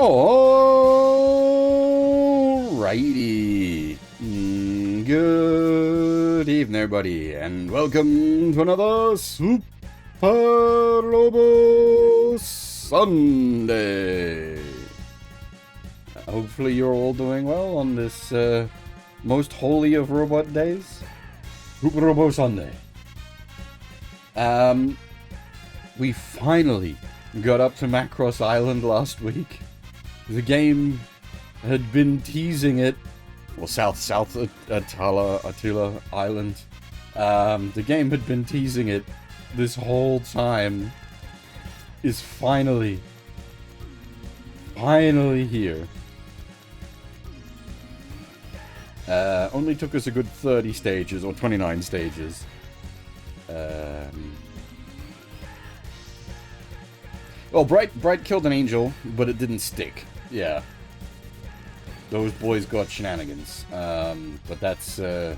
Alrighty. Good evening, everybody, and welcome to another Suparobo Sunday. Hopefully you're all doing well on this most holy of robot days, Suparobo Sunday. We finally got up to Macross Island last week. The game had been teasing it, well, South Attila Island. The game had been teasing it this whole time. Is finally here. Only took us a good 30 stages, or 29 stages. Well, Bright killed an angel, but it didn't stick. Yeah. Those boys got shenanigans. But that's, well,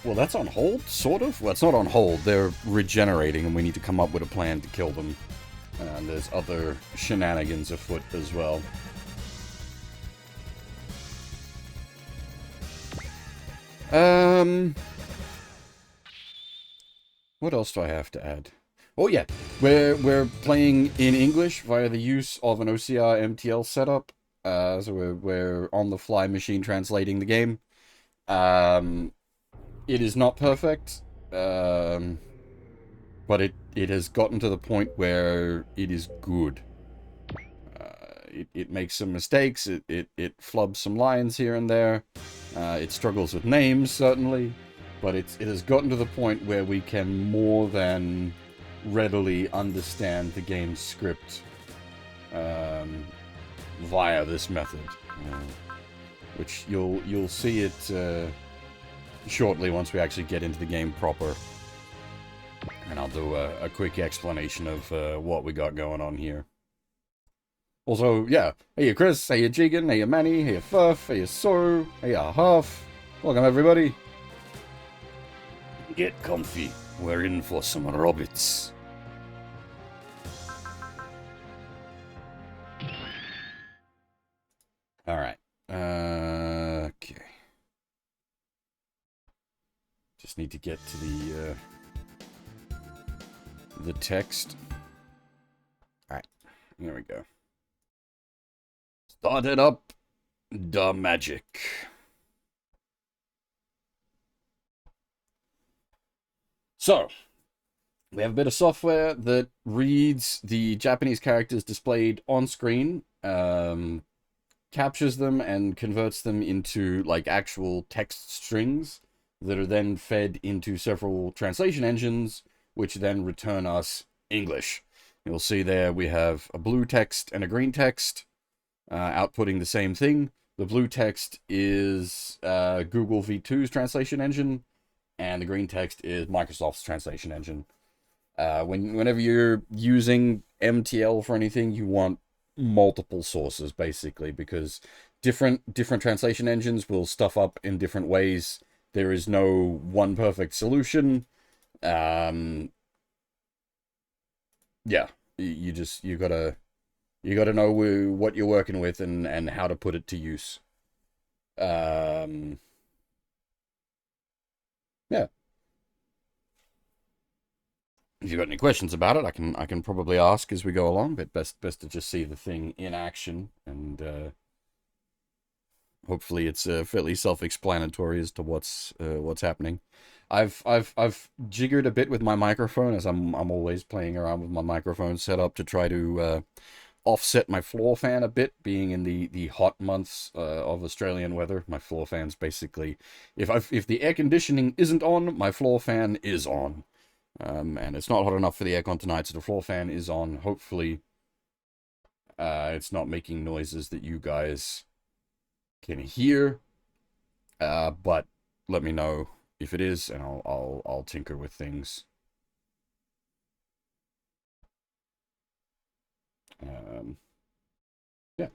that's on hold, sort of? Well, it's not on hold. They're regenerating, and we need to come up with a plan to kill them. And there's other shenanigans afoot as well. What else do I have to add? Oh yeah, we're playing in English via the use of an OCR MTL setup. So we're on the fly machine translating the game. It is not perfect, but it has gotten to the point where it is good. It makes some mistakes. It flubs some lines here and there. It struggles with names, certainly, but it has gotten to the point where we can more than readily understand the game's script via this method, which you'll see it shortly once we actually get into the game proper, and I'll do a quick explanation of what we got going on here. Also, yeah, hey Chris, hey Jigan, hey Manny, hey Furf, hey So, hey Huff. Welcome everybody. Get comfy. We're in for some robots. Alright. Okay. Just need to get to the text. Alright. Here we go. Started up the magic. So, we have a bit of software that reads the Japanese characters displayed on screen, captures them and converts them into like actual text strings that are then fed into several translation engines, which then return us English. You'll see there we have a blue text and a green text, outputting the same thing. The blue text is Google V2's translation engine, and the green text is Microsoft's translation engine. Whenever you're using MTL for anything, you want multiple sources, basically, because different translation engines will stuff up in different ways. There is no one perfect solution. Yeah, you gotta know what you're working with and how to put it to use. Yeah. If you've got any questions about it, I can probably ask as we go along, but best to just see the thing in action, and hopefully it's fairly self-explanatory as to what's happening. I've jiggered a bit with my microphone, as I'm always playing around with my microphone setup to try to offset my floor fan a bit, being in the hot months of Australian weather. My floor fan's basically, if the air conditioning isn't on, my floor fan is on. And it's not hot enough for the aircon tonight, so the floor fan is on. Hopefully, it's not making noises that you guys can hear. But let me know if it is, and I'll tinker with things. Yeah.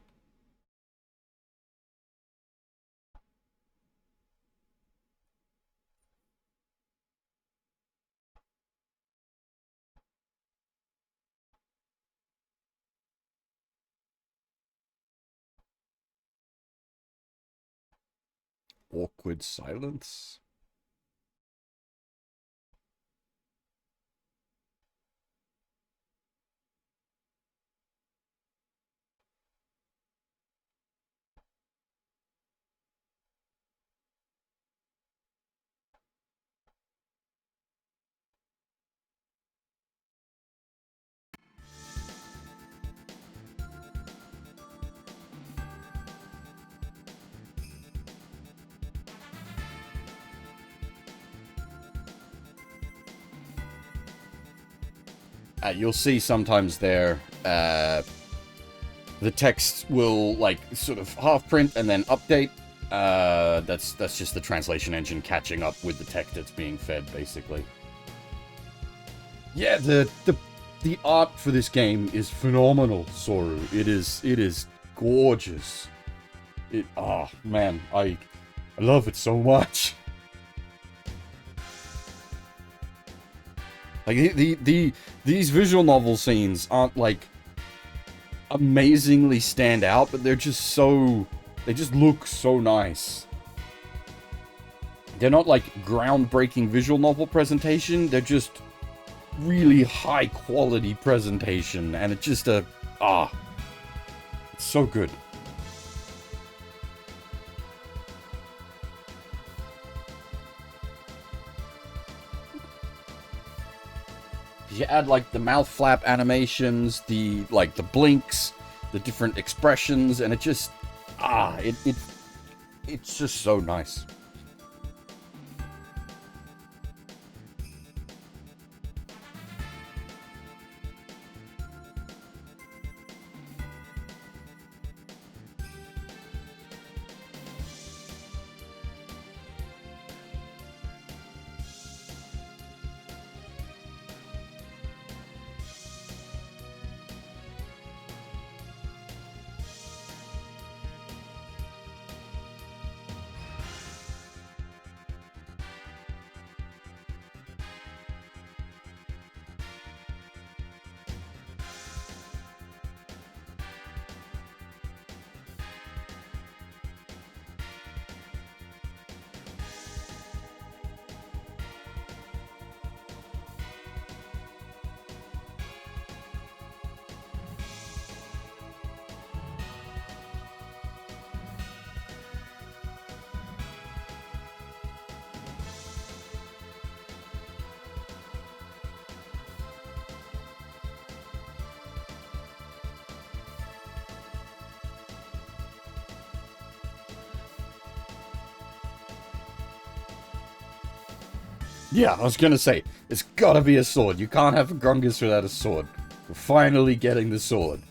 awkward silence. You'll see sometimes there, the text will, like, sort of half print and then update. That's just the translation engine catching up with the text that's being fed, basically. Yeah, the art for this game is phenomenal, Soru. It is gorgeous. Oh man, I love it so much. Like, these visual novel scenes aren't, like, amazingly stand out, but they're just so... They just look so nice. They're not, like, groundbreaking visual novel presentation, they're just really high-quality presentation, and it's just it's so good. You add, like, the mouth flap animations, the blinks, the different expressions, and it just, it's just so nice. Yeah, I was gonna say, it's gotta be a sword. You can't have a Grungus without a sword. We're finally getting the sword.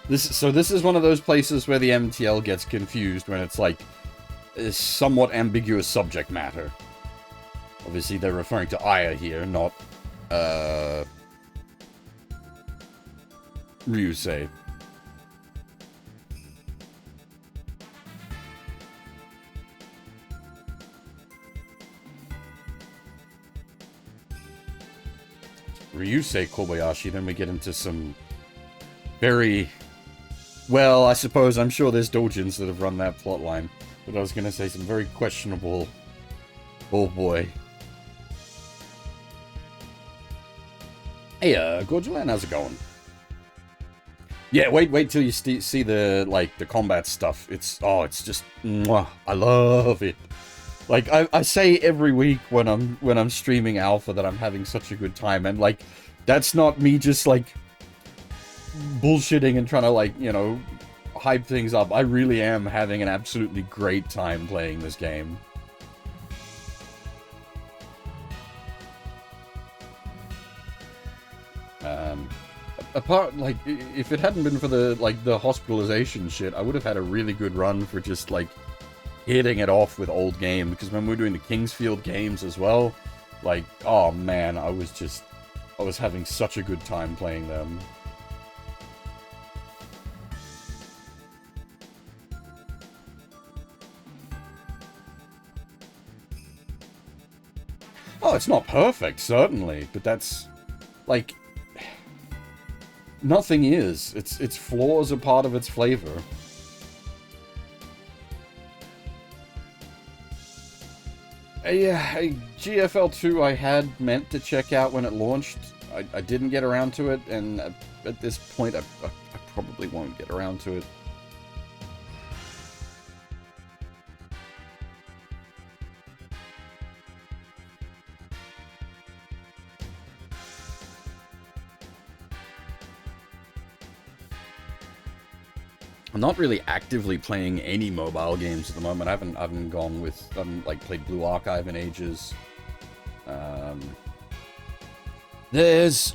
This is one of those places where the MTL gets confused when it's like a somewhat ambiguous subject matter. Obviously, they're referring to Aya here, not Ryusei. Ryusei Kobayashi, then we get into some very... Well, I suppose, I'm sure there's doujins that have run that plotline. But I was gonna say some very questionable... Oh boy. Hey, Gorgeland, how's it going? Yeah, wait till you see the, like, the combat stuff. It's just, mwah, I love it. Like, I say every week when I'm streaming Alpha that I'm having such a good time, and, like, that's not me just, like, bullshitting and trying to, like, you know, hype things up. I really am having an absolutely great time playing this game. Apart, like, if it hadn't been for the, like, the hospitalization shit, I would have had a really good run for just, like, hitting it off with old game, because when we were doing the Kingsfield games as well, like, oh man, I was having such a good time playing them. Oh, it's not perfect, certainly, but that's, like, nothing is. Its flaws are part of its flavor. Yeah, GFL2 I had meant to check out when it launched. I didn't get around to it, and at this point I probably won't get around to it. I'm not really actively playing any mobile games at the moment. I haven't gone with, like, played Blue Archive in ages. There is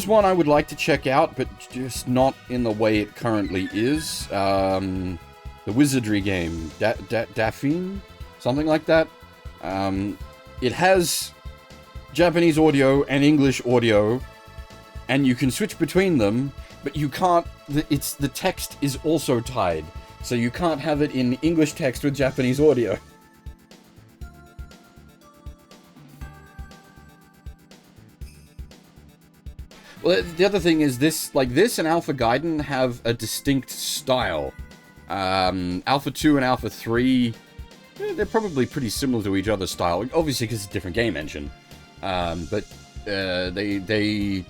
one I would like to check out, but just not in the way it currently is. The Wizardry game, Daphne? Something like that. It has Japanese audio and English audio, and you can switch between them, but you can't, the text is also tied, so you can't have it in English text with Japanese audio. Well, the other thing is this, like, this and Alpha Gaiden have a distinct style. Alpha 2 and Alpha 3, they're probably pretty similar to each other's style, obviously because it's a different game engine. But they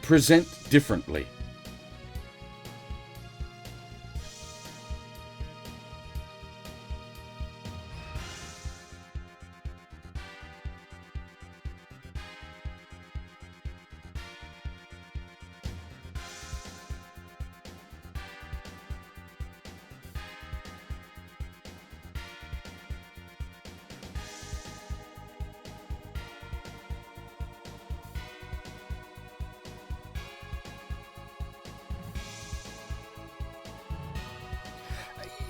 present differently.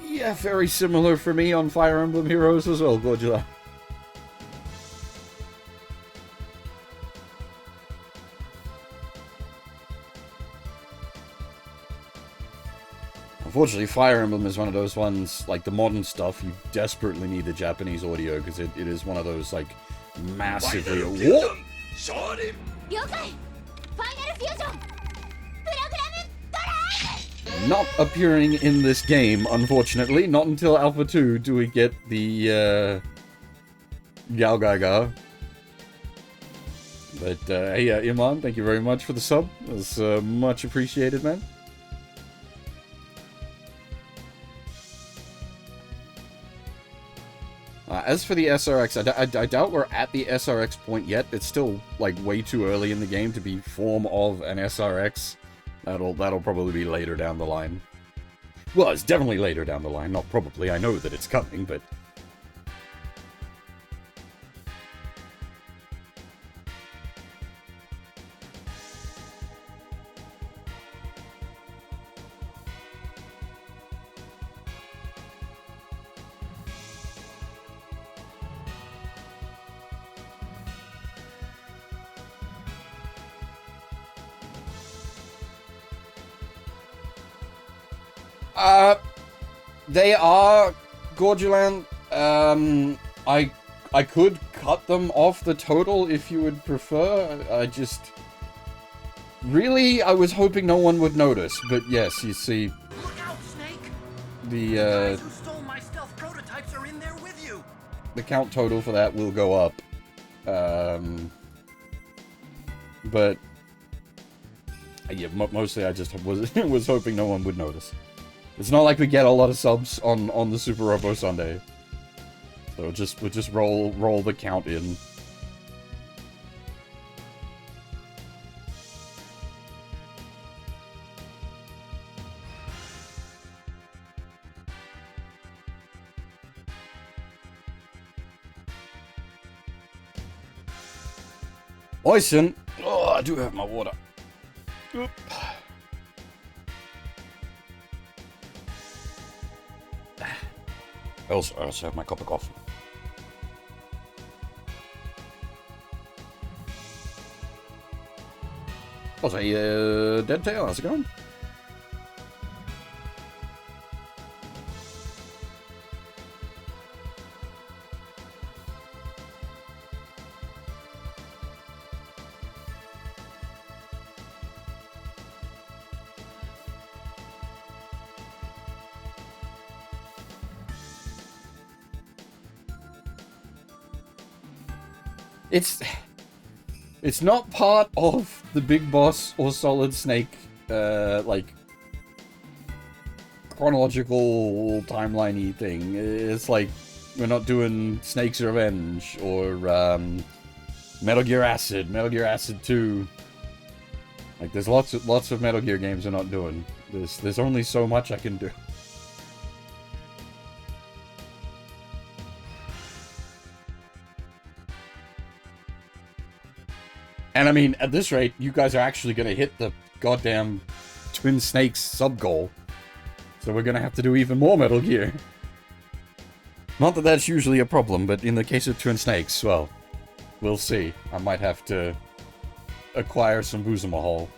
Yeah, very similar for me on Fire Emblem Heroes as well, Gorgula. Unfortunately, Fire Emblem is one of those ones, like the modern stuff, you desperately need the Japanese audio, because it is one of those, like, massively... What? Not appearing in this game, unfortunately. Not until Alpha 2 do we get the, Gao Gaga. But, hey, Iman, thank you very much for the sub. It was, much appreciated, man. As for the SRX, I doubt we're at the SRX point yet. It's still, like, way too early in the game to be form of an SRX. That'll probably be later down the line. Well, it's definitely later down the line, not probably. I know that it's coming, but... They are, Gorgulan. I could cut them off the total if you would prefer. I just... Really, I was hoping no one would notice, but yes, you see... Look out, Snake! The, guys who stole my stealth prototypes are in there with you! The count total for that will go up. But... Yeah, mostly I just was hoping no one would notice. It's not like we get a lot of subs on the Suparobo Sunday. So we'll just roll the count in. Oisen! Oh, I do have my water. Oop. I also have my cup of coffee. Oh, hey, Dead Tail, how's it going? It's not part of the Big Boss or Solid Snake, like, chronological timeline-y thing. It's like, we're not doing Snake's Revenge, or, Metal Gear Acid 2. Like, there's lots of Metal Gear games we're not doing. There's only so much I can do. And I mean, at this rate, you guys are actually going to hit the goddamn Twin Snakes sub-goal. So we're going to have to do even more Metal Gear. Not that that's usually a problem, but in the case of Twin Snakes, well, we'll see. I might have to acquire some Buzumahal.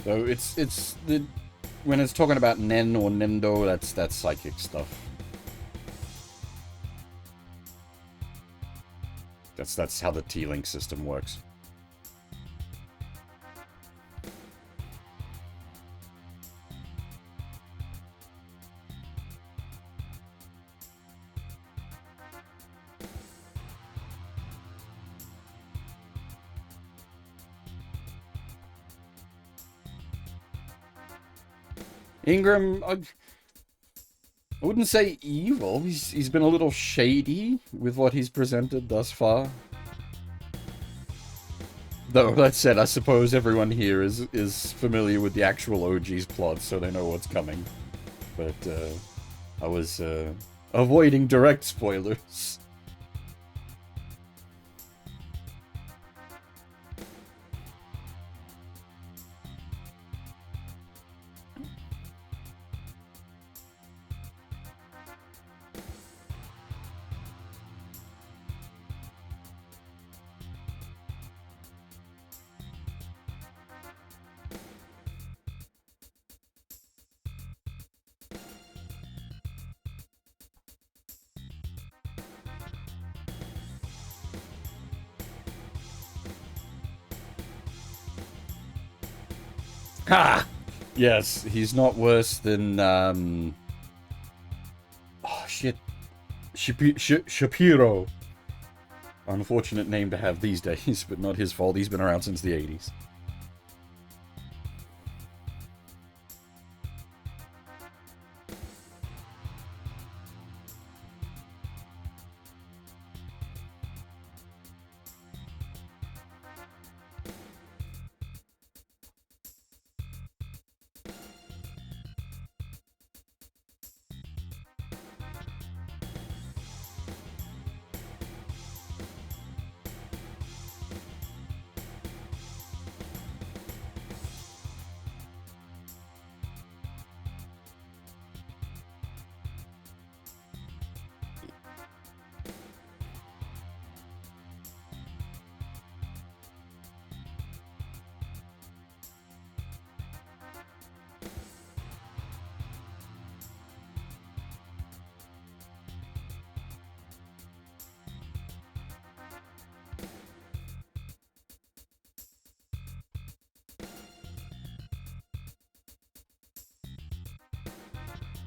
So it's the when it's talking about Nen or Nendo, that's psychic stuff. That's how the T-Link system works. Ingram, I wouldn't say evil. He's been a little shady with what he's presented thus far. Though, that said, I suppose everyone here is familiar with the actual OG's plot, so they know what's coming. But, I was, avoiding direct spoilers. Ha! Yes, he's not worse than, oh shit. Shapiro. Unfortunate name to have these days, but not his fault. He's been around since the 80s.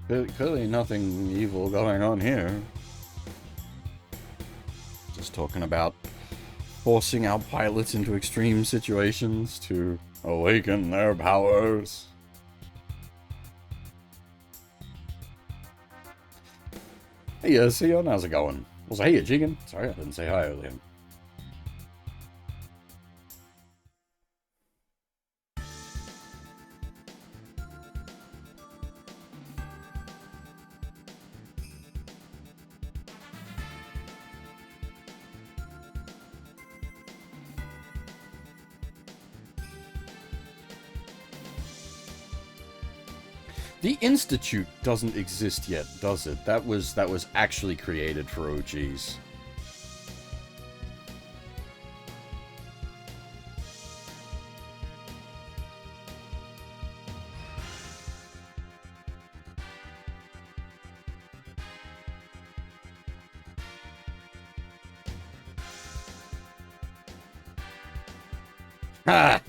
Clearly nothing evil going on here. Just talking about forcing our pilots into extreme situations to awaken their powers. Hey, Sion, how's it going? Also, hey, Jigen. Sorry, I didn't say hi earlier. The Institute doesn't exist yet, does it? That was actually created for OGs. Ha!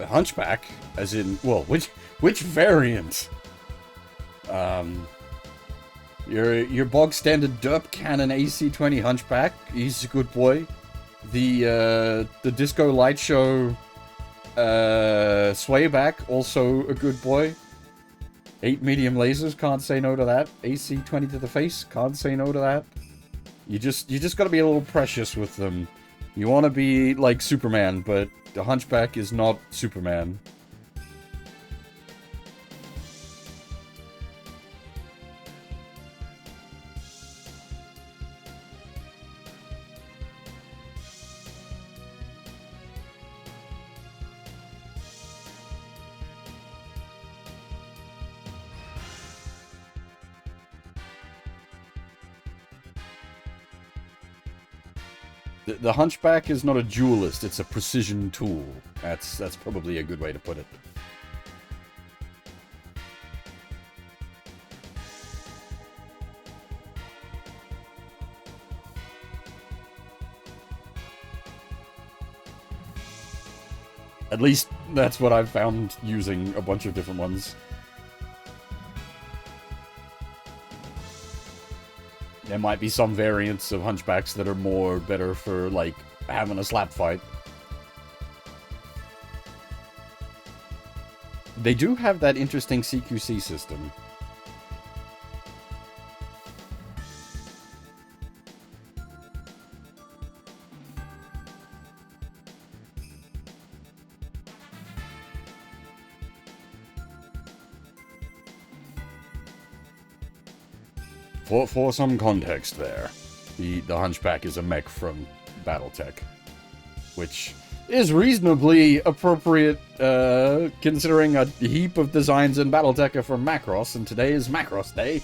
Hunchback, as in, well, which variant? Your bog standard derp cannon AC-20 Hunchback, he's a good boy. The Disco Light Show Swayback, also a good boy. 8 medium lasers, can't say no to that. AC-20 to the face, can't say no to that. You just gotta be a little precious with them. You want to be like Superman, but the Hunchback is not Superman. The Hunchback is not a duelist, it's a precision tool. That's probably a good way to put it. At least that's what I've found using a bunch of different ones. There might be some variants of Hunchbacks that are better for, like, having a slap fight. They do have that interesting CQC system. For some context there, the Hunchback is a mech from Battletech, which is reasonably appropriate considering a heap of designs in Battletech are from Macross, and today is Macross Day.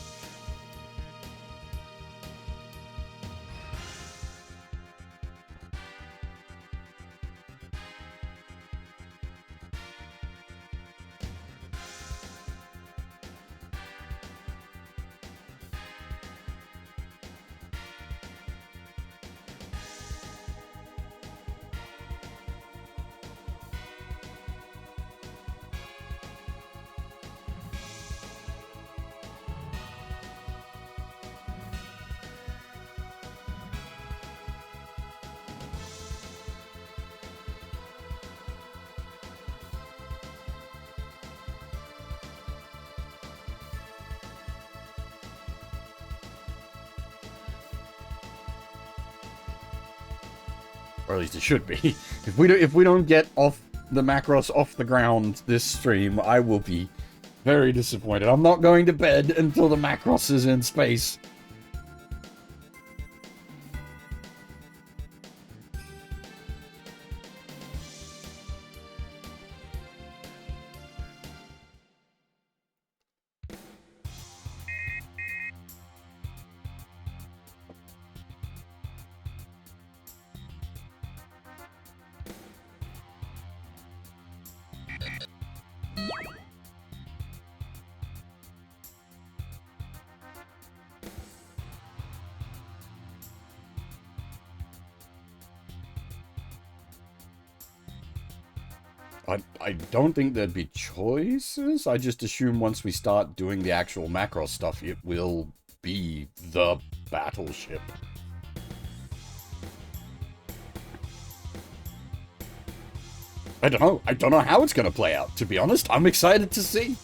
Or at least it should be. If we don't get off the Macross off the ground this stream, I will be very disappointed. I'm not going to bed until the Macross is in space. I don't think there'd be choices. I just assume once we start doing the actual Macross stuff, it will be the battleship. I don't know. I don't know how it's going to play out, to be honest. I'm excited to see.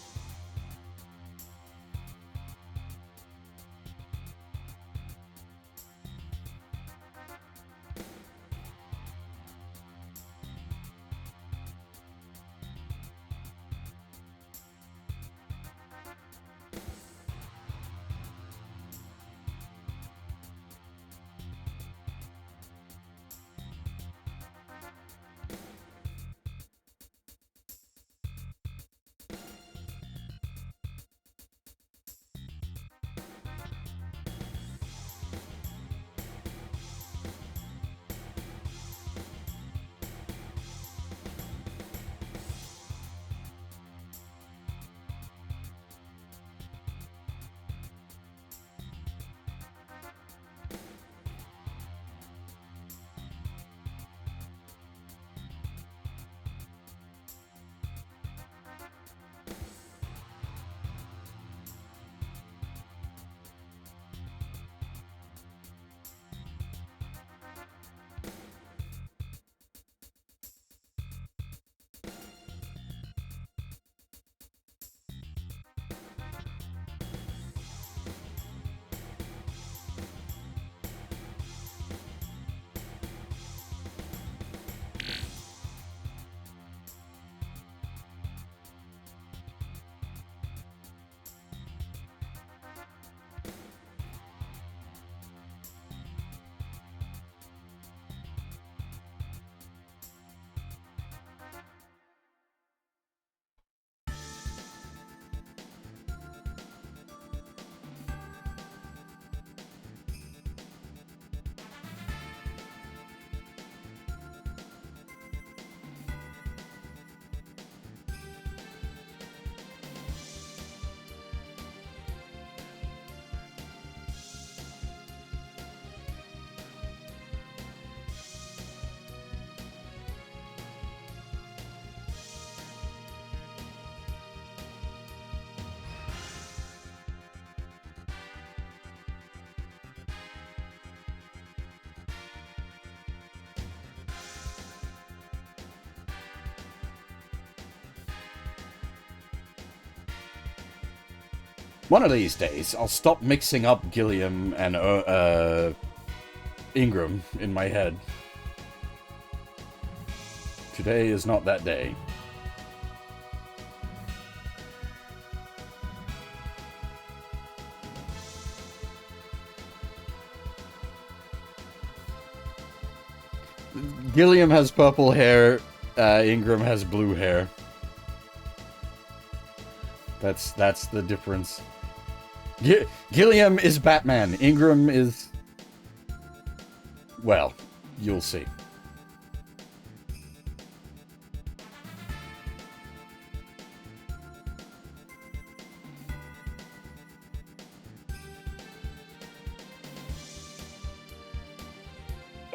One of these days, I'll stop mixing up Gilliam and Ingram in my head. Today is not that day. Gilliam has purple hair, Ingram has blue hair. That's the difference. Gilliam is Batman. Ingram is... well, you'll see.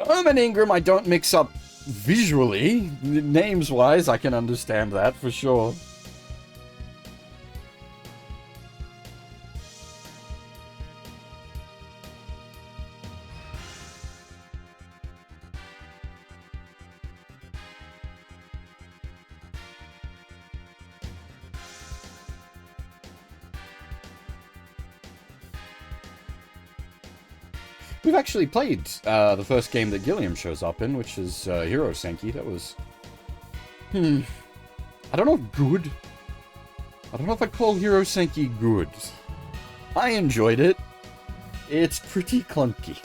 And Ingram I don't mix up visually. Names-wise, I can understand that for sure. We've actually played the first game that Gilliam shows up in, which is Hero Senki. That was... I don't know if good. I don't know if I'd call Hero Senki good. I enjoyed it. It's pretty clunky.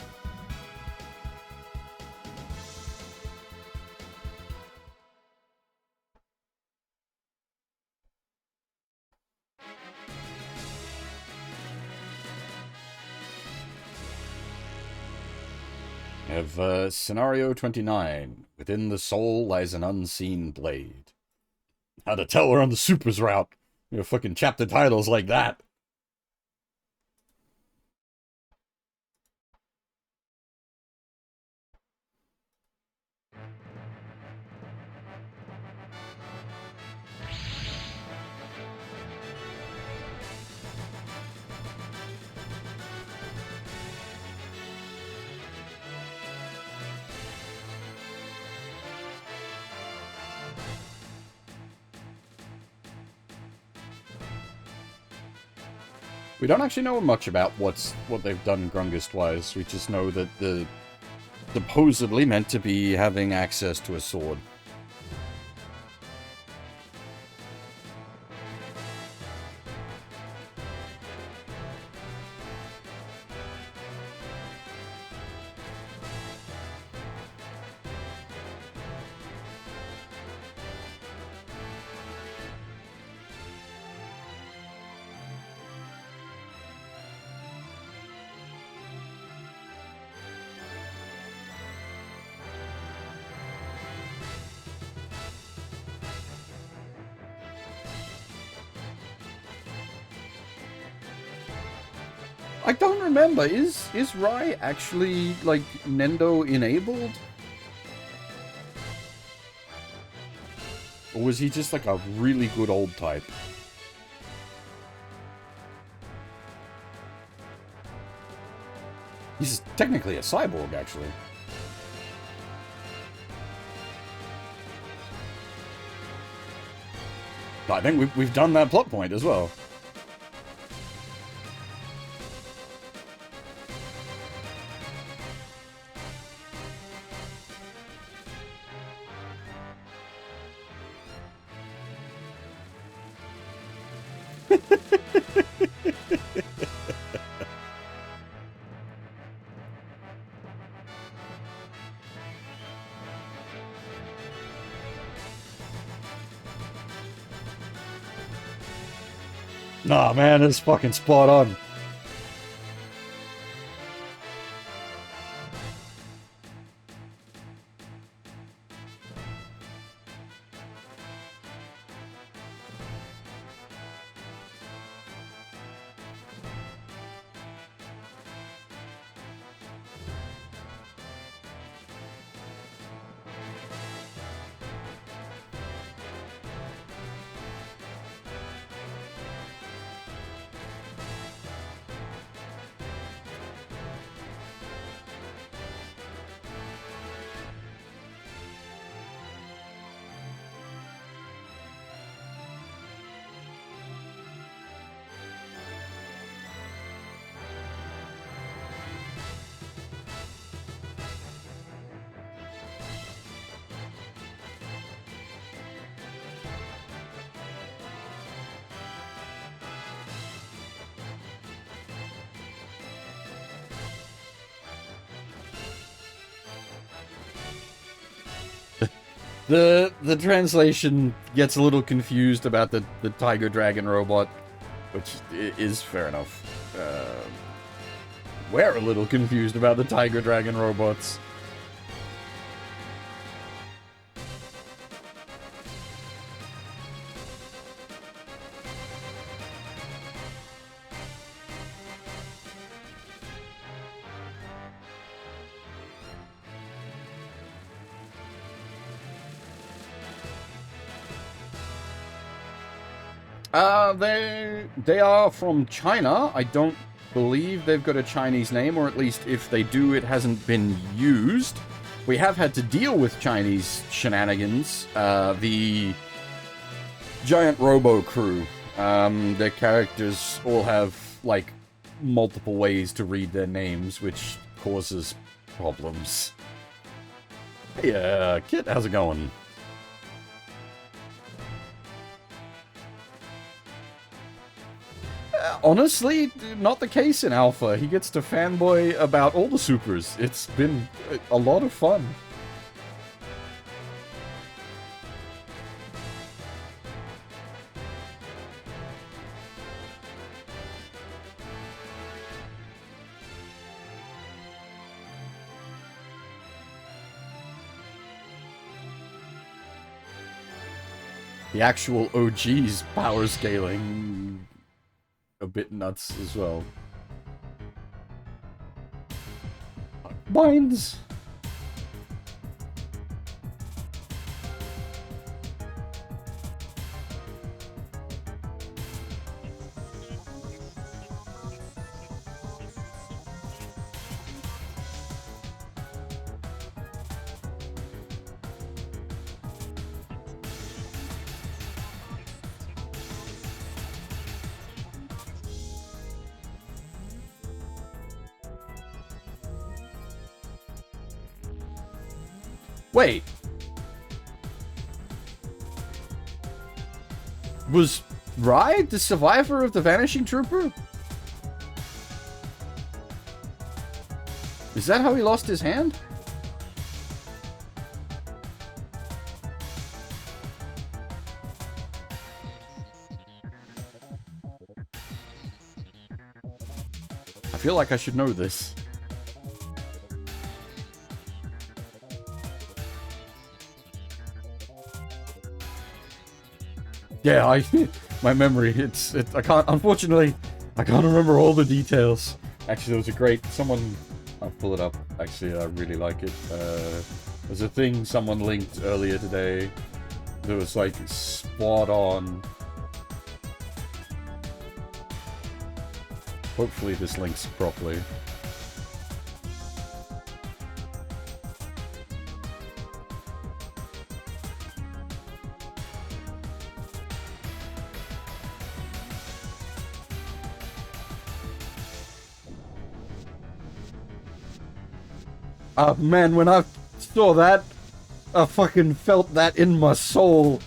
We have Scenario 29. Within the soul lies an unseen blade. How to tell we're on the supers route. You know, fucking chapter titles like that. We don't actually know much about what they've done Grungist-wise. We just know that the supposedly meant to be having access to a sword. I don't remember. Is Rai actually, like, Nendo enabled? Or was he just, like, a really good old type? He's technically a cyborg, actually. I think we've done that plot point as well. Nah, man, it's fucking spot on. The translation gets a little confused about the Tiger Dragon robot, which is fair enough. We're a little confused about the Tiger Dragon robots. They are from China. I don't believe they've got a Chinese name, or at least if they do, it hasn't been used. We have had to deal with Chinese shenanigans. The Giant Robo crew, their characters all have, like, multiple ways to read their names, which causes problems. Hey, Kit, how's it going? Honestly, not the case in Alpha. He gets to fanboy about all the supers. It's been a lot of fun. The actual OG's power scaling a bit nuts as well. Binds. Wait. Was Rai the survivor of the Vanishing Trooper? Is that how he lost his hand? I feel like I should know this. Yeah, my memory, I can't, unfortunately, I can't remember all the details. Actually, there was a great, I'll pull it up, actually, I really like it. There's a thing someone linked earlier today that was, like, spot on. Hopefully this links properly. Man, when I saw that, I fucking felt that in my soul.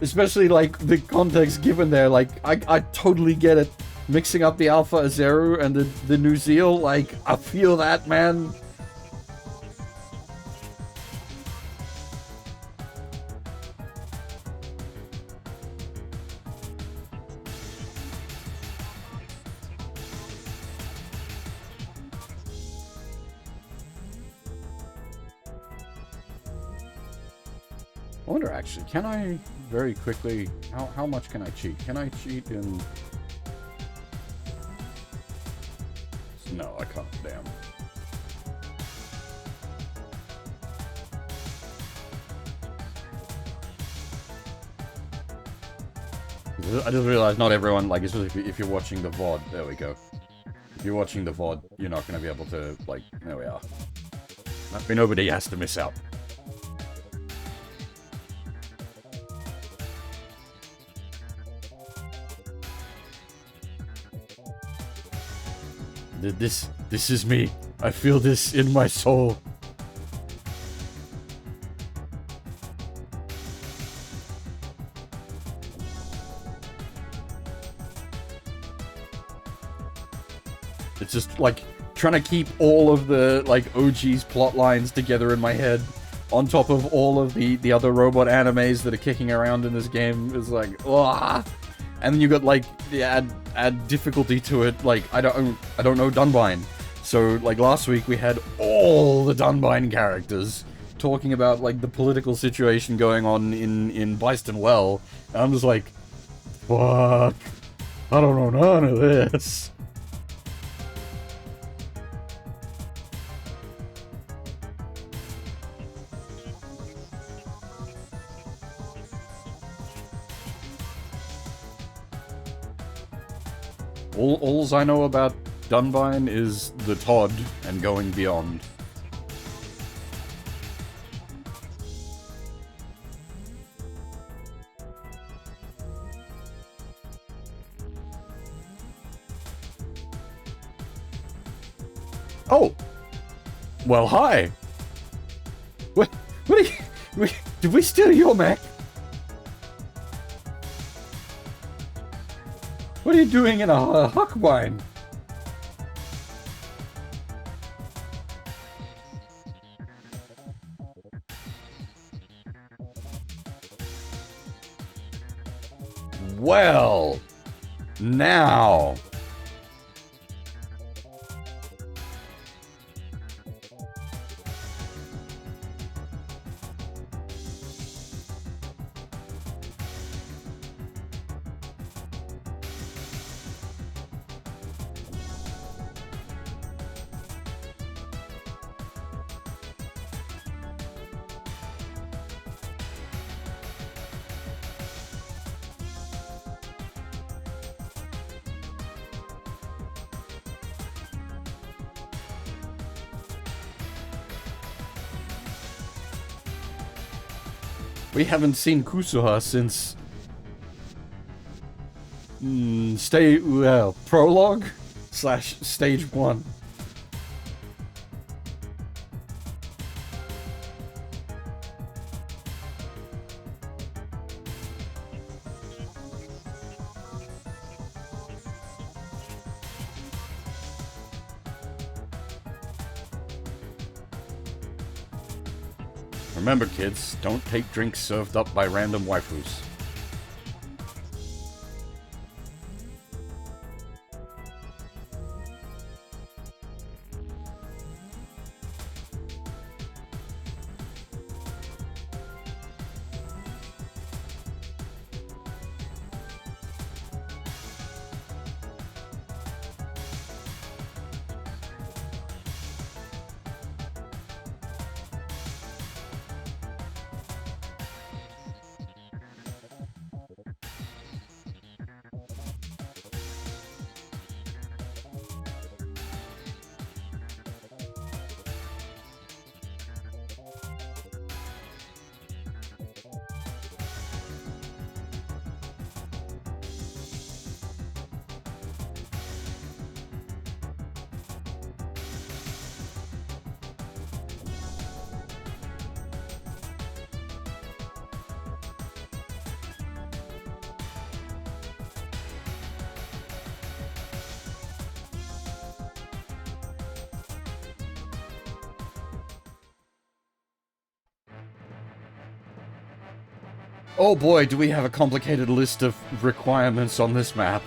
Especially, like, the context given there, like, I totally get it. Mixing up the Alpha Azeru and the New Zeal, like, I feel that, man. I wonder, actually, can I very quickly... How much can I cheat? Can I cheat in... No, I can't. Damn. I just realized not everyone, like, especially if you're watching the VOD... There we go. If you're watching the VOD, you're not going to be able to, like... There we are. Nobody has to miss out. This is me. I feel this in my soul. It's just like trying to keep all of the like OG's plot lines together in my head on top of all of the other robot animes that are kicking around in this game is like, ah. And then you got like add difficulty to it. Like I don't know Dunbine. So like last week we had all the Dunbine characters talking about like the political situation going on in Byston Well, and I'm just like, fuck, I don't know none of this. All I know about Dunbine is the Todd and going beyond. Oh! Well, hi! What are you... Did we steal your mech? What are you doing in a Huckbine? Well, now... We haven't seen Kusuha since... prologue? / stage 1. Remember, kids, don't take drinks served up by random waifus. Oh boy, do we have a complicated list of requirements on this map.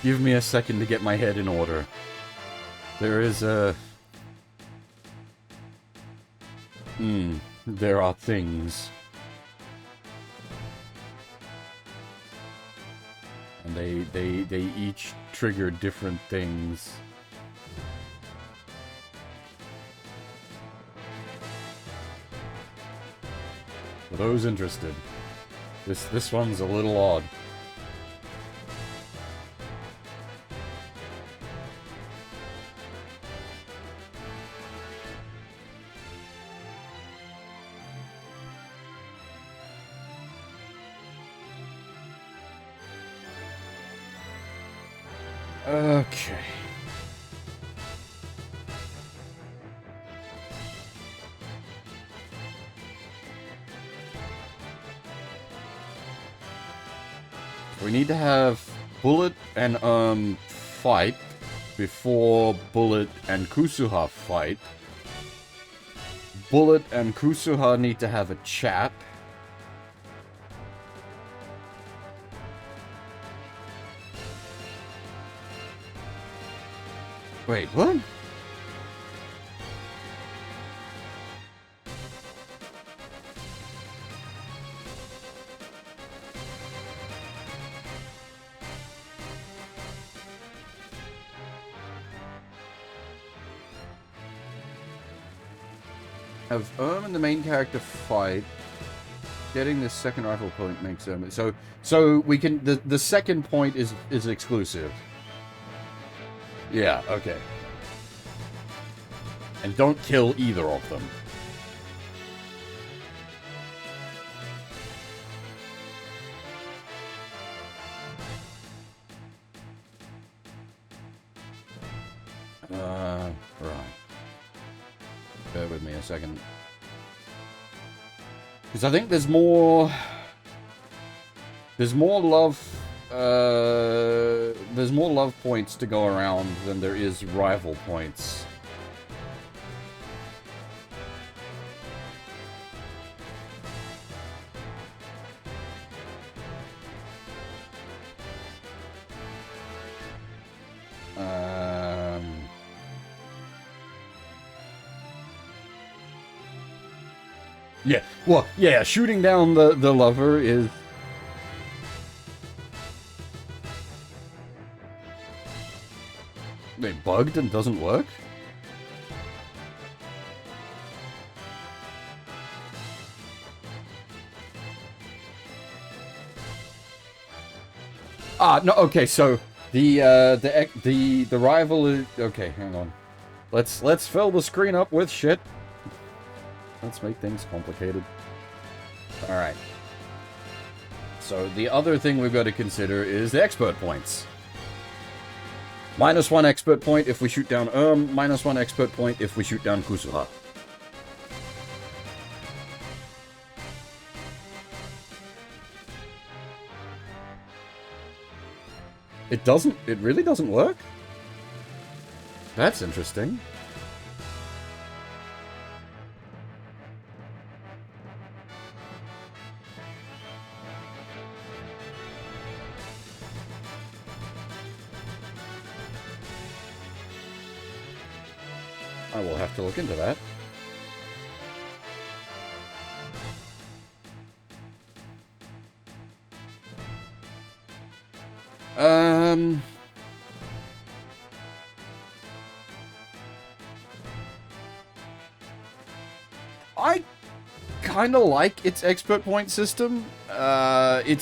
Give me a second to get my head in order. There is a... there are things. And they each trigger different things. For those interested, this one's a little odd. Okay. We need to have Bullet and fight before Bullet and Kusuha fight. Bullet and Kusuha need to have a chat. Wait, what? Have and the main character fight. Getting this second rifle point makes so we can the second point is exclusive. Yeah, okay. And don't kill either of them. Right. Bear with me a second. Because I think there's more love points to go around than there is rival points. Yeah, well, yeah, shooting down the lover is... Wait, bugged and doesn't work? Ah, no, okay, so the rival is... Okay, hang on. Let's fill the screen up with shit. Let's make things complicated. Alright. So, the other thing we've got to consider is the expert points. -1 expert point if we shoot down -1 expert point if we shoot down Kusura. It really doesn't work? That's interesting. I will have to look into that. I kind of like its expert point system. It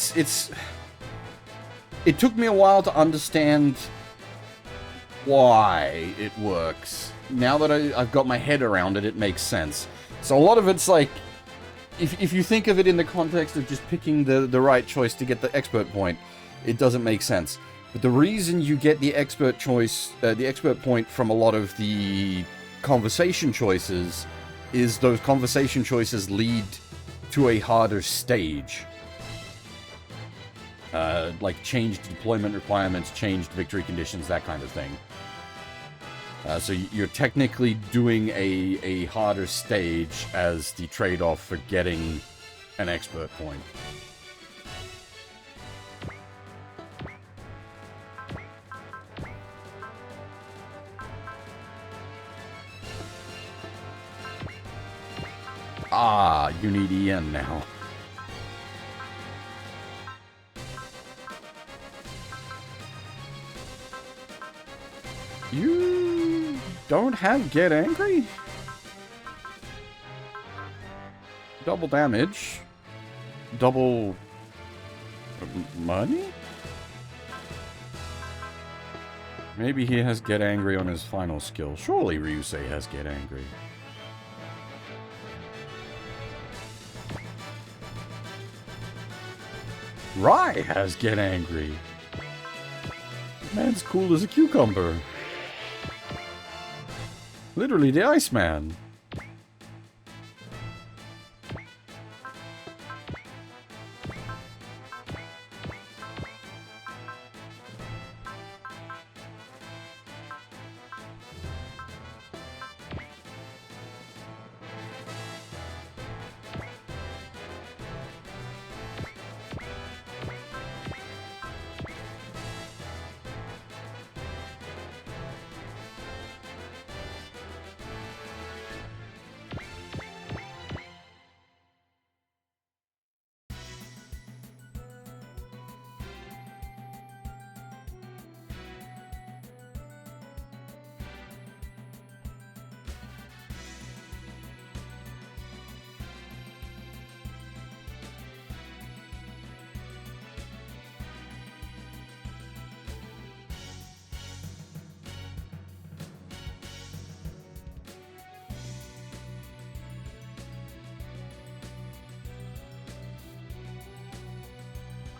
took me a while to understand why it works. Now that I've got my head around it, it makes sense. So a lot of it's like, if you think of it in the context of just picking the right choice to get the expert point, it doesn't make sense. But the reason you get the expert choice, the expert point from a lot of the conversation choices, is those conversation choices lead to a harder stage. Like changed deployment requirements, changed victory conditions, that kind of thing. So you're technically doing a harder stage as the trade-off for getting an expert point. Ah, you need EN now. You don't have Get Angry? Double damage. Double... money? Maybe he has Get Angry on his final skill. Surely Ryusei has Get Angry. Rai has Get Angry. Man's cool as a cucumber. Literally the Iceman.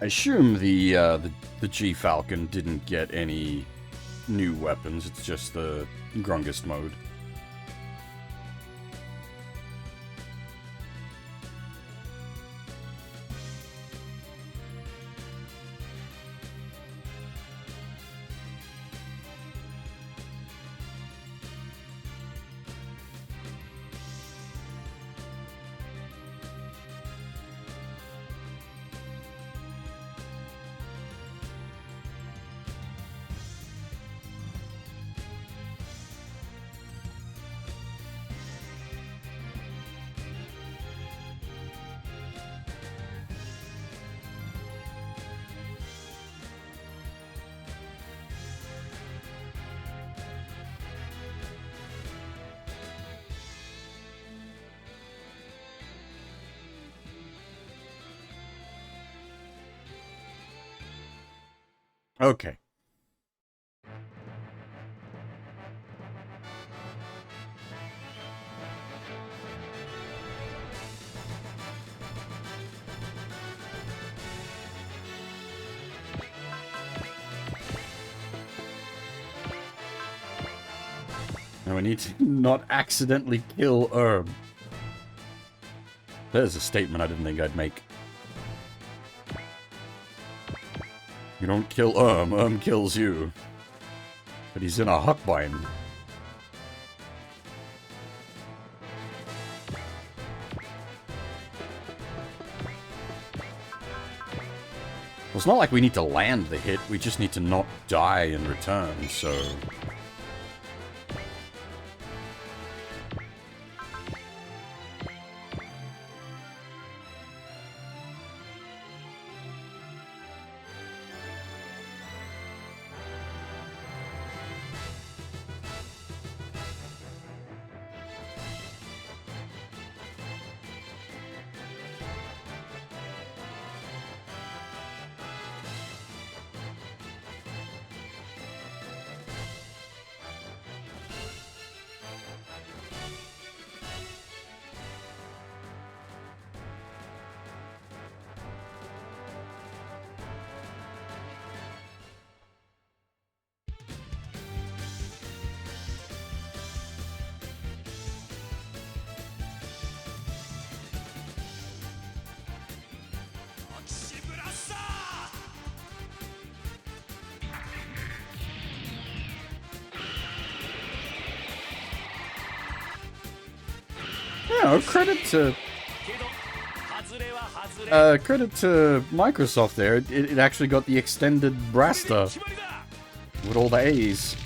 I assume the G Falcon didn't get any new weapons, it's just the Grungest mode. Okay. Now we need to not accidentally kill Herb. There's a statement I didn't think I'd make. You don't kill Erm kills you. But he's in a huckbind. Well, it's not like we need to land the hit, we just need to not die in return, so... Yeah, credit to Microsoft there. It actually got the extended Brasta with all the A's.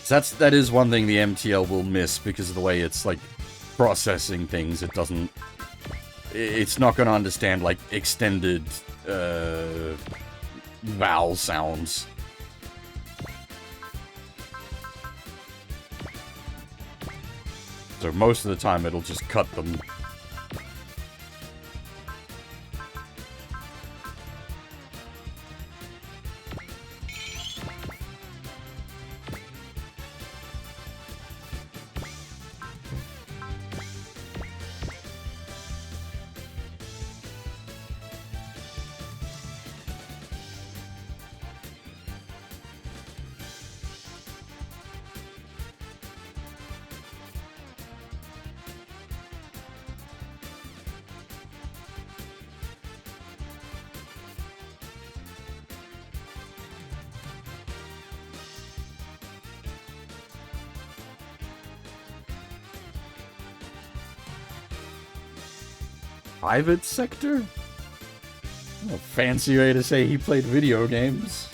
So that is one thing the MTL will miss because of the way it's like processing things. It's not going to understand like extended vowel sounds. So most of the time it'll just cut them. Private sector? A fancy way to say he played video games.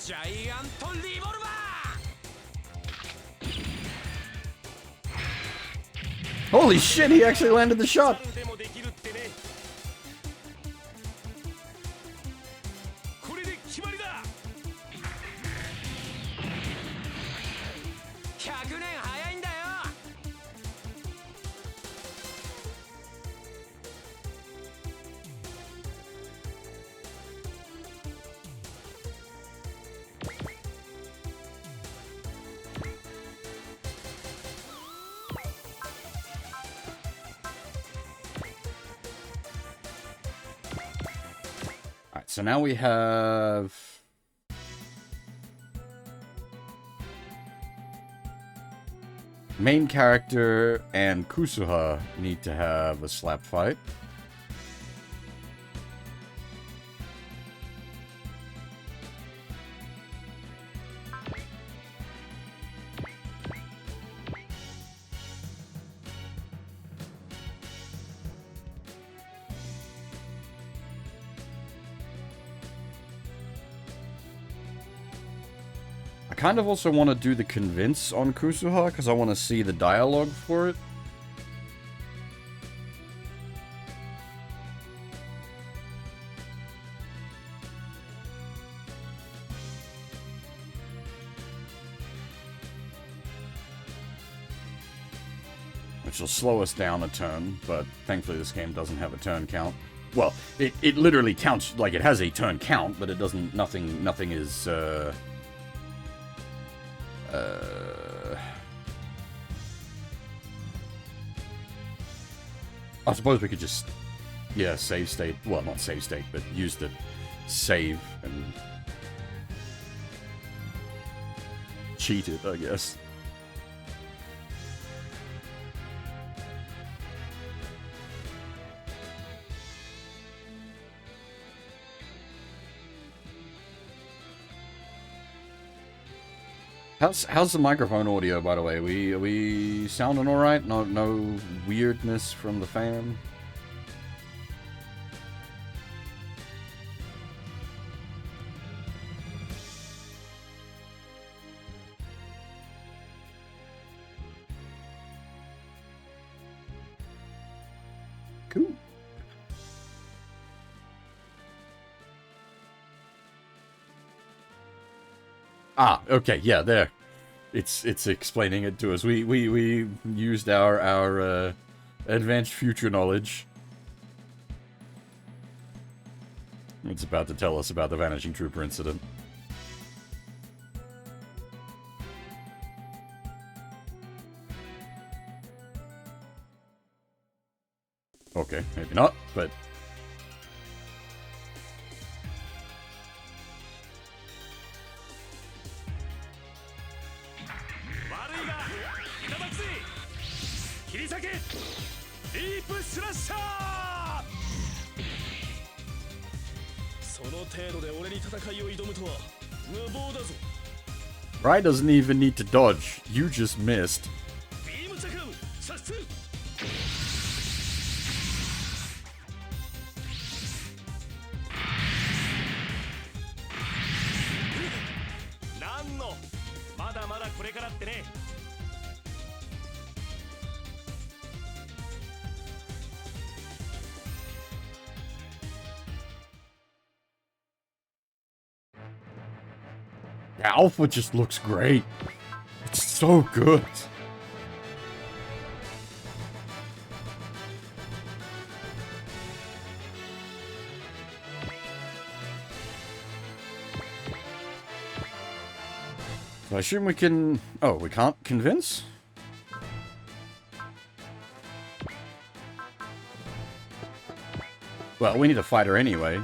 ジャイアントリボルバー Holy shit, he actually landed the shot! でもできるってね。これで決まりだ。100年早いんだよ。Alright, so now we have... Main character and Kusuha need to have a slap fight. I kind of also want to do the convince on Kusuha, because I want to see the dialogue for it. Which will slow us down a turn, but thankfully this game doesn't have a turn count. Well, it literally counts, like it has a turn count, but it doesn't, nothing is, I suppose we could just, yeah, save state, well, not save state, but use the save and cheat it, I guess. How's the microphone audio, by the way? Are we sounding all right? No weirdness from the fan. Cool. Ah, okay, yeah, there. It's explaining it to us. We used our advanced future knowledge. It's about to tell us about the Vanishing Trooper incident. Okay, maybe not, but... Rai doesn't even need to dodge. You just missed. The Alpha just looks great. It's so good. So I assume we can... Oh, we can't convince? Well, we need a fighter anyway.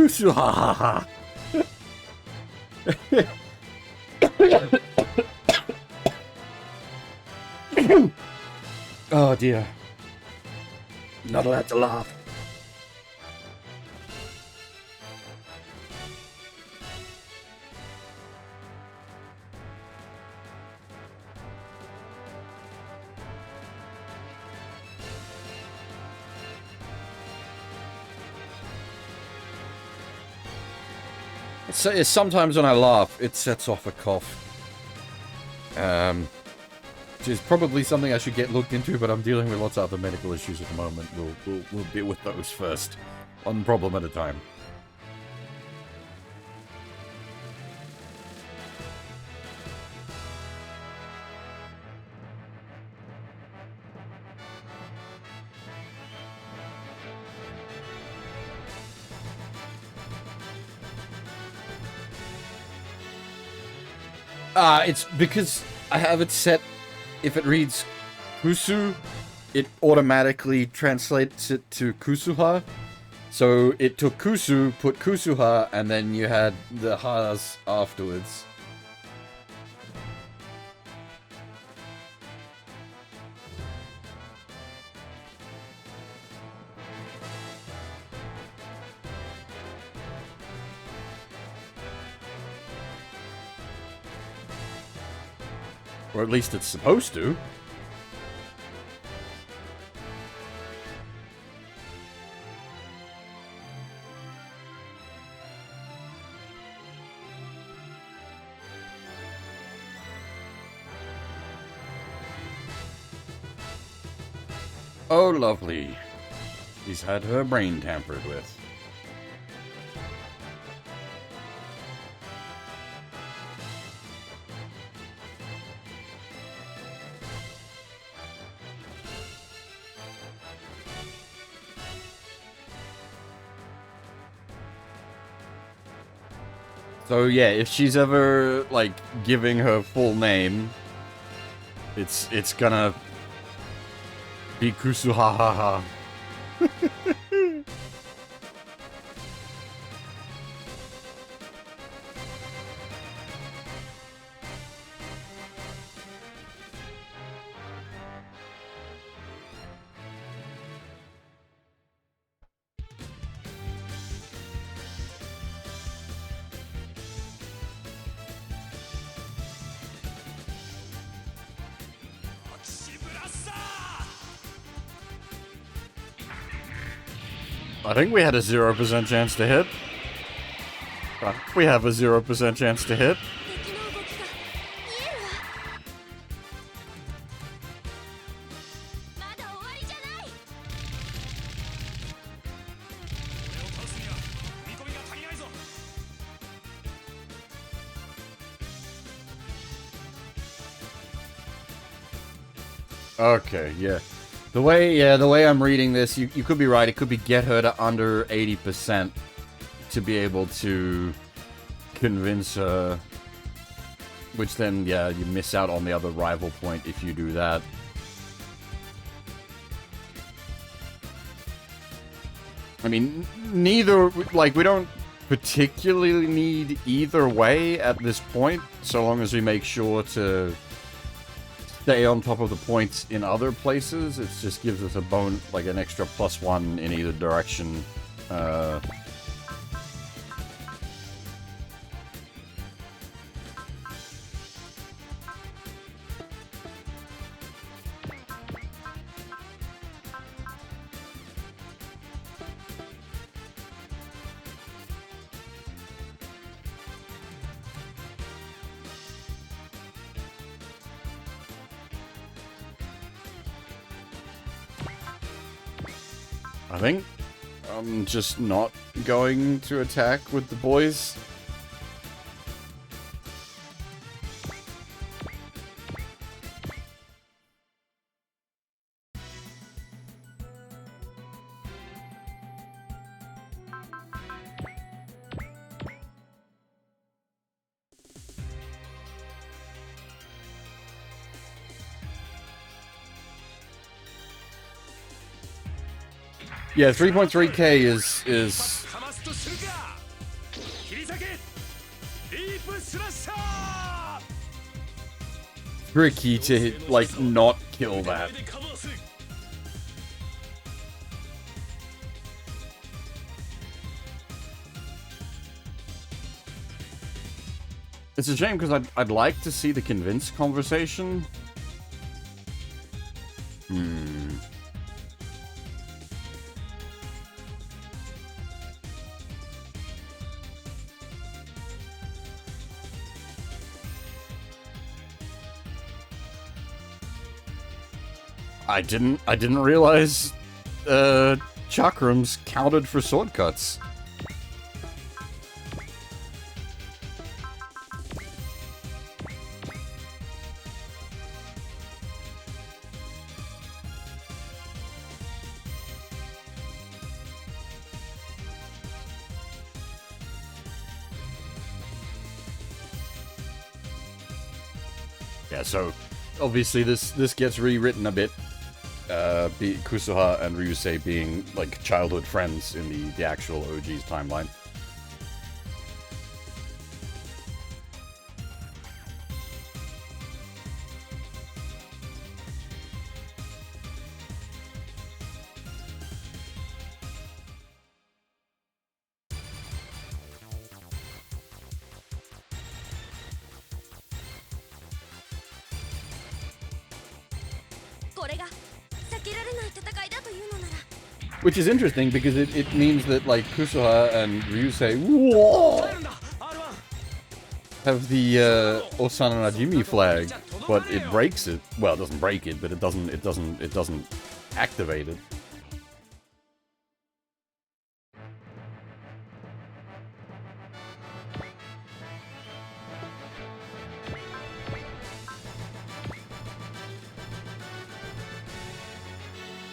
Kusu ha ha ha. Oh dear. Not allowed to laugh. It's sometimes when I laugh, it sets off a cough. Which is probably something I should get looked into, but I'm dealing with lots of other medical issues at the moment. We'll deal with those first. One problem at a time. It's because I have it set, if it reads Kusu, it automatically translates it to Kusuha. So it took Kusu, put Kusuha, and then you had the ha's afterwards. Or at least it's supposed to. Oh, lovely. She's had her brain tampered with. So yeah, if she's ever, like, giving her full name, it's gonna be Kusuhahaha. I think we had a 0% chance to hit. We have a 0% chance to hit. Okay, yeah. The way I'm reading this, you could be right. It could be get her to under 80% to be able to convince her. Which then, yeah, you miss out on the other rival point if you do that. I mean, neither, like, we don't particularly need either way at this point, so long as we make sure to stay on top of the points in other places. It just gives us a like an extra +1 in either direction. I think I'm just not going to attack with the boys. Yeah, 3.3k is tricky to, like, not kill that. It's a shame because I'd like to see the convince conversation. I didn't realize chakrams counted for sword cuts. Yeah, so obviously this gets rewritten a bit. Kusuha and Ryusei being like childhood friends in the actual OG's timeline. Which is interesting because it means that like Kusuha and Ryusei have the Osana Najimi flag, but it breaks it. Well, it doesn't break it, but it doesn't activate it.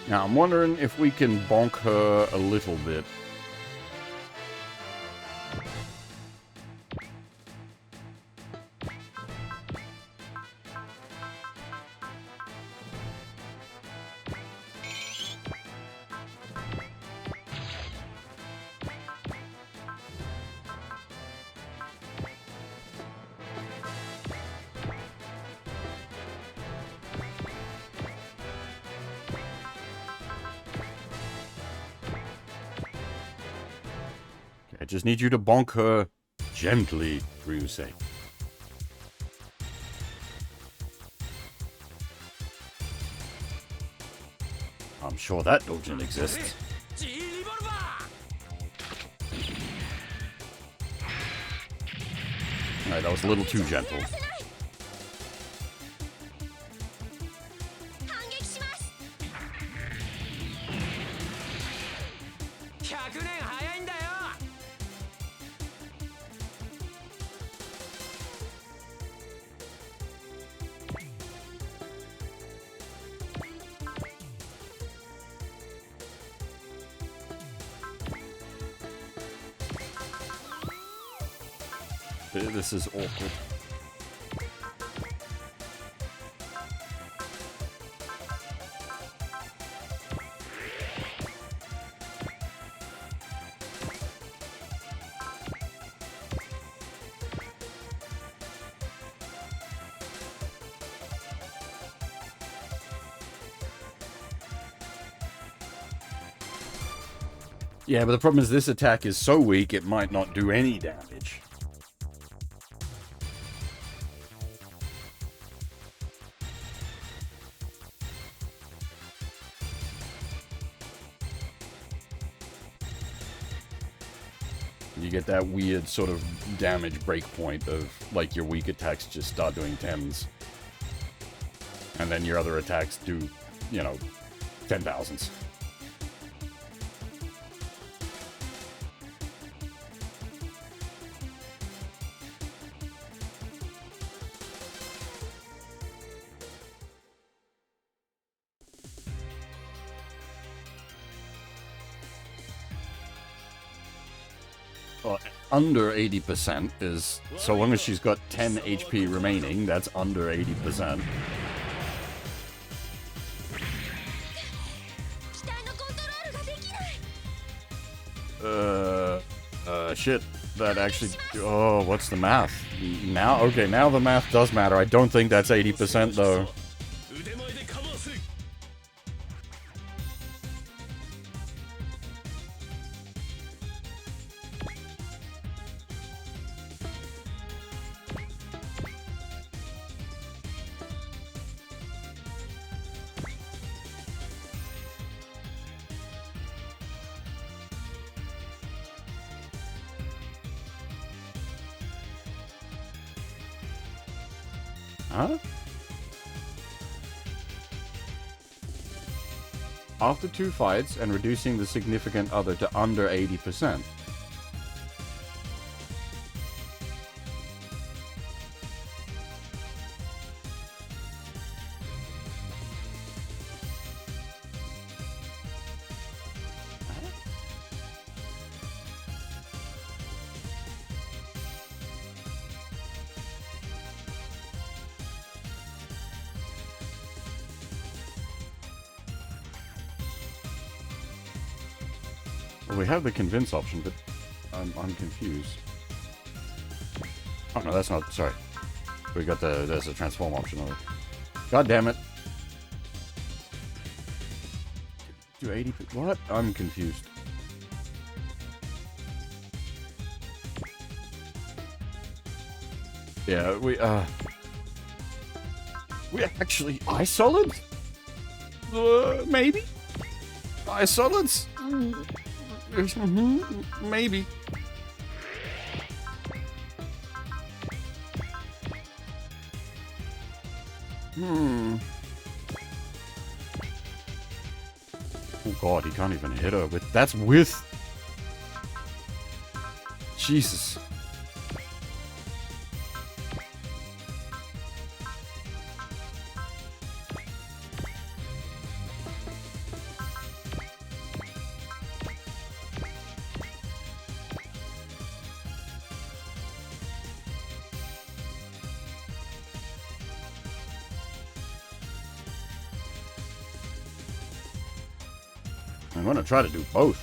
Now, I'm wondering if we can bonk her a little bit. I just need you to bonk her gently, Ryusei. I'm sure that dojin exists. Alright, that was a little too gentle. This is awkward. Yeah, but the problem is this attack is so weak it might not do any damage. You get that weird sort of damage breakpoint of, like, your weak attacks just start doing 10s. And then your other attacks do, you know, 10,000s. Well, under 80% is, so long as she's got 10 HP remaining, that's under 80%. Shit. that actually... Oh, what's the math? Now? Okay, now the math does matter. I don't think that's 80% though. 腕前でカバーする Huh? After 2 fights and reducing the significant other to under 80%. Well, we have the convince option, but I'm confused. Oh no, that's not. Sorry, we got there's a transform option on it. God damn it! Do 80? What? I'm confused. Yeah, we actually eye solid? Maybe eye solids. Maybe. Oh god, he can't even hit her with... That's with... Jesus. I'm gonna try to do both.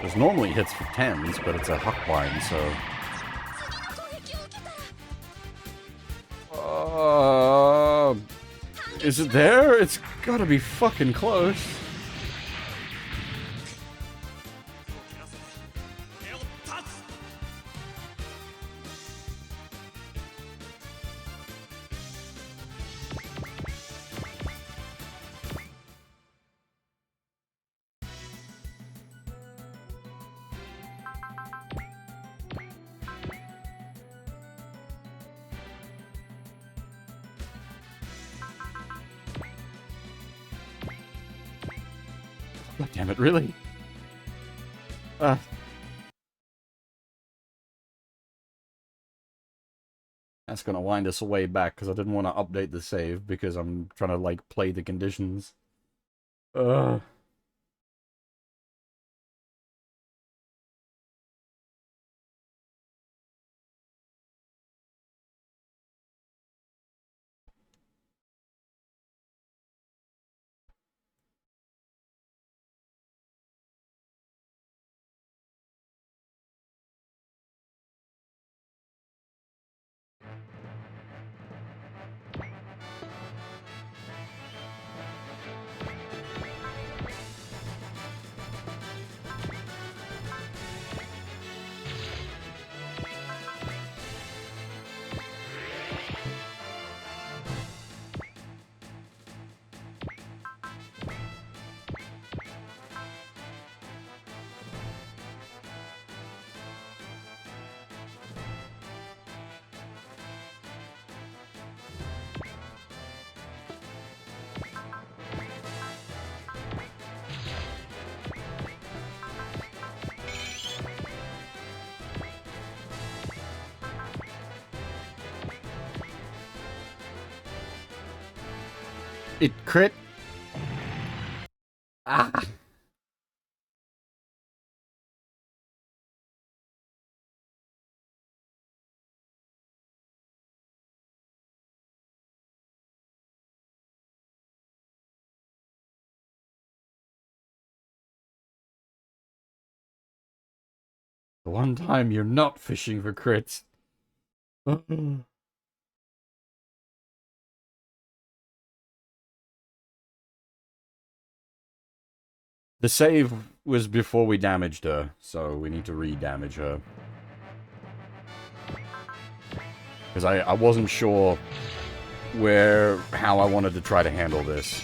There's normally hits for 10s, but it's a Huckbind, so... Is it there? It's gotta be fucking close. God damn it, really? That's gonna wind us way back, because I didn't want to update the save, because I'm trying to, like, play the conditions. It crit. Ah. The one time you're not fishing for crits. The save was before we damaged her, so we need to re-damage her. Because I wasn't sure how I wanted to try to handle this.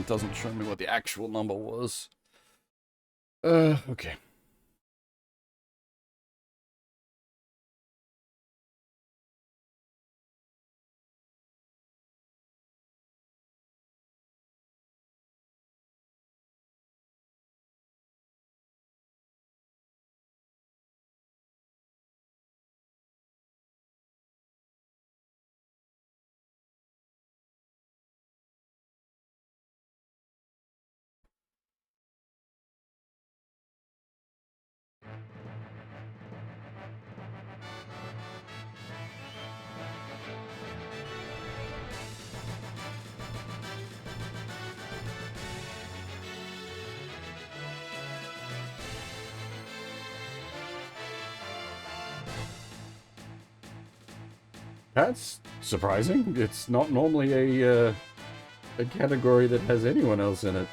Doesn't show me what the actual number was. Okay. That's surprising. It's not normally a category that has anyone else in it.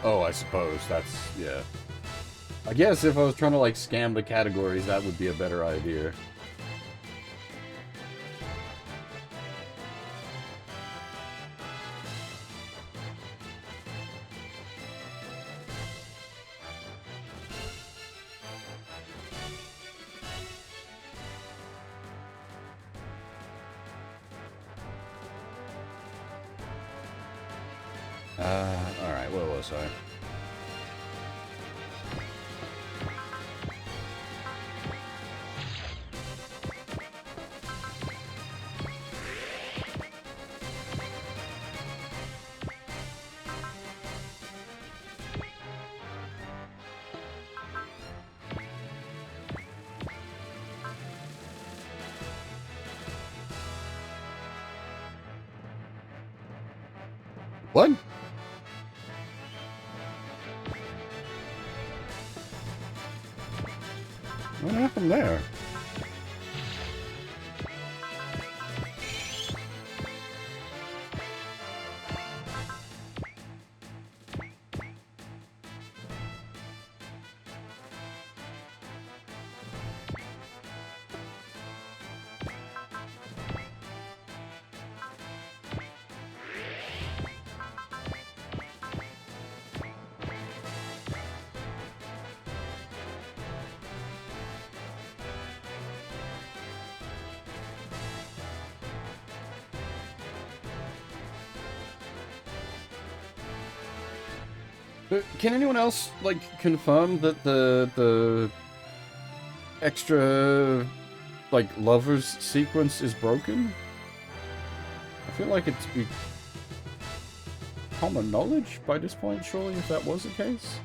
Oh, I suppose that's, yeah. I guess if I was trying to, like, scam the categories, that would be a better idea. Alright, where was I? What? What happened there? Can anyone else, like, confirm that the extra, like, lovers sequence is broken? I feel like it's common knowledge by this point, surely, if that was the case.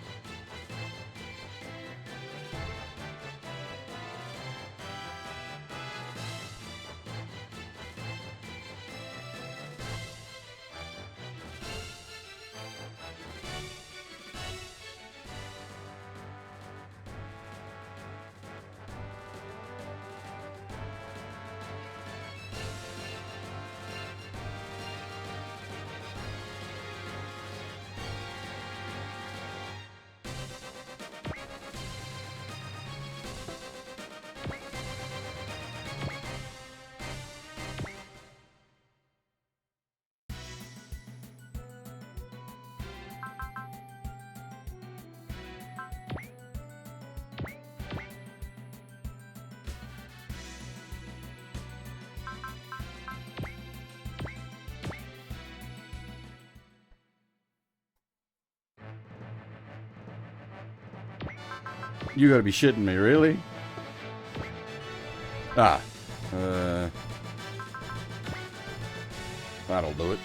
You gotta be shitting me, really? Ah. That'll do it.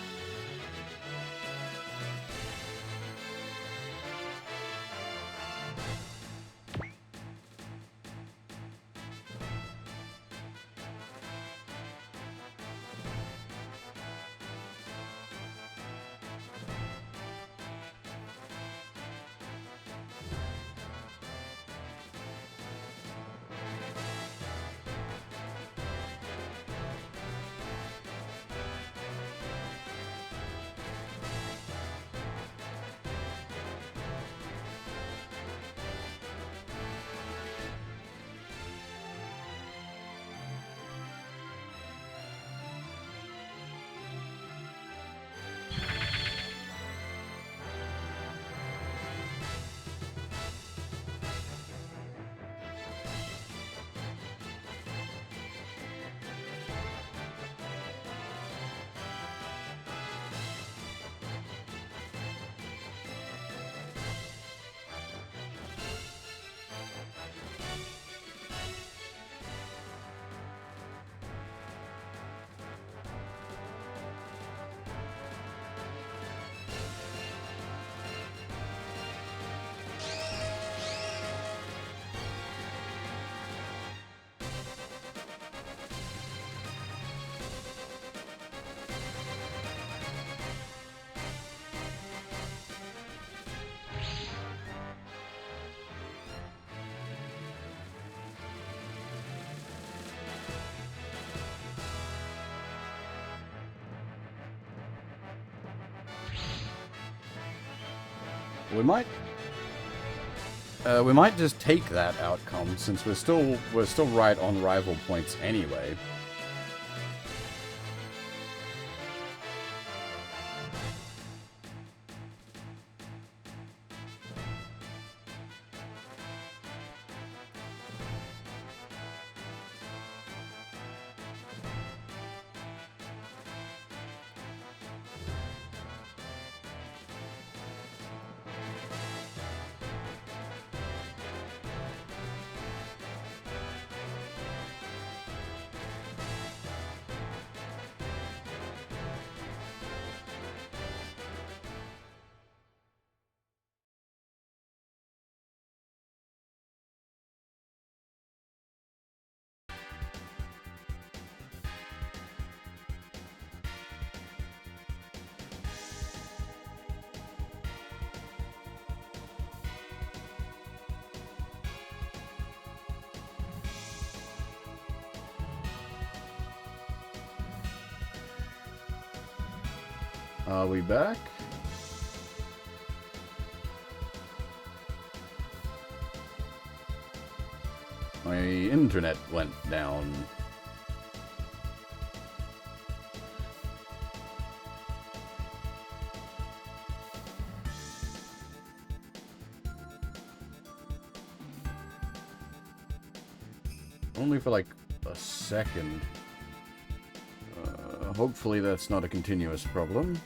We might just take that outcome since we're still right on rival points anyway. Are we back? My internet went down. Only for like a second. Hopefully that's not a continuous problem.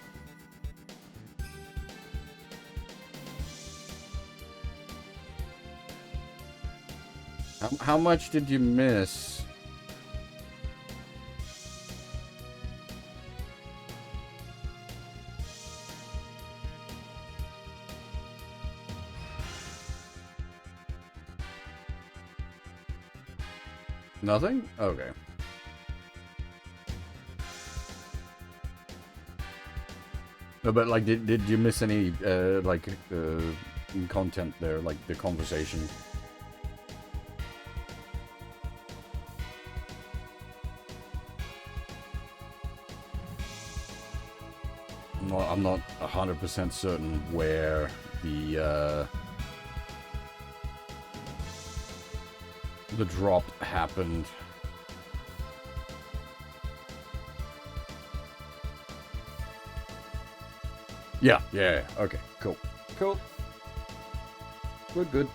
How much did you miss? Nothing? Okay. No, but like, did you miss any content there, like the conversation? I'm not 100% certain where the drop happened. Yeah, okay, cool. Good.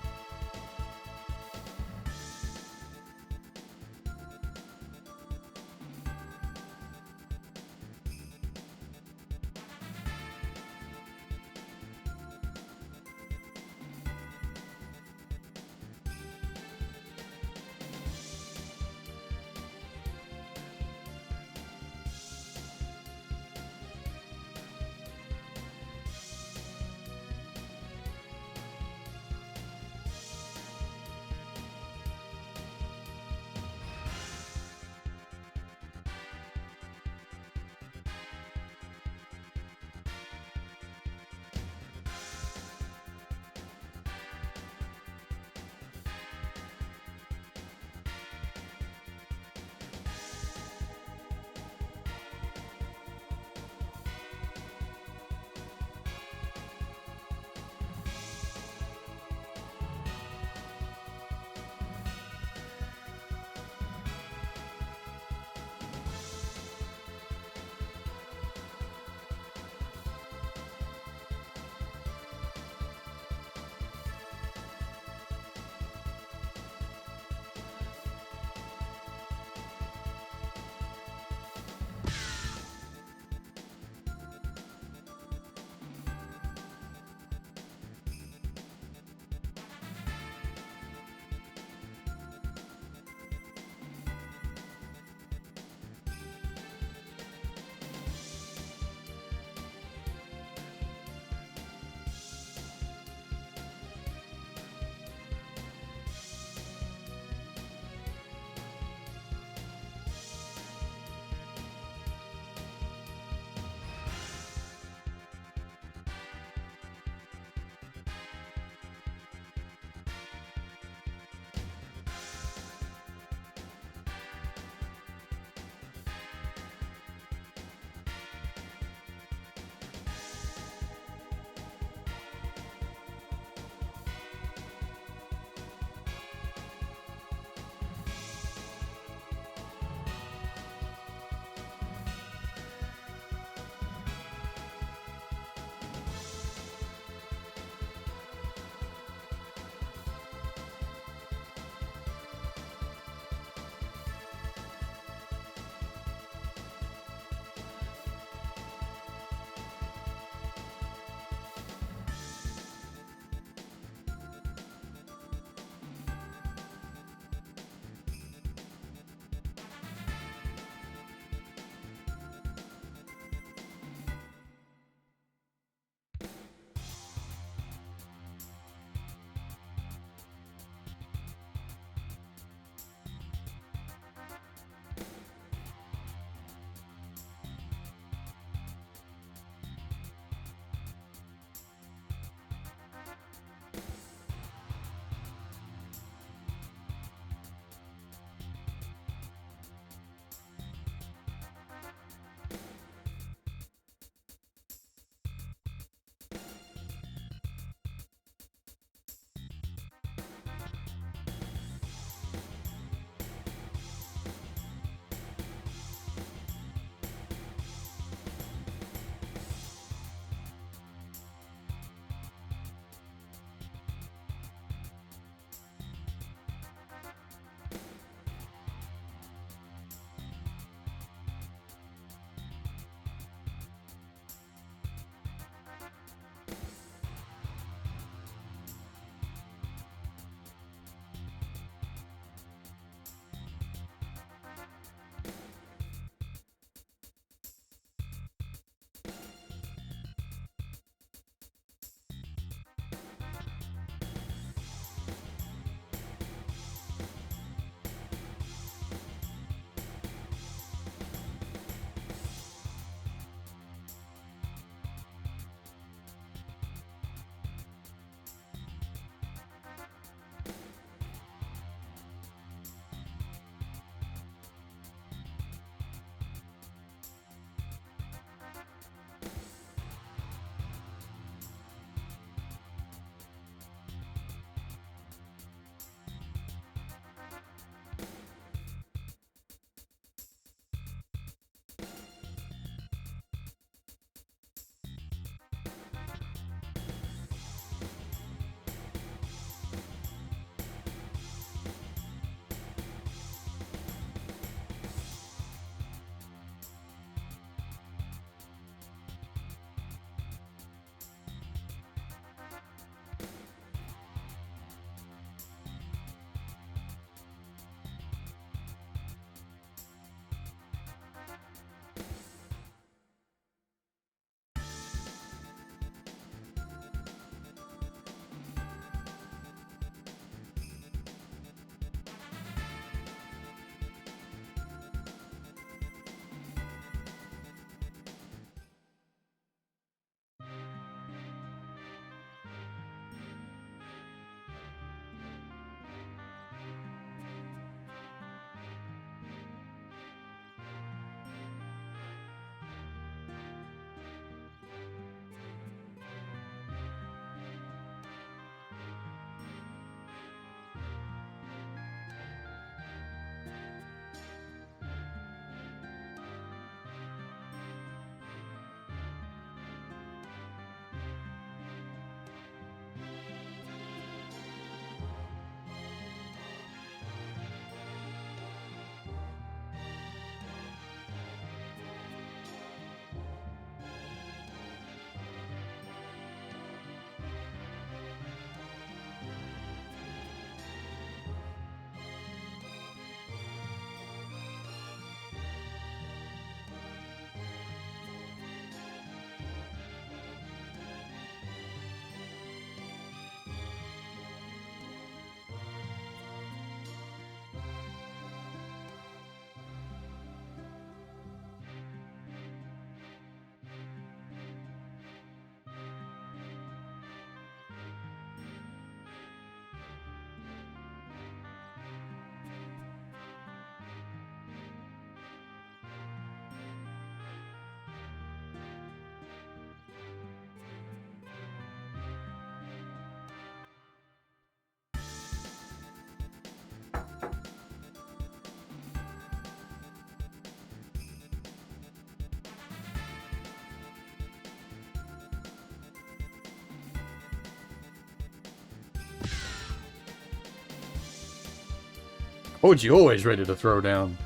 Oji always ready to throw down.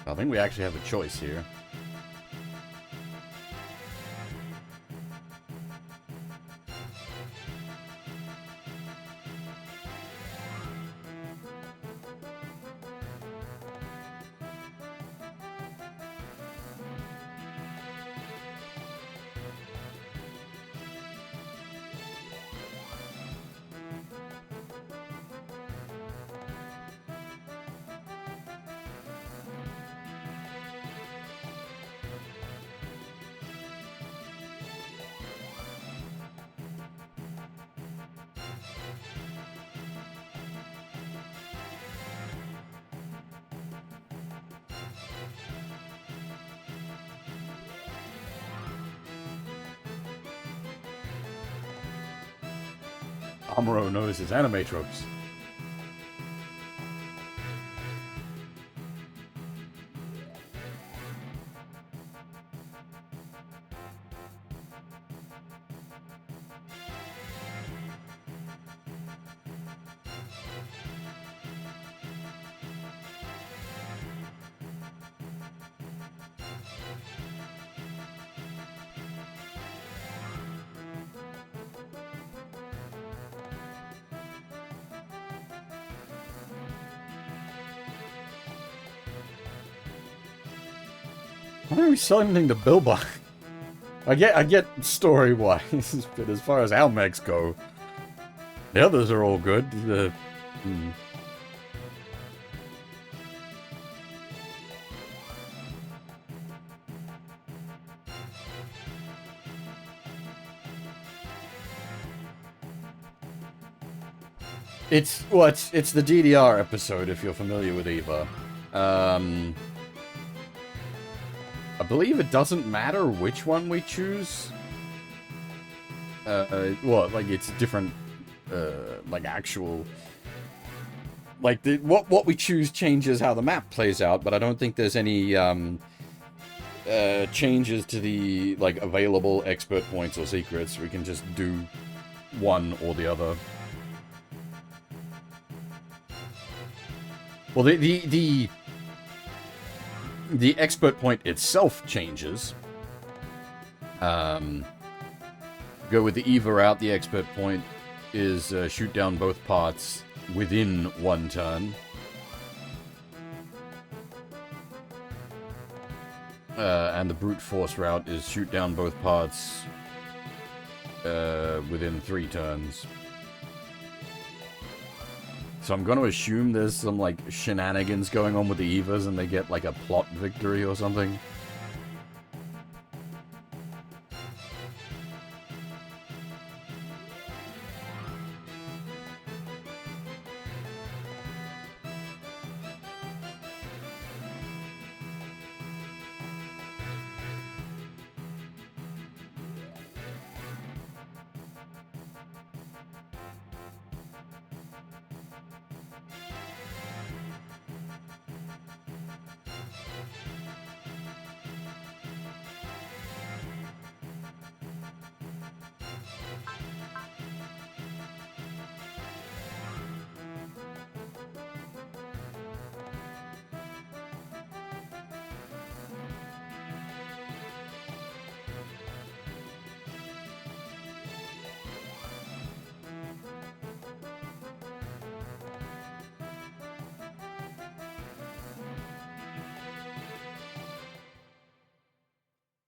I think we actually have a choice here. Amuro knows his anime tropes. Why are we selling anything to Bilbao? I get story-wise, but as far as our mechs go, the others are all good. It's the DDR episode, if you're familiar with EVA. I believe it doesn't matter which one we choose. Well, like, it's different, like, actual... Like, what we choose changes how the map plays out, but I don't think there's any, changes to the, like, available expert points or secrets. We can just do one or the other. Well, the expert point itself changes. Go with the EVA route, the expert point is shoot down both parts within one turn. And the brute force route is shoot down both parts within 3 turns. So I'm going to assume there's some, like, shenanigans going on with the EVAs and they get, like, a plot victory or something.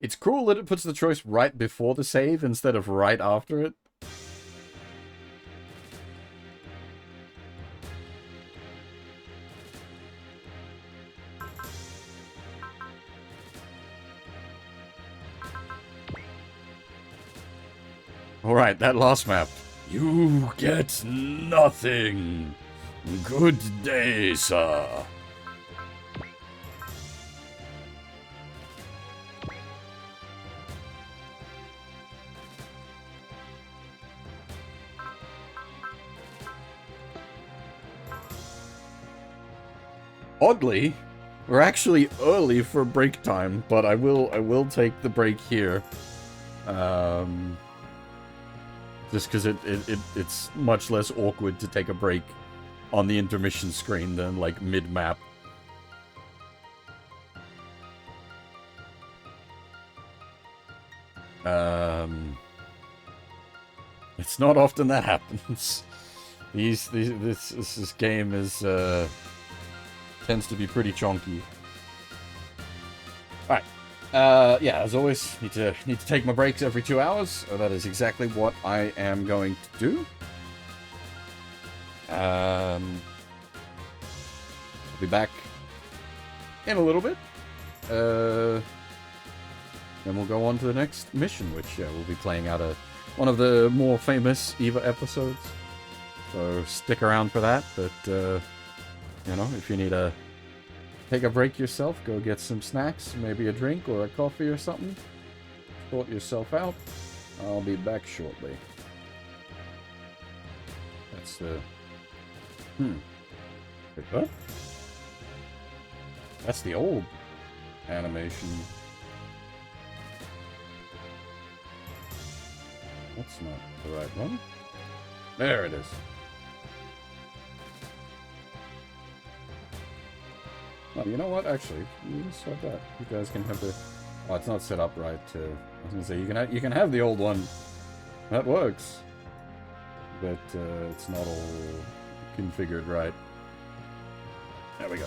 It's cool that it puts the choice right before the save instead of right after it. Alright, that last map. You get nothing. Good day, sir. Oddly, we're actually early for break time, but I will take the break here. Just because it's much less awkward to take a break on the intermission screen than, like, mid-map. It's not often that happens. This game is, tends to be pretty chonky. Alright. Yeah, as always, need to take my breaks every 2 hours. So that is exactly what I am going to do. I'll be back in a little bit. Then we'll go on to the next mission, which we'll be playing out one of the more famous EVA episodes. So stick around for that. But you know, if you need to take a break yourself, go get some snacks, maybe a drink or a coffee or something. Sort yourself out. I'll be back shortly. That's the... Wait, what? That's the old animation. That's not the right one. There it is. Oh, you know what? Actually, you just swap that. You guys can have the... Oh, it's not set up right. I was gonna say you can have the old one. That works, but it's not all configured right. There we go.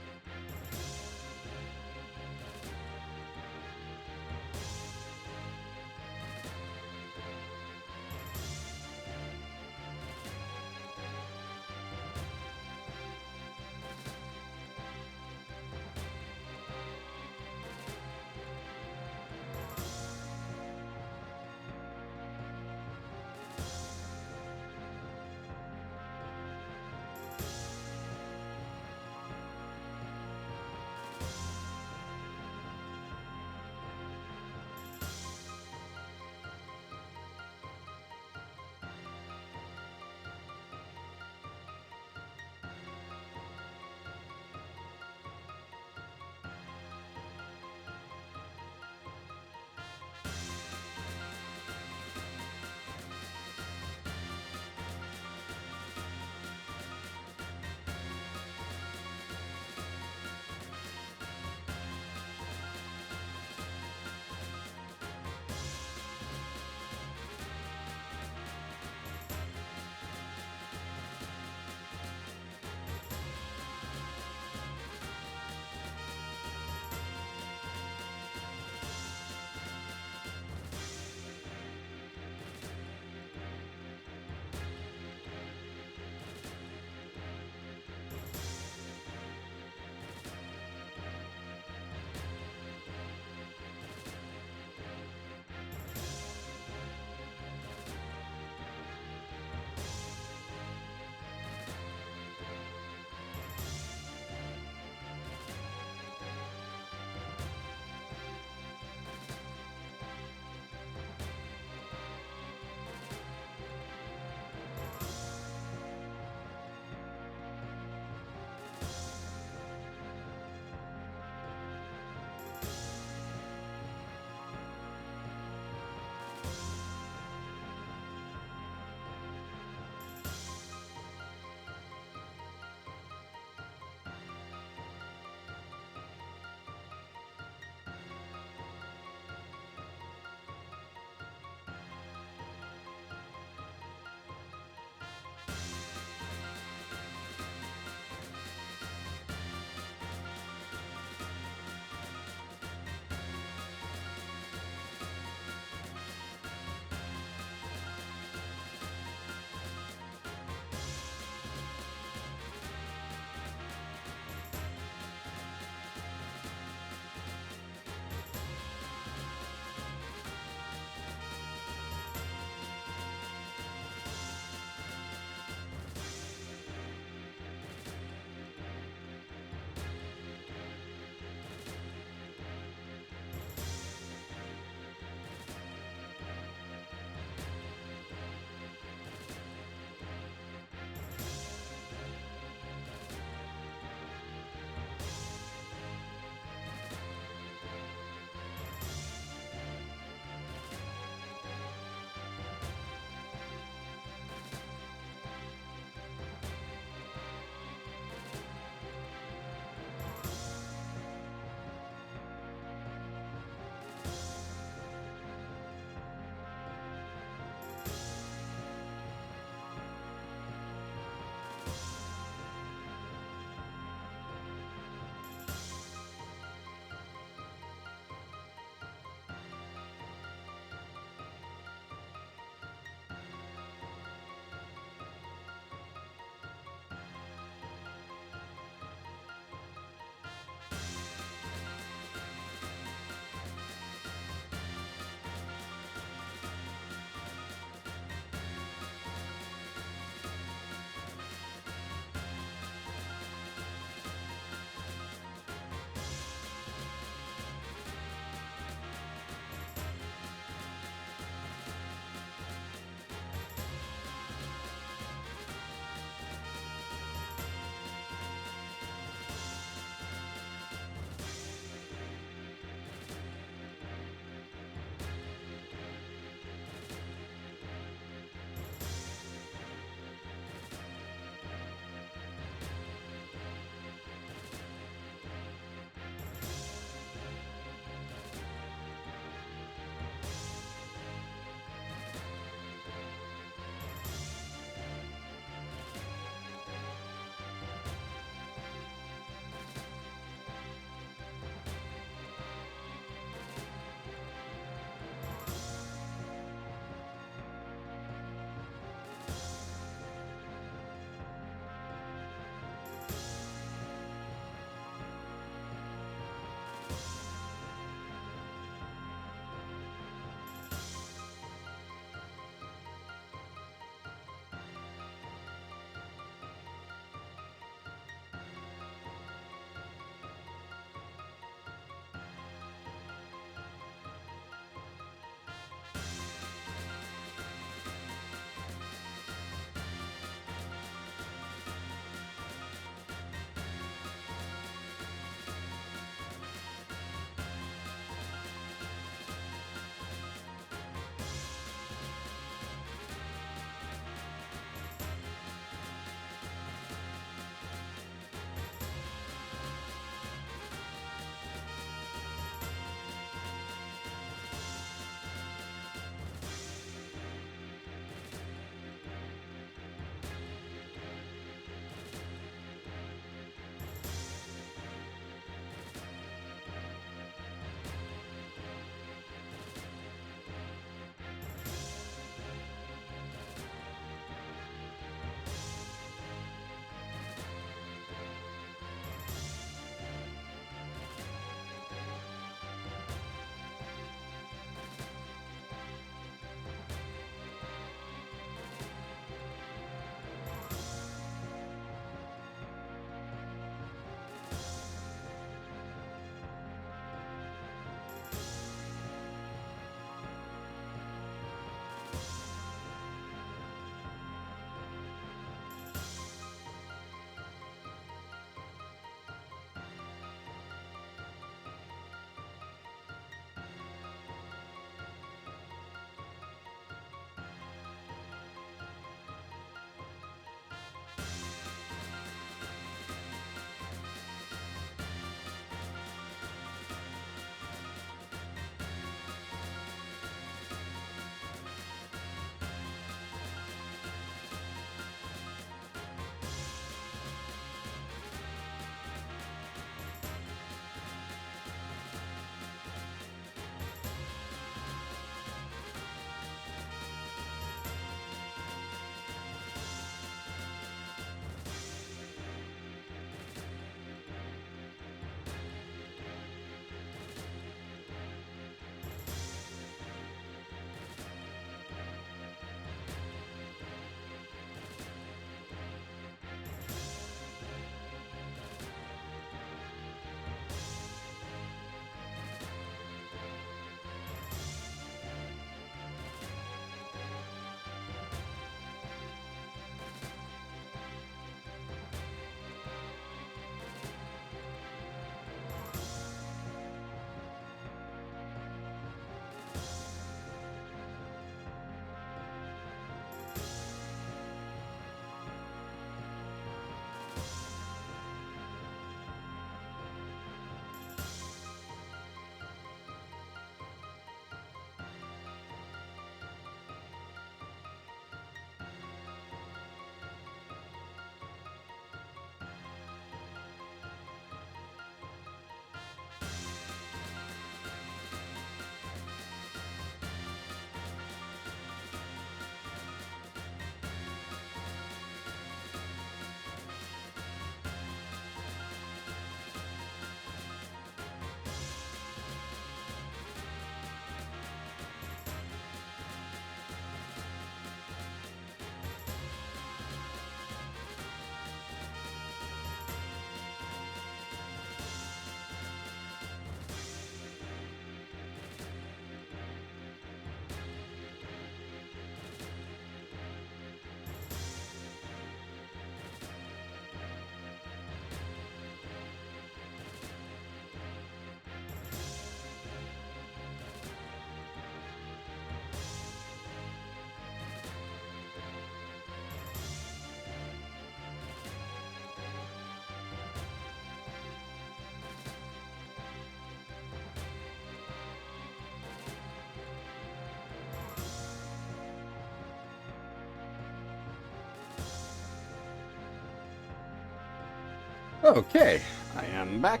Okay, I am back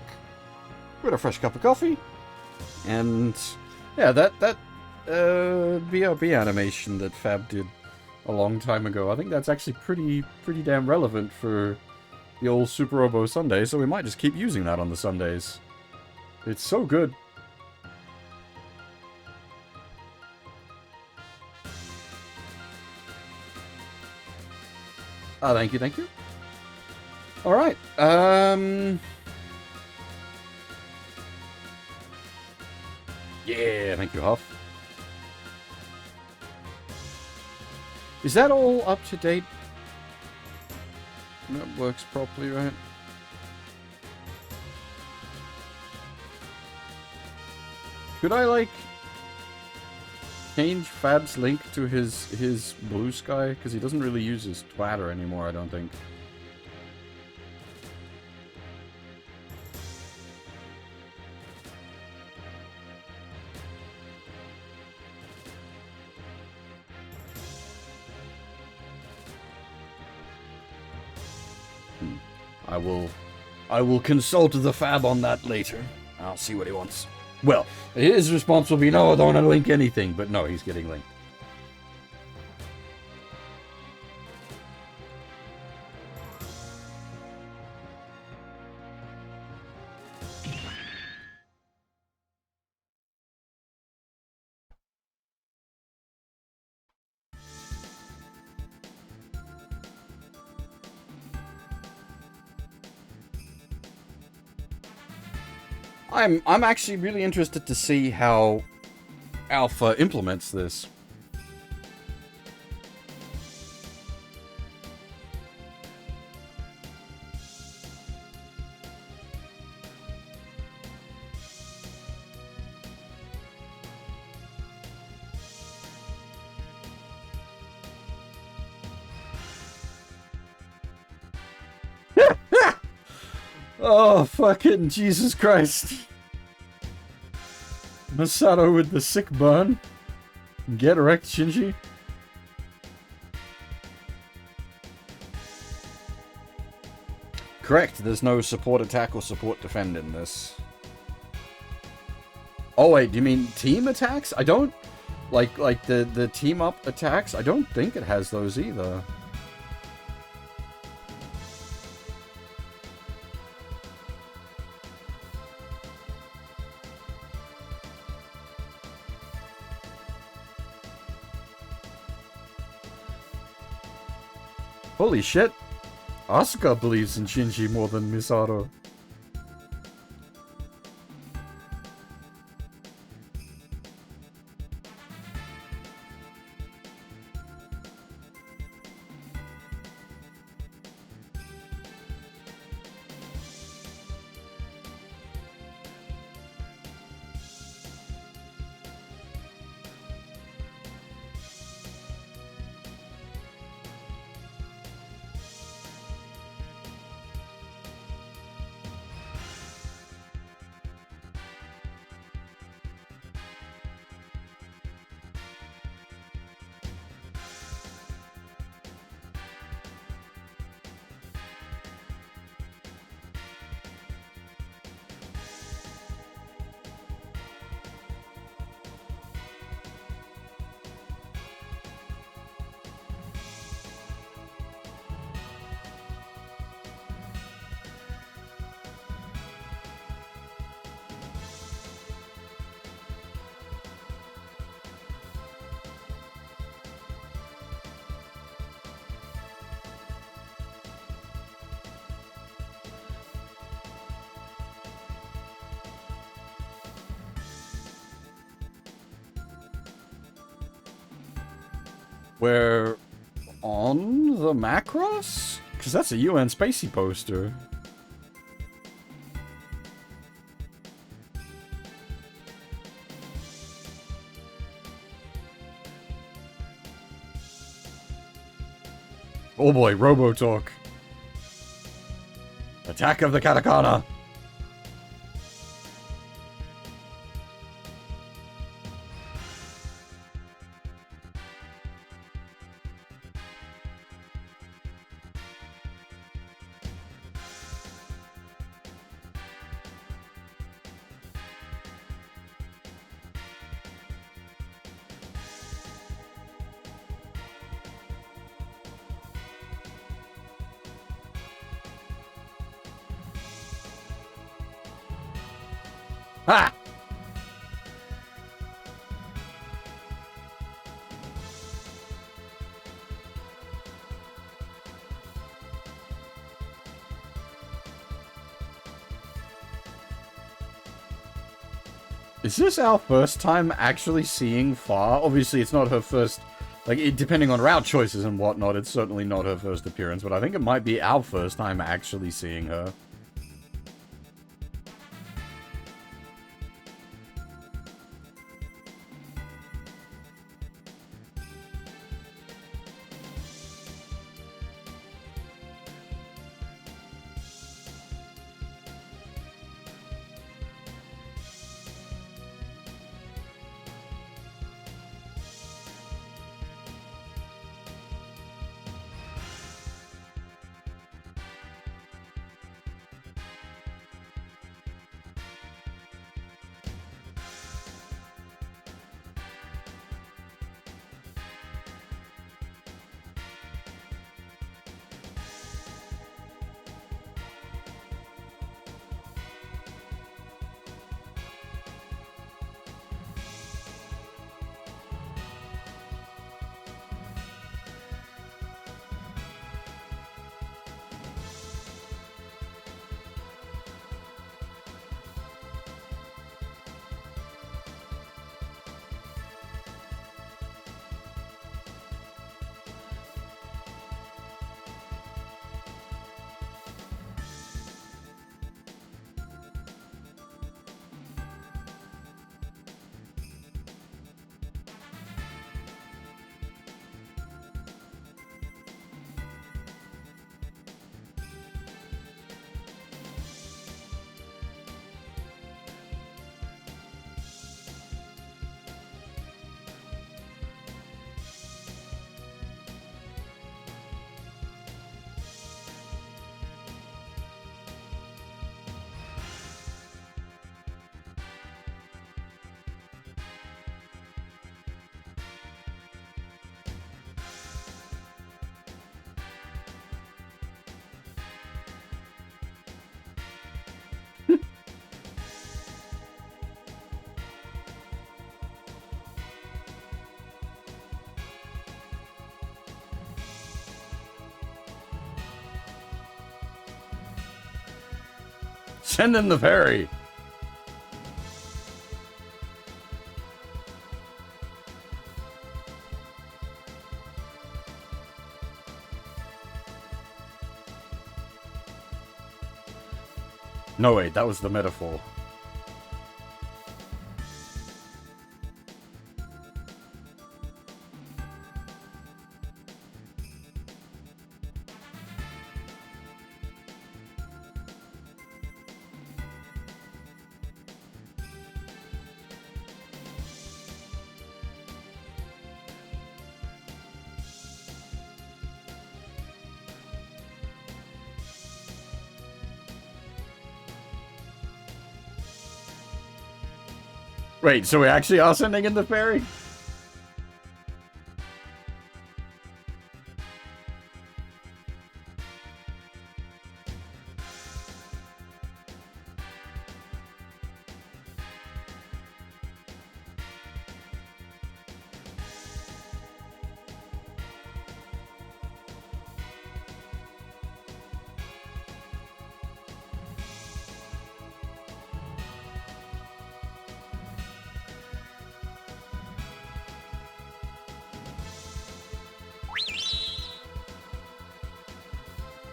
with a fresh cup of coffee, and yeah, that BRB animation that Fab did a long time ago, I think that's actually pretty damn relevant for the old Suparobo Sunday, so we might just keep using that on the Sundays. It's so good. Ah, thank you, thank you. Alright, yeah, thank you, Huff. Is that all up to date? That works properly, right? Could I, like, change Fab's link to his Blue Sky? Because he doesn't really use his Twitter anymore, I don't think. I will consult the Fab on that later. I'll see what he wants. Well, his response will be, no, I don't want to link anything. But no, he's getting linked. I'm actually really interested to see how Alpha implements this. Oh, fucking Jesus Christ. Masato with the sick burn. Get wrecked, Shinji. Correct, there's no support attack or support defend in this. Oh wait, do you mean team attacks? I don't... Like the team up attacks? I don't think it has those either. Holy shit. Asuka believes in Shinji more than Misato. We're on the Macross? Because that's a UN Spacey poster. Oh boy, Robotalk. Attack of the Katakana. Ha! Is this our first time actually seeing Far? Obviously, it's not her first... Like, depending on route choices and whatnot, it's certainly not her first appearance, but I think it might be our first time actually seeing her. Send in the ferry! No, wait, that was the metaphor. Wait, so we actually are sending in the ferry?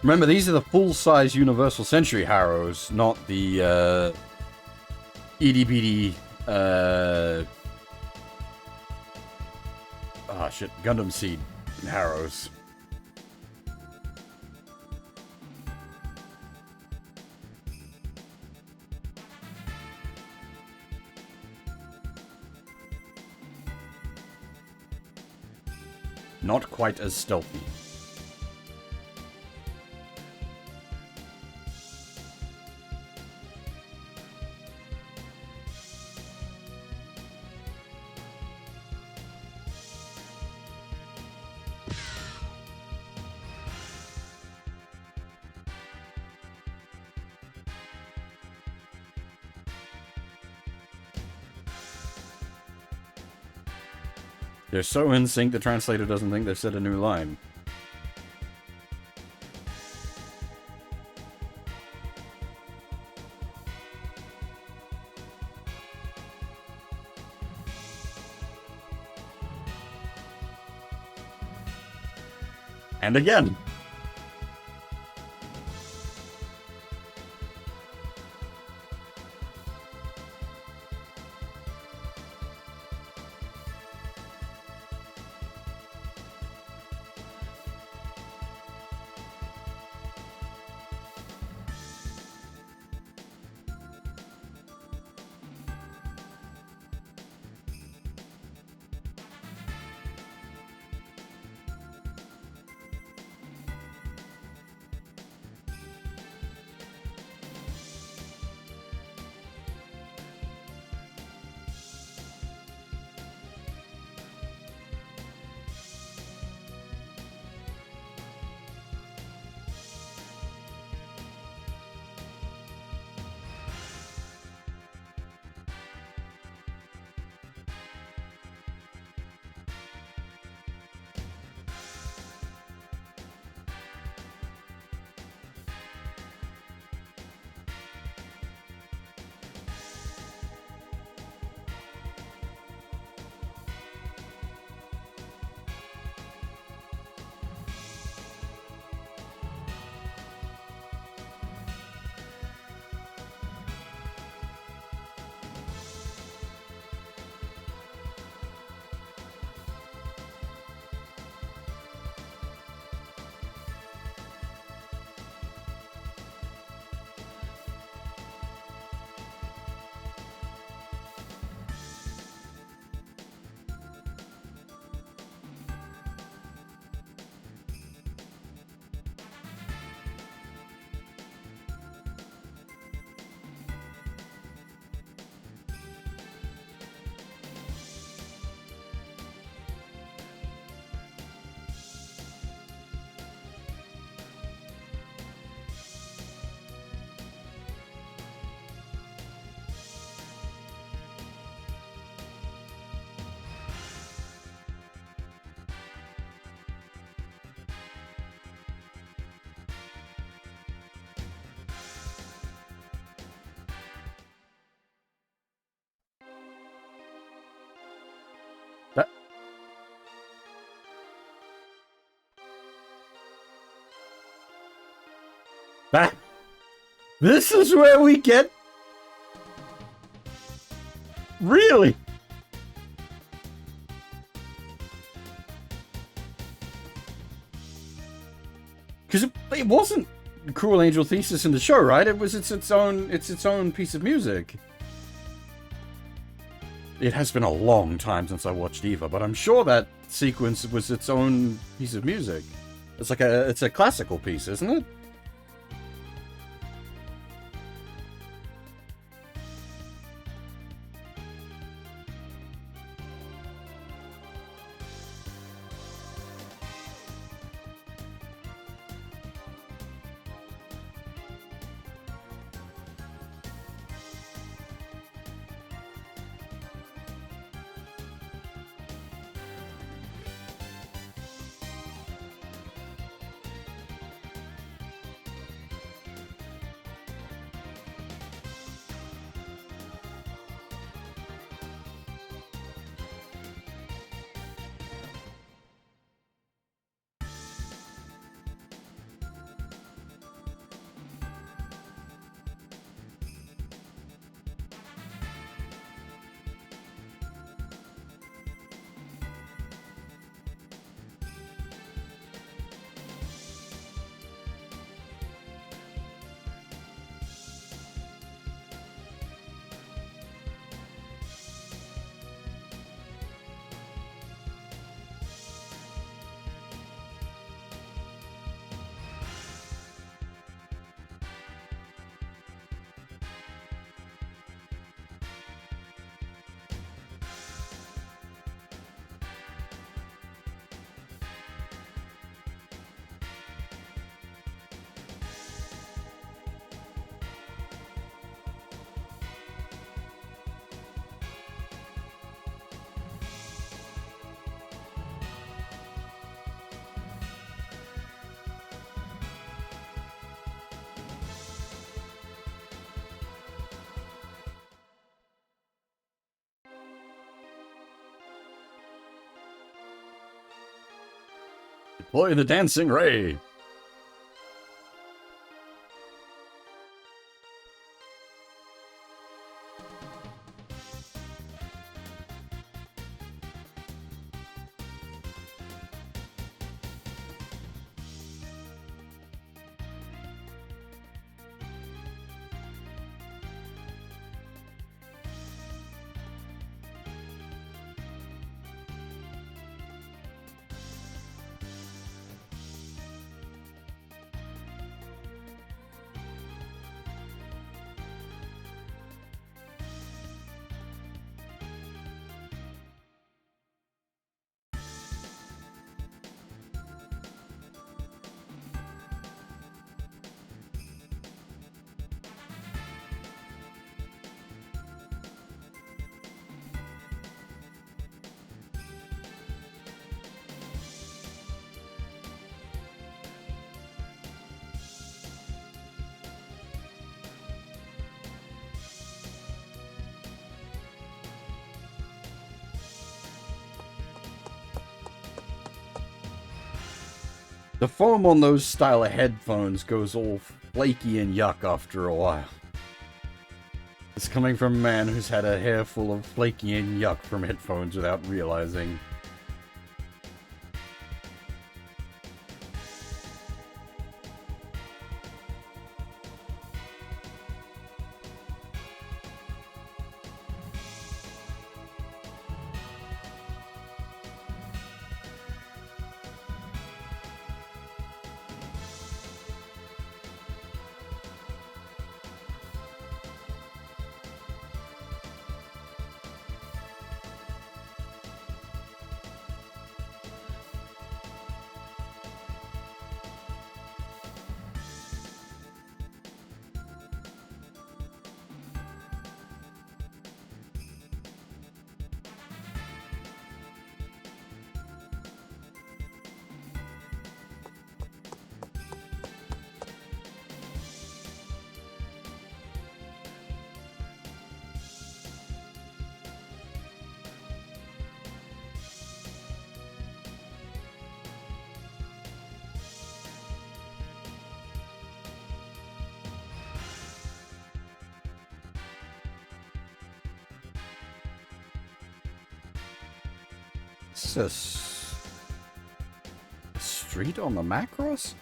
Remember, these are the full-size Universal Century Harrows, not the, itty-bitty, Gundam Seed Harrows. Not quite as stealthy. They're so in sync, the translator doesn't think they've said a new line. And again. This is where we get... Really? Because it wasn't Cruel Angel Thesis in the show, right? It's its own piece of music. It has been a long time since I watched Eva, but I'm sure that sequence was its own piece of music. It's a classical piece, isn't it? Deploy the dancing ray. The foam on those style of headphones goes all flaky and yuck after a while. It's coming from a man who's had a hair full of flaky and yuck from headphones without realizing. Is this a street on the Macross?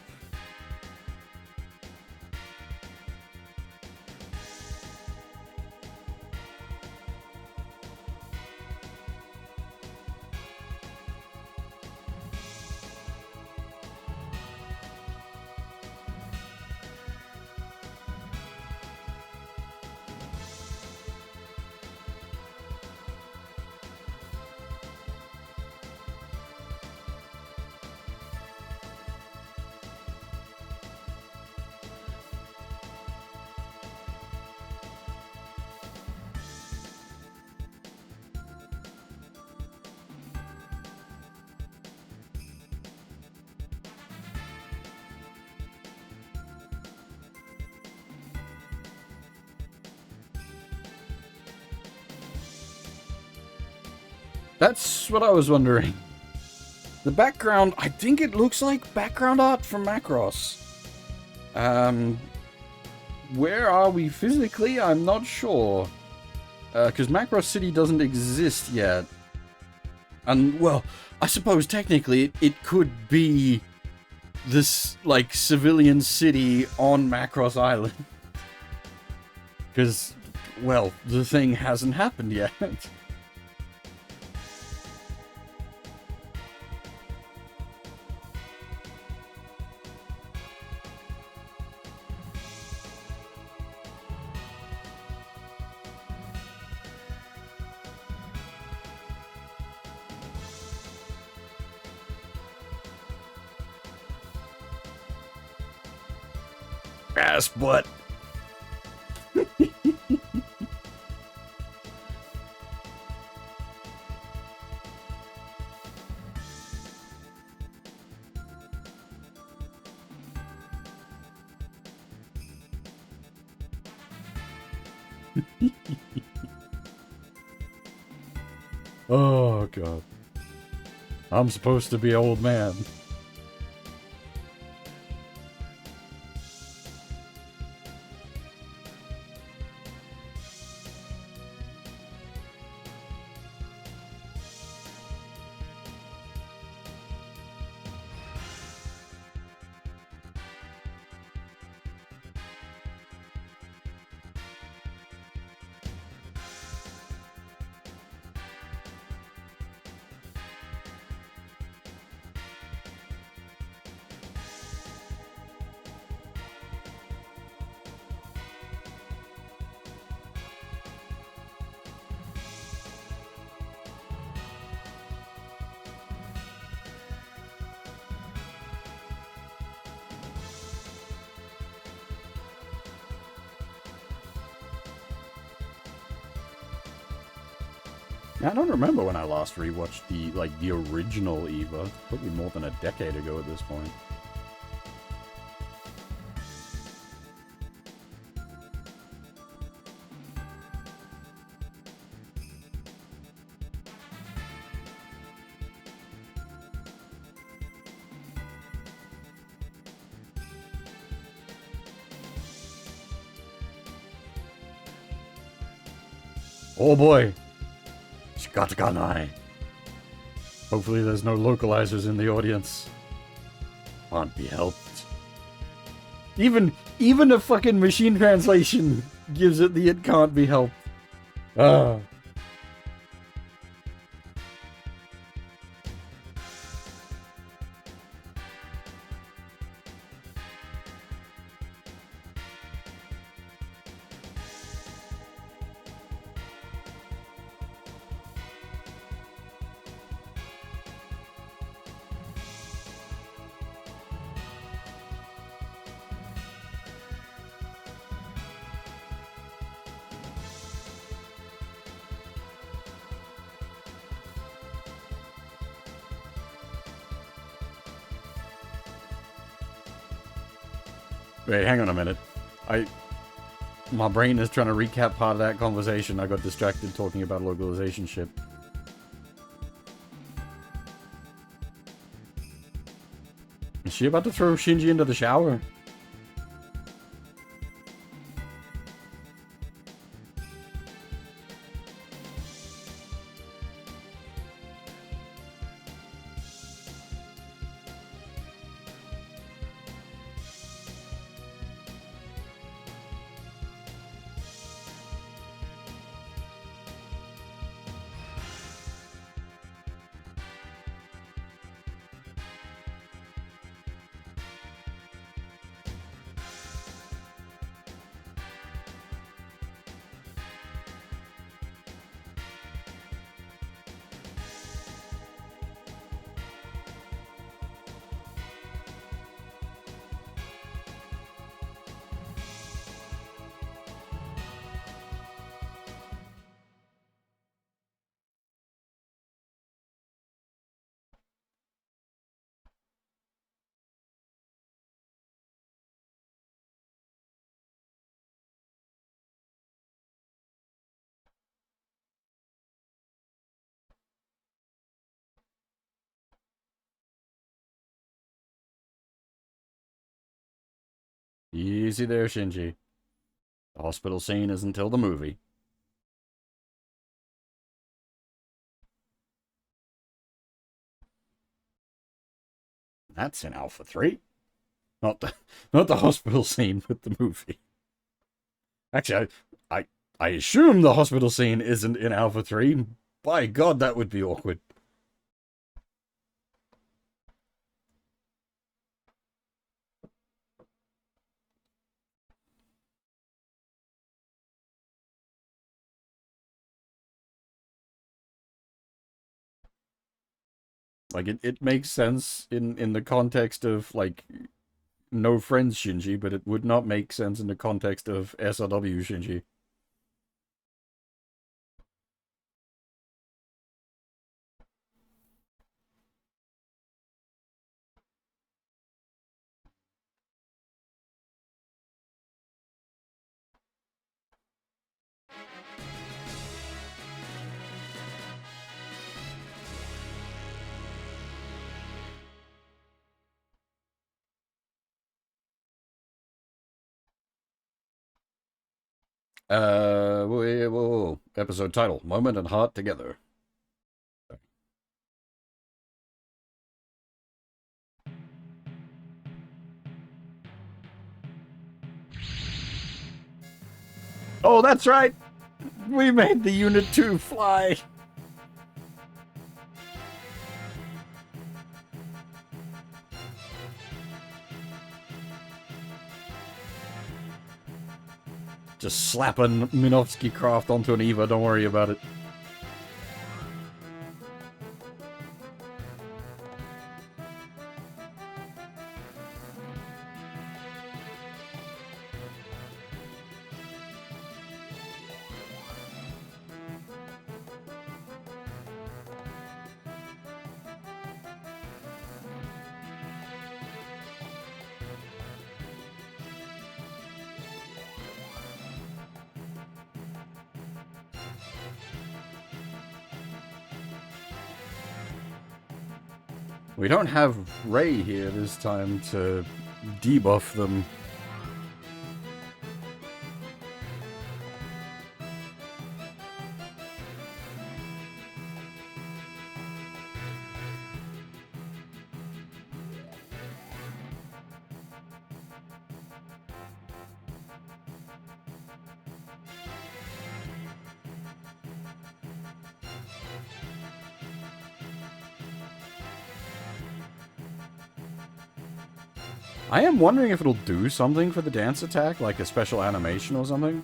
That's what I was wondering. The background, I think it looks like background art from Macross. Where are we physically? I'm not sure. Because Macross City doesn't exist yet. And, well, I suppose technically it could be this, like, civilian city on Macross Island. Because, well, the thing hasn't happened yet. Ass butt. Oh, God. I'm supposed to be old man. I don't remember when I last rewatched the original EVA. Probably more than a decade ago at this point. Oh boy! Shikatakanai. Hopefully there's no localizers in the audience. Can't be helped. Even a fucking machine translation gives it the "it can't be helped." Ah. Wait, hang on a minute. My brain is trying to recap part of that conversation. I got distracted talking about localization shit. Is she about to throw Shinji into the shower? Easy there, Shinji. The hospital scene is until the movie. That's in Alpha 3. Not the hospital scene, but the movie. Actually, I assume the hospital scene isn't in Alpha 3. By God, that would be awkward. Like, it makes sense in the context of, like, no friends Shinji, but it would not make sense in the context of SRW Shinji. Whoa. Episode title: Moment and Heart Together. Oh, that's right! We made the Unit 2 fly! Just slap a Minovsky craft onto an EVA, don't worry about it. We don't have Ray here this time to debuff them. I am wondering if it'll do something for the dance attack, like a special animation or something.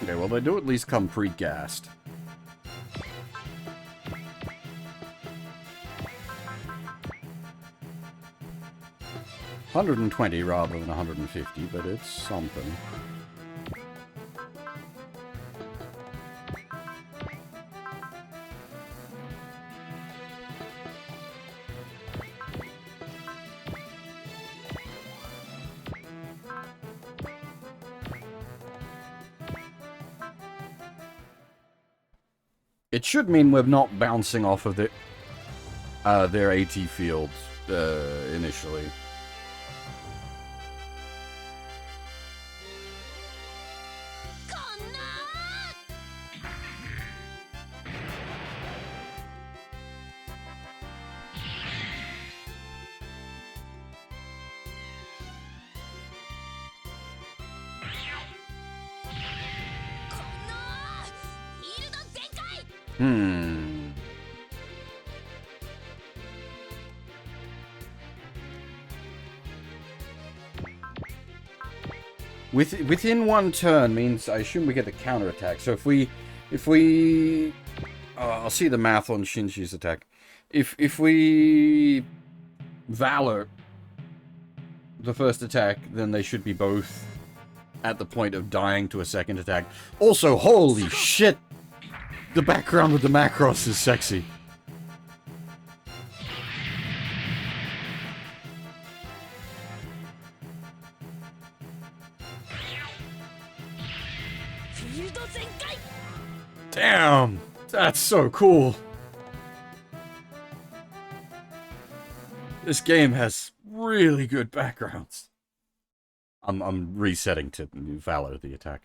Okay, well, they do at least come pre-gassed. $120 rather than $150, but it's something. It should mean we're not bouncing off of their AT field initially. Within one turn means I assume we get the counterattack. So if we I'll see the math on Shinji's attack. If we Valor the first attack, then they should be both at the point of dying to a second attack. Also, holy shit! The background with the Macross is sexy. Damn! That's so cool! This game has really good backgrounds. I'm resetting to Valor the attack.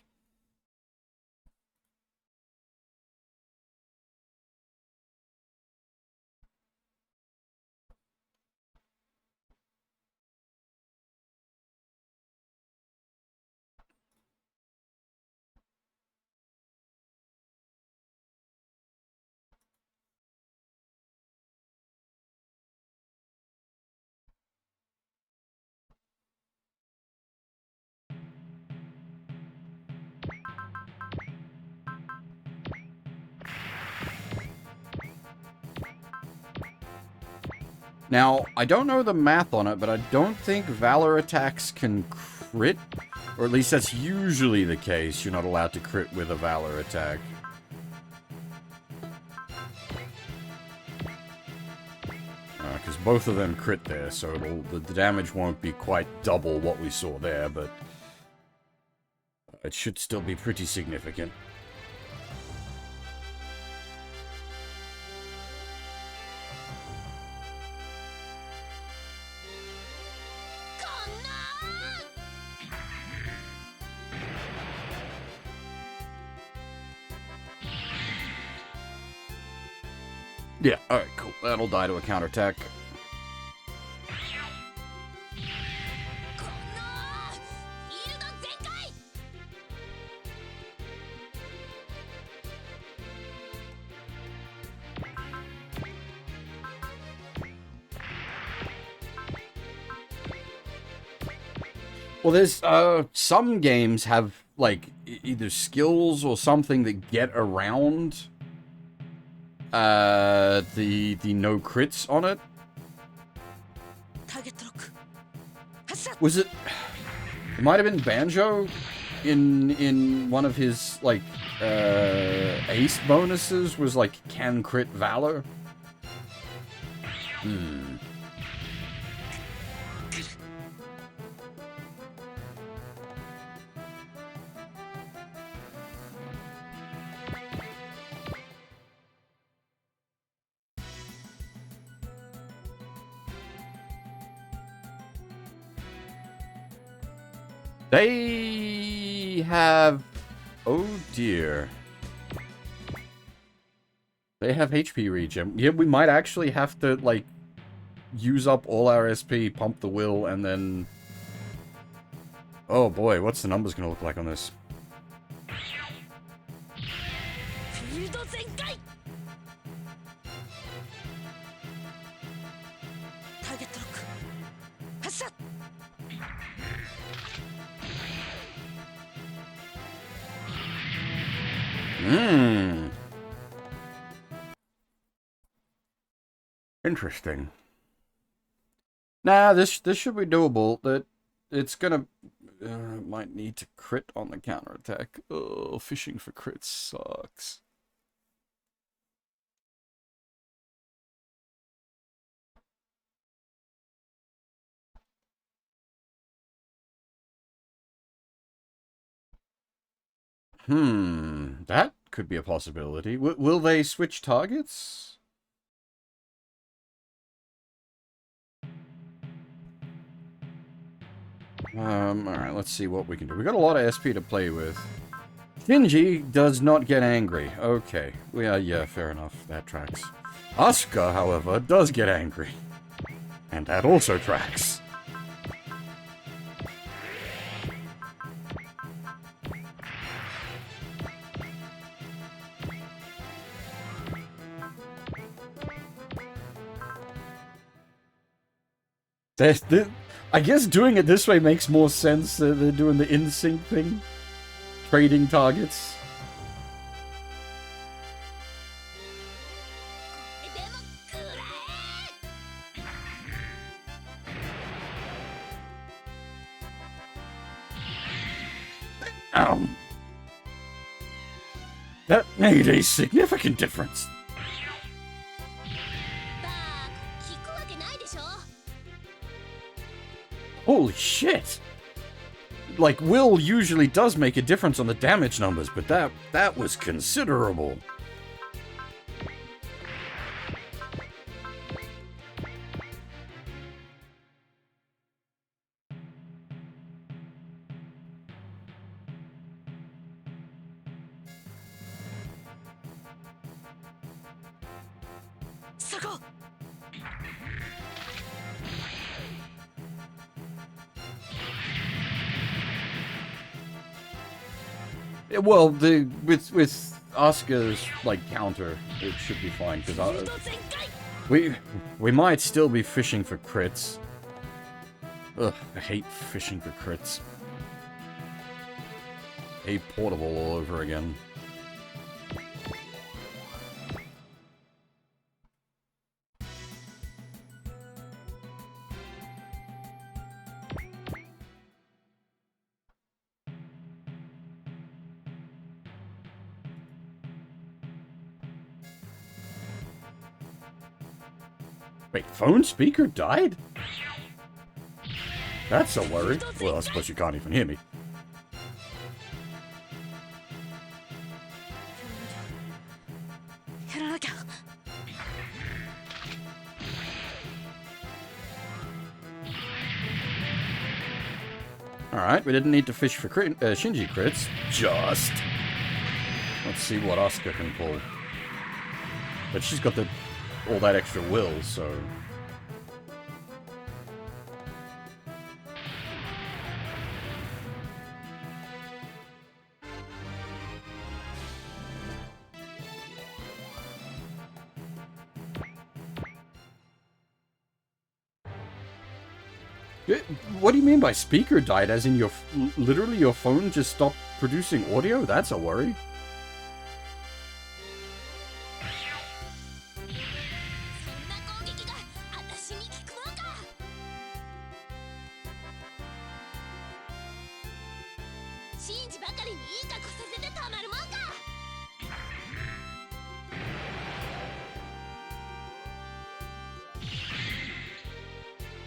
Now, I don't know the math on it, but I don't think Valor attacks can crit. Or at least that's usually the case. You're not allowed to crit with a Valor attack. Because both of them crit there, so the damage won't be quite double what we saw there, but it should still be pretty significant. Yeah, alright, cool. That'll die to a counterattack. Well, there's some games have like either skills or something that get around the no crits on it. Was it? It might have been Banjo in one of his like ace bonuses was like can crit valor. They have... Oh, dear. They have HP regen. Yeah, we might actually have to, like, use up all our SP, pump the will, and then... Oh, boy, what's the numbers gonna look like on this? Interesting. Nah, this should be doable. That it's gonna might need to crit on the counterattack. Oh, fishing for crits sucks. That could be a possibility. Will they switch targets? Alright, let's see what we can do. We got a lot of SP to play with. Shinji does not get angry. Okay. Yeah, fair enough. That tracks. Asuka, however, does get angry. And that also tracks. I guess doing it this way makes more sense than they're doing the in-sync thing. Trading targets. That made a significant difference. Holy shit! Like, will usually does make a difference on the damage numbers, but that was considerable. Well, with Asuka's like counter, it should be fine because we might still be fishing for crits. Ugh, I hate fishing for crits. A portable all over again. Wait, phone speaker died? That's a worry. Well, I suppose you can't even hear me. Alright, we didn't need to fish for Shinji crits. Just. Let's see what Asuka can pull. But she's got all that extra will, so... What do you mean by speaker died? As in literally your phone just stopped producing audio? That's a worry.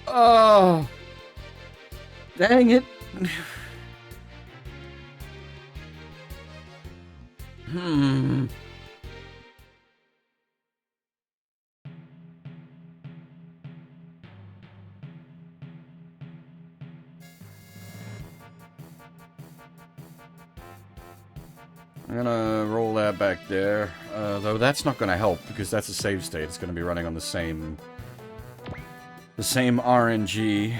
ああ。Dang it. Hmm. I'm gonna roll that back there. Though that's not gonna help because that's a save state. It's gonna be running on the same RNG.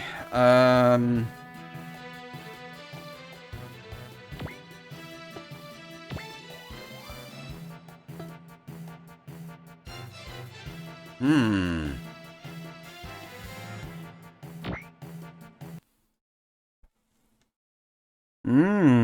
Hmm. Hmm.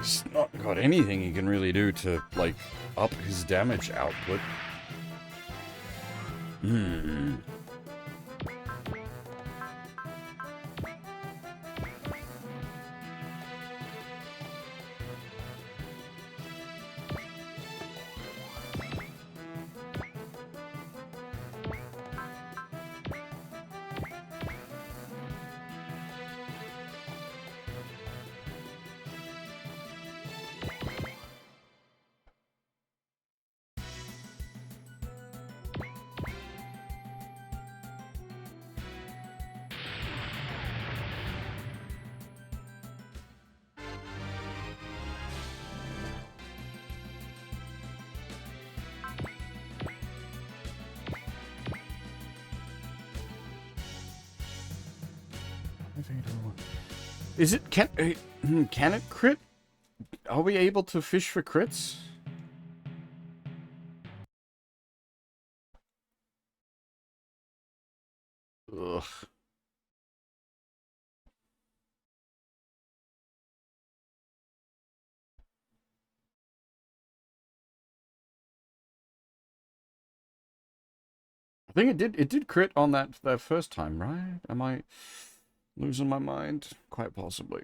He's not got anything he can really do to, like, up his damage output. Hmm. Is it, can it crit? Are we able to fish for crits? Ugh. I think it did crit on that first time, right? Am I losing my mind? Quite possibly.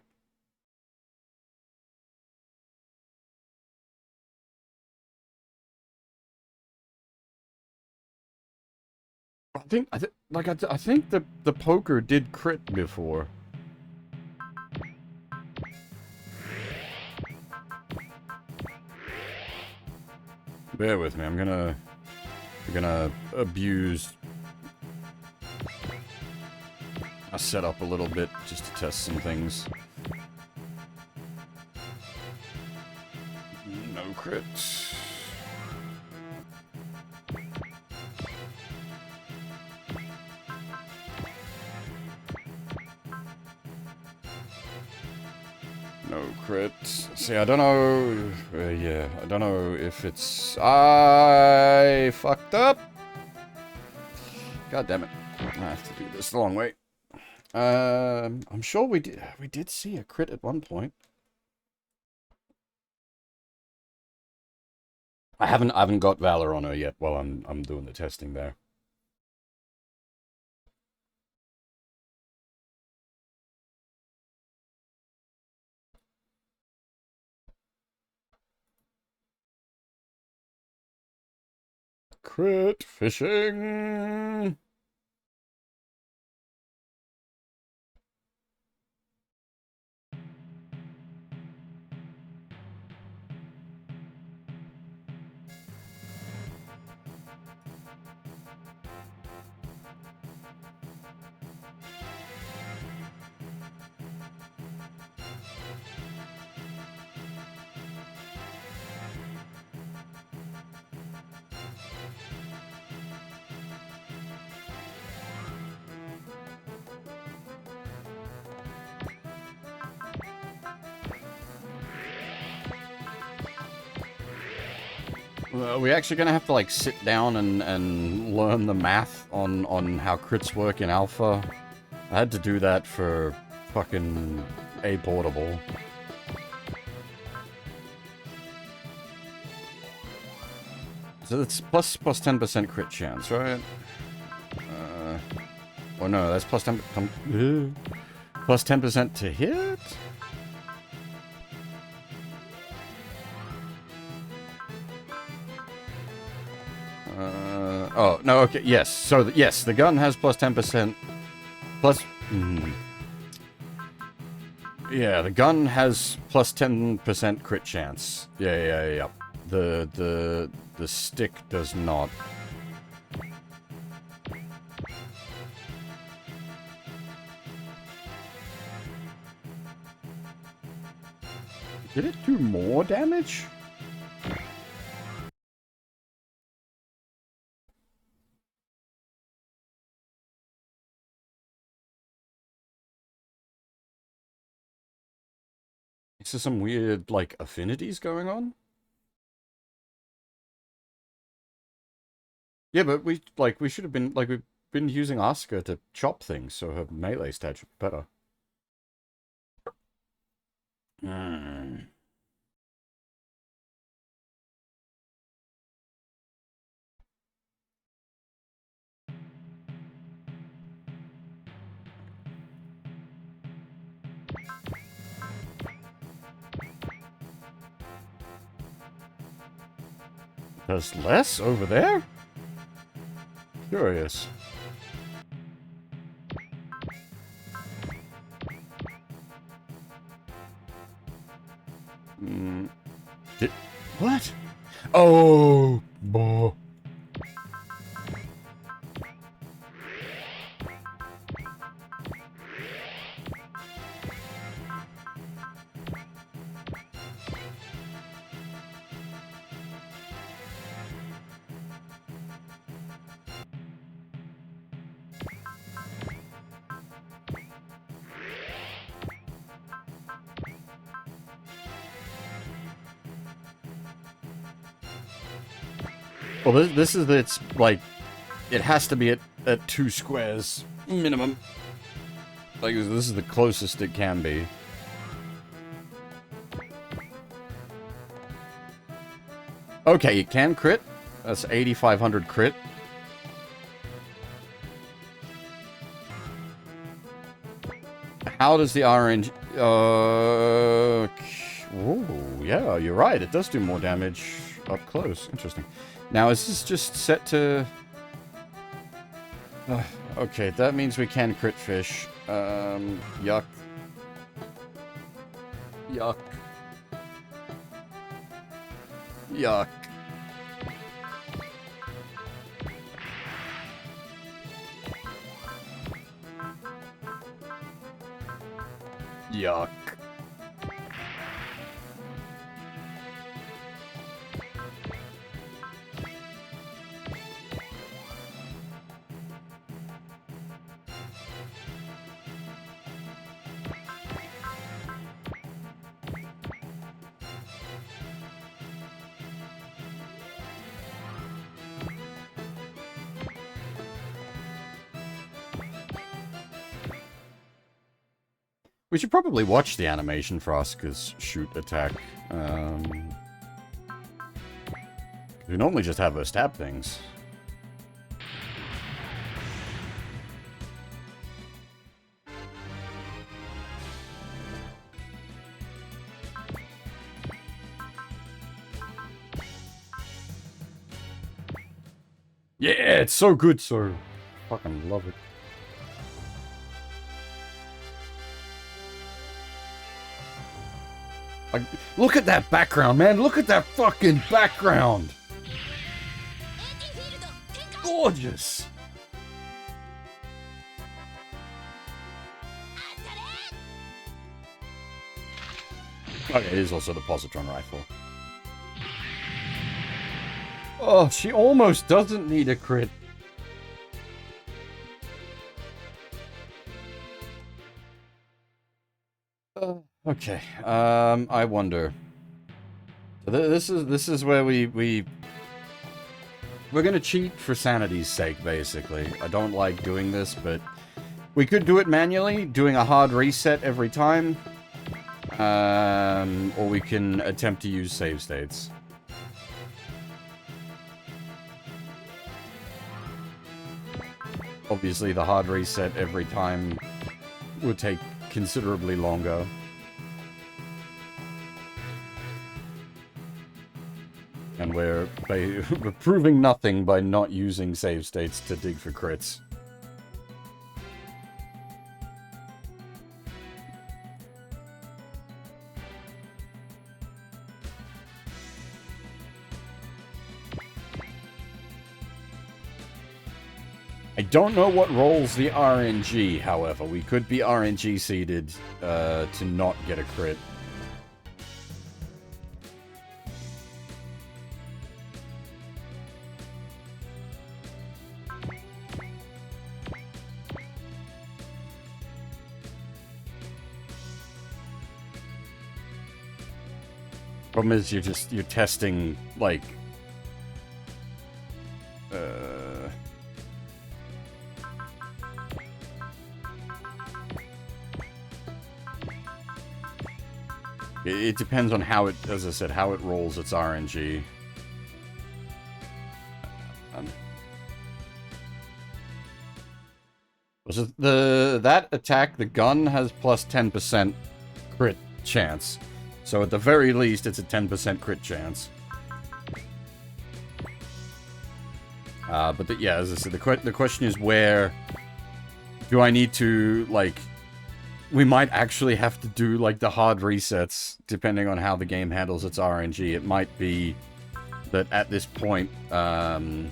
I think the poker did crit before. Bear with me. I'm gonna abuse a setup a little bit just to test some things. No crit. No crit. See, I don't know. Yeah, I don't know if it's. I fucked up. God damn it! I have to do this the long way. I'm sure we did see a crit at one point. I haven't got Valor on her yet while I'm doing the testing there. Crit fishing. Are we actually gonna have to like sit down and learn the math on how crits work in alpha? I had to do that for fucking A Portable. So it's plus 10% crit chance, right? Oh no, that's plus 10% to hit? Oh, no, okay, yes. So, yes, the gun has plus 10%. Plus... Yeah, the gun has plus 10% crit chance. Yeah. The stick does not. Did it do more damage? Is there some weird, like, affinities going on? Yeah, but we should have been, like, we've been using Asuka to chop things, so her melee stat should be better. There's less over there? Curious. What? Oh, boy. Well, this is, it's like, it has to be at 2 squares minimum. Like, this is the closest it can be. Okay, it can crit. That's 8,500 crit. How does the RNG... Oh, yeah, you're right. It does do more damage up close. Interesting. Now, is this just set to... okay, that means we can crit fish. Yuck. Yuck. Yuck. Yuck. We should probably watch the animation for Asuka's shoot attack. We normally just have her stab things. Yeah, it's so good, sir. Fucking love it. Like, look at that background, man. Look at that fucking background. Gorgeous. Okay, it is also the positron rifle. Oh, she almost doesn't need a crit. Okay. I wonder. This is where we're gonna cheat for sanity's sake, basically. I don't like doing this, but we could do it manually, doing a hard reset every time. Or we can attempt to use save states. Obviously, the hard reset every time would take considerably longer. And we're proving nothing by not using save states to dig for crits. I don't know what rolls the RNG, however. We could be RNG seeded to not get a crit. Problem is you're testing, like, it depends on how it, as I said, how it rolls its RNG. So that attack, the gun has plus 10% crit chance. So at the very least, it's a 10% crit chance. But yeah, as I said, the question is where do I need to, like, we might actually have to do, like, the hard resets, depending on how the game handles its RNG. It might be that at this point, the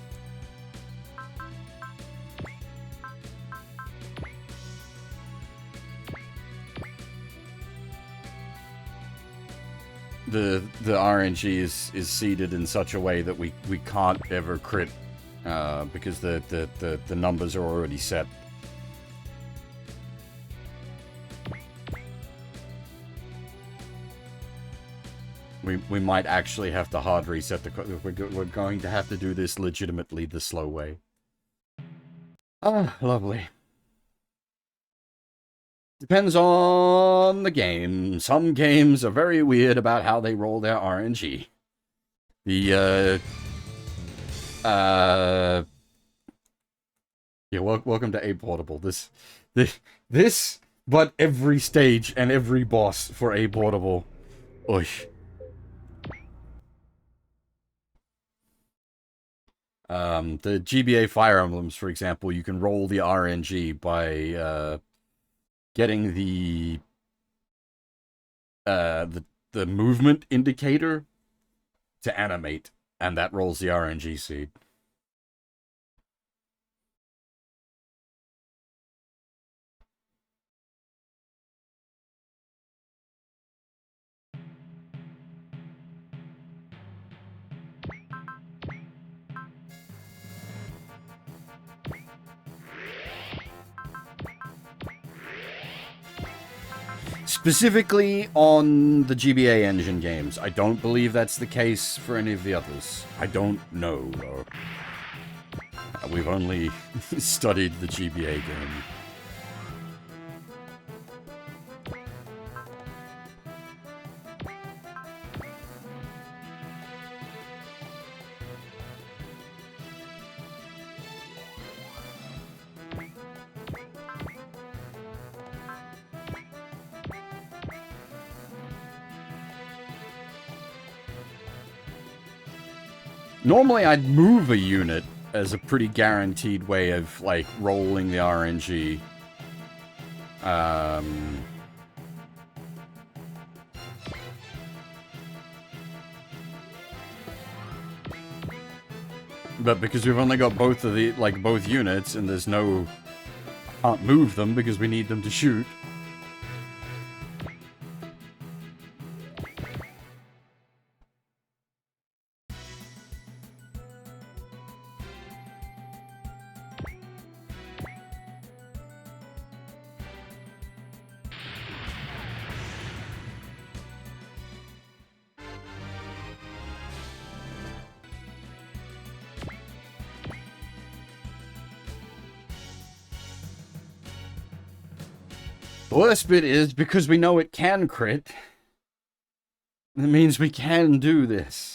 RNG is seeded in such a way that we can't ever crit, because the numbers are already set. We might actually have to hard reset we're going to have to do this legitimately the slow way. Ah, lovely. Depends on the game. Some games are very weird about how they roll their RNG. Yeah, welcome to Aportable. This, but every stage and every boss for Aportable. Oy. The GBA Fire Emblems, for example, you can roll the RNG by getting the movement indicator to animate, and that rolls the RNG seed. Specifically on the GBA engine games. I don't believe that's the case for any of the others. I don't know, though. We've only studied the GBA game. Normally I'd move a unit as a pretty guaranteed way of, like, rolling the RNG. But because we've only got both of the, like, both units, and there's no... Can't move them because we need them to shoot. The worst bit is, because we know it can crit, it means we can do this.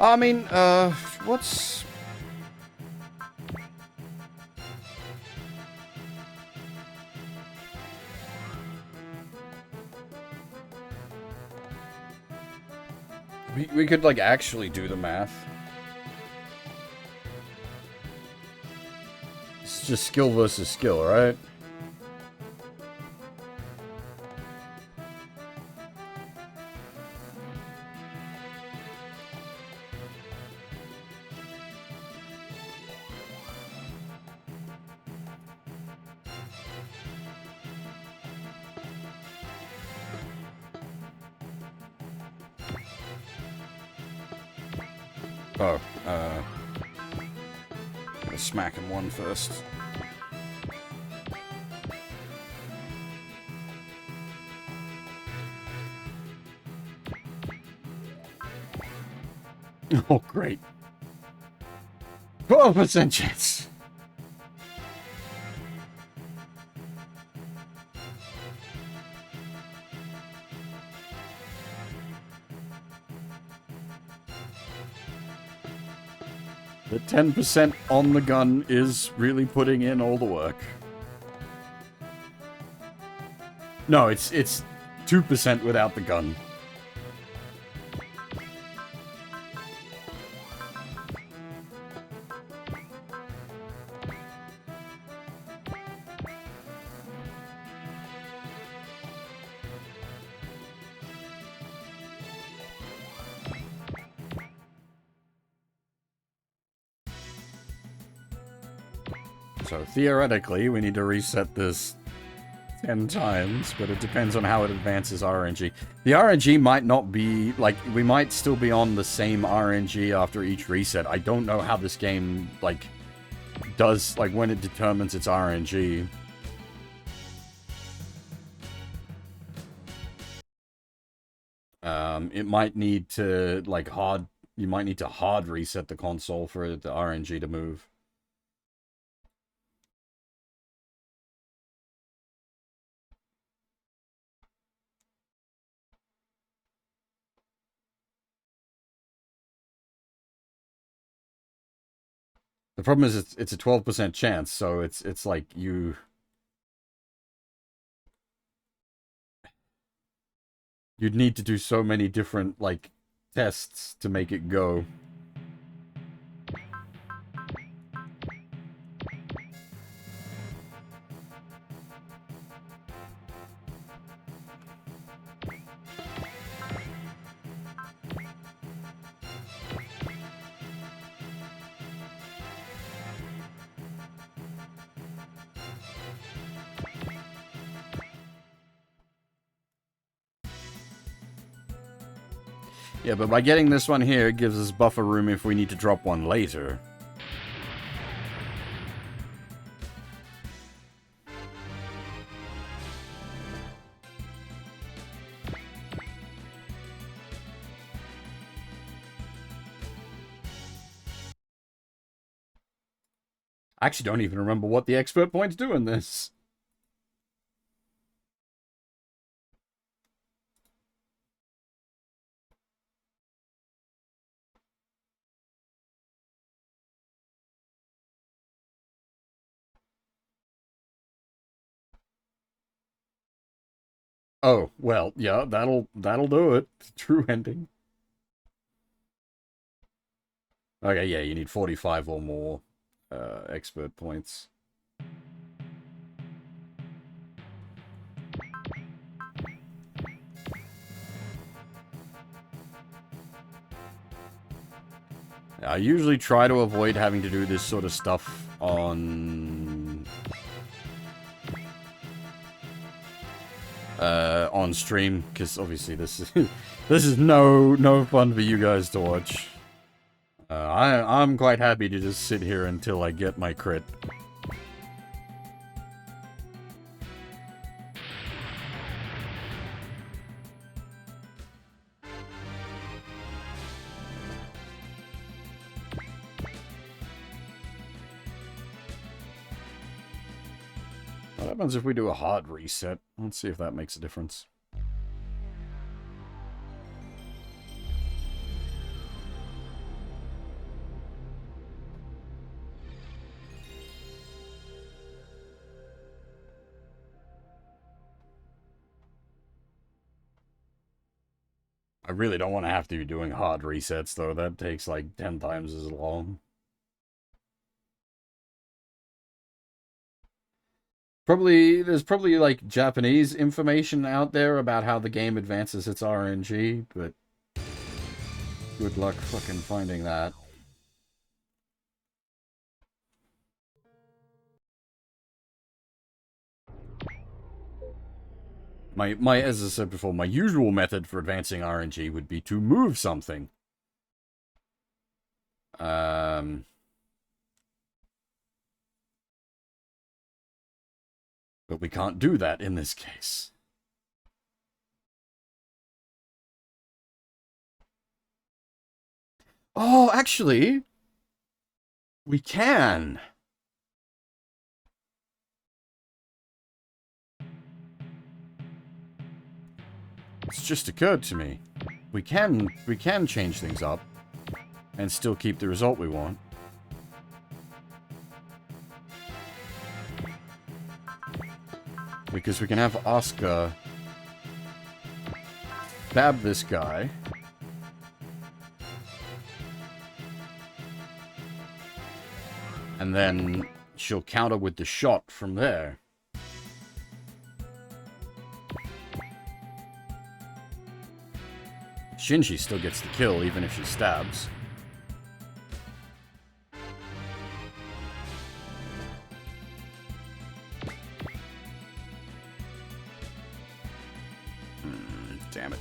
I mean, what's... We could, like, actually do the math. It's just skill versus skill, right? Oh, gonna smack him one first. Oh, great. 12% chance. The 10% on the gun is really putting in all the work. No, it's 2% without the gun. So theoretically, we need to reset this 10 times, but it depends on how it advances RNG. The RNG might not be, like, we might still be on the same RNG after each reset. I don't know how this game, like, does, like, when it determines its RNG. It might need to, like, you might need to hard reset the console for the RNG to move. The problem is it's a 12% chance, so it's like you'd need to do so many different, like, tests to make it go. Yeah, but by getting this one here, it gives us buffer room if we need to drop one later. I actually don't even remember what the expert points do in this. Oh, well, yeah, that'll do it. True ending. Okay, yeah, you need 45 or more expert points. I usually try to avoid having to do this sort of stuff on stream, because obviously this is this is no fun for you guys to watch. I'm quite happy to just sit here until I get my crit. What happens if we do a hard reset? Let's see if that makes a difference. I really don't want to have to be doing hard resets, though. That takes like 10 times as long. There's probably like Japanese information out there about how the game advances its RNG, but good luck fucking finding that. As I said before, my usual method for advancing RNG would be to move something. But we can't do that in this case. Oh, actually, we can. It's just occurred to me. We can change things up and still keep the result we want. Because we can have Asuka stab this guy. And then she'll counter with the shot from there. Shinji still gets the kill even if she stabs. Damn it.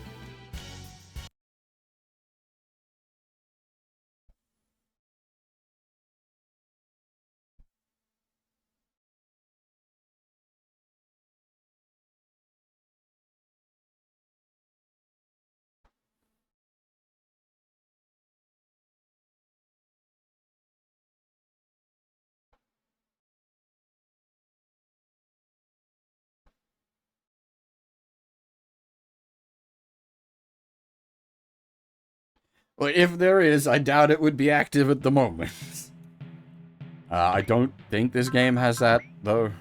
Well, if there is, I doubt it would be active at the moment. I don't think this game has that, though.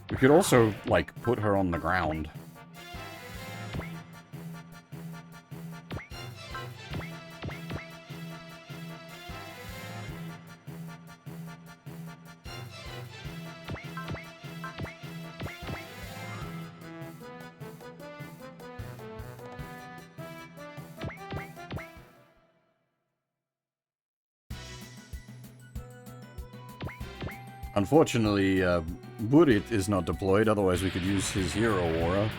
We could also, like, put her on the ground. Unfortunately, Burit is not deployed, otherwise we could use his hero aura.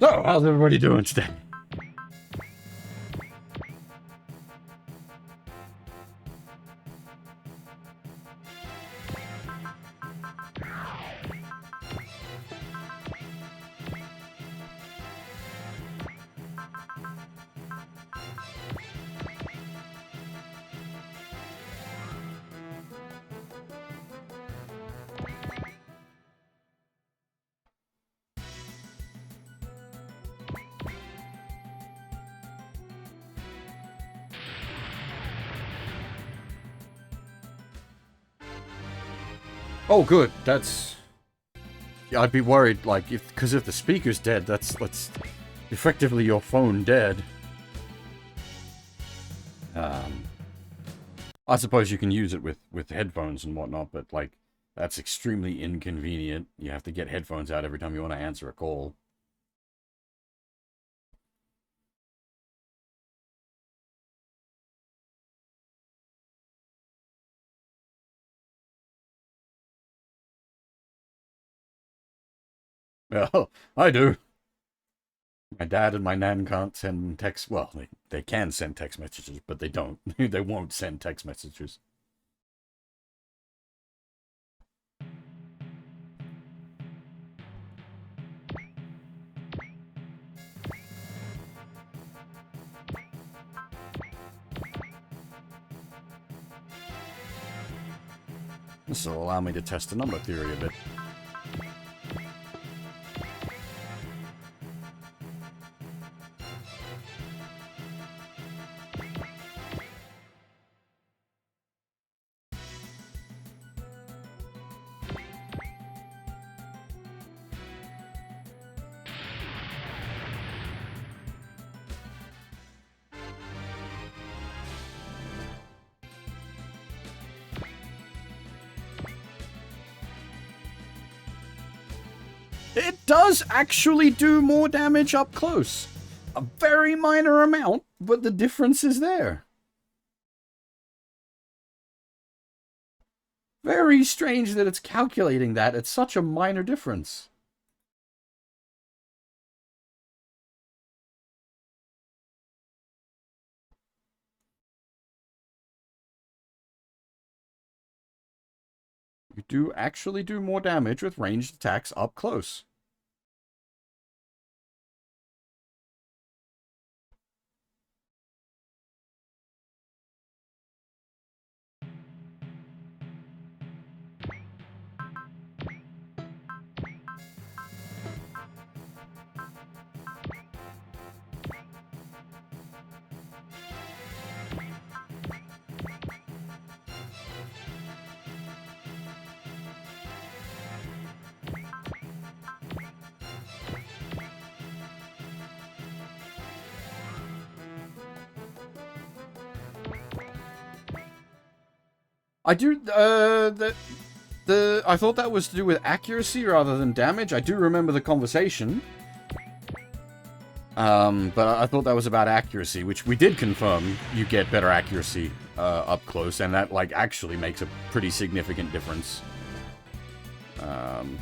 So, how's everybody doing today? Oh, good. That's... Yeah, I'd be worried, like, because if the speaker's dead, that's effectively your phone dead. I suppose you can use it with headphones and whatnot, but, like, that's extremely inconvenient. You have to get headphones out every time you want to answer a call. Well, I do. My dad and my nan can't send text. Well, they can send text messages, but they don't. They won't send text messages. This will allow me to test the number theory a bit. It does actually do more damage up close. A very minor amount, but the difference is there. Very strange that it's calculating that at such a minor difference. You do actually do more damage with ranged attacks up close. I do, I thought that was to do with accuracy rather than damage. I do remember the conversation. But I thought that was about accuracy, which we did confirm you get better accuracy, up close, and that, like, actually makes a pretty significant difference. Hmm.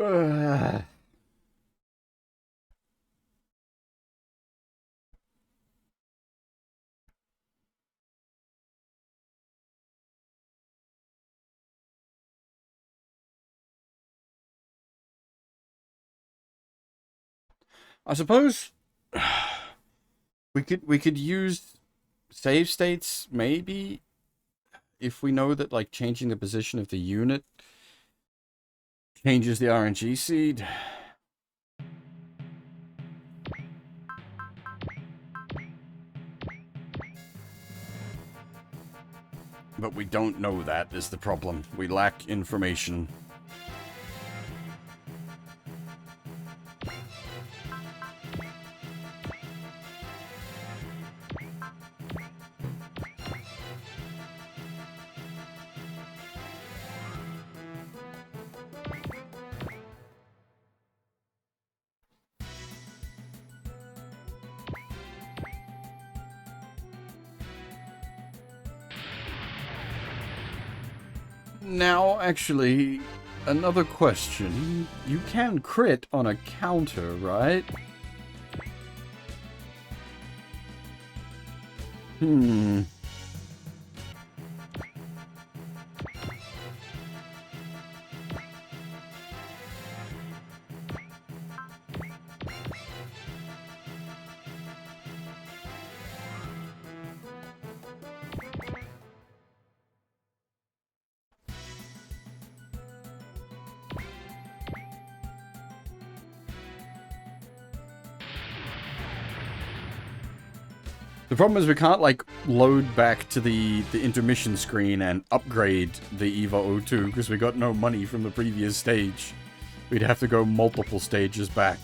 I suppose we could use save states maybe if we know that like changing the position of the unit changes the RNG seed. But we don't know that is the problem. We lack information. Now, actually, another question. You can crit on a counter, right? The problem is we can't, like, load back to the intermission screen and upgrade the EVA 02 because we got no money from the previous stage. We'd have to go multiple stages back.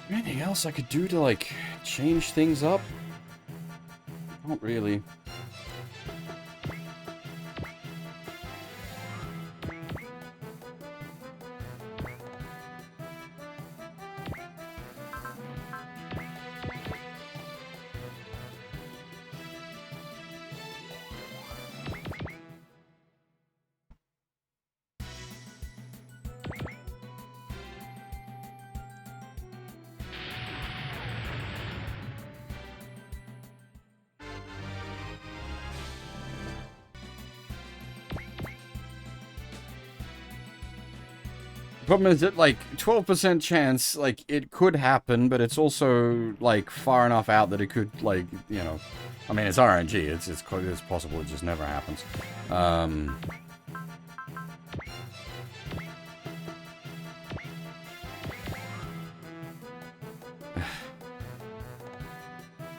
Anything else I could do to, like, change things up? Not really. Problem is that, like, 12% chance, like, it could happen, but it's also, like, far enough out that it could, like, you know... I mean, it's RNG, it's possible it just never happens.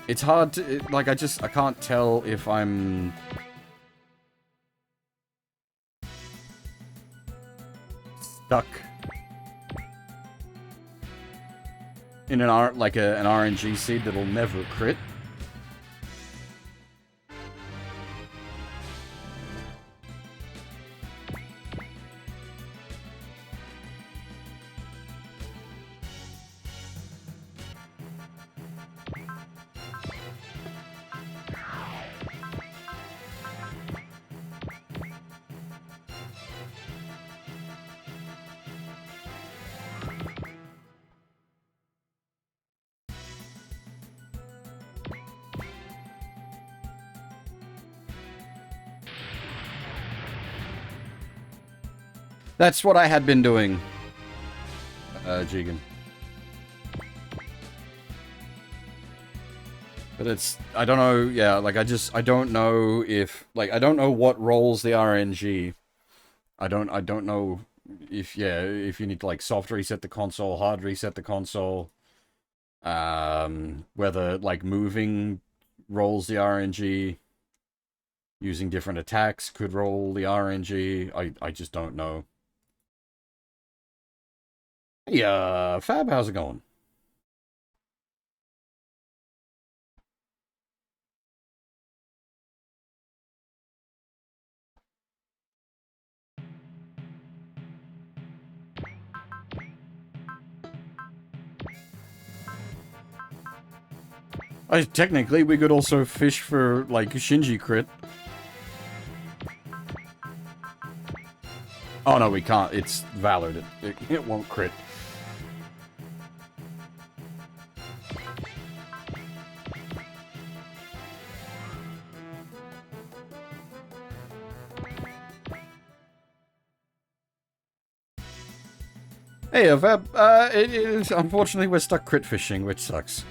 It's hard to... like, I can't tell if I'm... stuck in an RNG seed that'll never crit. That's what I had been doing, Jigen. But it's, I don't know, yeah, like, I don't know if, like, I don't know what rolls the RNG. I don't know if you need to like soft reset the console, hard reset the console, whether like moving rolls the RNG, using different attacks could roll the RNG. I just don't know. Hey, Fab, how's it going? Technically, we could also fish for, like, Shinji crit. Oh, no, we can't. It's Valor. It won't crit. Hey, Veb, unfortunately, we're stuck crit fishing, which sucks.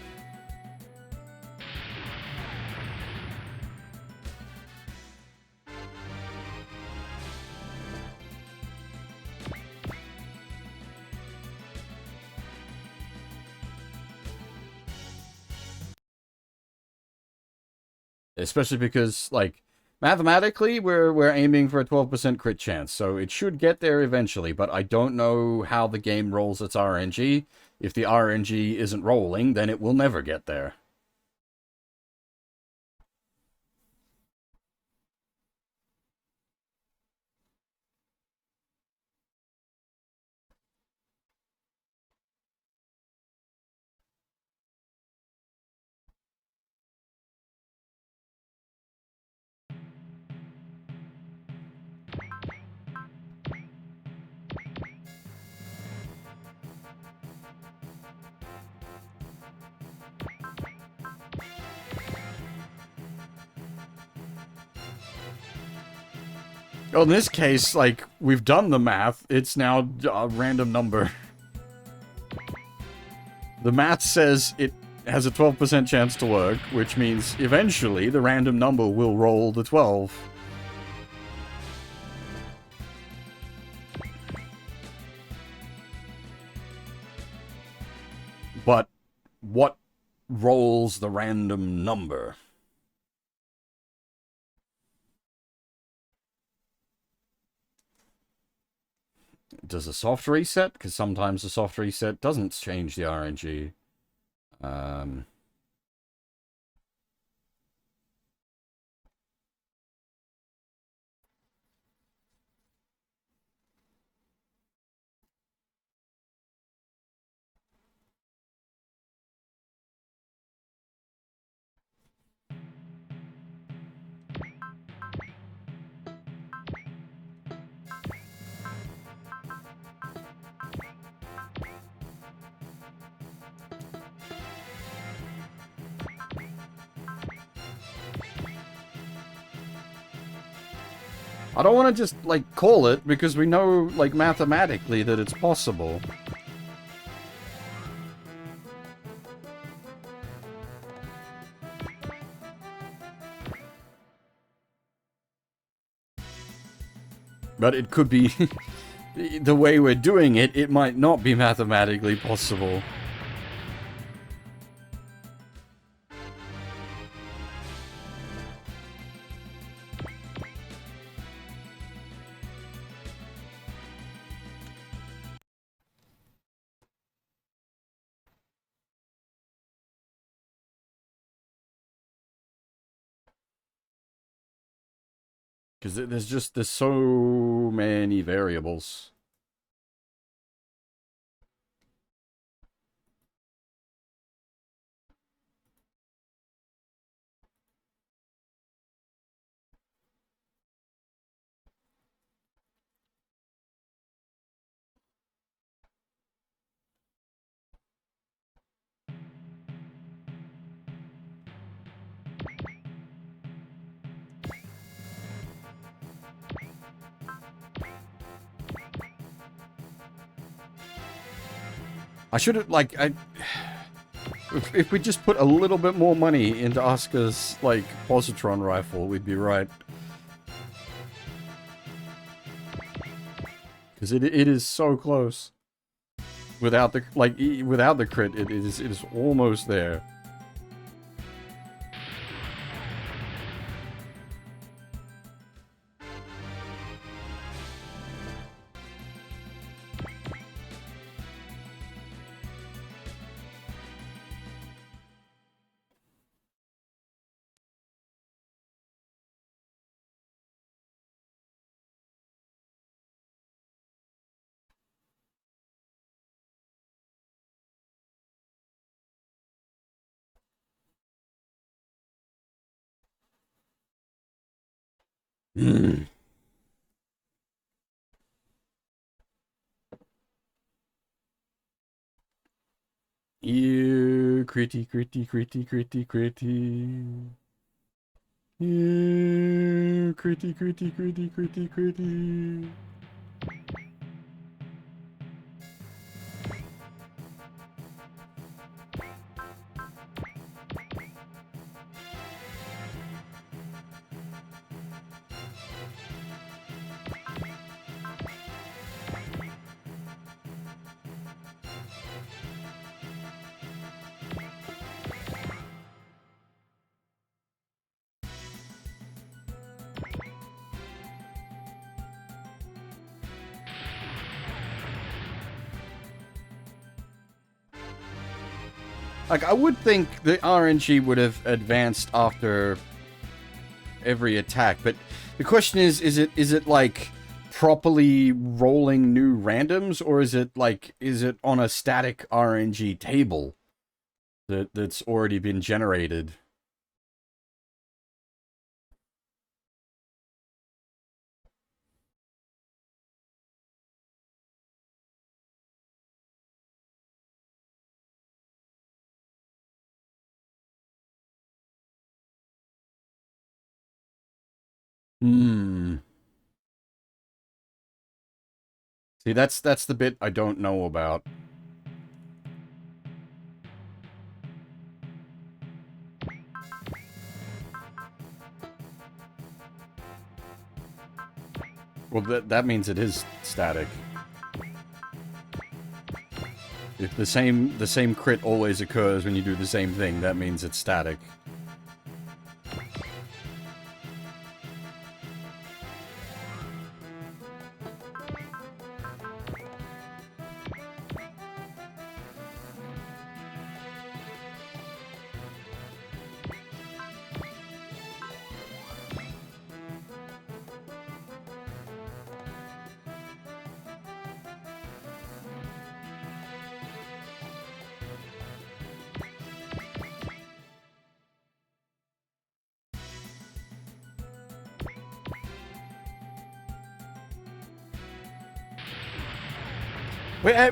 Especially because, like, mathematically, we're aiming for a 12% crit chance, so it should get there eventually, but I don't know how the game rolls its RNG. If the RNG isn't rolling, then it will never get there. Well, in this case, like, we've done the math. It's now a random number. The math says it has a 12% chance to work, which means eventually the random number will roll the 12. But what rolls the random number? Does a soft reset? Because sometimes a soft reset doesn't change the RNG. I don't want to just, like, call it, because we know, like, mathematically that it's possible. But it could be... the way we're doing it, it might not be mathematically possible. Because there's so many variables. I should have, like, if we just put a little bit more money into Asuka's, like, positron rifle, we'd be right. Because it is so close. Without the, like, without the crit, it is almost there. Ew, critty, critty, critty, critty, critty. Ew, critty, critty, critty, critty, critty. Like, I would think the RNG would have advanced after every attack, but the question is it like properly rolling new randoms, or is it on a static RNG table that's already been generated? Hmm. See, that's the bit I don't know about. Well, that means it is static. If the same crit always occurs when you do the same thing, that means it's static.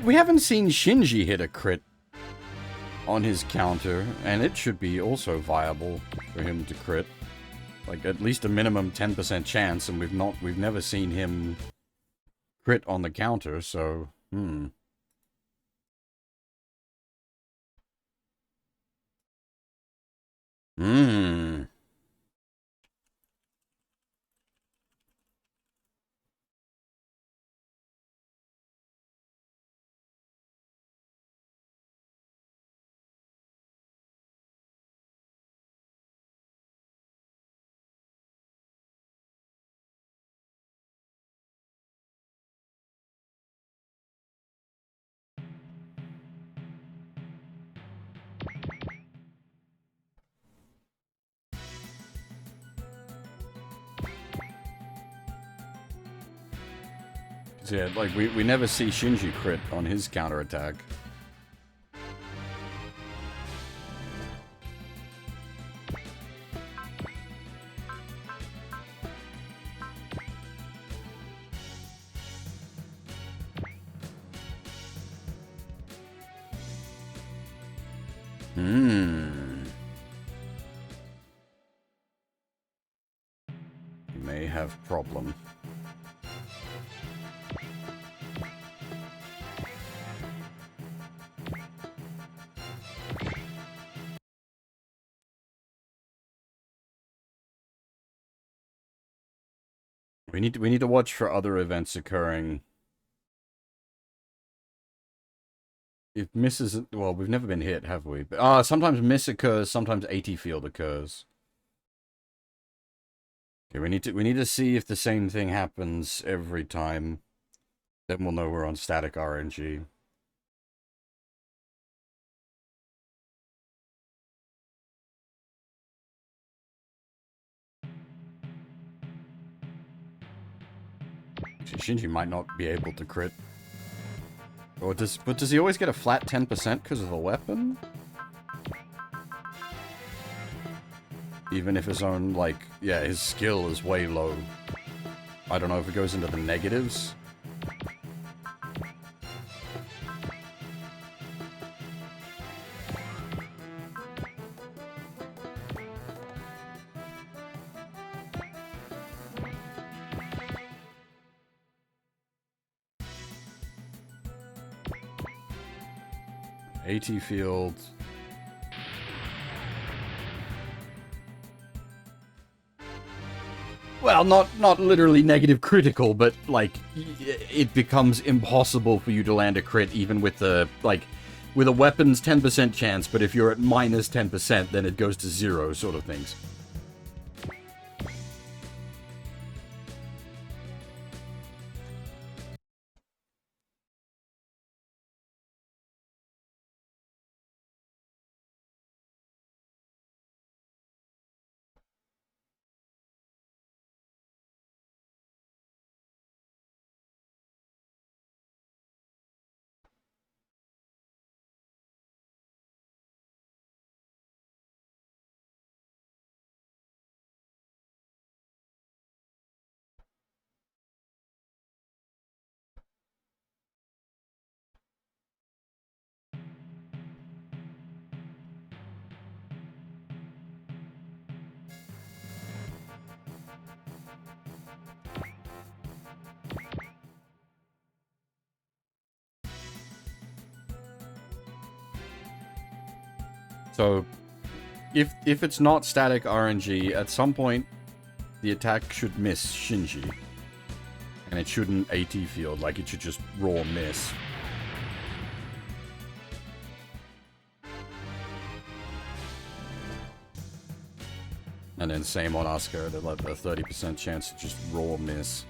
We haven't seen Shinji hit a crit on his counter, and it should be also viable for him to crit. Like, at least a minimum 10% chance, and we've never seen him crit on the counter, so, Hmm. Yeah, like, we never see Shinji crit on his counterattack. He may have problem. We need to watch for other events occurring If misses, well, we've never been hit, have we? But, sometimes miss occurs, sometimes AT field occurs. Okay, we need to see if the same thing happens every time. Then we'll know we're on static RNG. Shinji might not be able to crit. Or does he always get a flat 10% because of the weapon? Even if his own, like, yeah, his skill is way low. I don't know if it goes into the negatives. AT field. Well, not literally negative critical, but, like, it becomes impossible for you to land a crit even with the, like, with a weapon's 10% chance, but if you're at minus 10%, then it goes to 0 sort of things. So, if it's not static RNG, at some point, the attack should miss Shinji. And it shouldn't AT field, like it should just raw miss. And then same on Asuka, they like a 30% chance to just raw miss.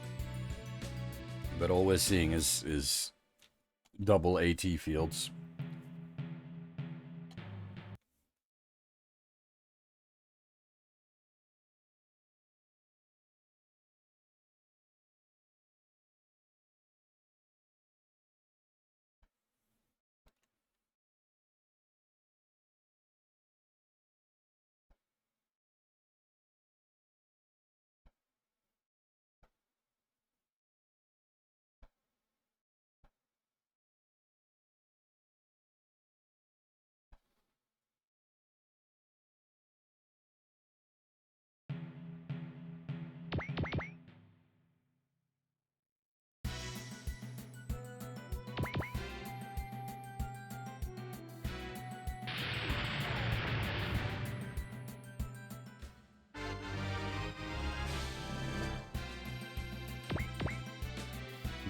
But all we're seeing is double AT fields.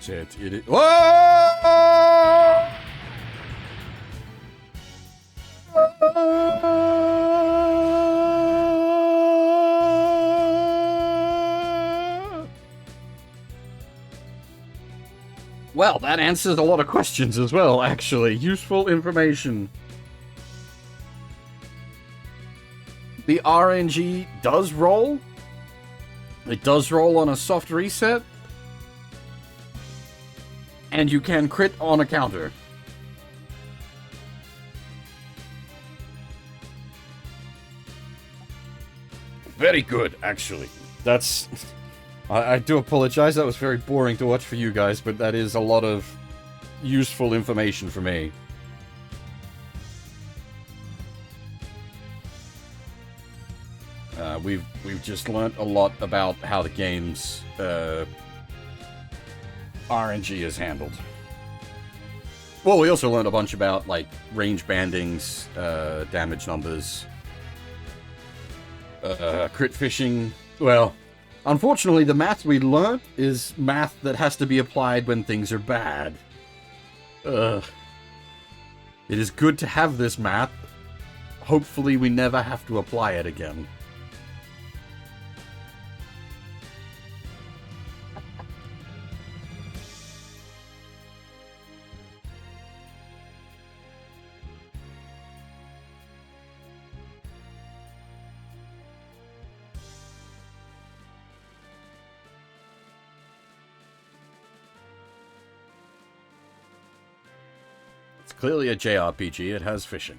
It. Whoa! Well, that answers a lot of questions as well, actually. Useful information. The RNG does roll. It does roll on a soft reset. And you can crit on a counter. Very good, actually. That's... I do apologize, that was very boring to watch for you guys, but that is a lot of useful information for me. We've just learnt a lot about how the game's RNG is handled. Well, we also learned a bunch about, like, range bandings, damage numbers, crit fishing. Well, unfortunately, the math we learnt is math that has to be applied when things are bad. It is good to have this map. Hopefully we never have to apply it again. It's clearly a JRPG. It has fishing.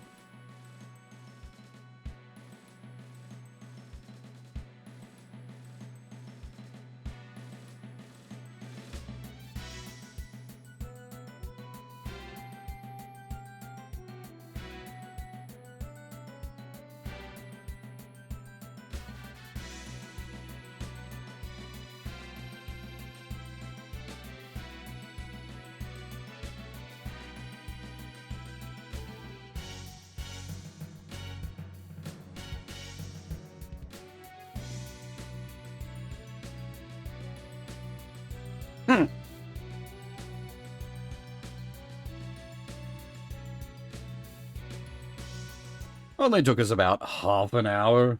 Only took us about half an hour.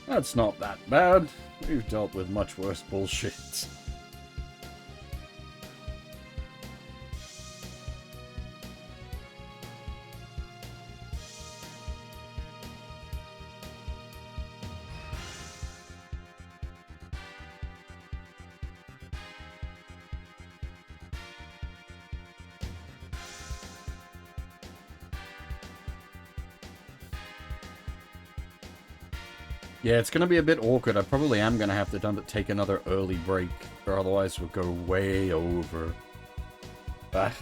That's not that bad. We've dealt with much worse bullshit. Yeah, it's going to be a bit awkward. I probably am going to have to take another early break, or otherwise we'll go way over. Ah.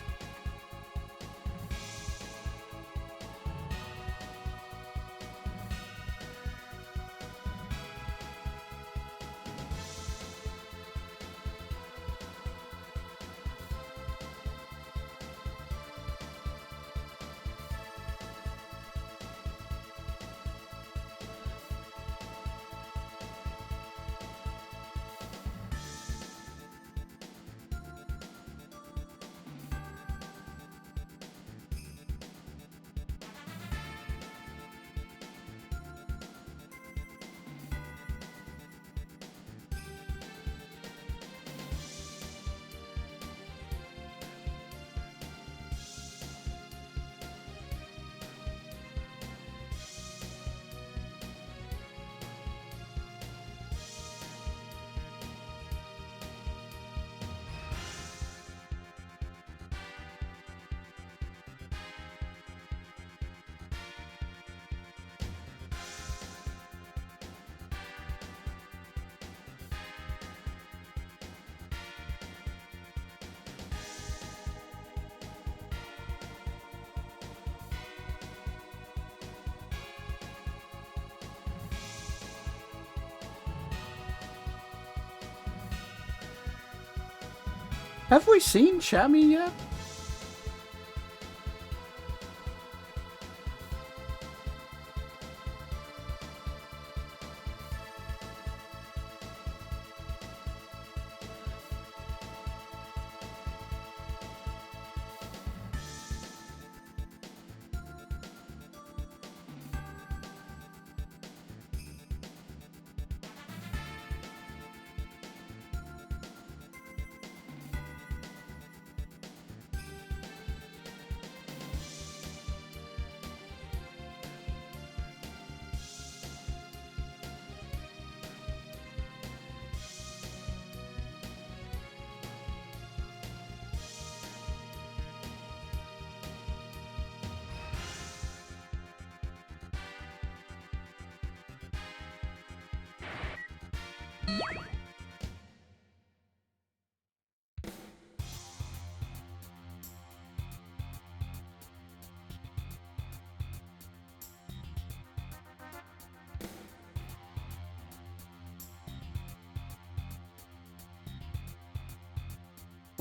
Have we seen Chami yet?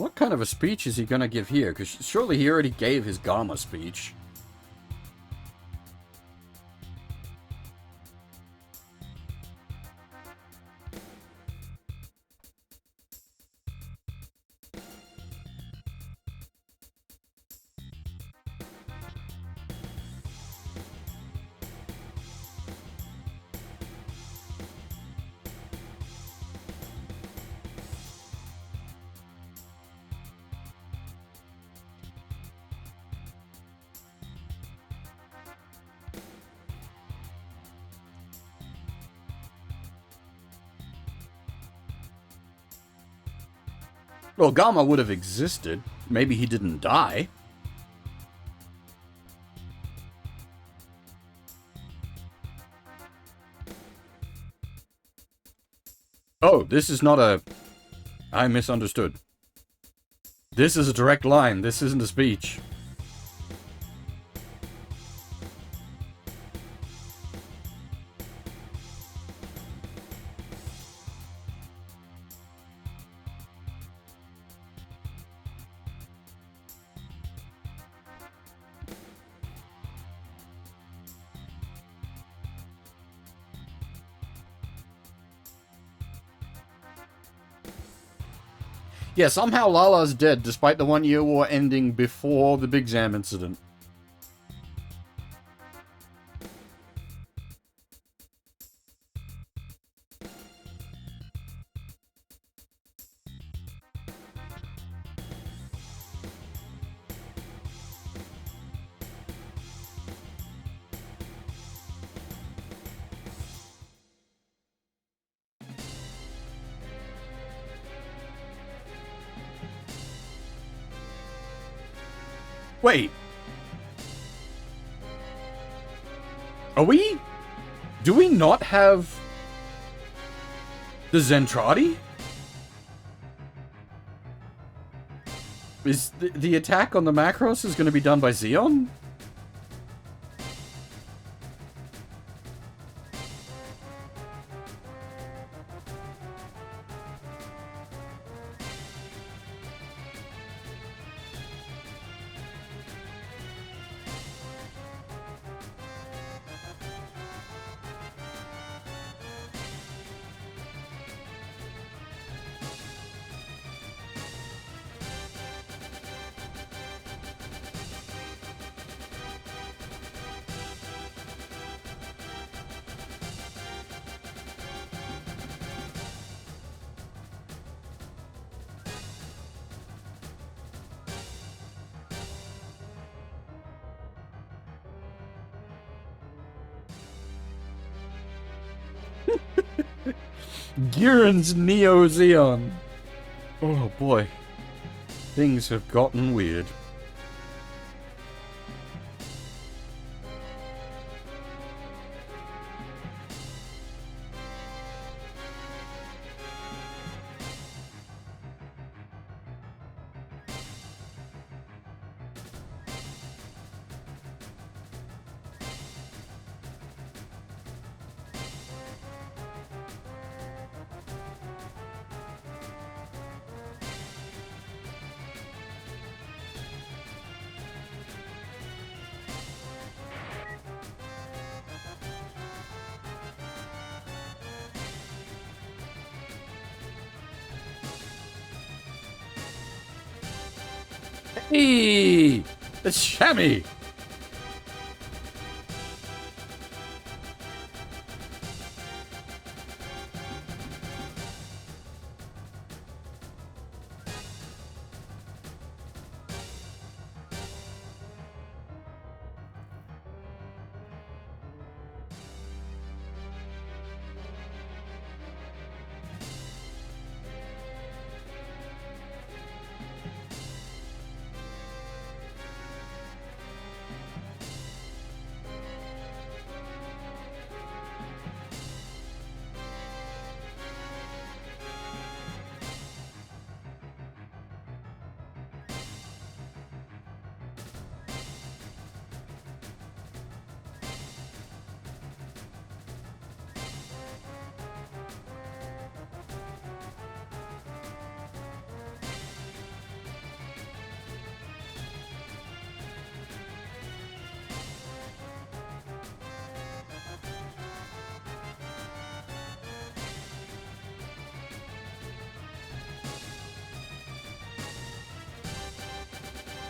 What kind of a speech is he gonna give here? Because surely he already gave his Gamma speech. Well, Gamma would have existed. Maybe he didn't die. Oh, this is not a... I misunderstood. This is a direct line. This isn't a speech. Yeah, somehow Lala's dead, despite the 1-year war ending before the Big Zam incident. Wait. Are we... Do we not have... the Zentradi? Is the attack on the Macros is going to be done by Xeon? Giron's Neo Xeon. Oh boy. Things have gotten weird. Hey! It's Shammy!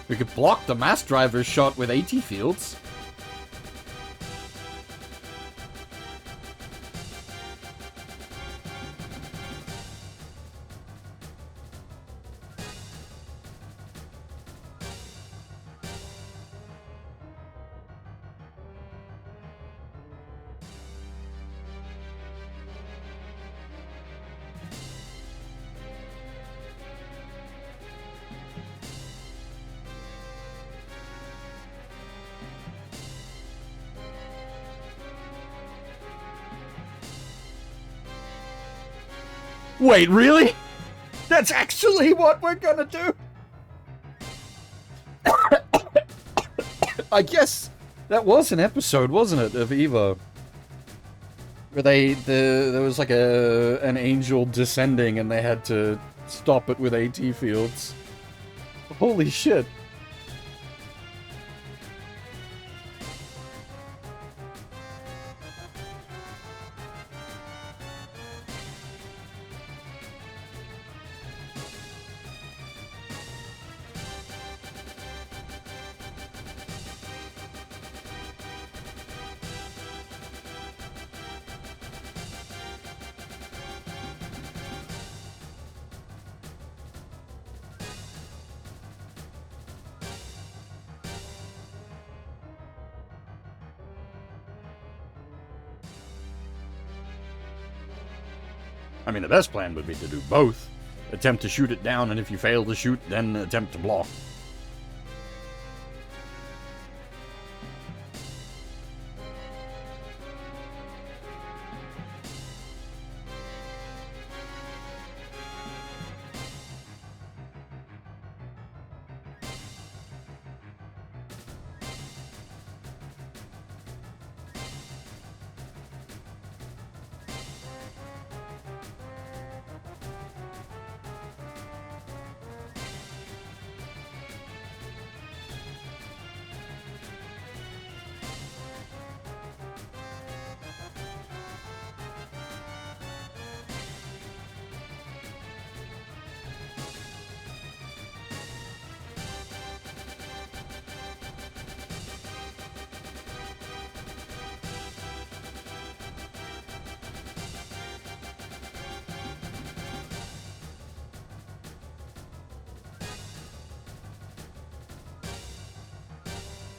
We could block the mass driver's shot with AT fields. Wait, really? That's actually what we're gonna do? I guess that was an episode, wasn't it, of EVA? Where there was like an angel descending and they had to stop it with AT fields. Holy shit. I mean, the best plan would be to do both. Attempt to shoot it down, and if you fail to shoot, then attempt to block.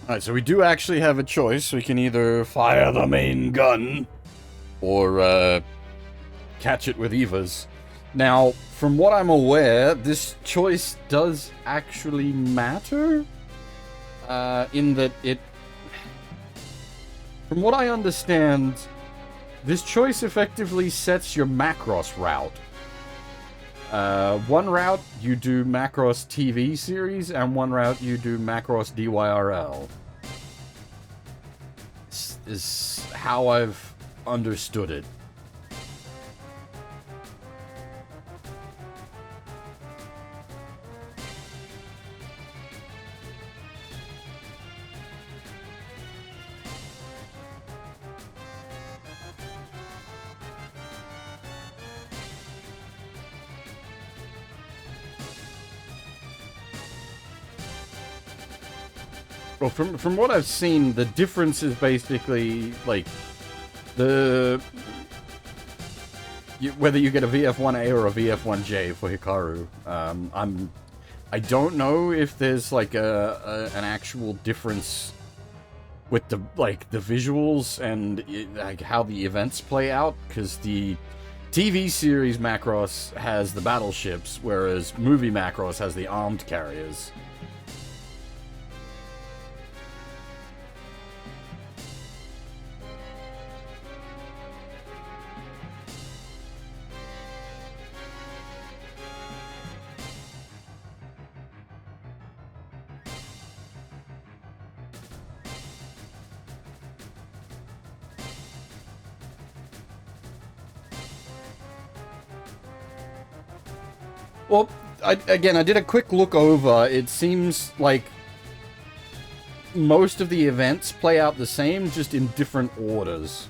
Alright, so we do actually have a choice. We can either fire the main gun, or catch it with EVAs. Now, from what I'm aware, this choice does actually matter, in that it... From what I understand, this choice effectively sets your Macross route. One route, you do Macross TV series, and one route, you do Macross DYRL. This is how I've understood it. Well, from what I've seen, the difference is basically, like, whether you get a VF1A or a VF1J for Hikaru. I don't know if there's, like, an actual difference with the visuals and, like, how the events play out, because the TV series Macross has the battleships, whereas movie Macross has the armed carriers. Well, I did a quick look over. It seems like most of the events play out the same, just in different orders.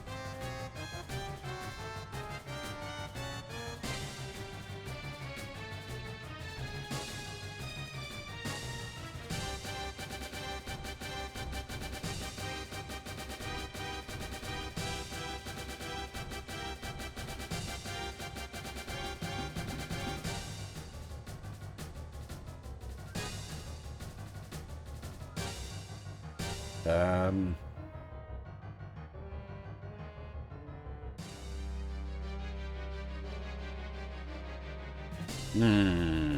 Um... Hmm...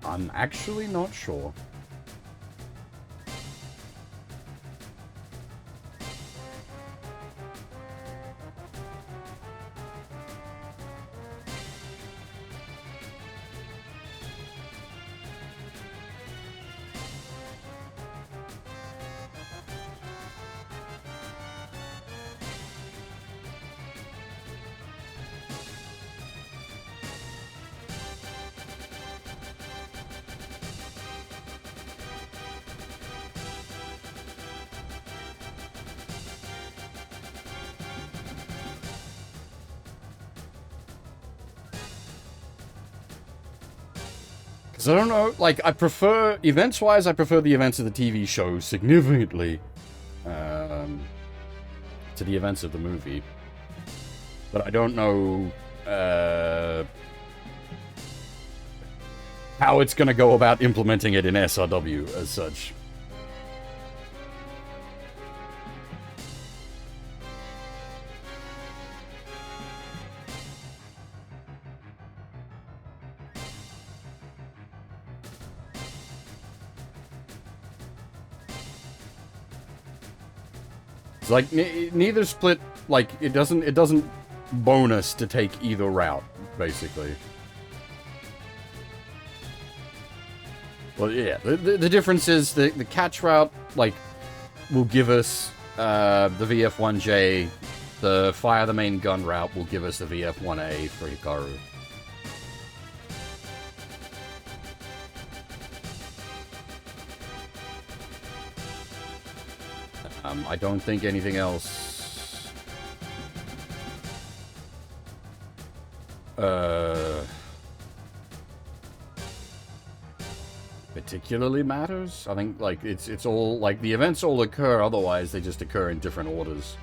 I'm actually not sure. I don't know, like, I prefer, events-wise, I prefer the events of the TV show significantly to the events of the movie. But I don't know how it's going to go about implementing it in SRW as such. It's like neither split, like it doesn't bonus to take either route, basically. Well, yeah, the difference is the catch route, like, will give us the VF1J. The fire the main gun route will give us the VF1A for Hikaru. I don't think anything else particularly matters. I think, like, it's all, like, the events all occur, otherwise they just occur in different orders.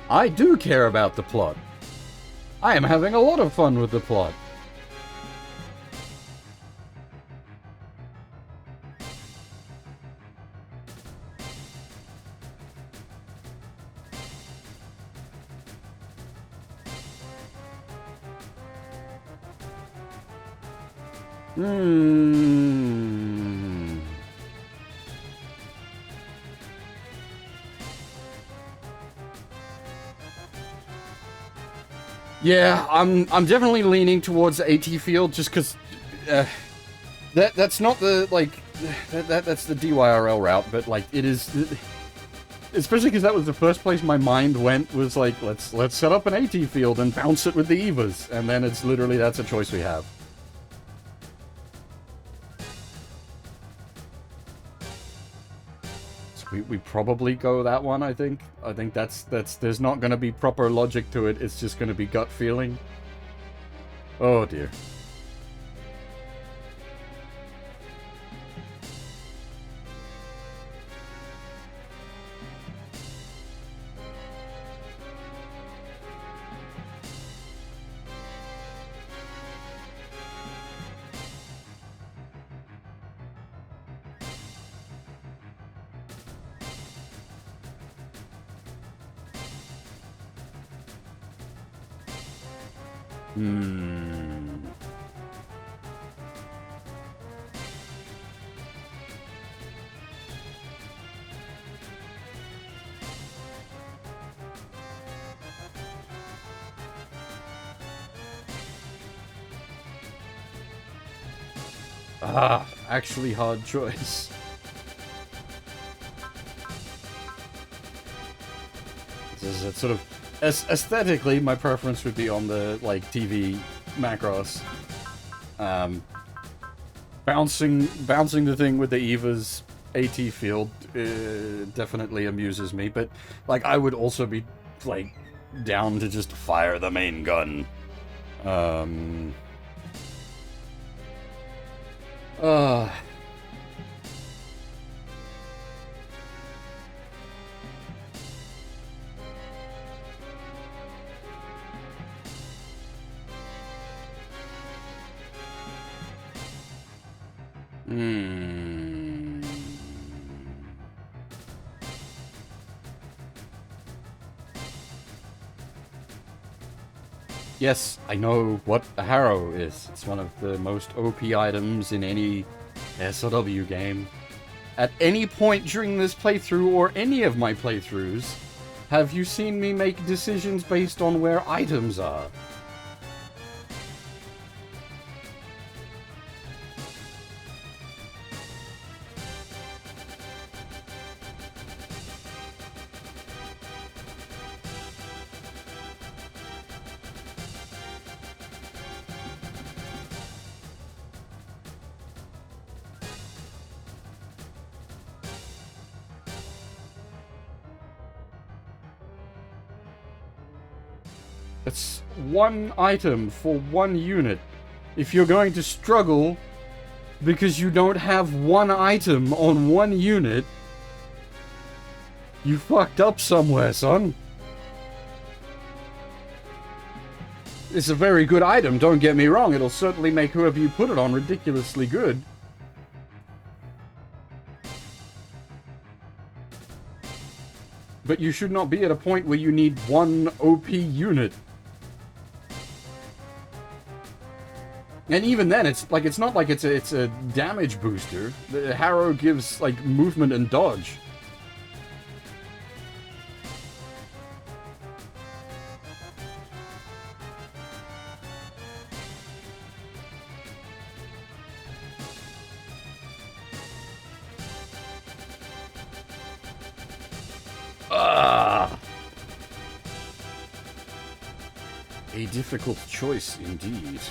I do care about the plot. I am having a lot of fun with the plot. Yeah, I'm definitely leaning towards the AT field just because that's not the, like, that's the DYRL route, but, like, it is, especially because that was the first place my mind went, was like, let's set up an AT field and bounce it with the EVAs, and then it's literally, that's a choice we have. We probably go that one, I think. I think that's there's not going to be proper logic to it. It's just going to be gut feeling. Oh dear. Actually hard choice. This is sort of aesthetically, my preference would be on the, like, TV Macross. Bouncing the thing with the EVAs AT field definitely amuses me, but like I would also be like down to just fire the main gun. Yes, I know what a harrow is. It's one of the most OP items in any SLW game. At any point during this playthrough, or any of my playthroughs, have you seen me make decisions based on where items are? It's one item for one unit. If you're going to struggle because you don't have one item on one unit, you fucked up somewhere, son. It's a very good item, don't get me wrong. It'll certainly make whoever you put it on ridiculously good. But you should not be at a point where you need one OP unit. And even then, it's not like it's a damage booster. The Harrow gives like movement and dodge. A difficult choice indeed.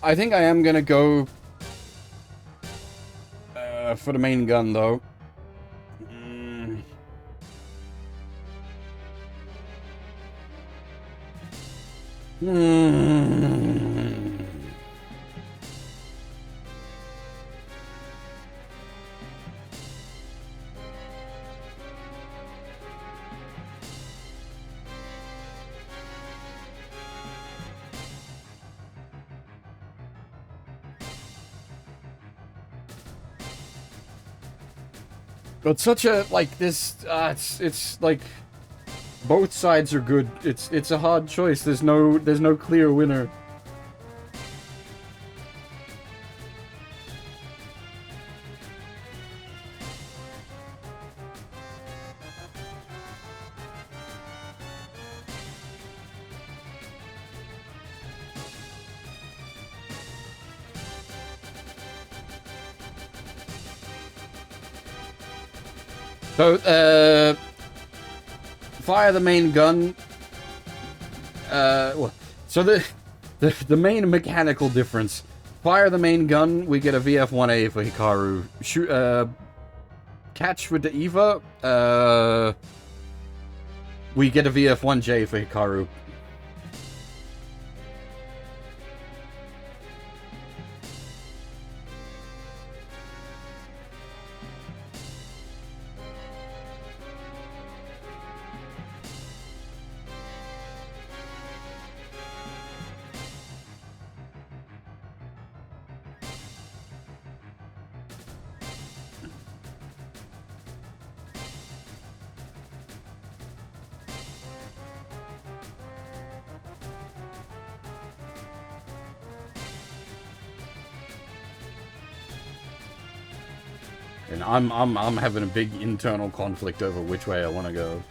I think I am gonna go for the main gun, though. But such a, like, this, it's like, both sides are good. It's a hard choice. There's no clear winner. So, fire the main gun. So the main mechanical difference Fire the main gun, we get a VF-1A for Hikaru. Shoot, catch with the Eva, we get a VF-1J for Hikaru. And I'm having a big internal conflict over which way I want to go.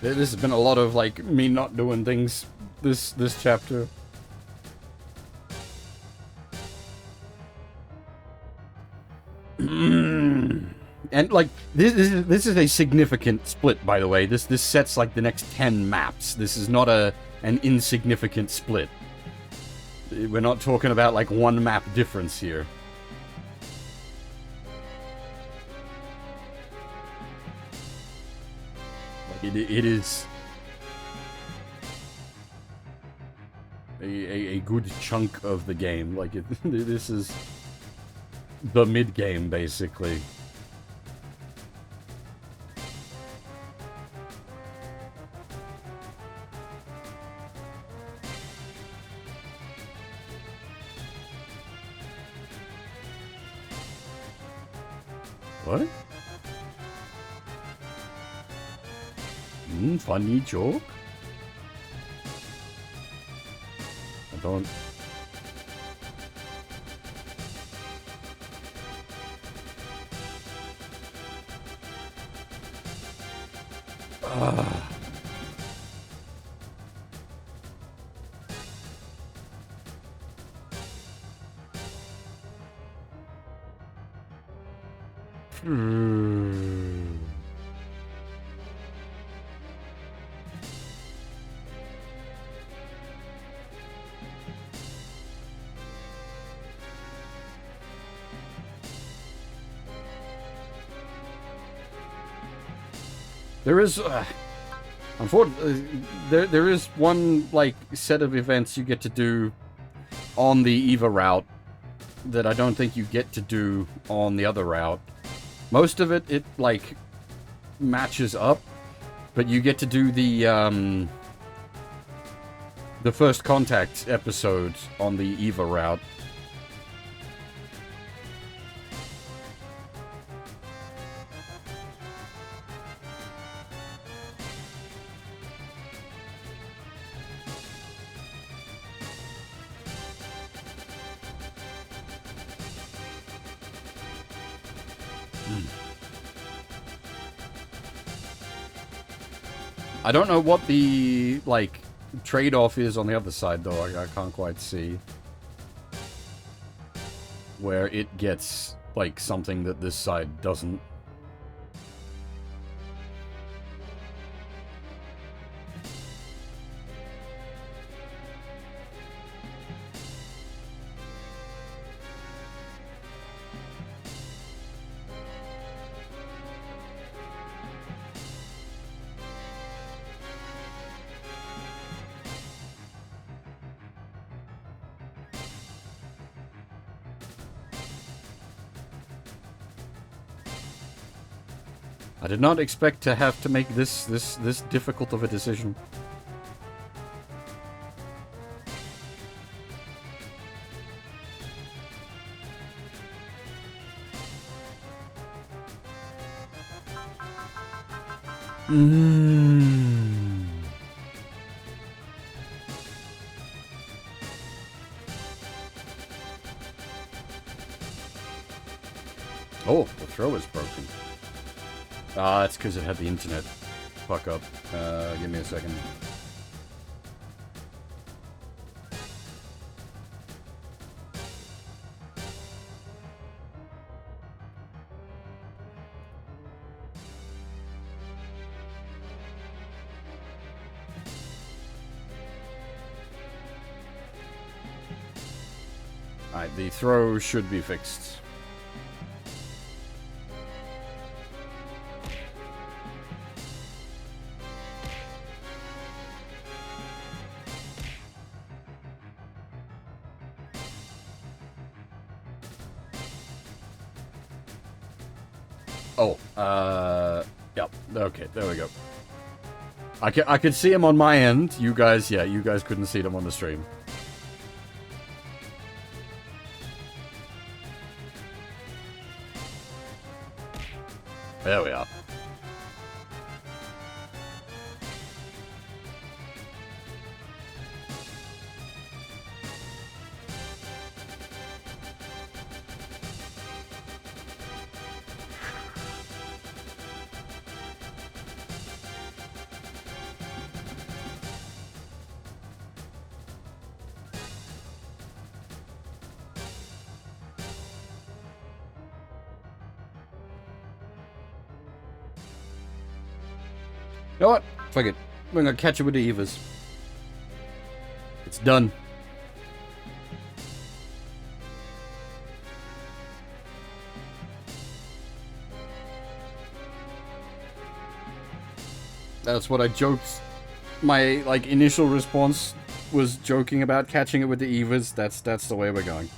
This has been a lot of like me not doing things this chapter. And like this is a significant split, by the way. This sets like the next 10 maps. This is not an insignificant split. We're not talking about like one map difference here. Like it is a good chunk of the game. Like this is the mid game basically. What? Funny joke? I don't... There is, unfortunately, there is one, like, set of events you get to do on the EVA route that I don't think you get to do on the other route. Most of it, like, matches up, but you get to do the First Contact episode on the EVA route. I don't know what the, like, trade-off is on the other side, though. I can't quite see. Where it gets, like, something that this side doesn't. I did not expect to have to make this difficult of a decision. Oh, the throw is broken. Ah, it's because it had the internet fuck up. Give me a second. Alright, the throw should be fixed. Oh, yep, okay, there we go. I could see him on my end. You guys, yeah, you guys couldn't see them on the stream. There we are. You know what? Fuck it. We're gonna catch it with the Evas. It's done. That's what I joked. My, like, initial response was joking about catching it with the Evas. That's the way we're going.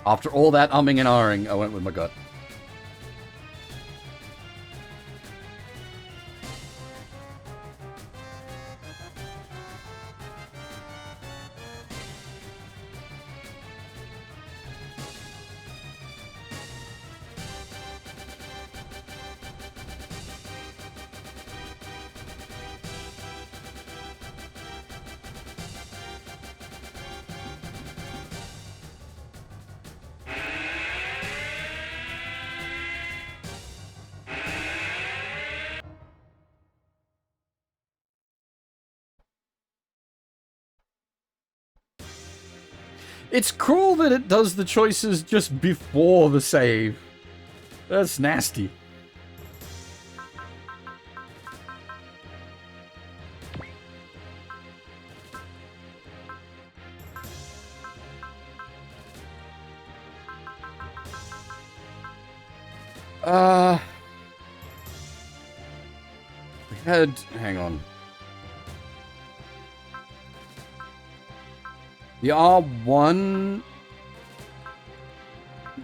After all that umming and ahhing, I went with my gut. It's cruel that it does the choices just before the save. That's nasty. We had... hang on. The R1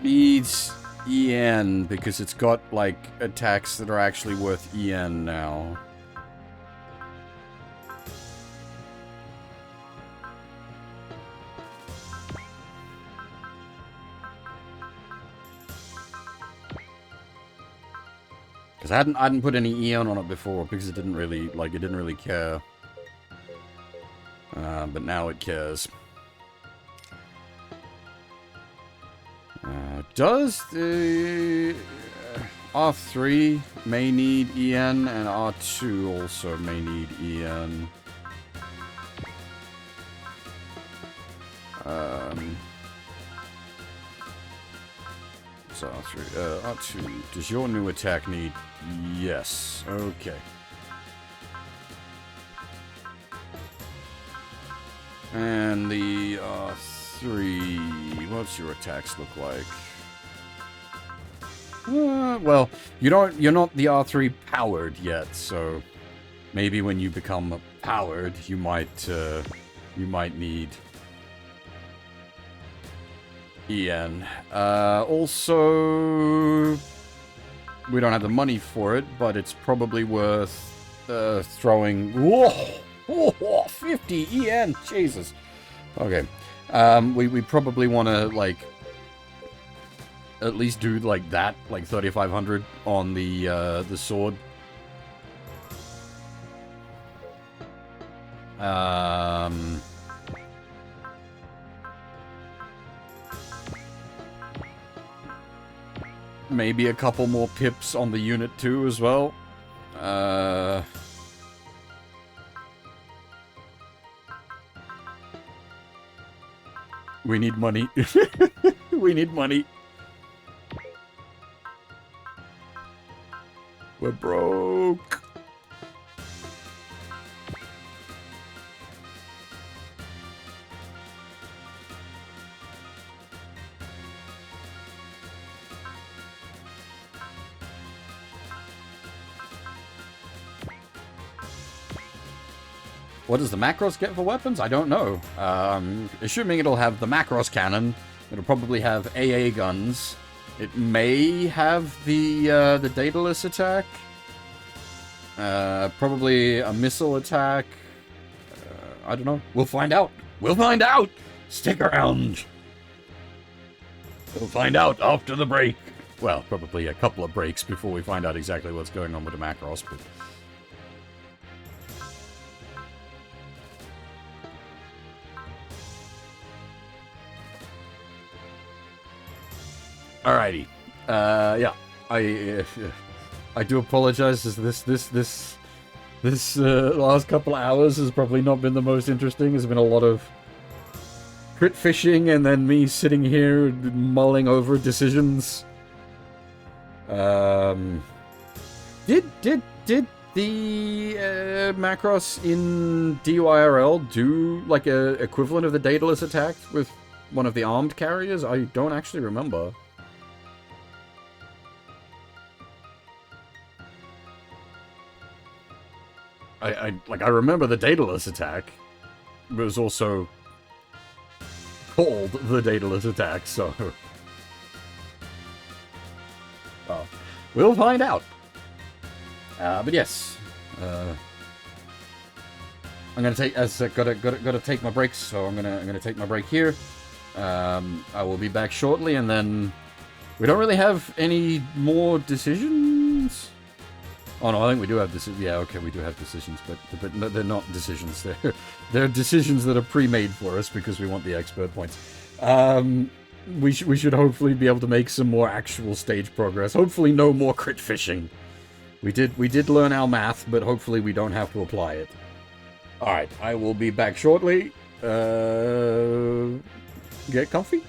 needs EN because it's got, like, attacks that are actually worth EN now. Because I hadn't put any EN on it before because it didn't really, like, it didn't really care. But now it cares. Does the R3 may need EN and R2 also may need EN. So R3, R2, does your new attack need? Yes, okay. And the R3, what's your attacks look like? Well, you're not the R3 powered yet, so maybe when you become powered, you might need EN. Also, we don't have the money for it, but it's probably worth throwing. Whoa, 50 EN, Jesus. Okay, we probably want to like. At least do like that, like 3,500 on the sword. Maybe a couple more pips on the unit too as well. We need money. We need money. We're broke. What does the Macross get for weapons? I don't know. Assuming it'll have the Macross cannon, it'll probably have AA guns. It may have the Daedalus attack. Probably a missile attack. I don't know. We'll find out. We'll find out! Stick around! We'll find out after the break. Well, probably a couple of breaks before we find out exactly what's going on with the Macross, but... Alrighty. Yeah. I do apologize. This last couple of hours has probably not been the most interesting. There's been a lot of crit fishing and then me sitting here mulling over decisions. Did the Macross in DYRL do like a equivalent of the Daedalus attack with one of the armed carriers? I don't actually remember. I remember the Daedalus attack. It was also called the Daedalus attack, so... Well, we'll find out. But yes. I'm gonna take... gotta take my breaks, so I'm gonna take my break here. I will be back shortly, and then... We don't really have any more decisions? Oh no, I think we do have decisions. Yeah, okay, we do have decisions, but no, they're not decisions. They're decisions that are pre-made for us because we want the expert points. We should hopefully be able to make some more actual stage progress. Hopefully, no more crit fishing. We did learn our math, but hopefully we don't have to apply it. All right, I will be back shortly. Get comfy.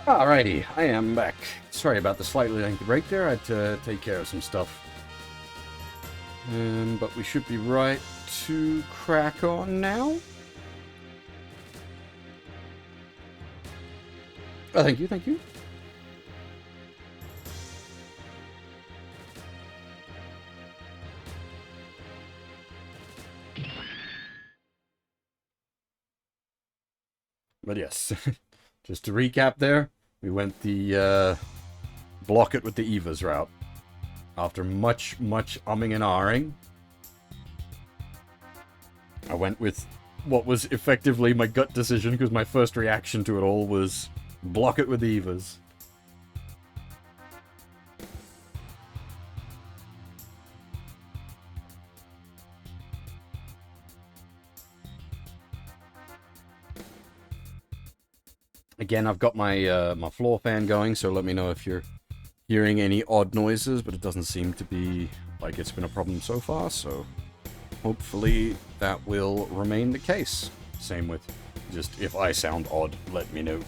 Alrighty, I am back. Sorry about the slightly lengthy break there. I had to take care of some stuff. But we should be right to crack on now. Oh, thank you, thank you. But yes, just to recap there, we went the block it with the Evas route. After much umming and ahhing, I went with what was effectively my gut decision, because my first reaction to it all was block it with the Evas. Again, I've got my my floor fan going, so let me know if you're hearing any odd noises, but it doesn't seem to be like it's been a problem so far, so hopefully that will remain the case. Same with just if I sound odd, let me know.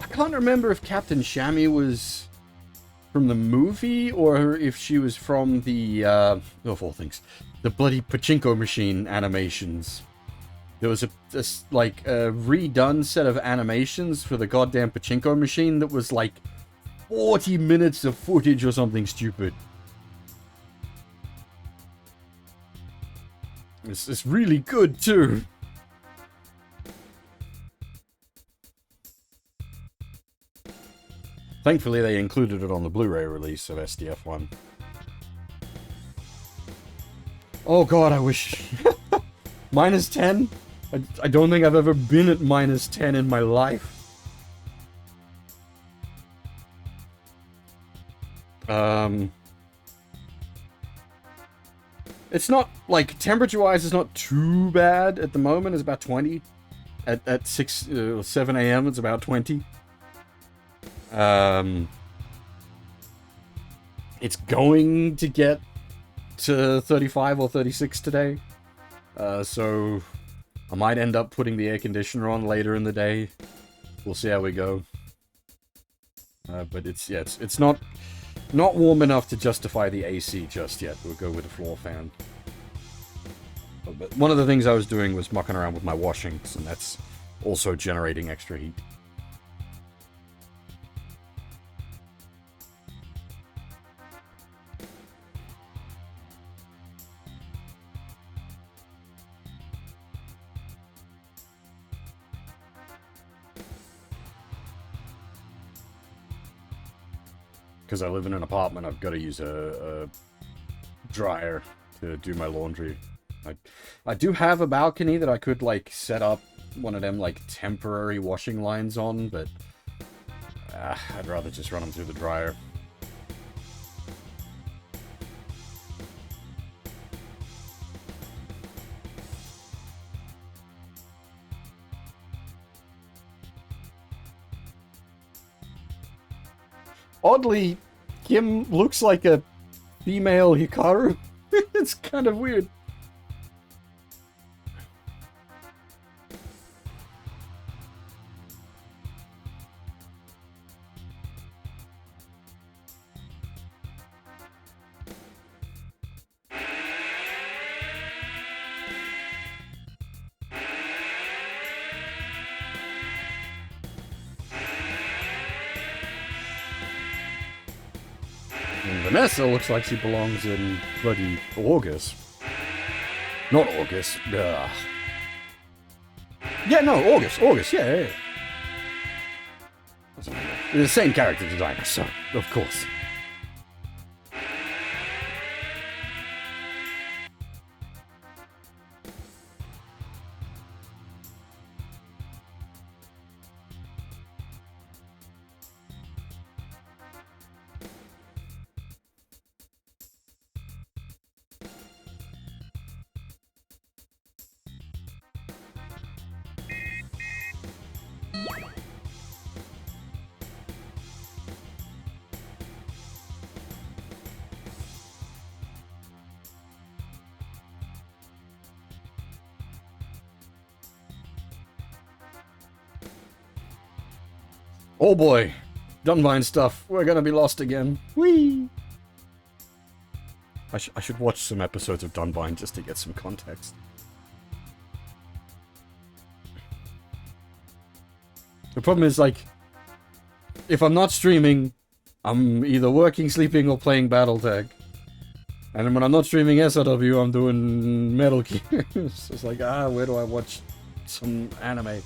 I can't remember if Captain Shammy was from the movie or if she was from the, of all things, the bloody pachinko machine animations. There was a redone set of animations for the goddamn pachinko machine that was like 40 minutes of footage or something stupid. It's really good too. Thankfully, they included it on the Blu-ray release of SDF1. Oh god, I wish... minus 10? I don't think I've ever been at minus 10 in my life. It's not, like, temperature-wise, it's not too bad at the moment. It's about 20. At 7 a.m., it's about 20. It's going to get to 35 or 36 today. So I might end up putting the air conditioner on later in the day. We'll see how we go. But it's not warm enough to justify the AC just yet. We'll go with a floor fan. But one of the things I was doing was mucking around with my washings, and that's also generating extra heat. Because I live in an apartment, I've got to use a dryer to do my laundry. I do have a balcony that I could, like, set up one of them, like, temporary washing lines on, but I'd rather just run them through the dryer. Oddly, Kim looks like a female Hikaru. It's kind of weird. Vanessa looks like she belongs in bloody August. Not August. Ugh. Yeah, no, August, yeah. The same character designer, so, of course. Oh boy. Dunvine stuff. We're gonna be lost again. Whee! I should watch some episodes of Dunvine just to get some context. The problem is, like, if I'm not streaming, I'm either working, sleeping, or playing Battletech. And then when I'm not streaming SRW, I'm doing Metal Gear. So it's like, where do I watch some anime?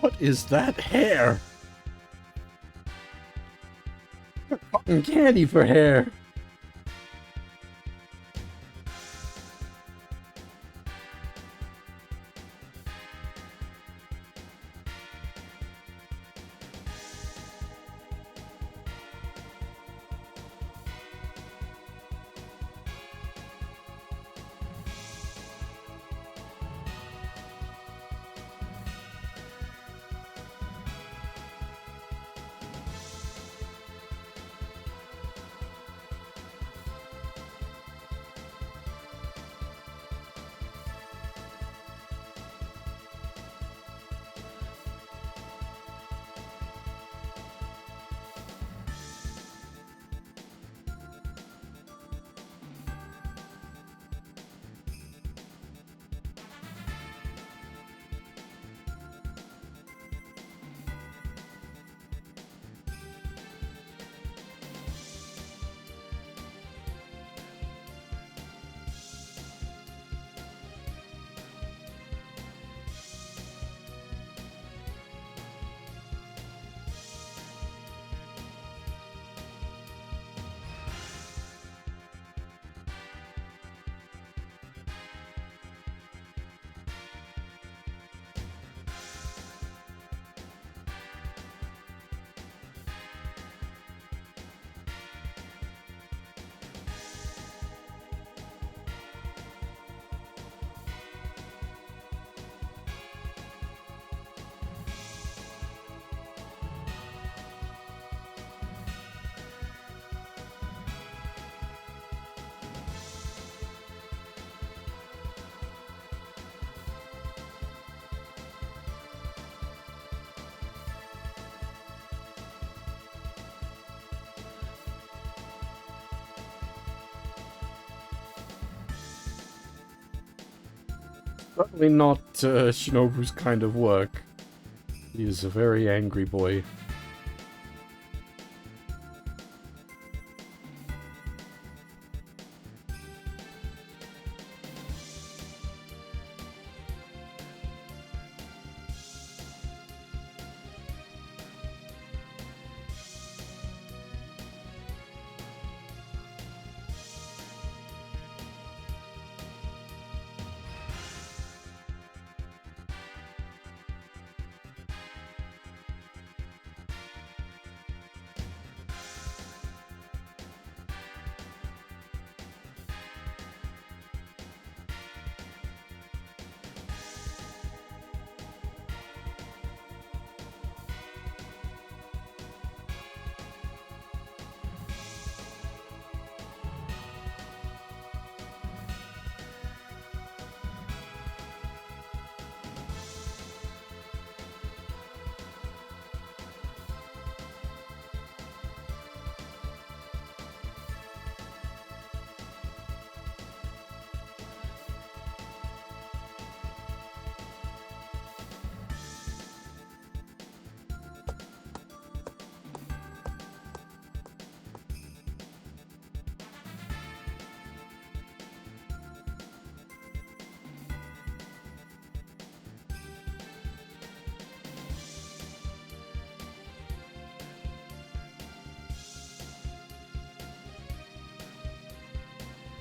What is that hair? Fucking candy for hair. Certainly not Shinobu's kind of work. He is a very angry boy.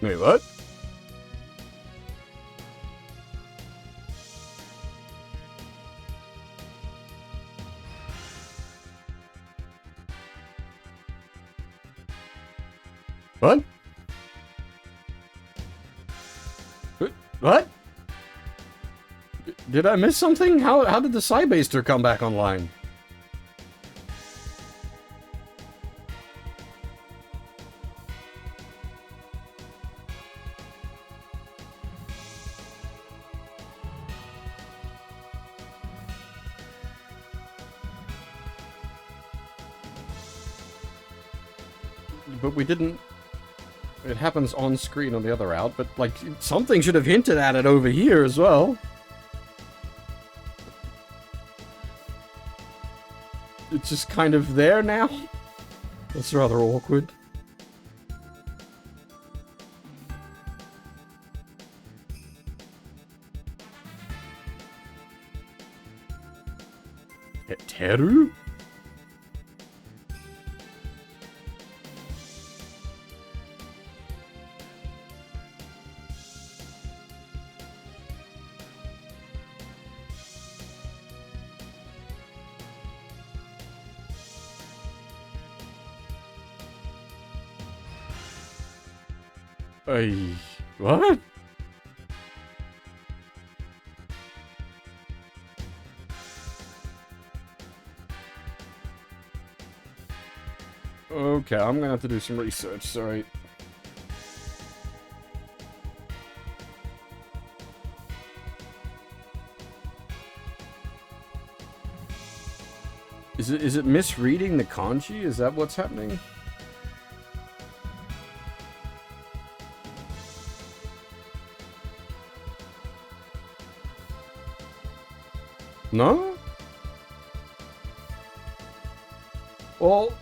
Wait, what? What? What? Did I miss something? How did the Cybaster come back online? But we didn't... It happens on screen on the other route, but, like, something should have hinted at it over here as well. It's just kind of there now? That's rather awkward. Teru? What? Okay, I'm gonna have to do some research, sorry. Is it misreading the kanji? Is that what's happening? No? Well,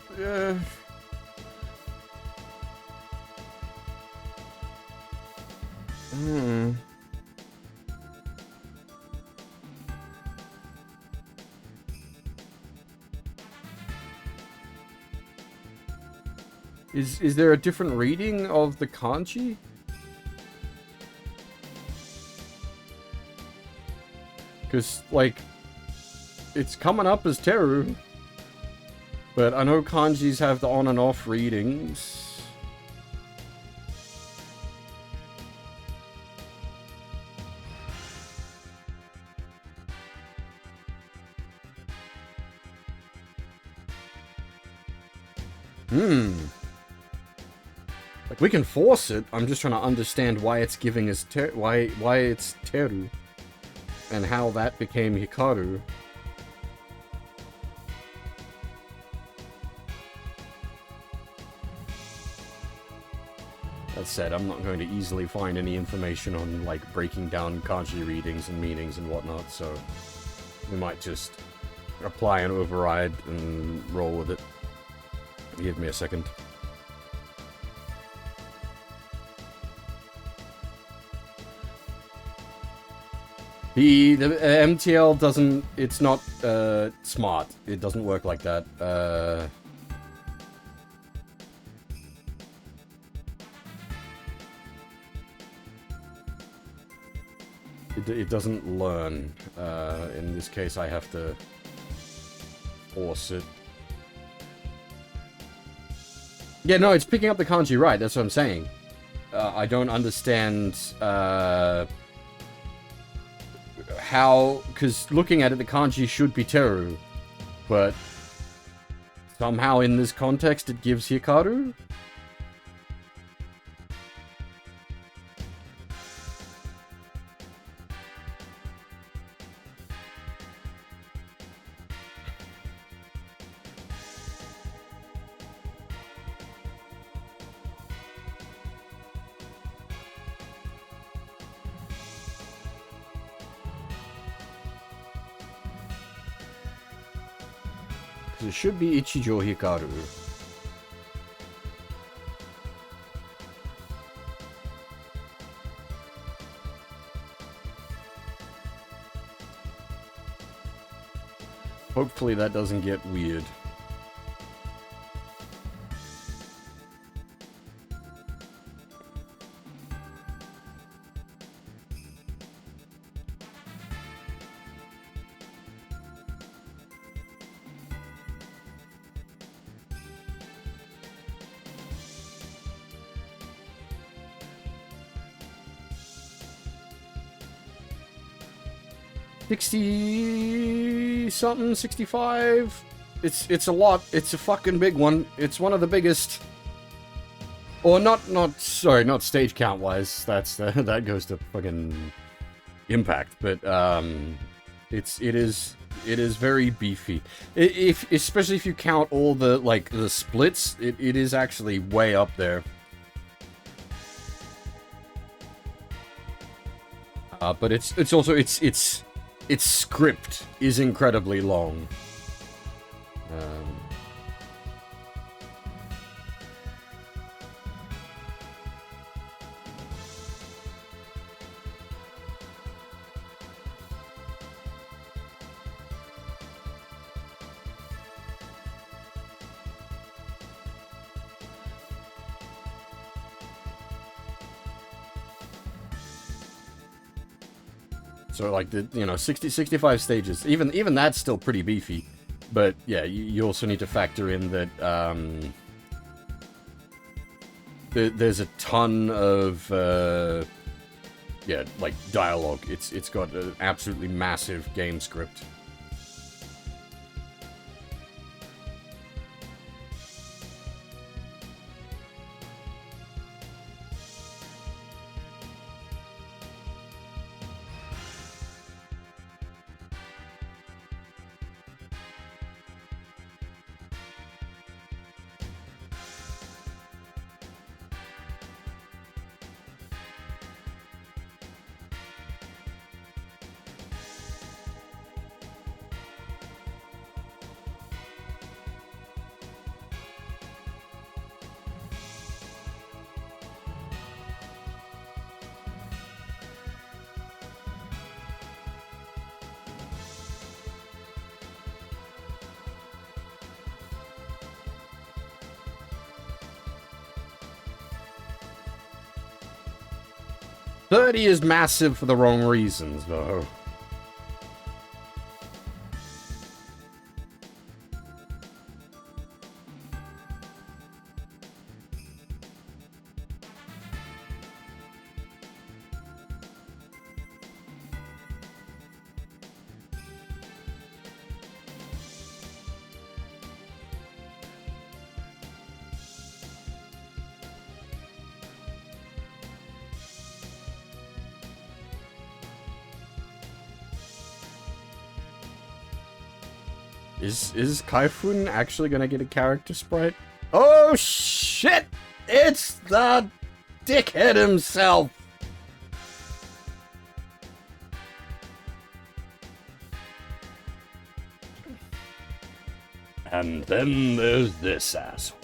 Is there a different reading of the kanji? Because, like, it's coming up as Teru, but I know kanjis have the on and off readings. Like, we can force it. I'm just trying to understand why it's giving us why it's Teru, and how that became Hikaru. That said, I'm not going to easily find any information on, like, breaking down kanji readings and meanings and whatnot, so we might just apply an override and roll with it. Give me a second. The MTL doesn't... It's not smart. It doesn't work like that. It doesn't learn. In this case, I have to force it. Yeah, no, it's picking up the kanji right. That's what I'm saying. I don't understand how... Because looking at it, the kanji should be Teru. But somehow in this context, it gives Hikaru? It should be Ichijo Hikaru. Hopefully that doesn't get weird. 60 something, 65. It's a lot. It's a fucking big one. It's one of the biggest. Or not stage count wise. That goes to fucking Impact, but it is very beefy. Especially if you count all the the splits, it is actually way up there. But it's also its script is incredibly long. So like the 60 65 stages, even that's still pretty beefy, but yeah, you also need to factor in that there's a ton of dialogue. It's got an absolutely massive game script. $30 is massive for the wrong reasons, though. Is Kaifun actually gonna get a character sprite? Oh shit! It's the dickhead himself! And then there's this asshole.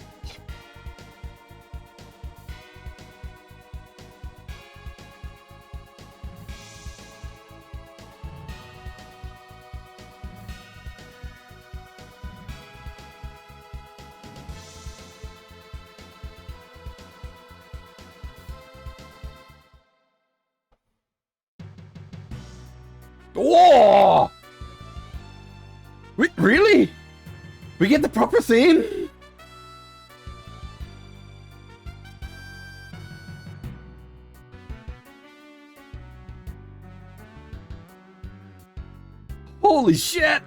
Whoa! Wait, really? We get the proper theme? Holy shit!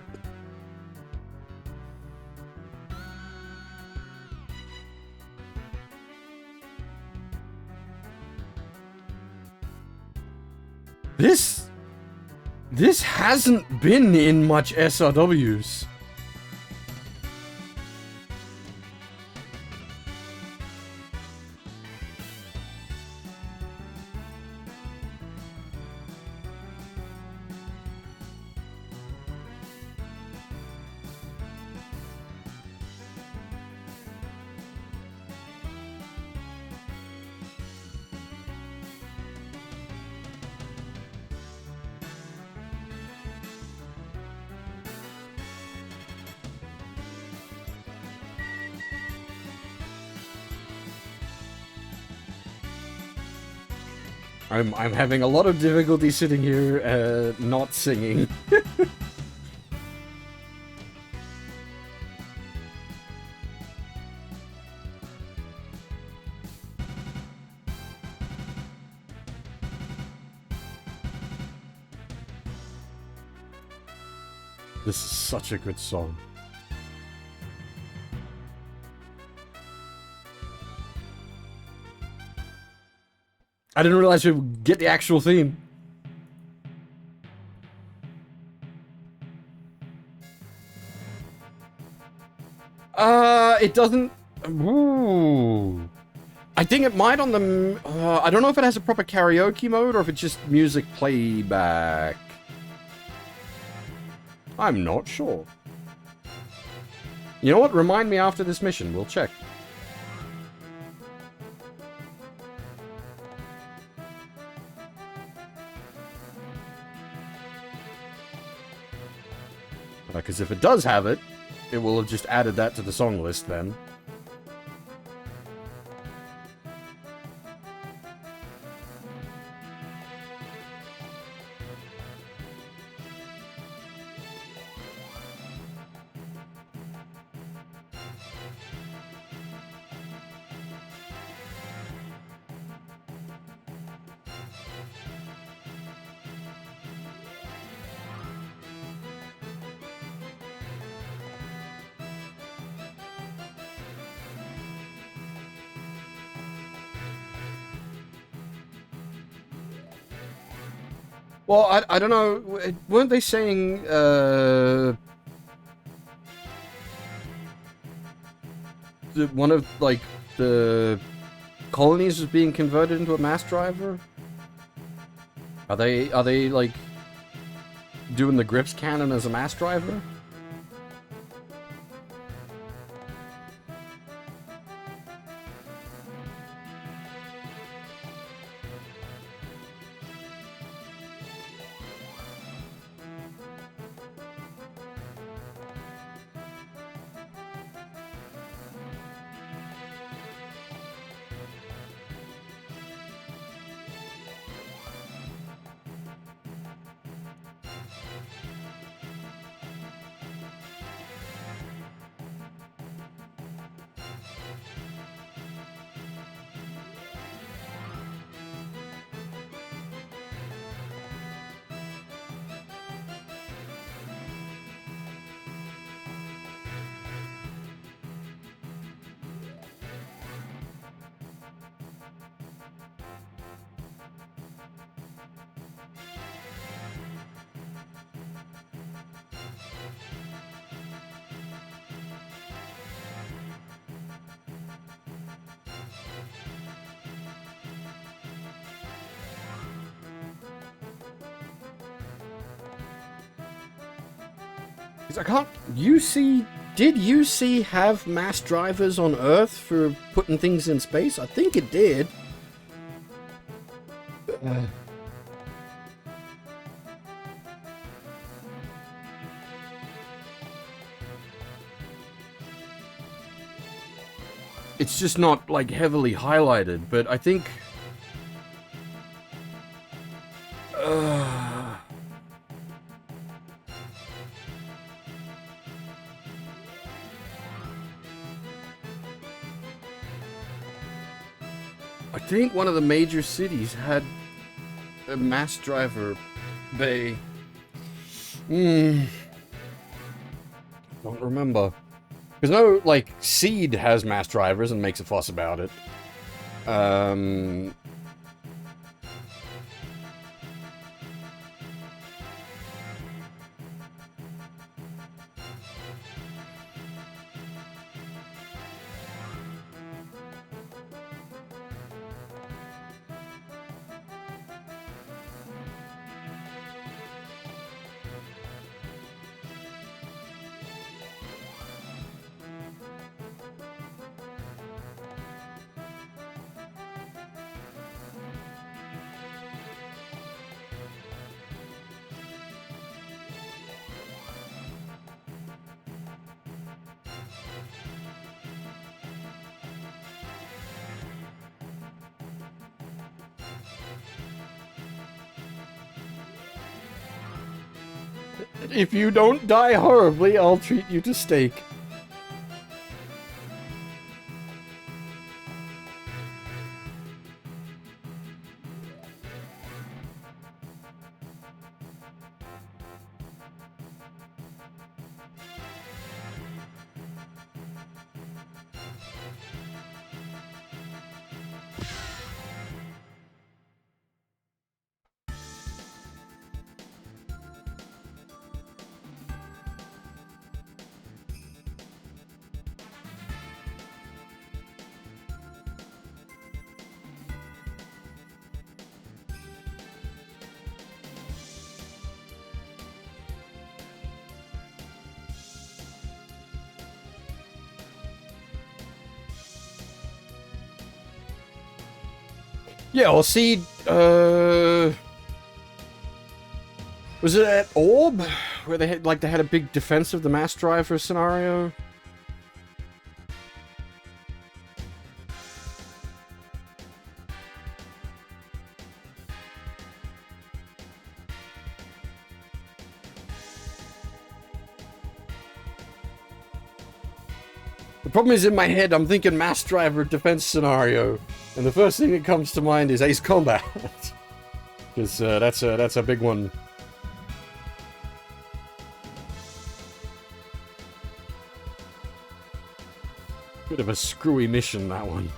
This hasn't been in much SRWs. I'm having a lot of difficulty sitting here, not singing. This is such a good song. I didn't realize we would get the actual theme. It doesn't... Ooh. I think it might on the... I don't know if it has a proper karaoke mode or if it's just music playback. I'm not sure. You know what? Remind me after this mission. We'll check. Because if it does have it, it will have just added that to the song list then. Well, I don't know. Weren't they saying, one of, like, the colonies was being converted into a mass driver? Are they, like, doing the Grips cannon as a mass driver? I can't... Did UC have mass drivers on Earth for putting things in space? I think it did. It's just not, like, heavily highlighted, but I think... I think one of the major cities had a mass driver bay. Don't remember. Because no, like, Seed has mass drivers and makes a fuss about it. If you don't die horribly, I'll treat you to steak. Yeah, well, see, was it at Orb where they had a big defense of the mass driver scenario? The problem is in my head, I'm thinking mass driver defense scenario, and the first thing that comes to mind is Ace Combat, because that's a big one. Bit of a screwy mission, that one.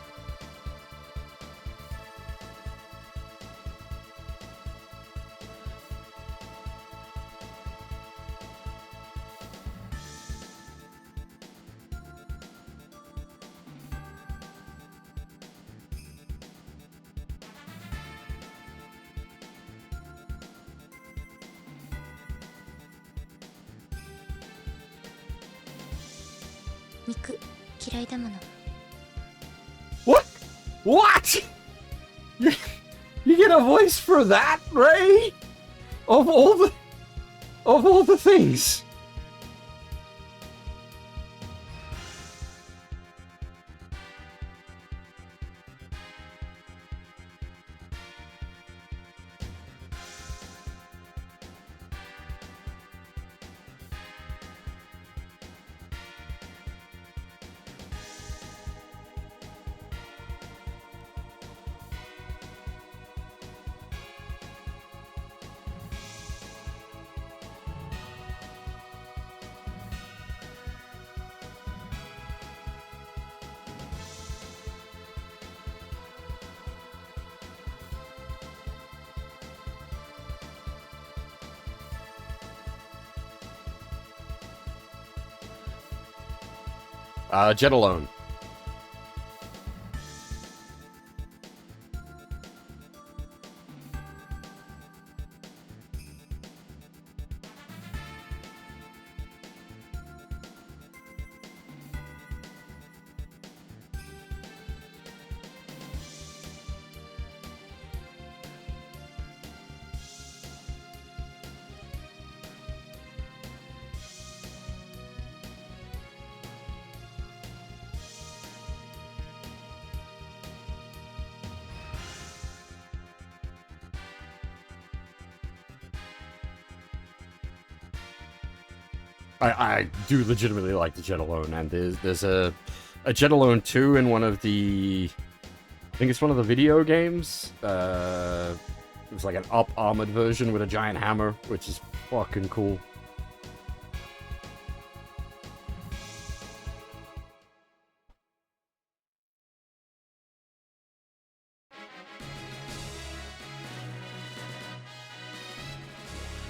What? What? You get a voice for that, Ray? Of all the things. Jet Alone. I do legitimately like the Jet Alone, and there's a Jet Alone 2 in one of the, I think it's one of the video games. It was like an up-armored version with a giant hammer, which is fucking cool.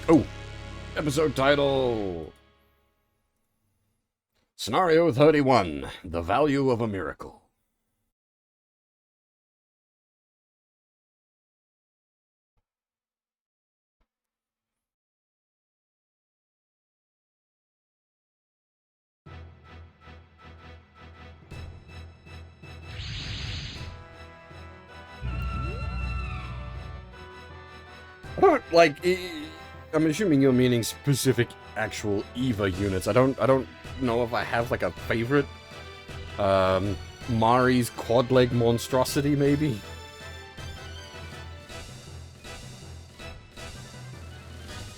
Oh, episode title. Scenario 31, The Value of a Miracle. I don't, like, I'm assuming you're meaning specific actual EVA units. I don't know if I have like a favorite. Mari's quad leg monstrosity, maybe.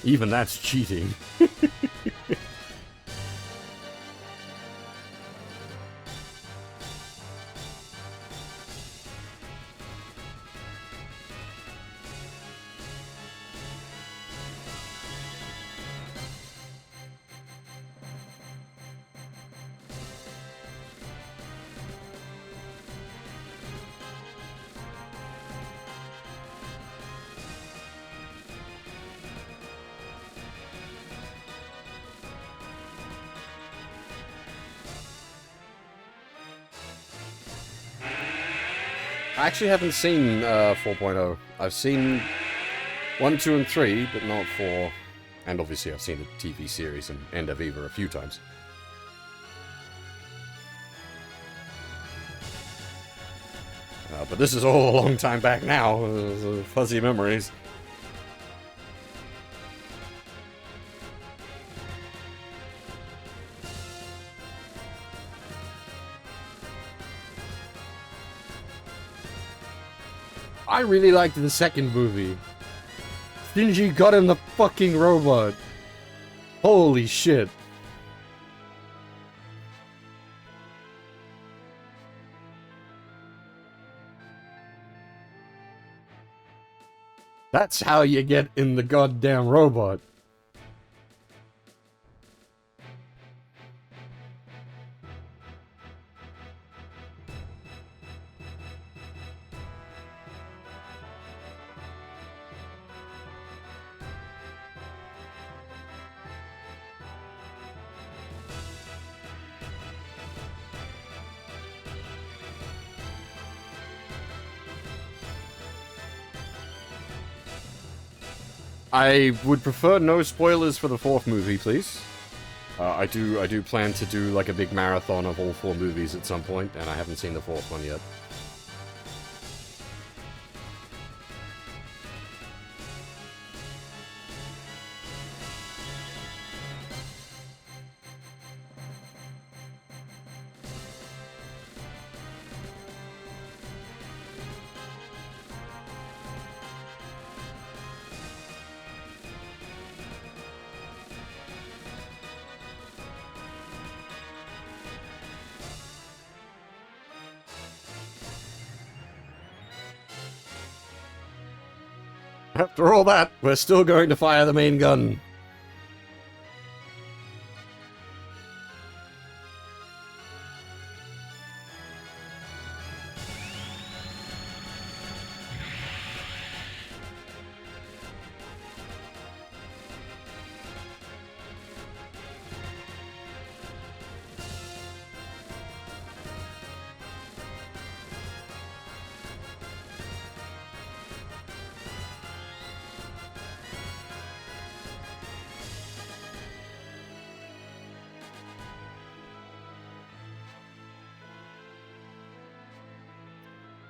Even that's cheating. I actually haven't seen 4.0. I've seen 1, 2, and 3, but not 4. And obviously I've seen the TV series and End of Eva a few times. But this is all a long time back now. Fuzzy memories. I really liked the second movie. Shinji got in the fucking robot. Holy shit. That's how you get in the goddamn robot. I would prefer no spoilers for the fourth movie, please. I do plan to do like a big marathon of all 4 movies at some point, and I haven't seen the 4th one yet. After all that, we're still going to fire the main gun.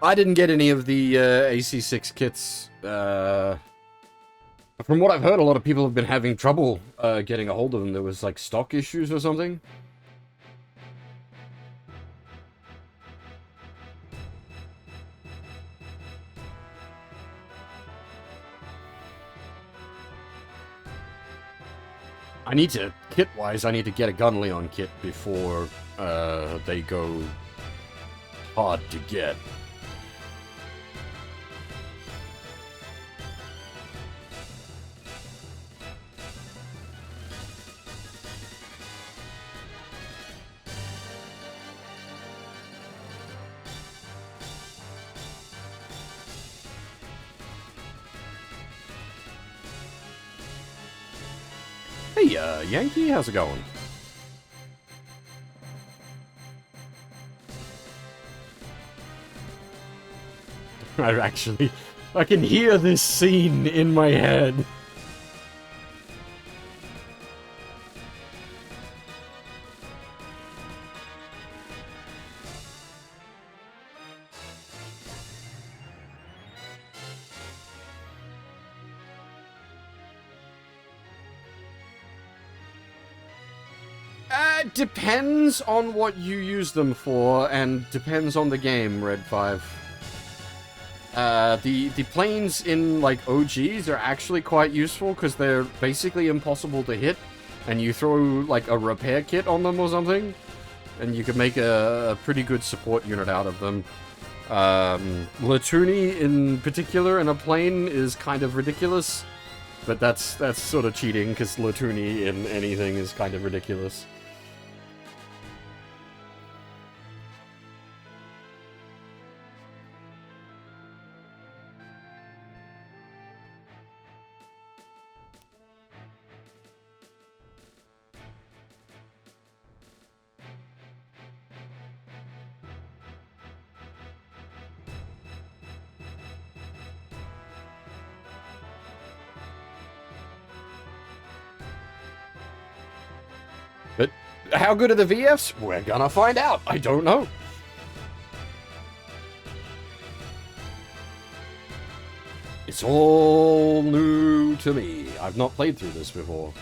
I didn't get any of the AC6 kits. From what I've heard, a lot of people have been having trouble getting a hold of them. There was like stock issues or something. I need to, kit-wise, I need to get a Gunleon kit before they go hard to get. Hey, Yankee, how's it going? I can hear this scene in my head. Depends on what you use them for, and depends on the game, Red 5. The planes in, like, OGs are actually quite useful, because they're basically impossible to hit, and you throw, like, a repair kit on them or something, and you can make a pretty good support unit out of them. Latuni, in particular, in a plane, is kind of ridiculous, but that's sort of cheating, because Latuni in anything is kind of ridiculous. But how good are the VFs? We're gonna find out. I don't know. It's all new to me. I've not played through this before.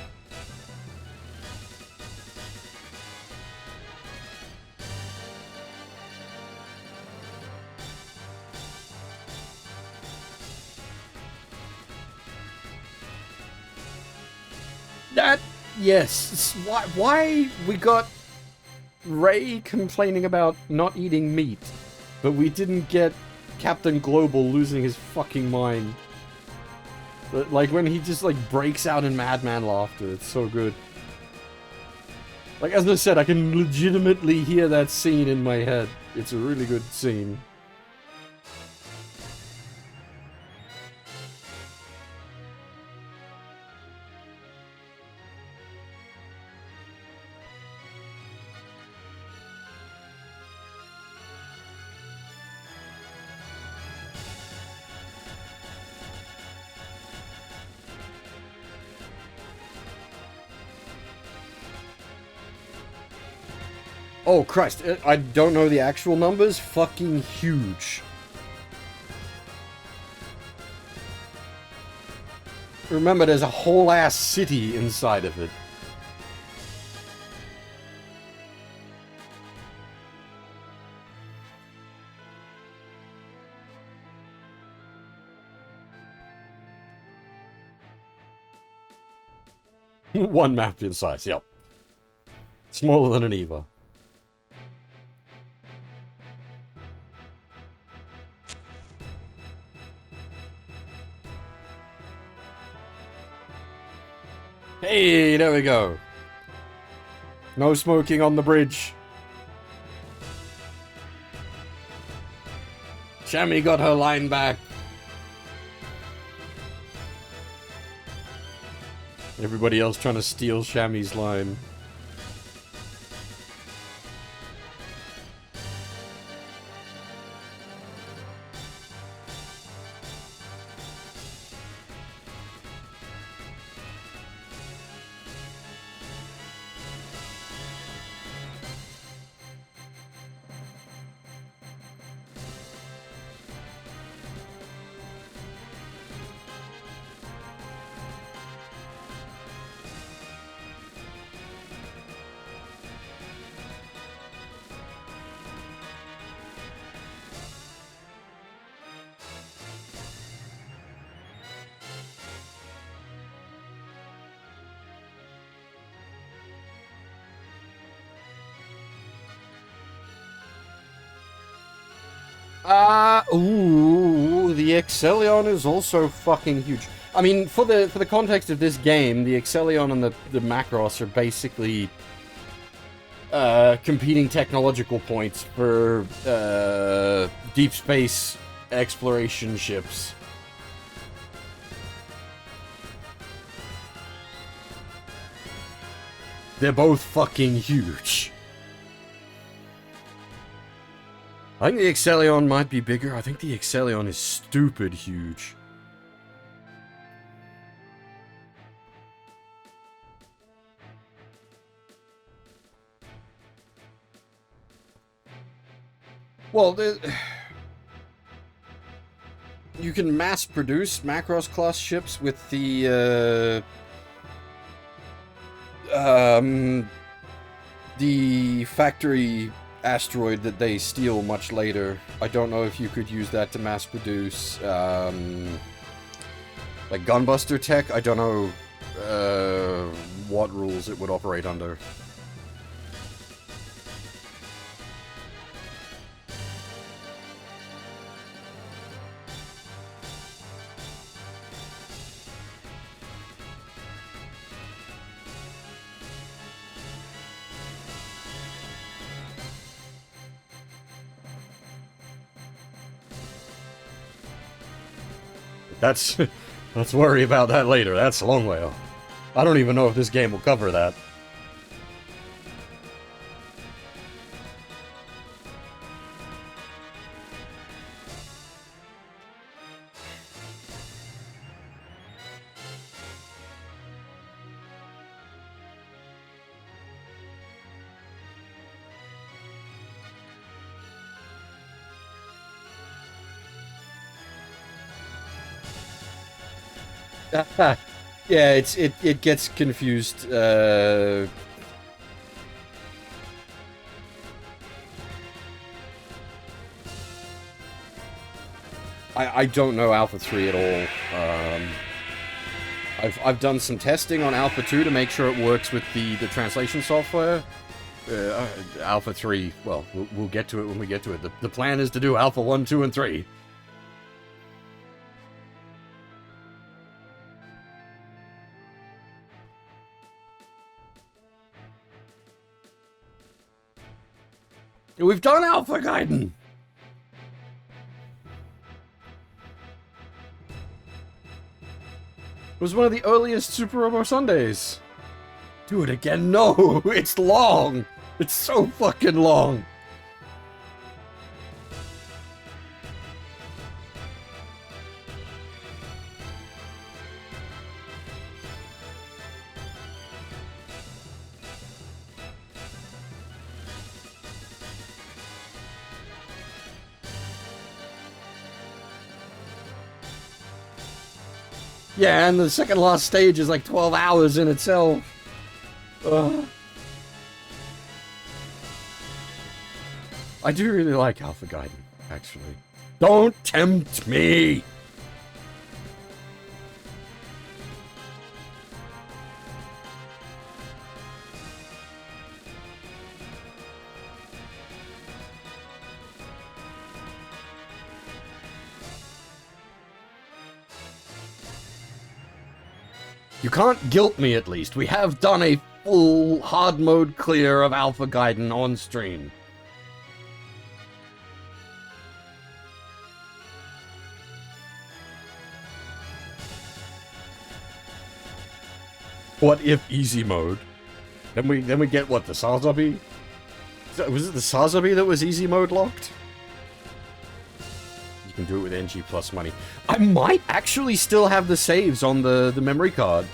Yes. Why we got Ray complaining about not eating meat, but we didn't get Captain Global losing his fucking mind. But, like, when he just, like, breaks out in madman laughter. It's so good. Like, as I said, I can legitimately hear that scene in my head. It's a really good scene. Oh, Christ. I don't know the actual numbers. Fucking huge. Remember, there's a whole ass city inside of it. One map in size, yep. Smaller than an EVA. Hey, there we go. No smoking on the bridge. Shammy got her line back. Everybody else trying to steal Shammy's line. The Excellion is also fucking huge. I mean, for the context of this game, the Excellion and the Macross are basically competing technological points for deep space exploration ships. They're both fucking huge. I think the Excellion might be bigger. I think the Excellion is stupid huge. Well, you can mass produce Macross class ships with the factory asteroid that they steal much later. I don't know if you could use that to mass produce like gunbuster tech. I don't know what rules it would operate under. Let's worry about that later. That's a long way off. I don't even know if this game will cover that. Yeah, it gets confused. I don't know Alpha 3 at all. I've done some testing on Alpha 2 to make sure it works with the translation software. Alpha 3, well, we'll get to it when we get to it. The plan is to do Alpha 1, 2, and 3. We've done Alpha Gaiden! It was one of the earliest Suparobo Sundays. Do it again? No! It's long! It's so fucking long! Yeah, and the second last stage is like 12 hours in itself. Ugh. I do really like Alpha Gaiden, actually. Don't tempt me! You can't guilt me, at least. We have done a full hard mode clear of Alpha Gaiden on stream. What if easy mode? Then we get what, the Sazabi? Was it the Sazabi that was easy mode locked? You can do it with NG plus money. I might actually still have the saves on the memory card.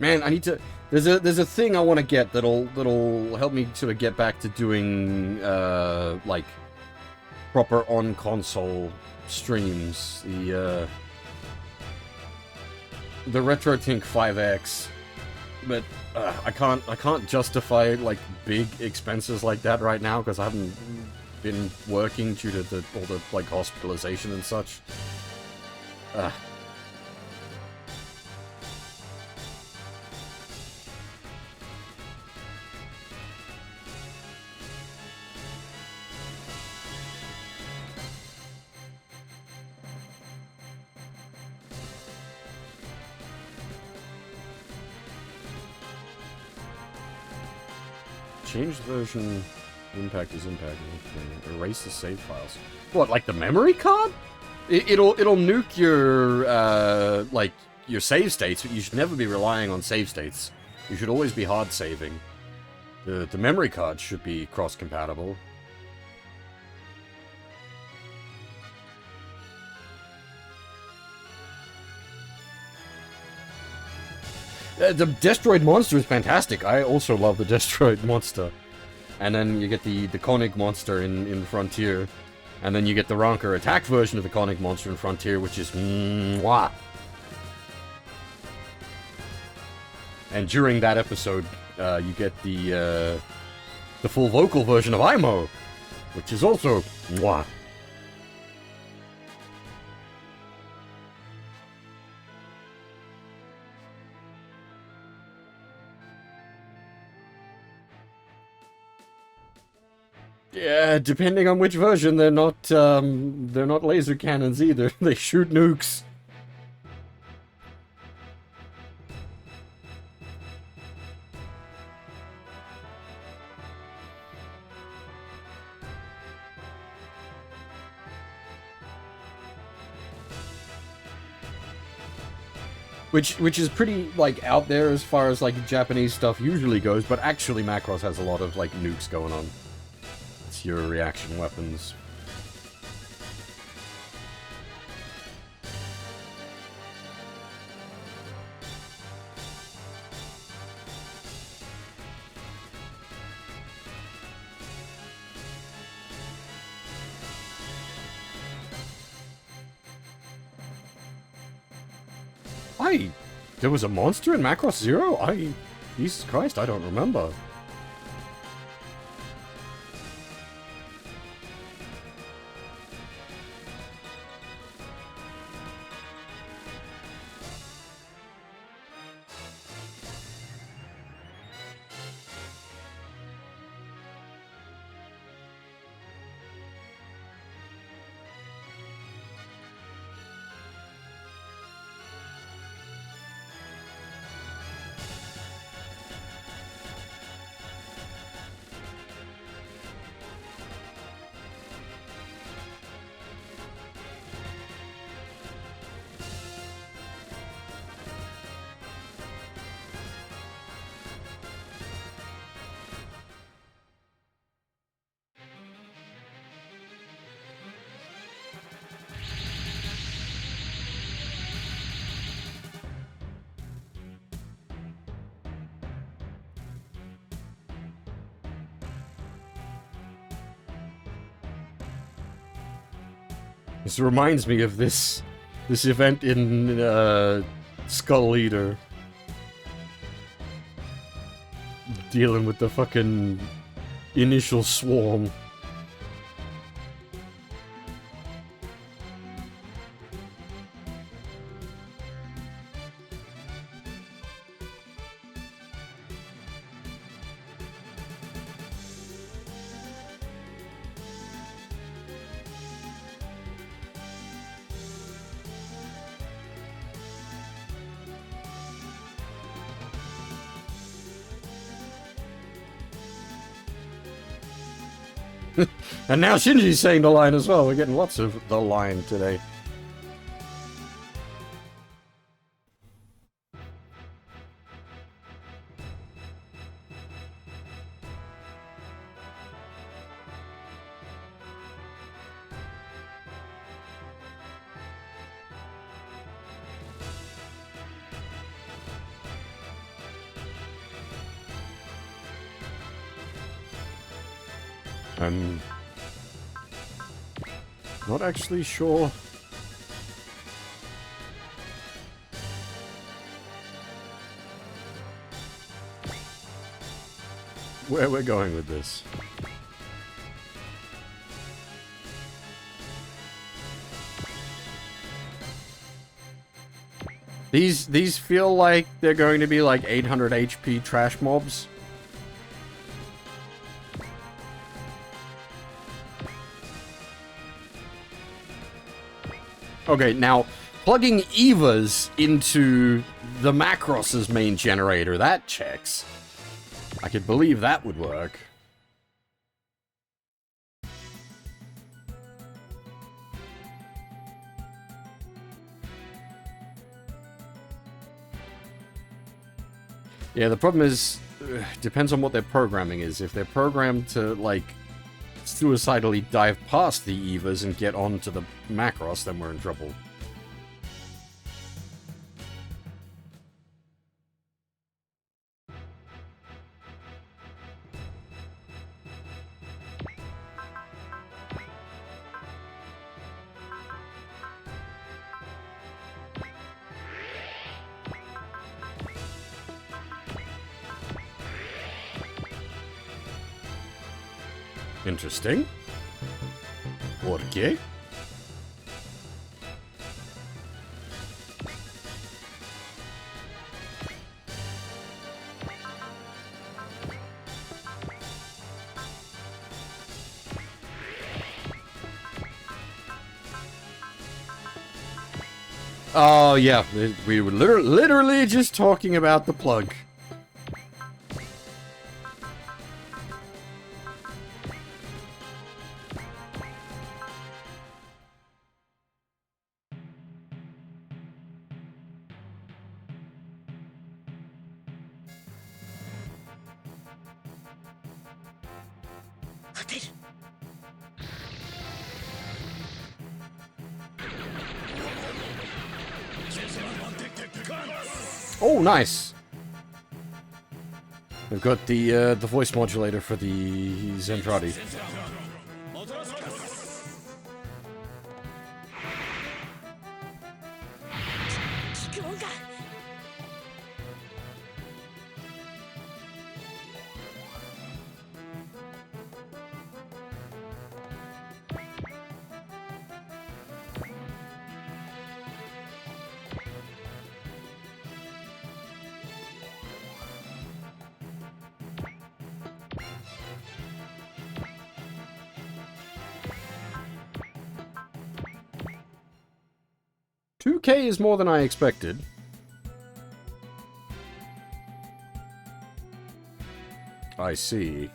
Man, I need to. There's a thing I want to get that'll help me sort of get back to doing like proper on console streams. The RetroTink 5X, but I can't justify like big expenses like that right now because I haven't been working due to all the like hospitalization and such. Change version. Impact is impact. Okay. Erase the save files. What, like the memory card? It'll nuke your like your save states, but you should never be relying on save states. You should always be hard saving. The memory card should be cross compatible. The Destroyed monster is fantastic. I also love the Destroyed monster. And then you get the Konig monster in Frontier. And then you get the Ronker attack version of the Konig monster in Frontier, which is mwah. And during that episode, you get the full vocal version of Imo, which is also mwah. Yeah, depending on which version, they're not laser cannons either. They shoot nukes. which is pretty, like, out there as far as, like, Japanese stuff usually goes, but actually Macross has a lot of, like, nukes going on. It's your reaction weapons. There was a monster in Macross Zero? Jesus Christ, I don't remember. This reminds me of this event in Skull Eater. Dealing with the fucking initial swarm. And now Shinji's saying the line as well. We're getting lots of the line today. I'm not actually sure where we're going with this. These feel like they're going to be like 800 HP trash mobs. Okay, now, plugging Evas into the Macross's main generator, that checks. I could believe that would work. Yeah, the problem is, depends on what their programming is. If they're programmed to, like, suicidally dive past the Evas and get onto the Macross, then we're in trouble. Interesting. ¿Por qué? Oh, yeah. We were literally just talking about the plug. Oh, nice. We've got the voice modulator for the Zentradi. $2K is more than I expected. I see.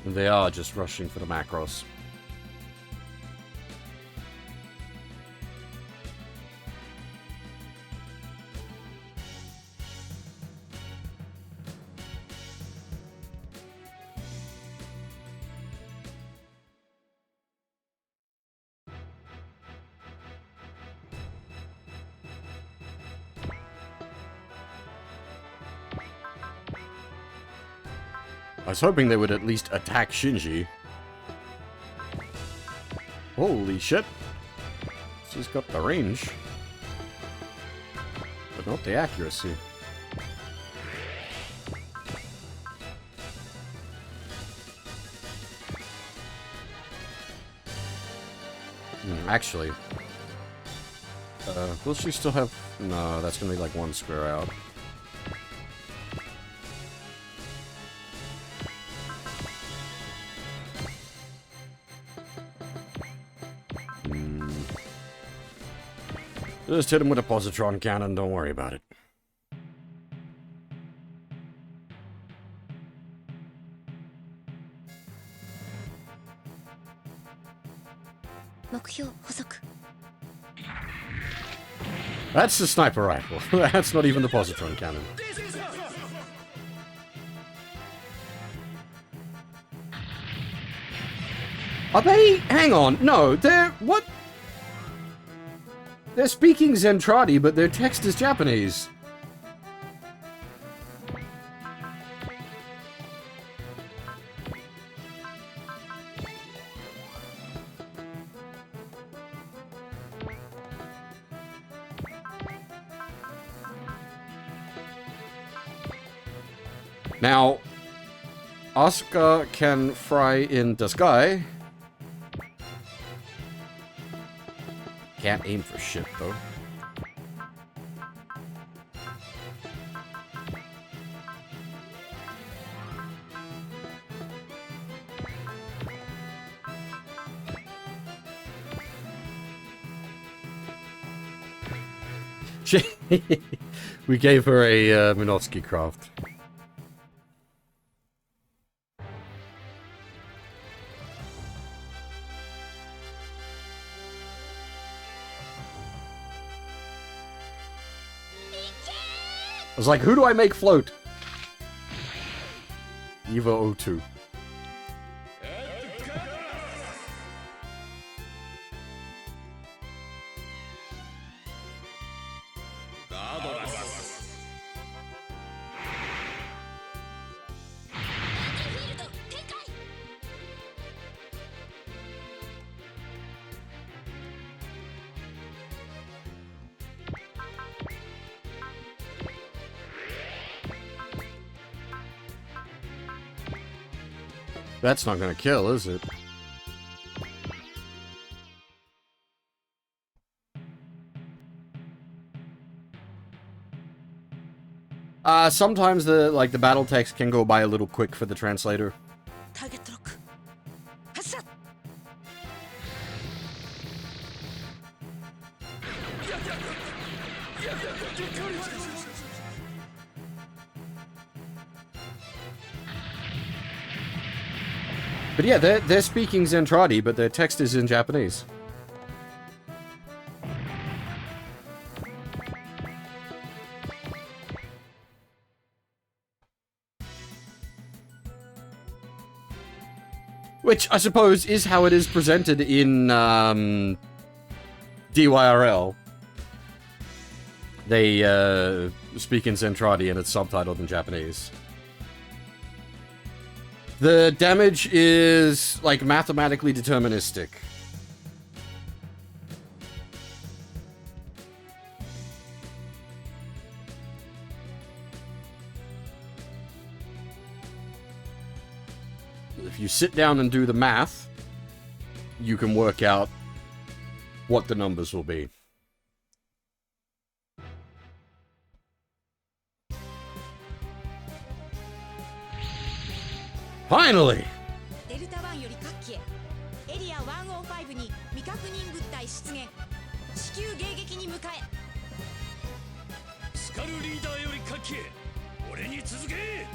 They are just rushing for the macros. I was hoping they would at least attack Shinji. Holy shit. She's got the range. But not the accuracy. Actually. Will she still have... No, that's gonna be like one square out. Just hit him with a positron cannon, don't worry about it. That's the sniper rifle. That's not even the positron cannon. Are they... Hang on. No, they're... What? They're speaking Zentradi, but their text is Japanese. Now, Asuka can fry in the sky. Can't aim for shit, though. We gave her a Minovsky craft. I was like, who do I make float? Evo 02. That's not gonna kill, is it? Sometimes the battle text can go by a little quick for the translator. But yeah, they're speaking Zentradi, but their text is in Japanese. Which, I suppose, is how it is presented in, DYRL. they speak in Zentradi and it's subtitled in Japanese. The damage is, like, mathematically deterministic. If you sit down and do the math, you can work out what the numbers will be. Finally! デルタ1より各機へエリア105に未確認物体出現地球迎撃に向かえスカルリーダーより各機へ俺に続け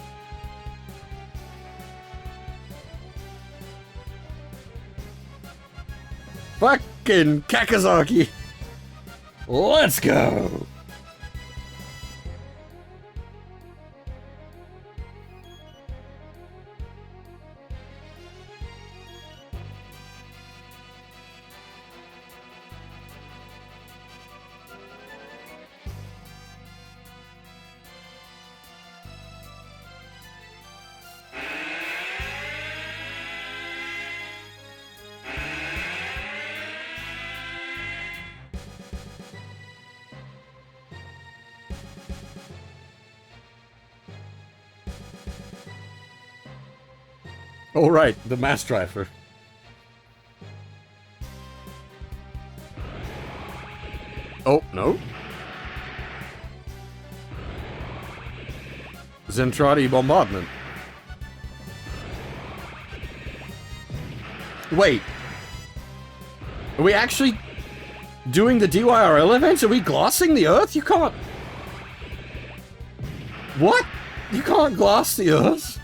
Fucking Kakazaki! Let's go! Oh, right, the mass driver. Oh, no. Zentradi bombardment. Wait. Are we actually doing the DYRL events? Are we glassing the Earth? You can't... What? You can't glass the Earth?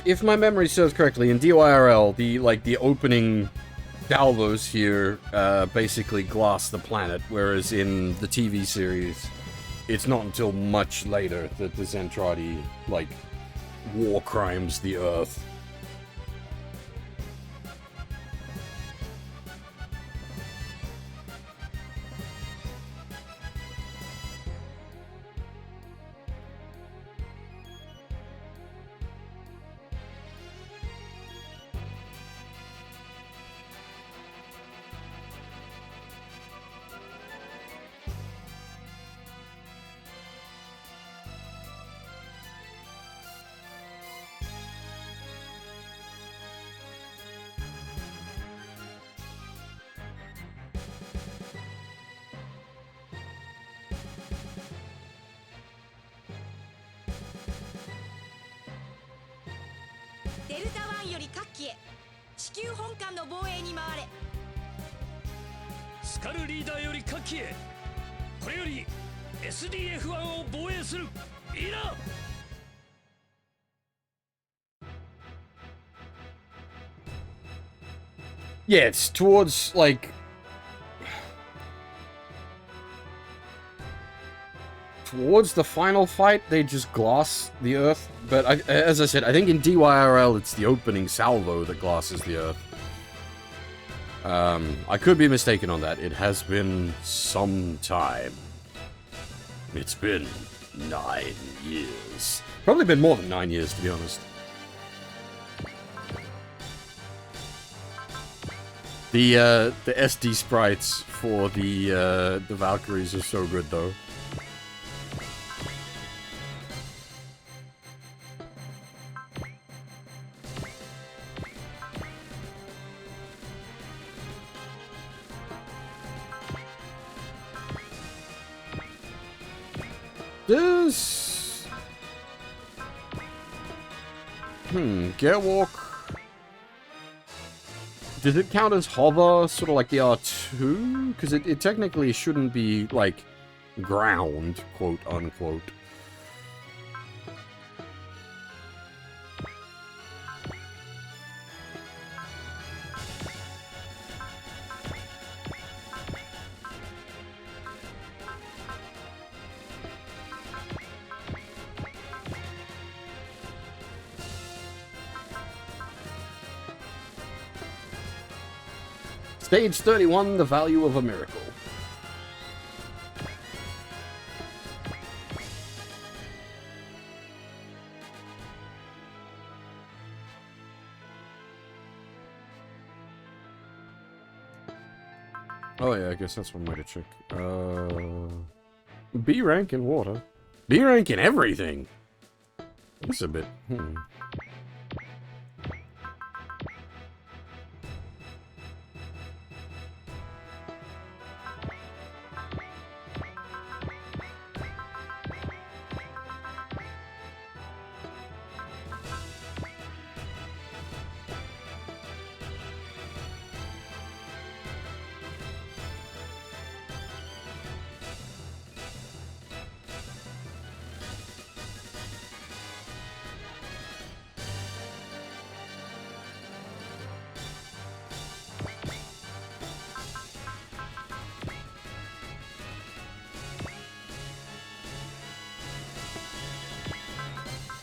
If my memory serves correctly, in DYRL, the opening salvos here basically glass the planet, whereas in the TV series, it's not until much later that the Zentradi, like, war crimes the Earth. Yeah, it's towards, like... Towards the final fight, they just glass the Earth. But, as I said, I think in DYRL, it's the opening salvo that glasses the Earth. I could be mistaken on that. It has been some time. It's been 9 years. Probably been more than 9 years, to be honest. The SD sprites for the Valkyries are so good, though. This... Gearwalk... Does it count as hover, sort of like the R2? Because it technically shouldn't be, like, ground, quote-unquote. Stage 31, the value of a miracle. Oh yeah, I guess that's one way to check. B rank in water. B rank in everything! That's a bit...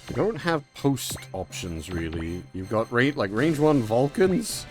You don't have post options, really. You've got range 1 Vulcans.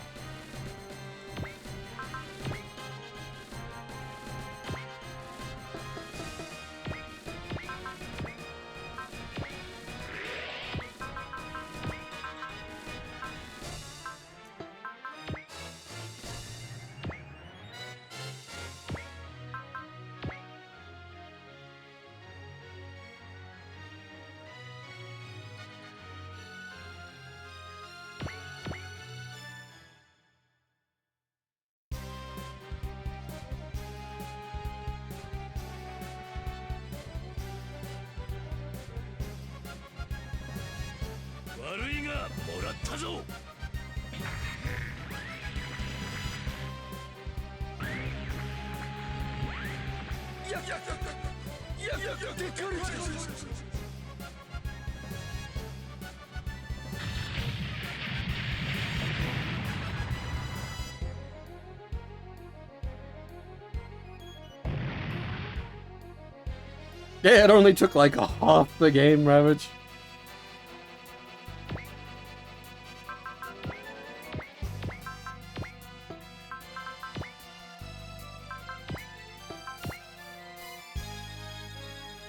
Yeah, it only took like a half the game, Ravage.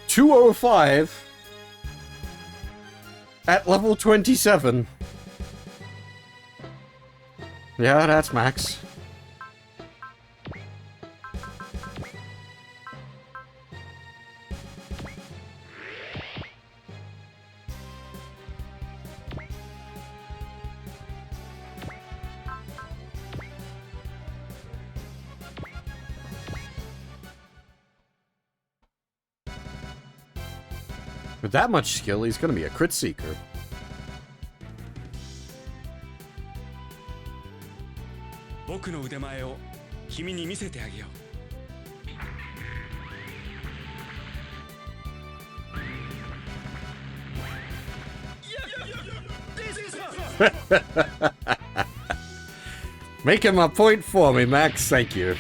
$205 at level 27. Yeah, that's max. With that much skill, he's gonna be a crit seeker. Making my point for me, Max. Thank you.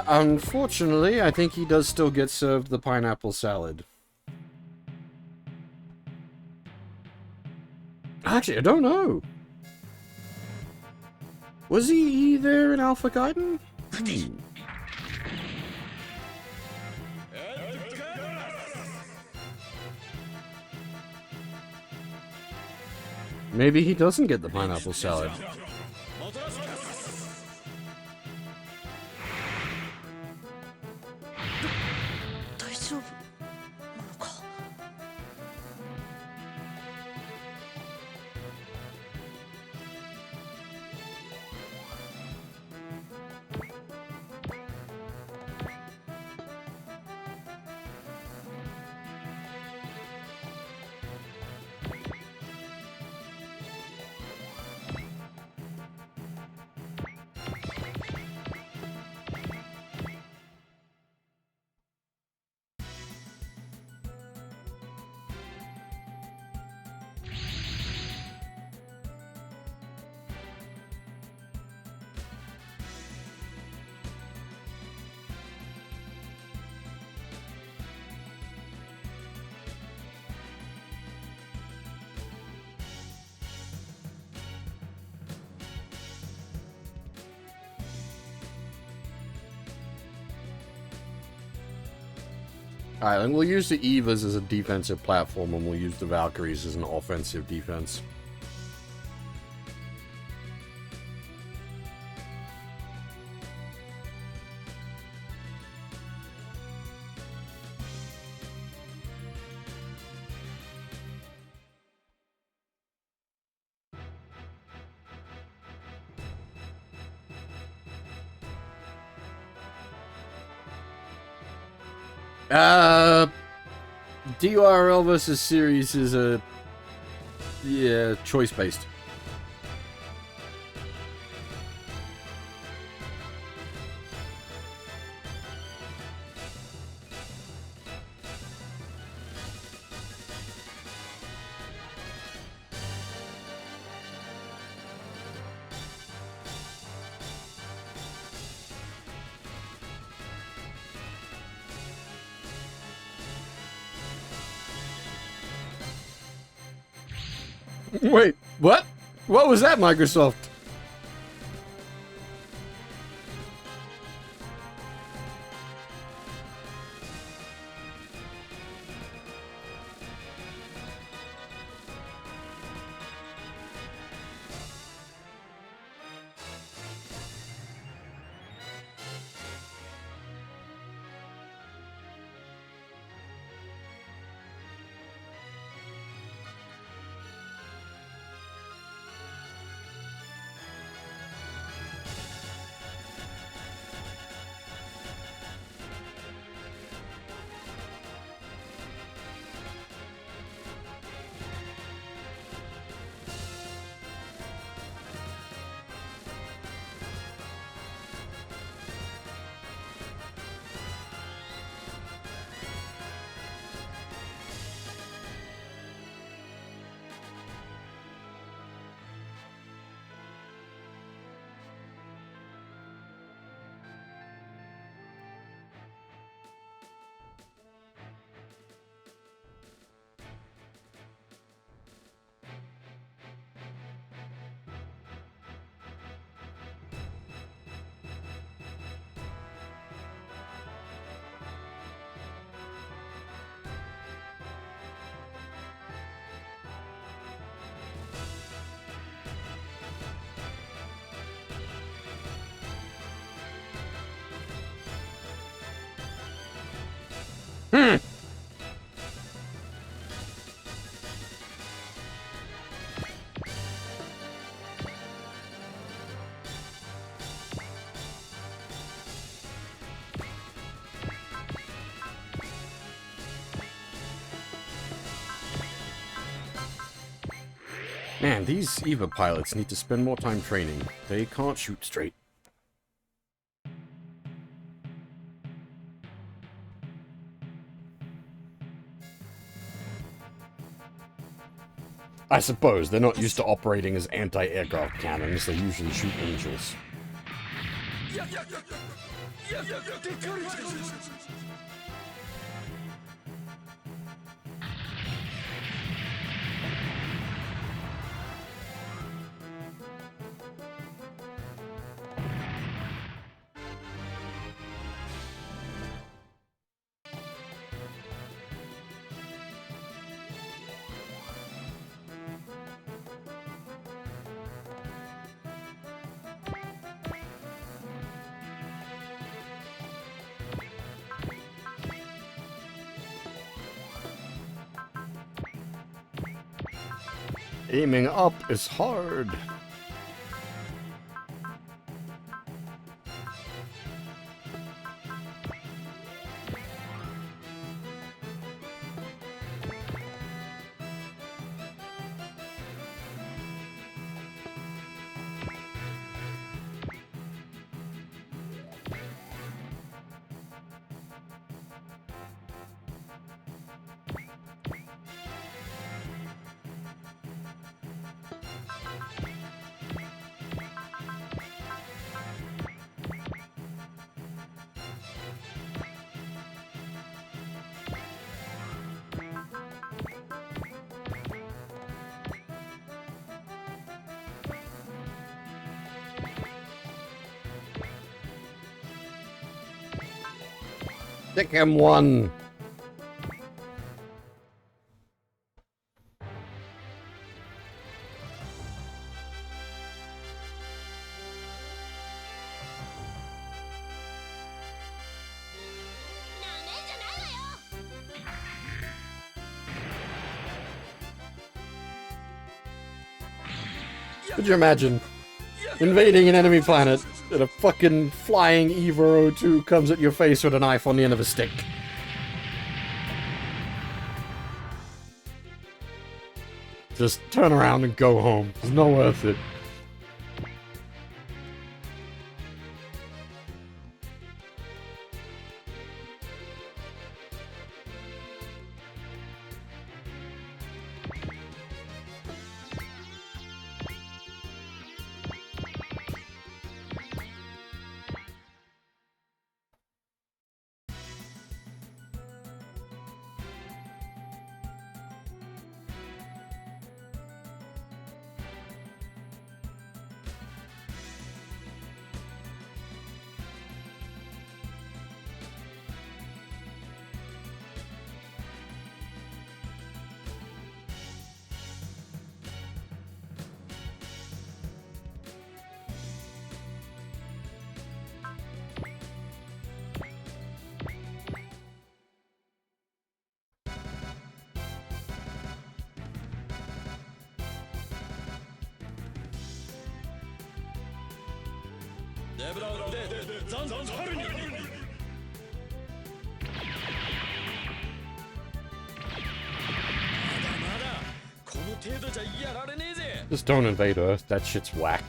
Unfortunately, I think he does still get served the pineapple salad. Actually, I don't know. Was he there in Alpha Gaiden? Maybe he doesn't get the pineapple salad. Alright, and we'll use the Evas as a defensive platform, and we'll use the Valkyries as an offensive defense. DRL versus series is a... yeah, choice-based. Wait, what? What was that, Microsoft? Man, these EVA pilots need to spend more time training. They can't shoot straight. I suppose they're not used to operating as anti-aircraft cannons. They usually shoot angels. Aiming up is hard. Stick him one. Could you imagine invading an enemy planet and a fucking flying Evo 02 comes at your face with a knife on the end of a stick? Just turn around and go home. It's not worth it. Just don't invade Earth, that shit's whack.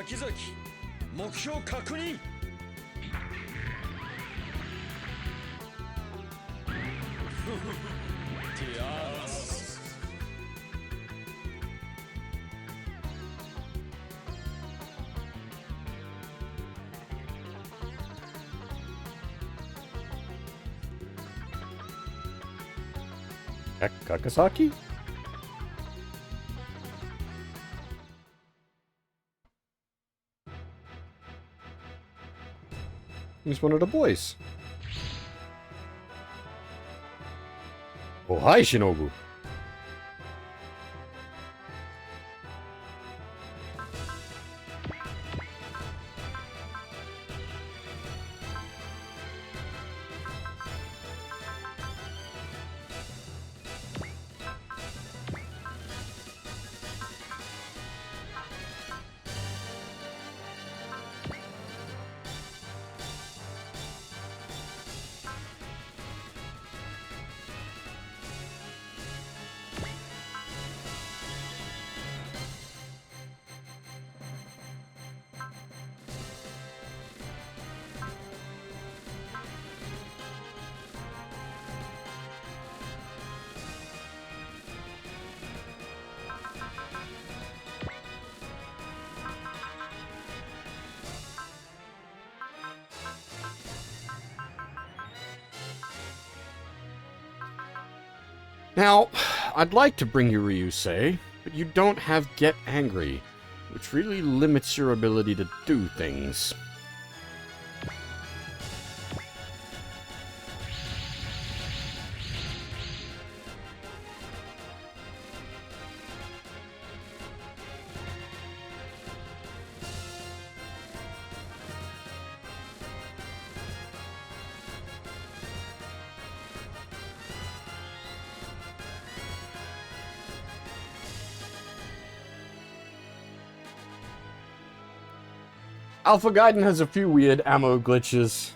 柿崎目標確認 Kakasaki? He's one of the boys. Oh, hi, Shinobu. Now, I'd like to bring you Ryusei, but you don't have Get Angry, which really limits your ability to do things. Alpha Gaiden has a few weird ammo glitches.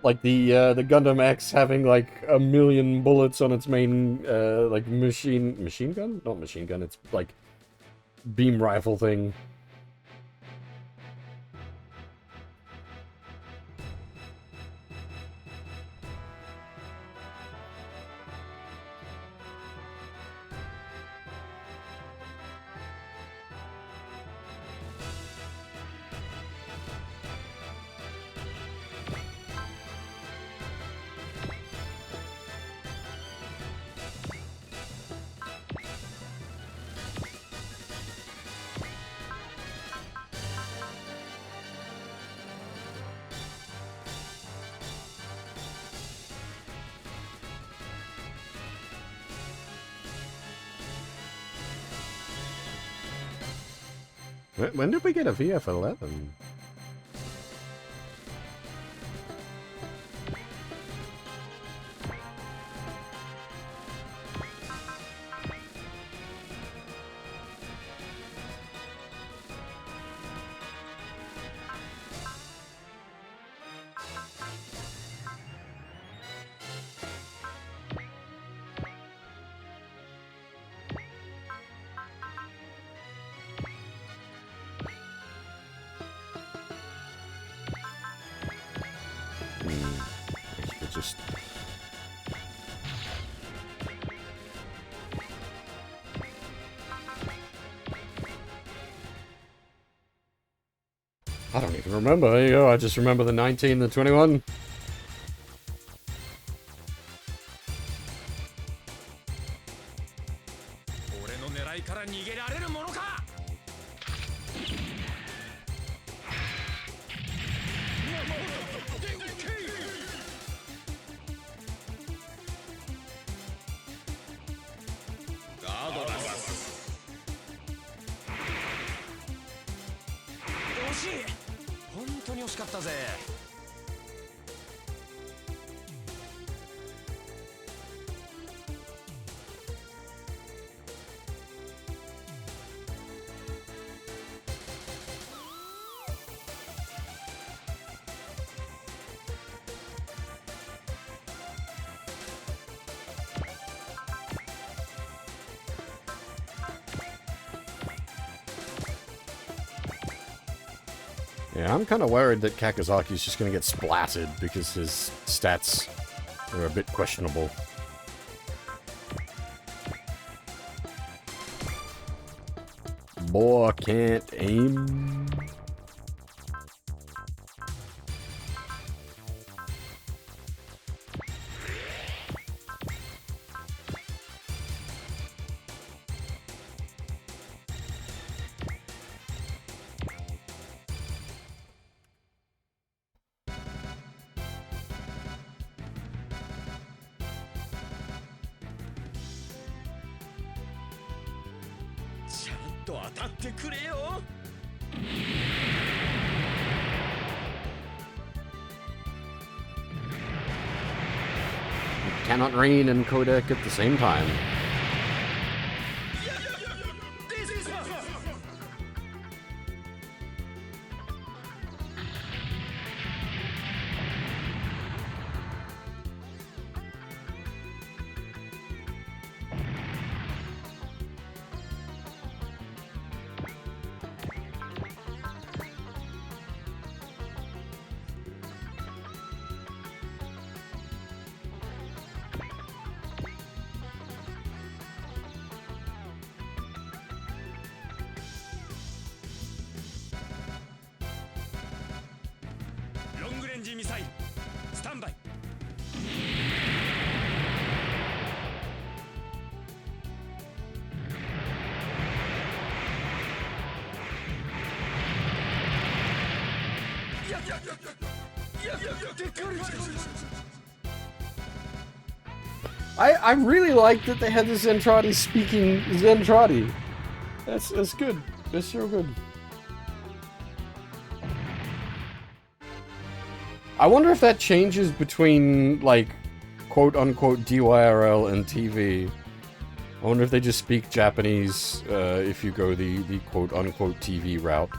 Like the Gundam X having like a million bullets on its main like machine gun? Not machine gun, it's like beam rifle thing. When did we get a VF-11? Just I don't even remember. There you go. I just remember the 19, the 21. Yeah, I'm kind of worried that Kakizaki's just going to get splatted because his stats are a bit questionable. Boy, can't aim. Cannot rain and codec at the same time. I really like that they had the Zentradi speaking Zentradi. That's good. That's so good. I wonder if that changes between, like, quote-unquote DYRL and TV. I wonder if they just speak Japanese if you go the quote-unquote TV route.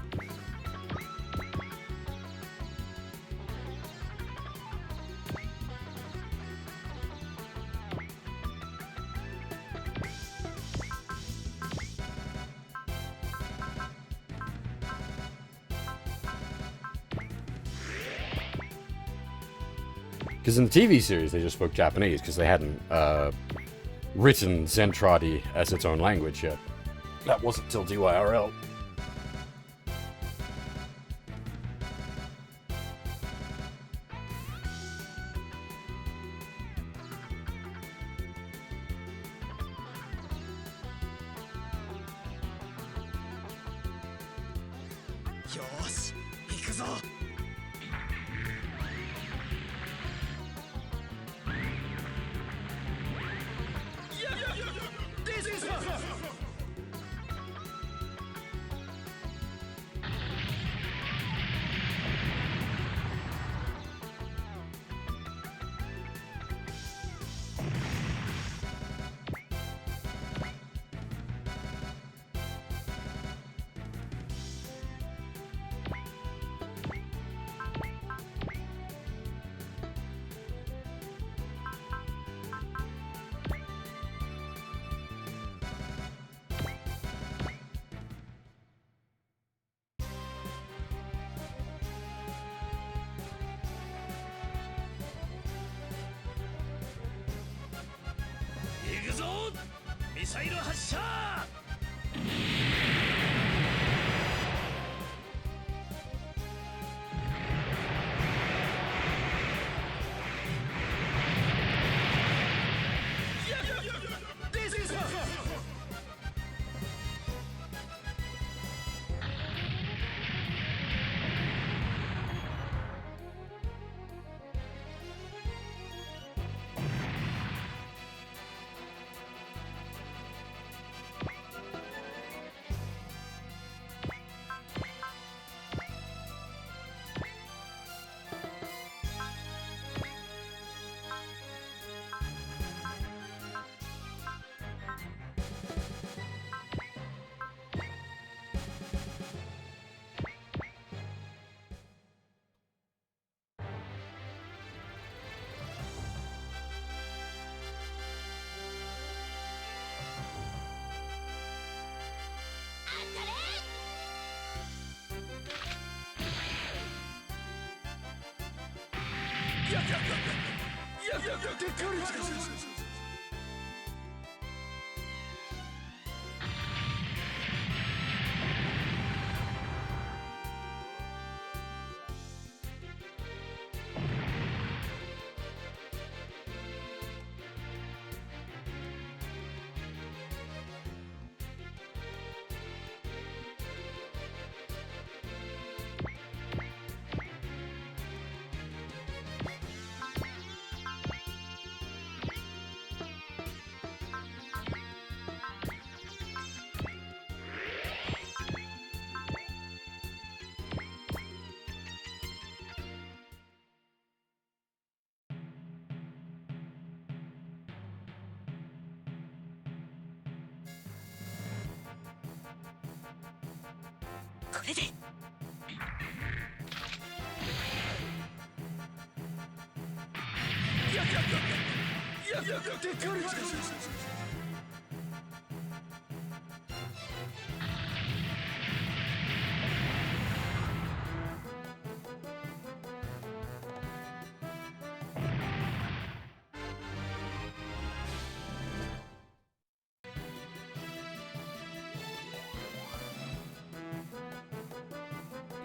Because in the TV series, they just spoke Japanese, because they hadn't written Zentradi as its own language yet. That wasn't till DYRL.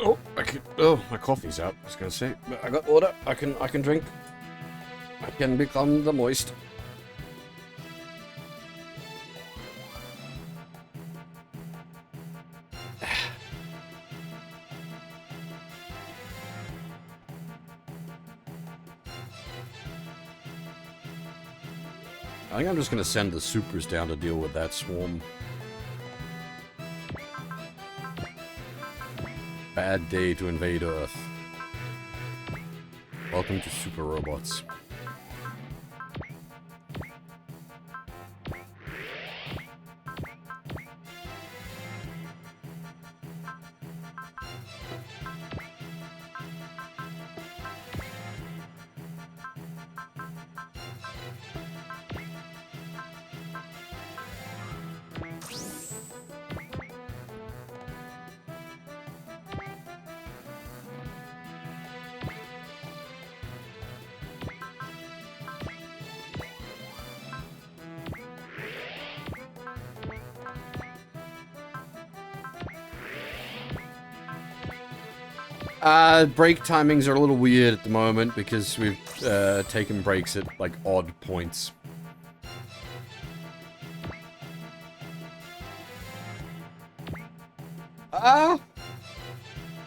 Oh, oh, my coffee's out. I was gonna say, but I got water. I can drink. I can become the moist. I think I'm just gonna send the supers down to deal with that swarm. Bad day to invade Earth. Welcome to Super Robots. Break timings are a little weird at the moment because we've taken breaks at, like, odd points. I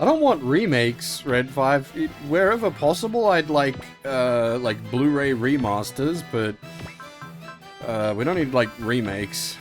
don't want remakes, Red 5. Wherever possible, I'd like Blu-ray remasters, but we don't need, like, remakes.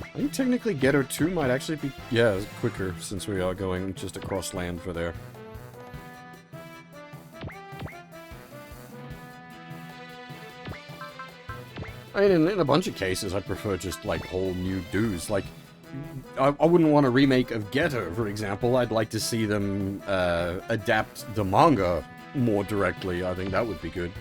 I think technically Ghetto 2 might actually be, yeah, quicker since we are going just across land for there. I mean, in a bunch of cases, I'd prefer just, like, whole new dues. Like, I wouldn't want a remake of Ghetto, for example. I'd like to see them adapt the manga more directly. I think that would be good.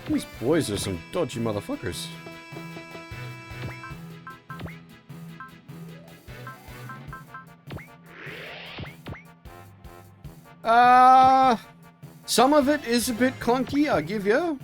These boys are some dodgy motherfuckers. Some of it is a bit clunky, I'll give you.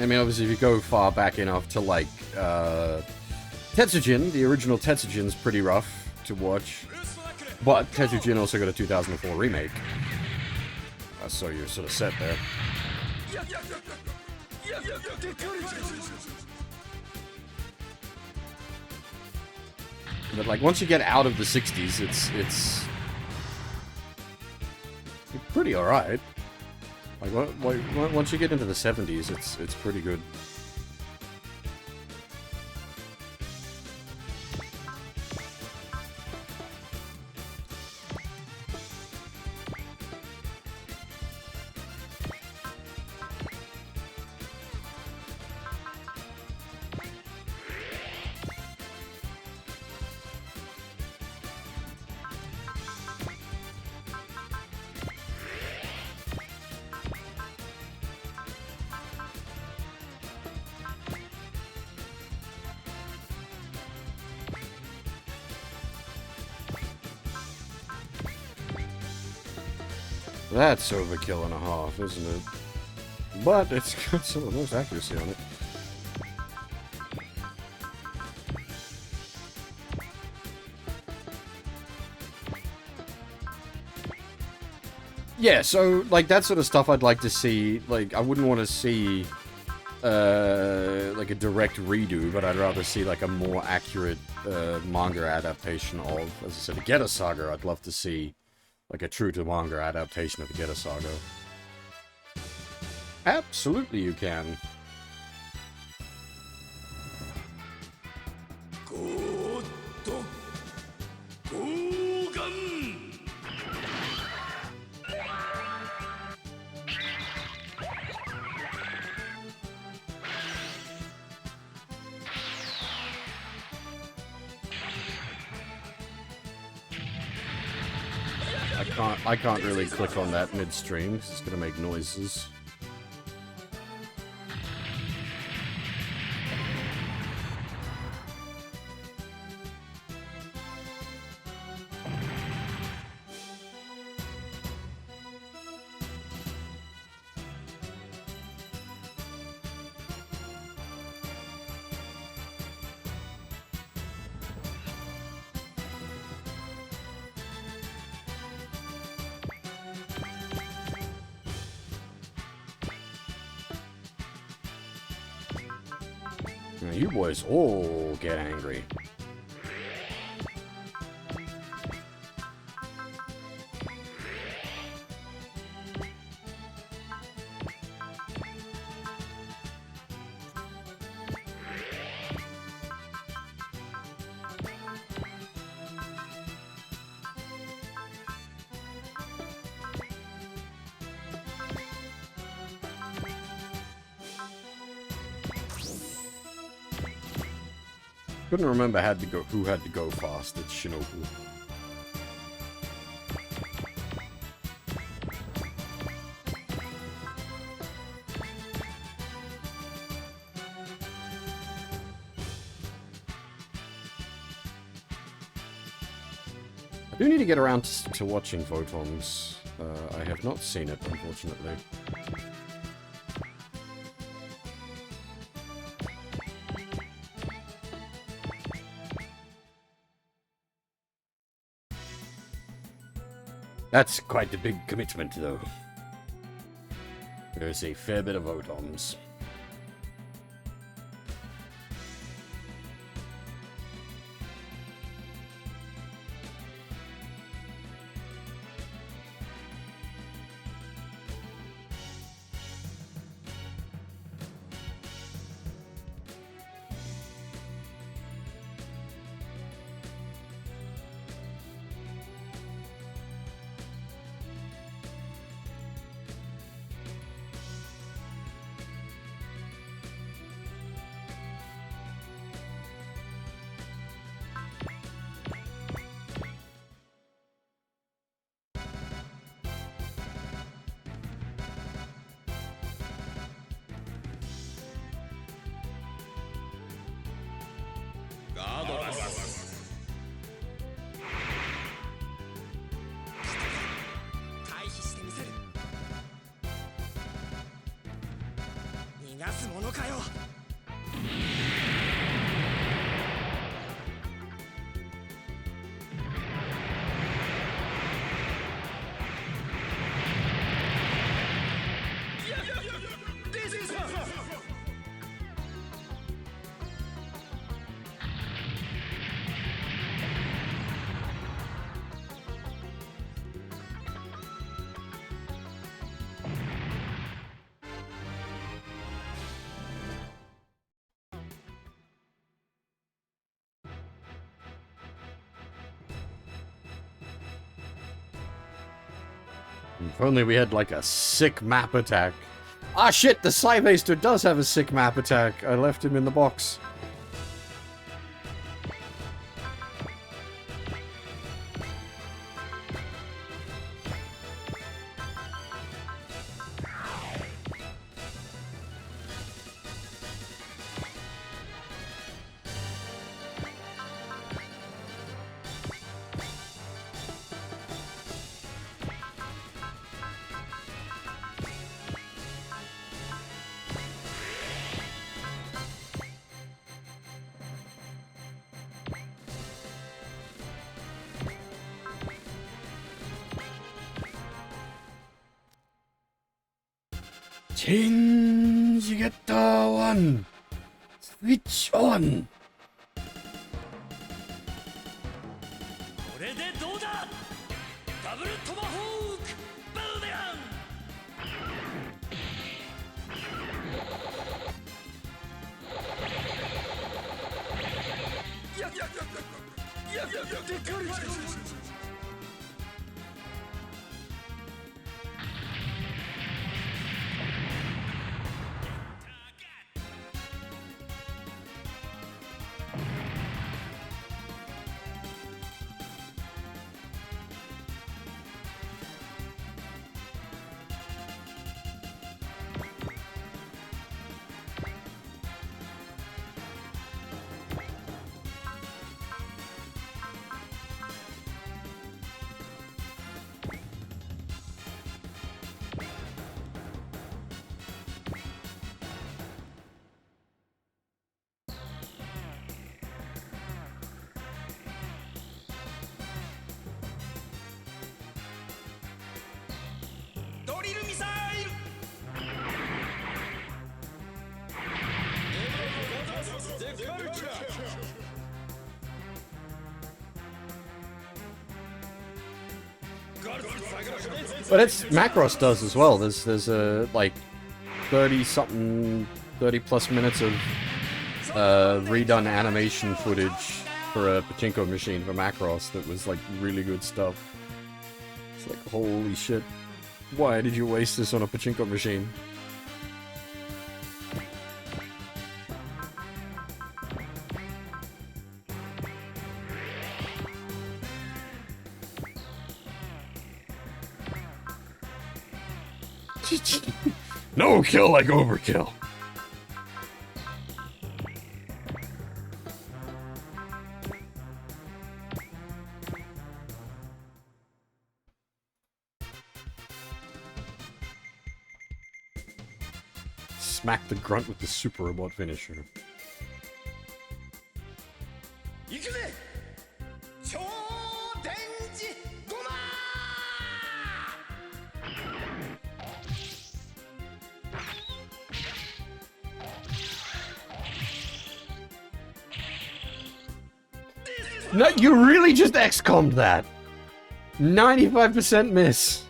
I mean, obviously, if you go far back enough to, like, Tetsujin, the original Tetsujin's pretty rough to watch. But Tetsujin also got a 2004 remake. So you're sort of set there. But, like, once you get out of the 60s, it's pretty alright. Like, once you get into the 70s, it's pretty good. That's overkill and a half, isn't it? But it's got some of the most accuracy on it. Yeah, so, like, that sort of stuff I'd like to see. Like, I wouldn't want to see, like, a direct redo, but I'd rather see, like, a more accurate manga adaptation of, as I said, a Getter Saga. I'd love to see, like, a true-to-manga adaptation of the Getter Saga. Absolutely you can. I can't really click on that midstream because it's gonna make noises. Now, you boys all get angry. Couldn't remember who had to go fast. It's Shinobu. I do need to get around to watching Photons. I have not seen it, unfortunately. That's quite a big commitment, though. There's a fair bit of Photons. If only we had, like, a sick map attack. Ah, shit! The Cyvaster does have a sick map attack! I left him in the box. Change getter one. Switch on. これでどうだダブルトマホークブーメランでかい But it's Macross does as well. There's a like 30 plus minutes of redone animation footage for a pachinko machine for Macross that was like really good stuff. It's like, holy shit, why did you waste this on a pachinko machine? No kill like overkill. Smack the grunt with the super robot finisher. 行くぜ超電磁ゴマ No, you really just XCOM'd that. 95% miss.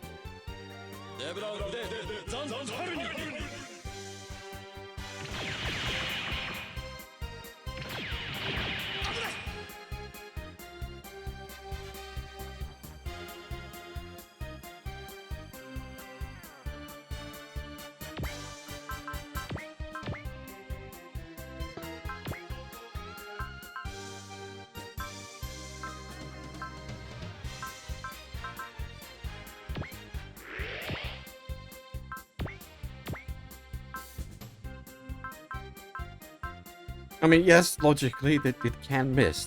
I mean, yes, logically, that it can miss.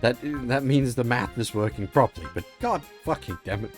That means the math is working properly. But god fucking damn it.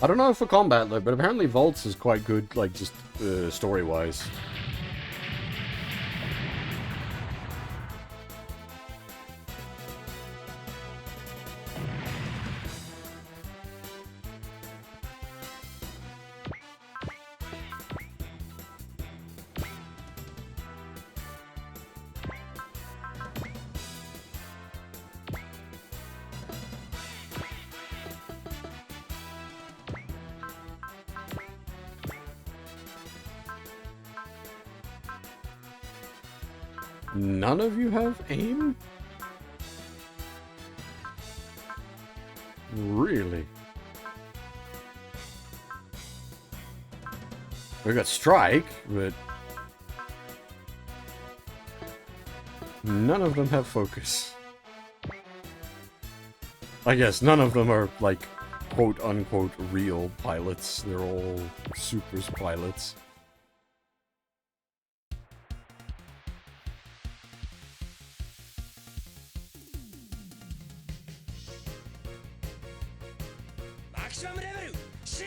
I don't know for combat though, but apparently Volts is quite good, like just story-wise. None of you have aim? Really? We got strike, but none of them have focus. I guess none of them are like quote-unquote real pilots. They're all supers pilots. Maximum level shoot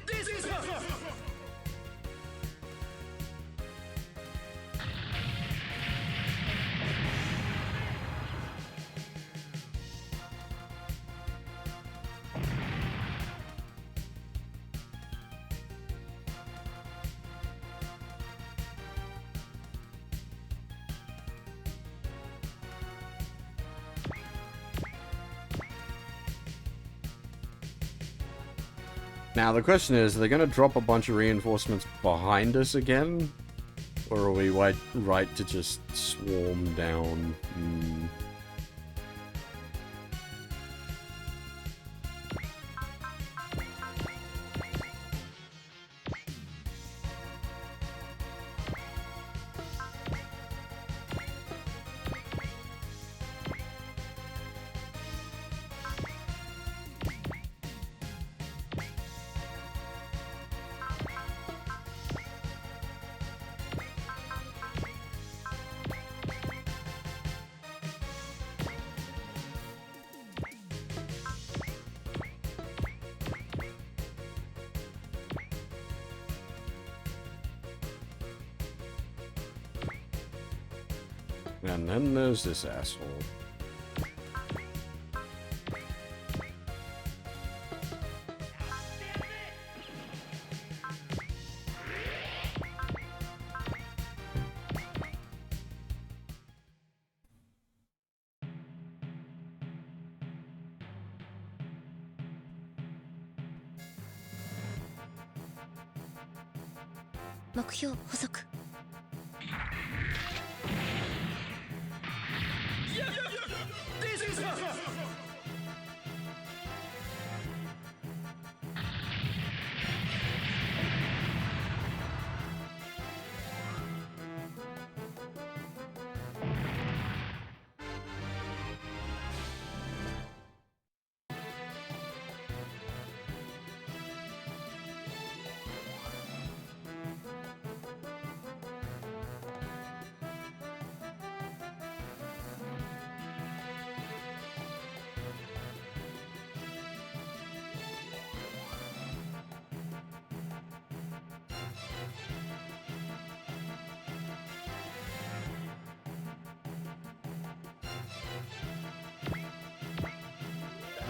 this is Now the question is, are they going to drop a bunch of reinforcements behind us again? Or are we right to just swarm down? And then there's this asshole.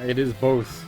It is both.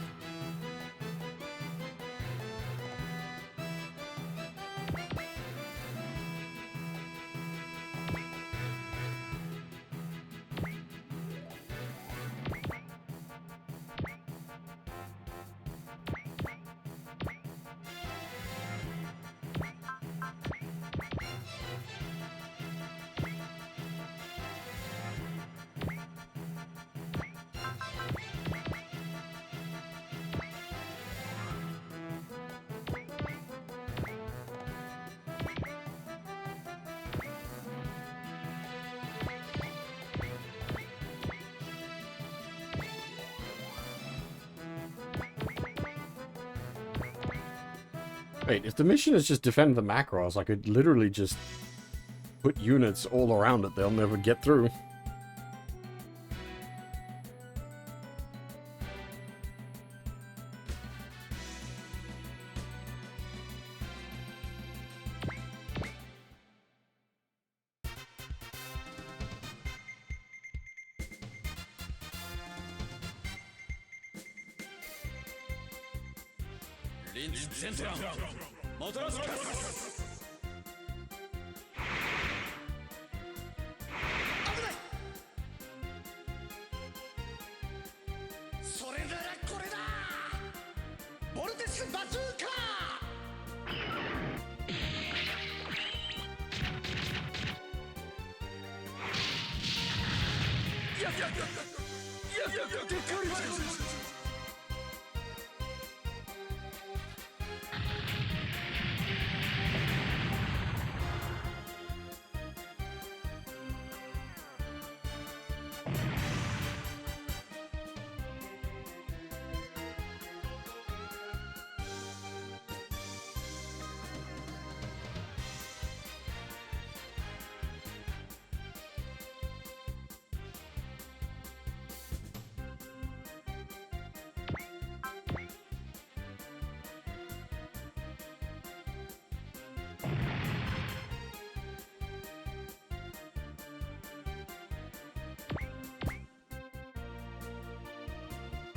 Wait, if the mission is just defend the Macross, I could literally just put units all around it. They'll never get through.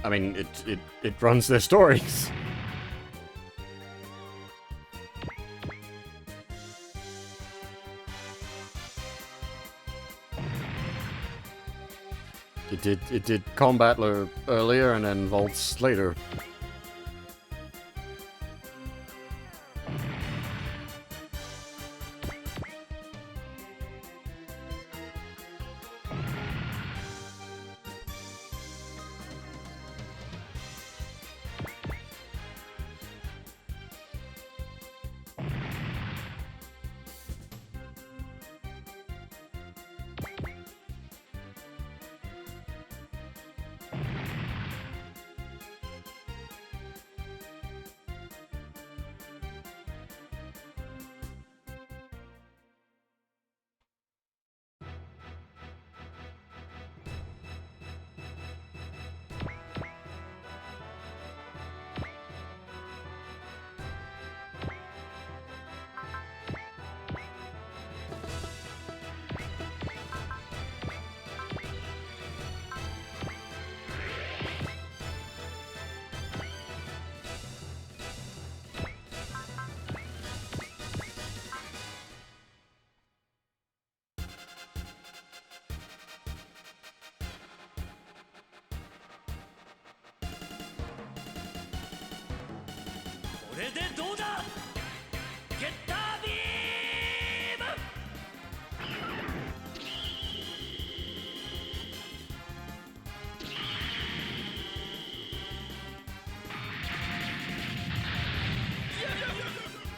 I mean, it runs their stories. It did combat earlier and then Volts later. れでどうだゲッタービーム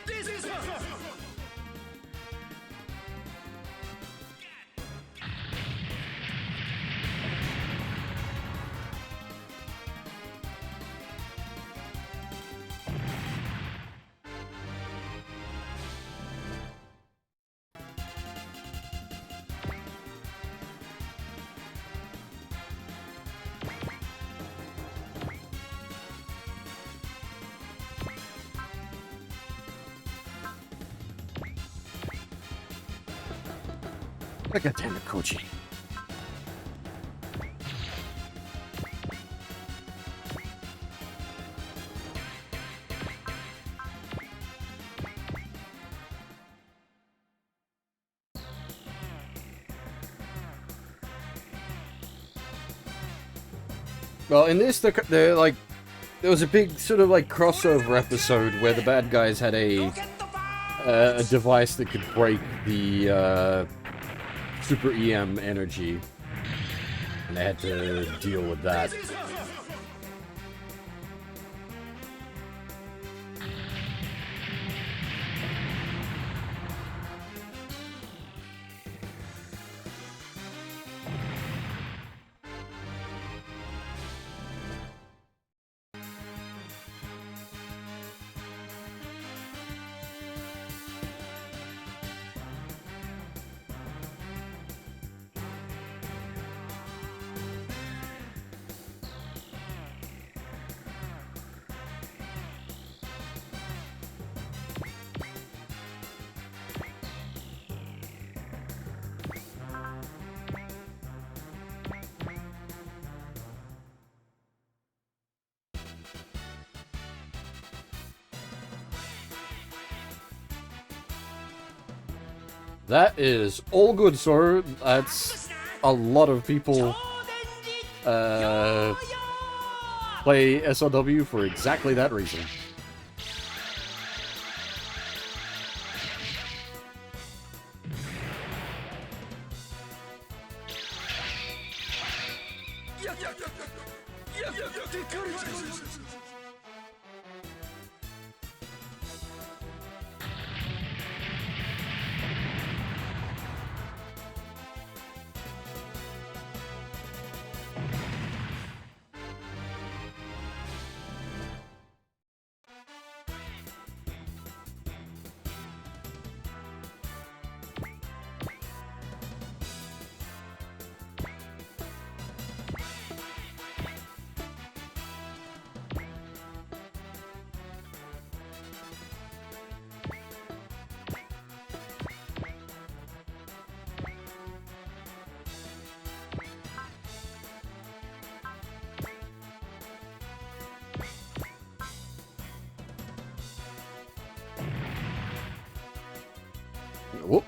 This is God damn it, Koji. Well, in this, they're like, there was a big sort of like crossover episode where the bad guys had a device that could break the Super EM energy, and they had to deal with that. That is all good, sir. That's a lot of people play SRW for exactly that reason. Whoop.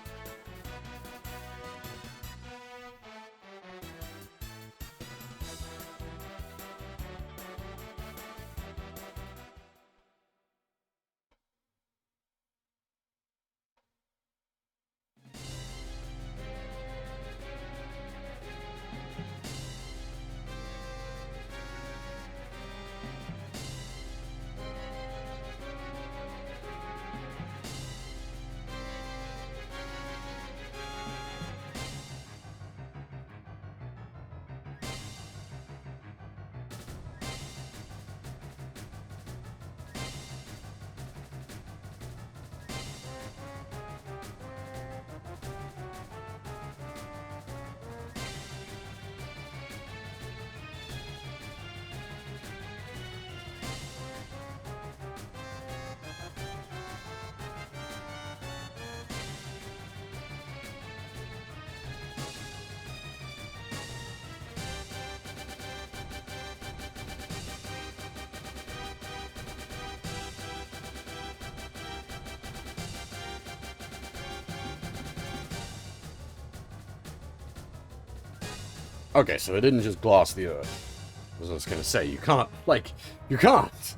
Okay, so it didn't just gloss the Earth. I was gonna say, you can't, like, you can't!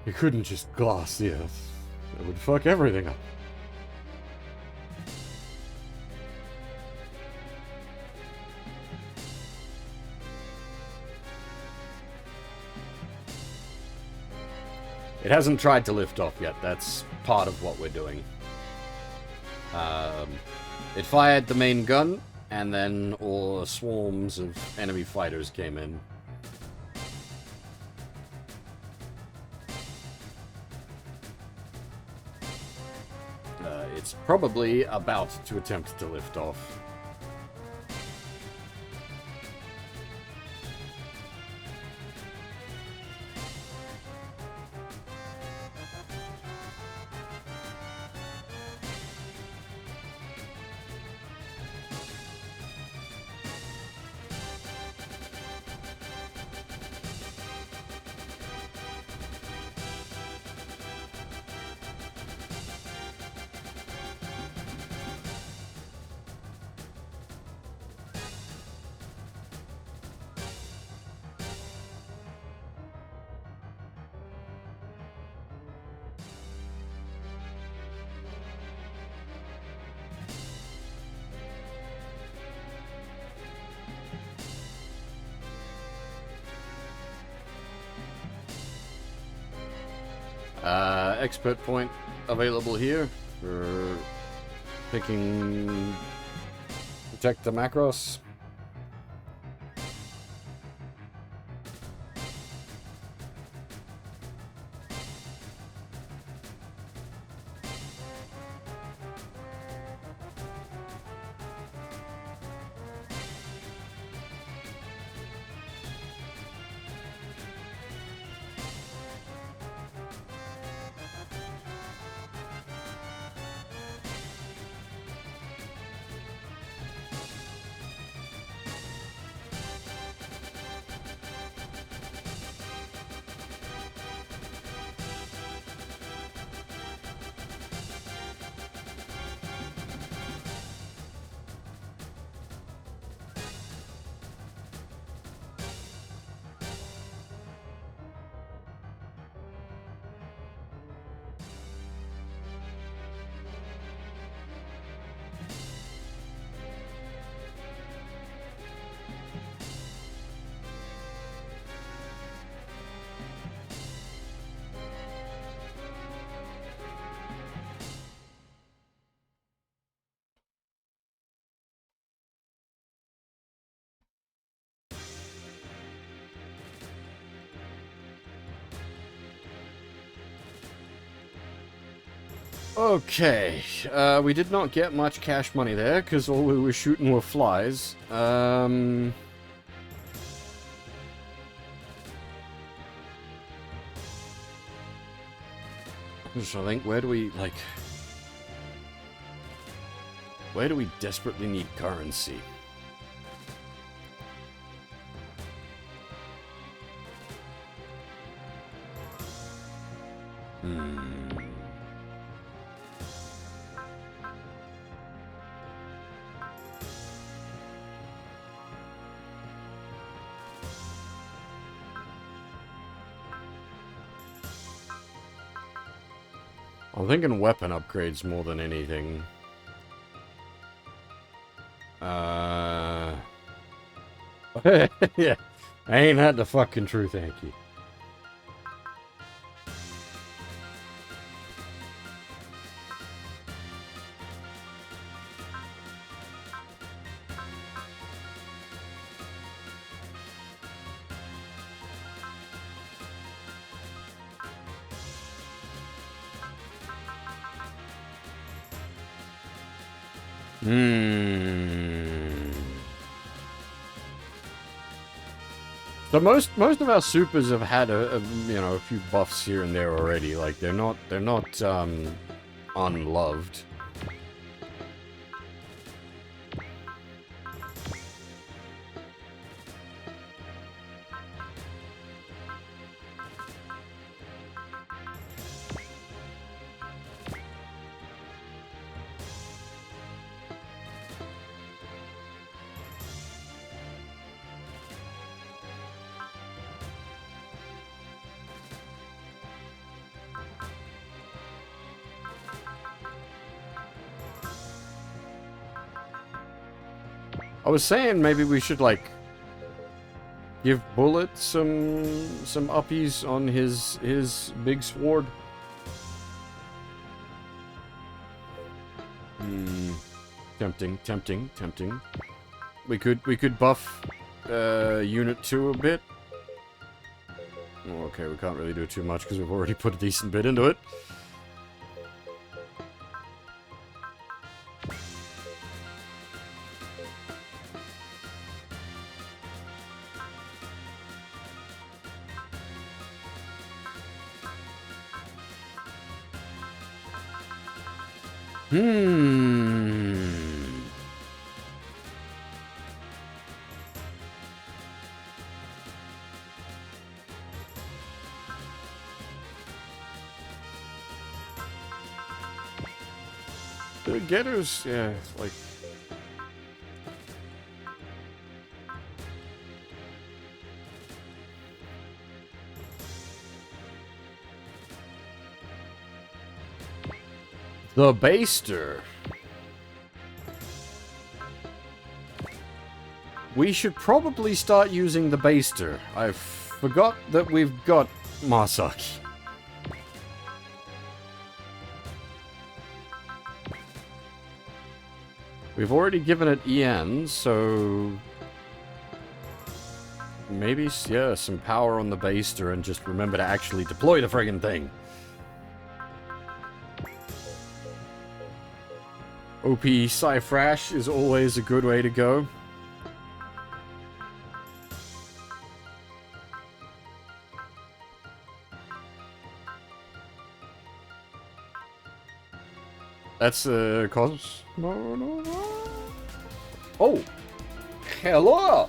You couldn't just glass the Earth. It would fuck everything up. It hasn't tried to lift off yet. That's part of what we're doing. It fired the main gun, and then all swarms of enemy fighters came in. It's probably about to attempt to lift off. Expert point available here for picking protect the macros. Okay, we did not get much cash money there, because all we were shooting were flies. So I think, where do we desperately need currency? I'm thinking weapon upgrades more than anything. Yeah, ain't that the fucking truth, thank you. So most of our supers have had a few buffs here and there already. Like they're not unloved. I was saying maybe we should, like, give Bullet some uppies on his big sword. Tempting. We could buff Unit 2 a bit. Oh, okay, we can't really do too much because we've already put a decent bit into it. The getters, yeah, like... The Baster. We should probably start using the Baster. I forgot that we've got Masaki. We've already given it EN, so... maybe, yeah, some power on the Baster and just remember to actually deploy the friggin' thing. OP Cyfrash is always a good way to go. That's Cosmos. No. Oh! Hello!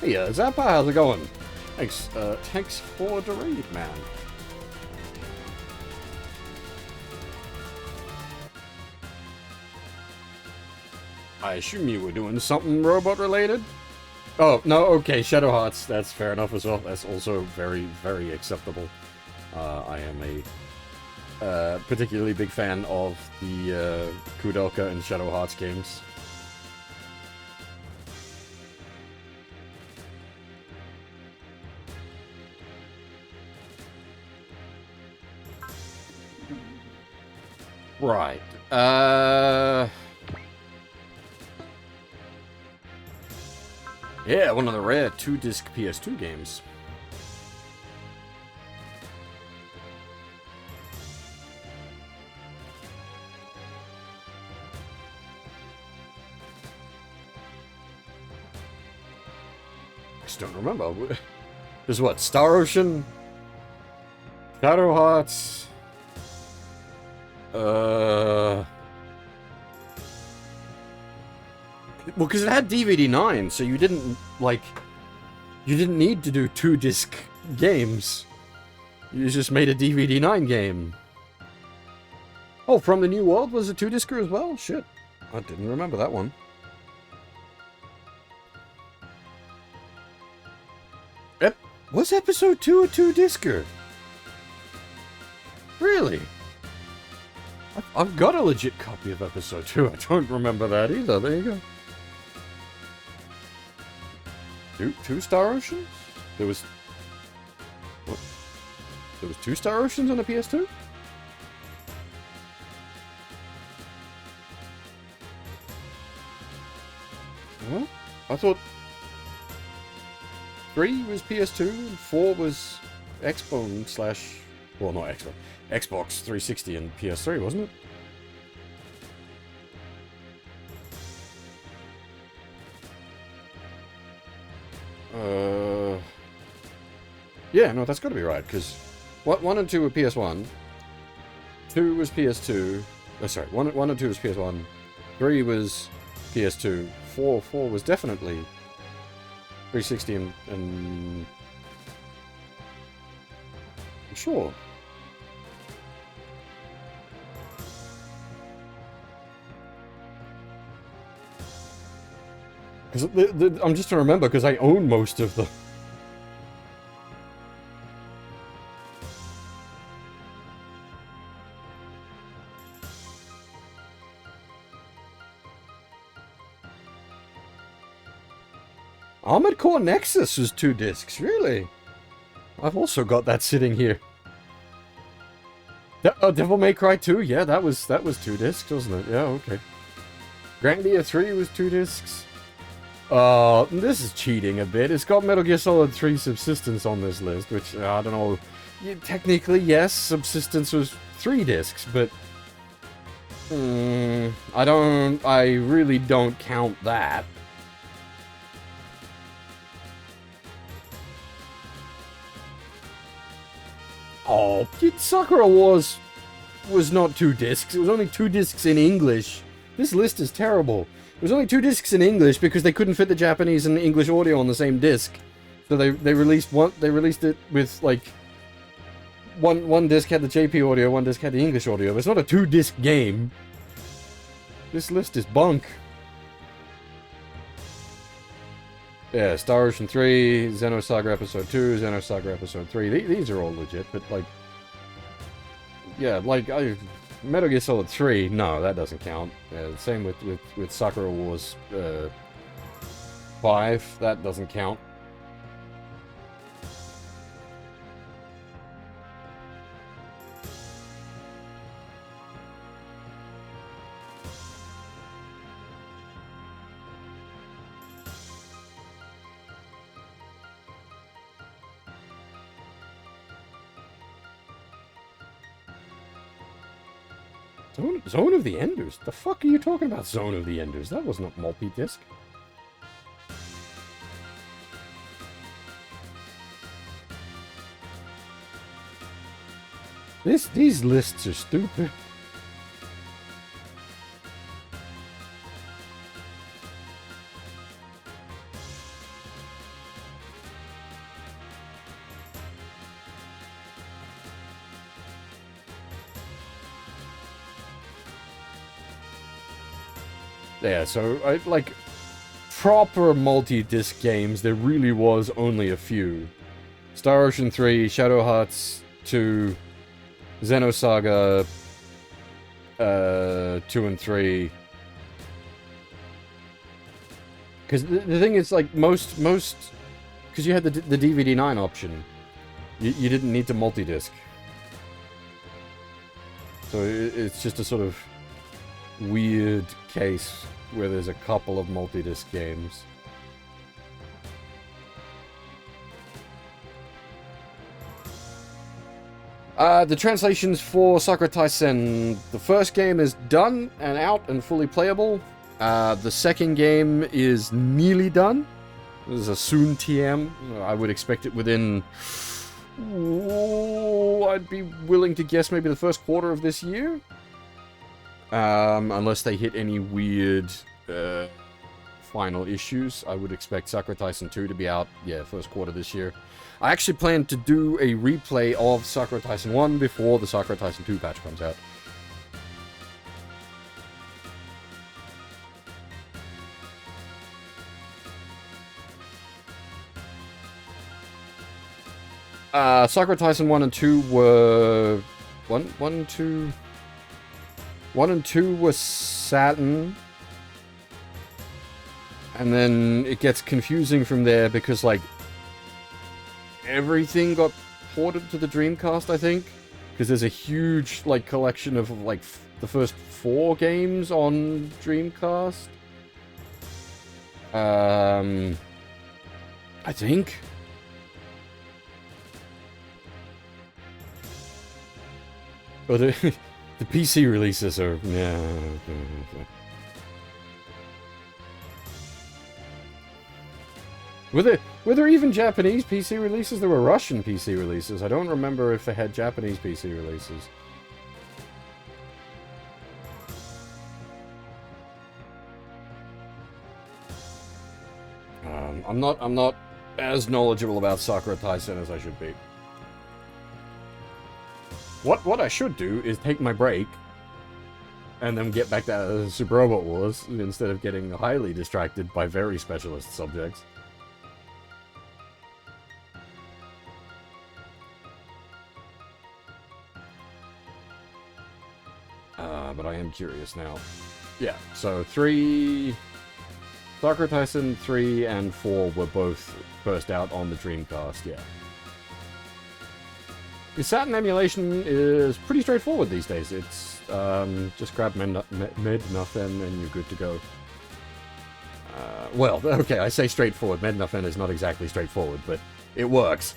Hey, Zappa, how's it going? Thanks for the raid, man. I assume you were doing something robot-related? Oh, no, okay, Shadow Hearts, that's fair enough as well. That's also very, very acceptable. I am a particularly big fan of the Kudelka and Shadow Hearts games. Right. Yeah, one of the rare 2-disc PS2 games. I just don't remember. There's what? Star Ocean? Shadow Hearts? Well, because it had DVD 9, so you didn't, like... you didn't need to do 2-disc games. You just made a DVD 9 game. Oh, From the New World was a 2-discer as well? Shit. I didn't remember that one. Was episode 2 a 2-discer? Really? I've got a legit copy of episode 2. I don't remember that either. There you go. Two Star Oceans? There was... what? There was 2 Star Oceans on the PS2? What? I thought... 3 was PS2, and 4 was Xbox / well, not Xbox. Xbox 360 and PS3, wasn't it? Yeah, no, that's got to be right, because 1 and 2 were PS1, 2 was PS2, oh, sorry, 1 and 2 was PS1, 3 was PS2, 4 was definitely 360 and I'm sure. Because I'm just trying to remember, because I own most of them. Armored Core Nexus was 2 discs, really? I've also got that sitting here. Devil May Cry 2, yeah, that was 2 discs, wasn't it? Yeah, okay. Grandia 3 was 2 discs. This is cheating a bit. It's got Metal Gear Solid 3 Subsistence on this list, which, I don't know. Yeah, technically, yes, Subsistence was 3 discs, but... I really don't count that. Oh, Sakura Wars was not 2 discs. It was only 2 discs in English. This list is terrible. It was only 2 discs in English because they couldn't fit the Japanese and English audio on the same disc. So they released one. They released it with like one disc had the JP audio, one disc had the English audio. But it's not a 2-disc game. This list is bunk. Yeah, Star Ocean 3, Xenosaga Episode 2, Xenosaga Episode 3. These are all legit, but like... Yeah, like, Metal Gear Solid 3, no, that doesn't count. Same with Sakura Wars 5, that doesn't count. Zone of the Enders? The fuck are you talking about, Zone of the Enders? That was not multi-disc. These lists are stupid. Yeah, so, like, proper multi-disc games, there really was only a few. Star Ocean 3, Shadow Hearts 2, Xenosaga 2 and 3. Because the thing is, like, most... Because you had the DVD-9 option. You didn't need to multi-disc. So it's just a sort of weird case where there's a couple of multi-disc games. The translations for Sakura Taisen. The first game is done and out and fully playable. The second game is nearly done. There's a soon TM. I would expect it within... I'd be willing to guess maybe the first quarter of this year. Unless they hit any weird final issues. I would expect Sakura Taisen 2 to be out, yeah, first quarter this year. I actually plan to do a replay of Sakura Taisen 1 before the Sakura Taisen 2 patch comes out. Sakura Taisen 1 and 2 were... 1 and 2 was Saturn. And then it gets confusing from there because, like, everything got ported to the Dreamcast, I think. Because there's a huge, like, collection of, like, the first 4 games on Dreamcast. I think. But the PC releases are... Yeah. Were there even Japanese PC releases? There were Russian PC releases. I don't remember if they had Japanese PC releases. I'm not as knowledgeable about Sakura Taisen as I should be. What I should do is take my break and then get back to Super Robot Wars instead of getting highly distracted by very specialist subjects. But I am curious now. Yeah, so 3... Sakura Tyson 3 and 4 were both first out on the Dreamcast, yeah. The Saturn emulation is pretty straightforward these days. It's just grab Med-Nothing and you're good to go. Well, okay, I say straightforward. Med-Nothing is not exactly straightforward, but it works.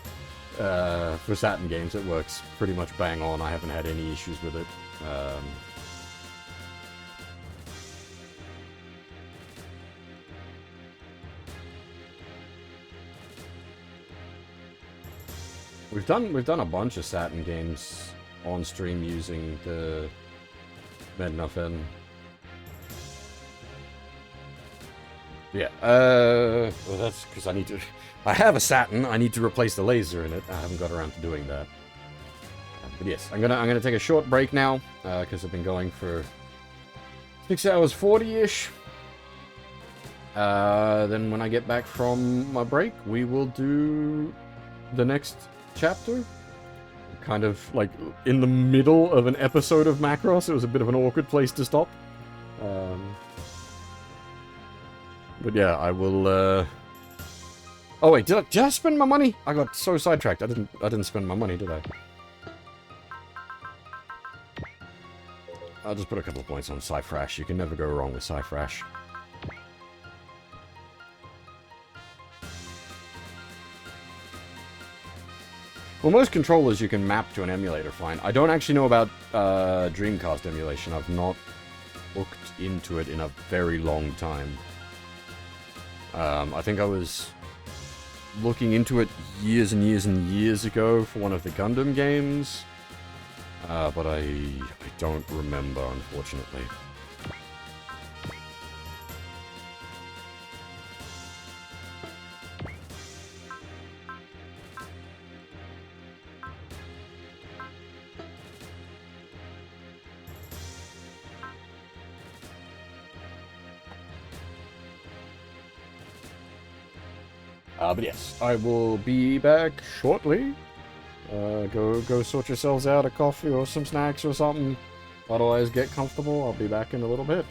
For Saturn games, it works pretty much bang on. I haven't had any issues with it. We've done a bunch of Saturn games on stream using the Med-Nothing. Yeah, well that's because I have a Saturn, I need to replace the laser in it. I haven't got around to doing that. But yes, I'm gonna take a short break now, because I've been going for 6 hours 40-ish. Then when I get back from my break, we will do the next chapter. Kind of like in the middle of an episode of Macross. It was a bit of an awkward place to stop. But yeah, I will, Oh wait, did I spend my money? I got so sidetracked. I didn't spend my money, did I? I'll just put a couple of points on Cyfrash. You can never go wrong with Cyfrash. Well, most controllers you can map to an emulator fine. I don't actually know about Dreamcast emulation. I've not looked into it in a very long time. I think I was looking into it years and years and years ago for one of the Gundam games. But I don't remember, unfortunately. But yes, I will be back shortly. Go sort yourselves out a coffee or some snacks or something. Otherwise, get comfortable. I'll be back in a little bit.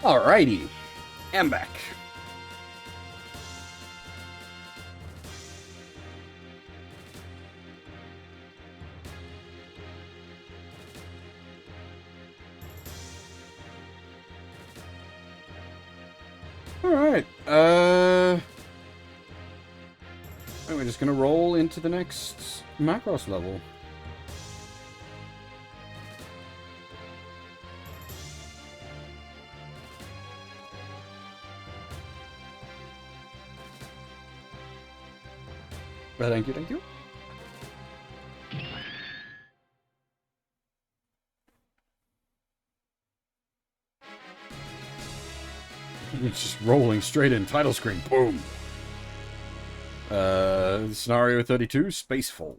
Alrighty. I'm back. Alright, we're just gonna roll into the next Macross level. Thank you, thank you. It's just rolling straight in. Title screen. Boom. Scenario 32, Spacefold.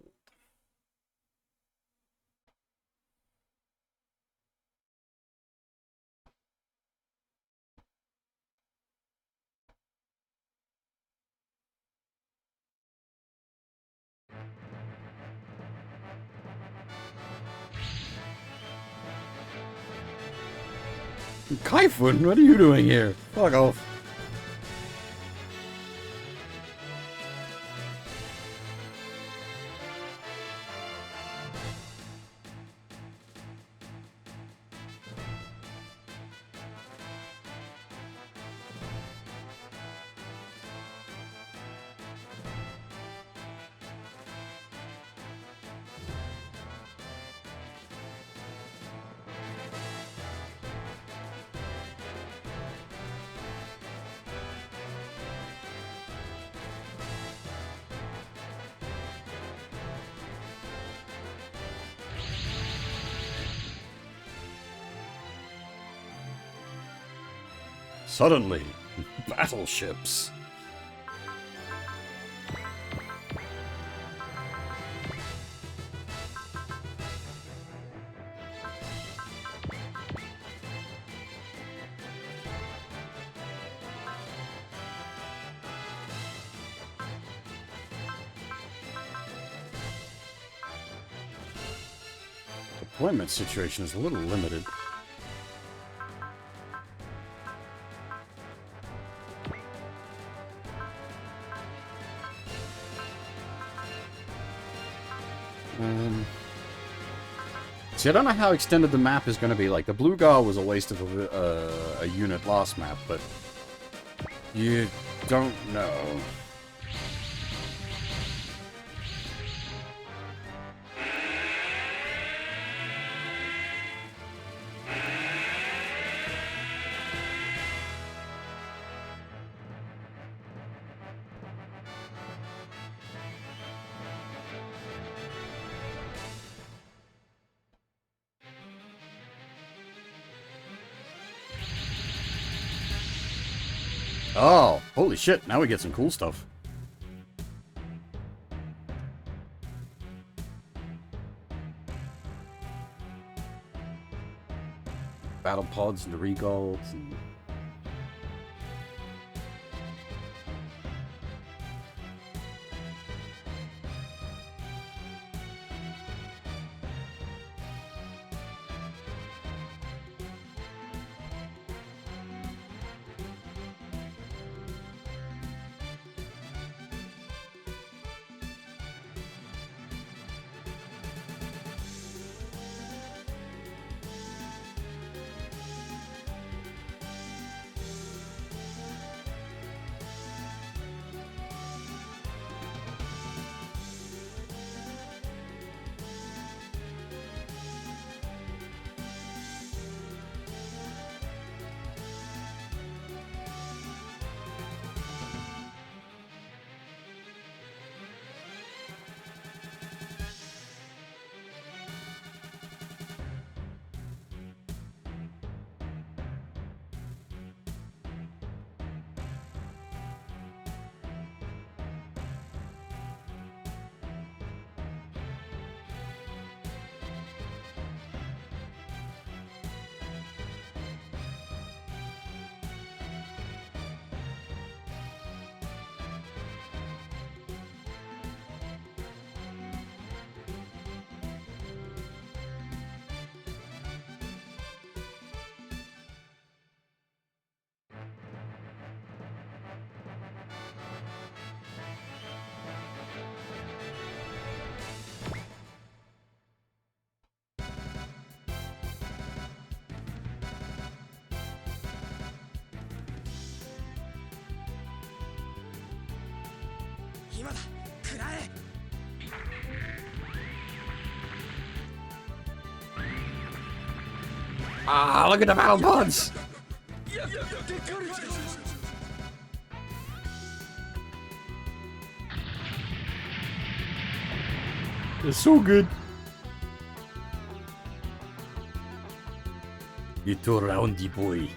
Kaifun, what are you doing here? Fuck off. Suddenly, battleships. Deployment situation is a little limited. See, I don't know how extended the map is going to be. Like, the Blue Gar was a waste of a unit last map, but you don't know. Oh, holy shit, now we get some cool stuff. Battle pods and the regolds and... 今だ食らえ Ah, look at the battle pods! It's so good. Little roundy boy.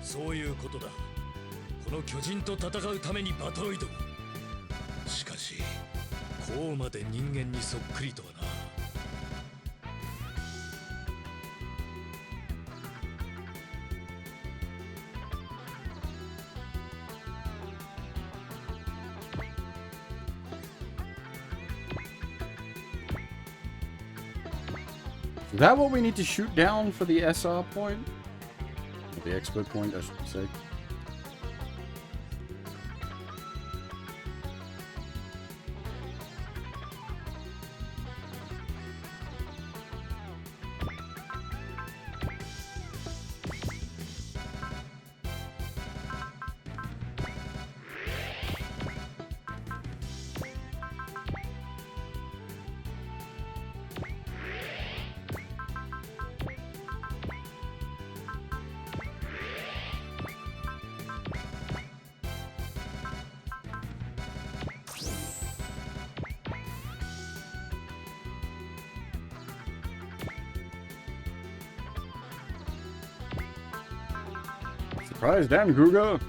そういうことだ。この巨人と戦うためにバトロイド。しかしこうまで人間にそっくりとはな。Is that what we need to shoot down for the SR point? Or the expert point, I should say. Surprise, damn Kruger!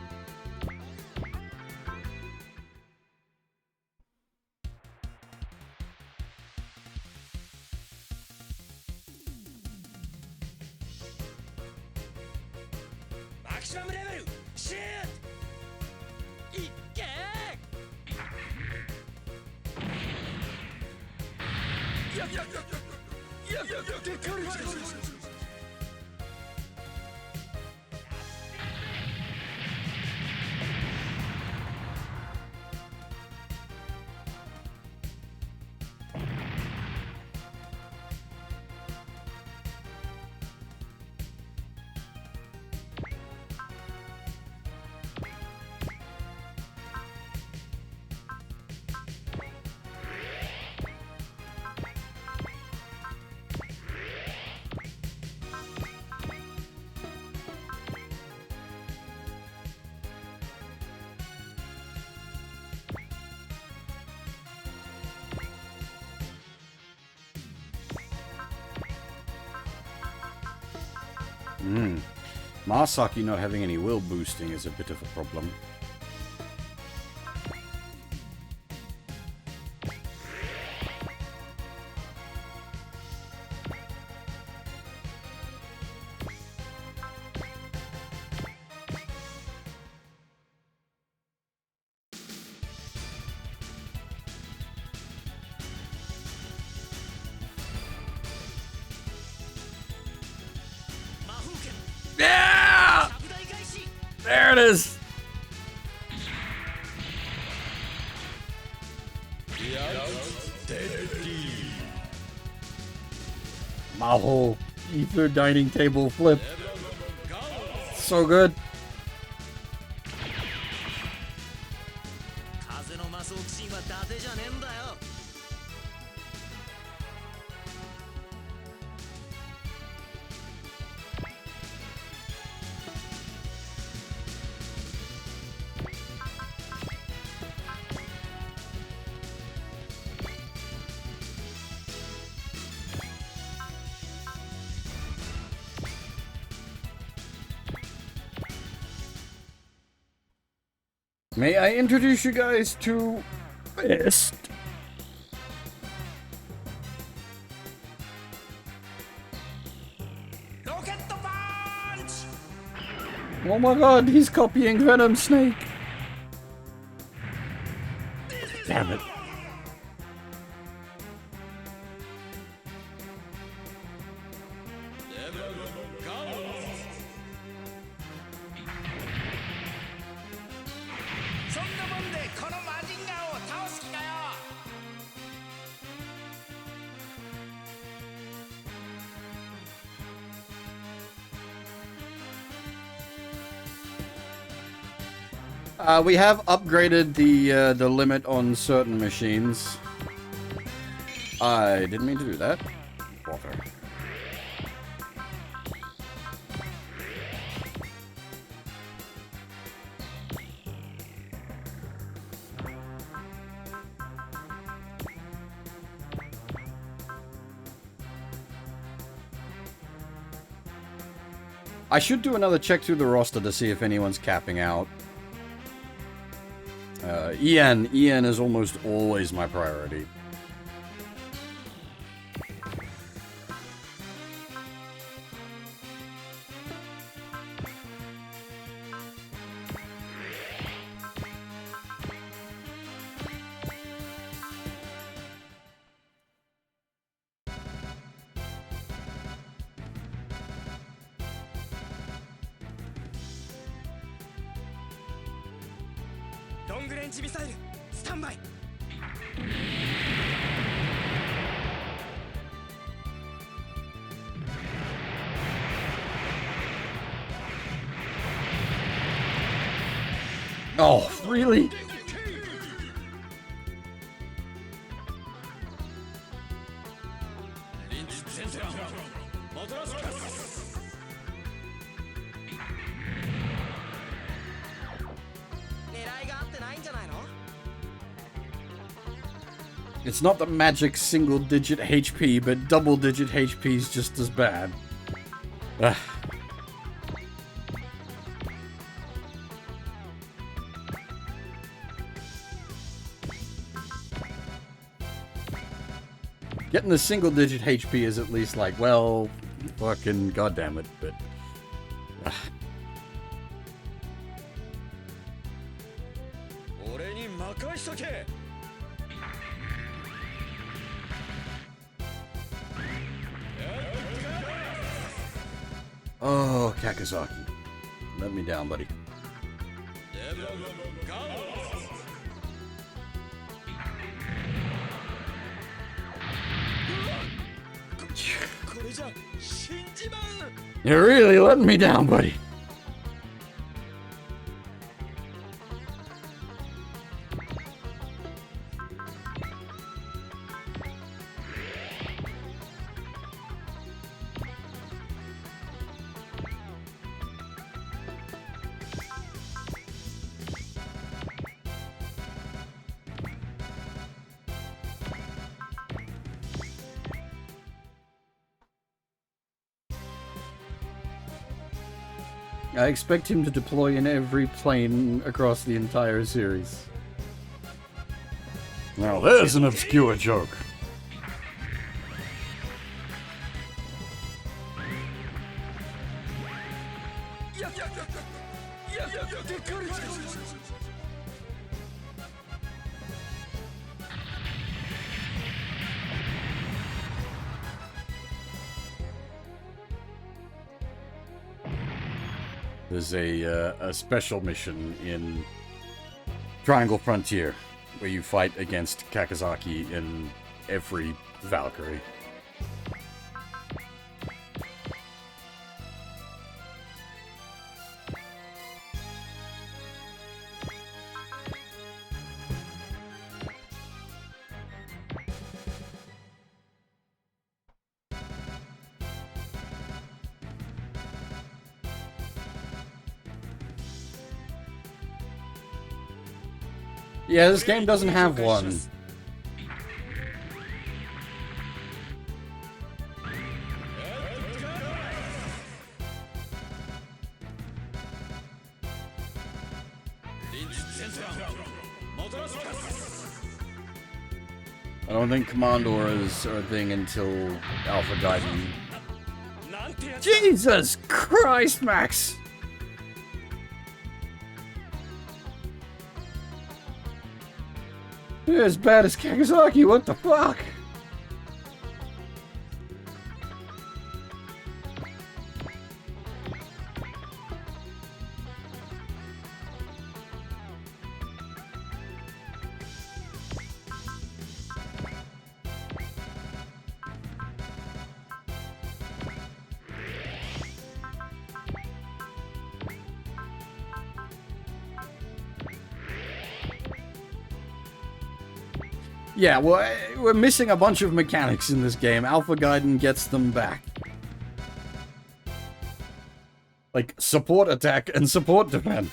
Maximum level! Shoot! いっけー！やでかるMasaki not having any will boosting is a bit of a problem. Yeah! There it is! Maho ether dining table flip. So good. 風の魔装騎士は伊達じゃねえんだよ。May I introduce you guys to Fist? Oh my god, he's copying Venom Snake! Damn it. We have upgraded the limit on certain machines. I didn't mean to do that. Water. I should do another check through the roster to see if anyone's capping out. EN is almost always my priority. Oh, really? It's not the magic single-digit HP, but double-digit HP is just as bad. Ugh. Getting the single-digit HP is at least like, well, fucking goddamn it, but... Oh, Kakazaki. Let me down, buddy. You're really letting me down, buddy. I expect him to deploy in every plane across the entire series. Now there's an obscure joke. There's a special mission in Triangle Frontier where you fight against Kakazaki in every Valkyrie. Yeah, this game doesn't have one. I don't think Commandors are a thing until Alpha Gaiden. Jesus Christ, Max! You're as bad as Kagasaki, what the fuck? Yeah, well, we're missing a bunch of mechanics in this game. Alpha Gaiden gets them back. Like, support attack and support defense.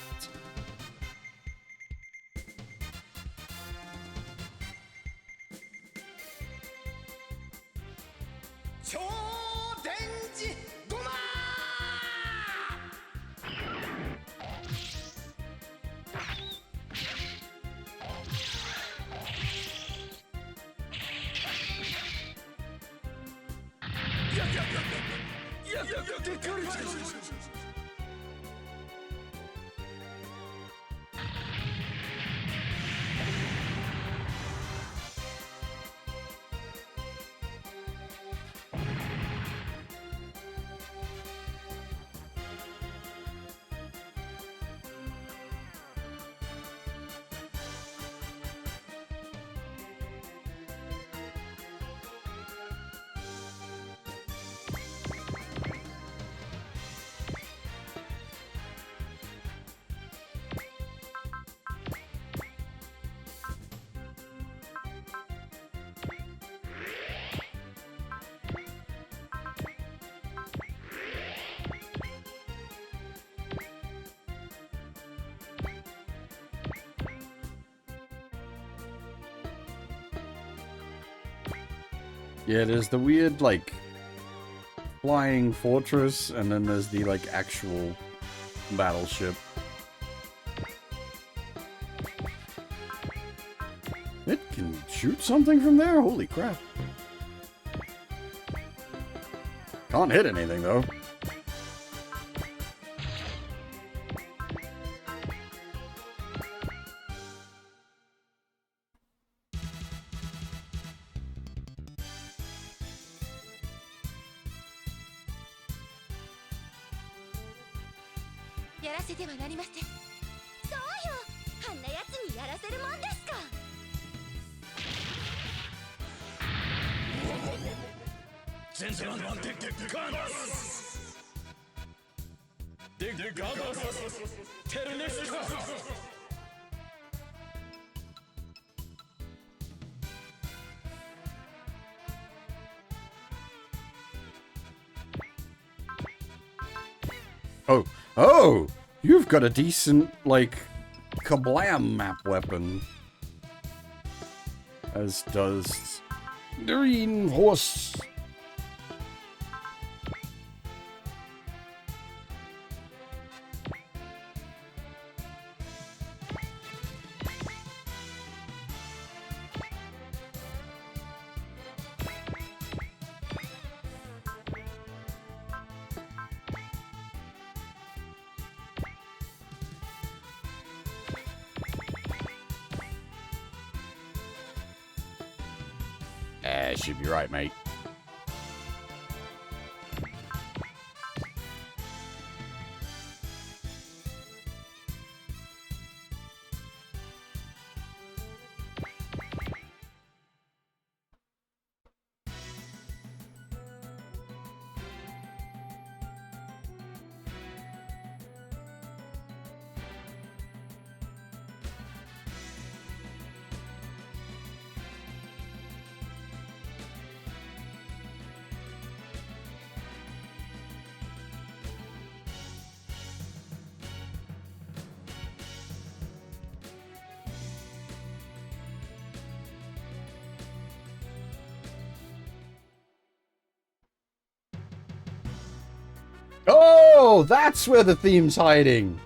Yeah, there's the weird, like, flying fortress, and then there's the, like, actual battleship. It can shoot something from there? Holy crap. Can't hit anything, though. Oh, you've got a decent, like, kablam map weapon. As does Green Horse. Should be right, mate. Oh, that's where the theme's hiding.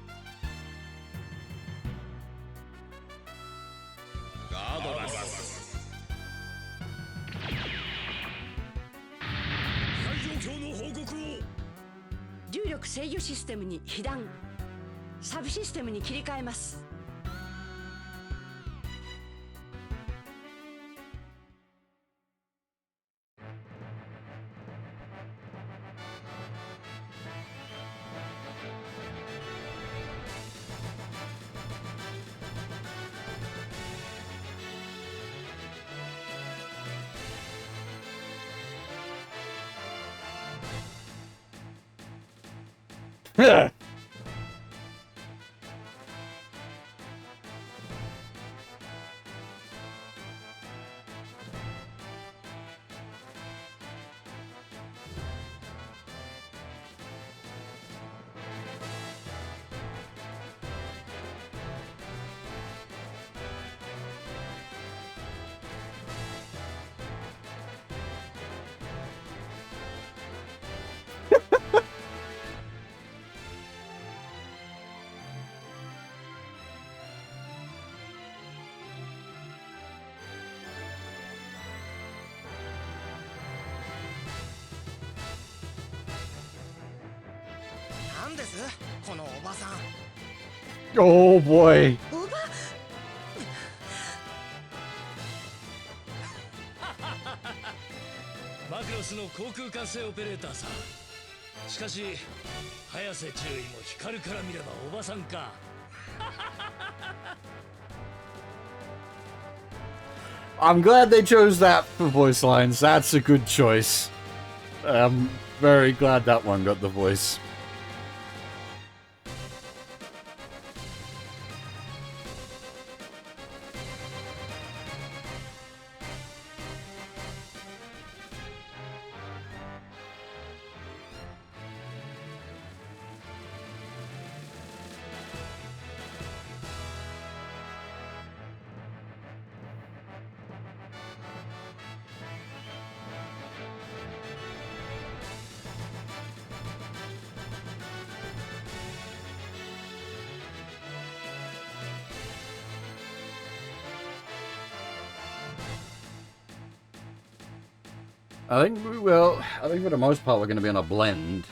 なんですこのおばさん。 Oh boy. おばマクロスの航空管制オペレーターさ。しかし早瀬注意も光から見ればおばさんか。I'm glad they chose that for voice lines. That's a good choice. I'm very glad that one got the voice. I think, well, I think for the most part we're going to be on a blend.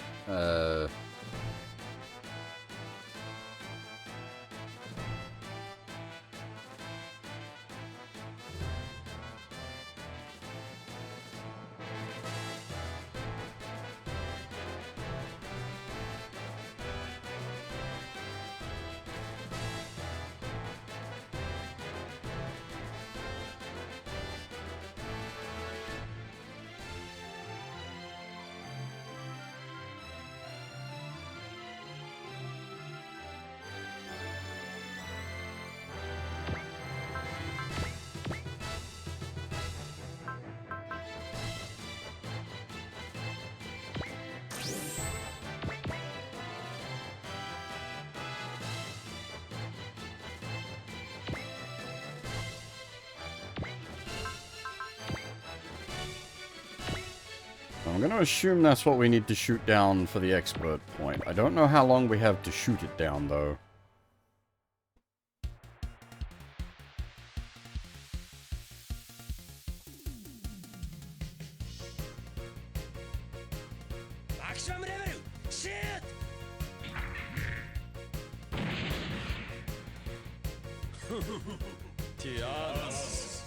I'm going to assume that's what we need to shoot down for the expert point. I don't know how long we have to shoot it down, though. Maximum level! Shoot! ティアナス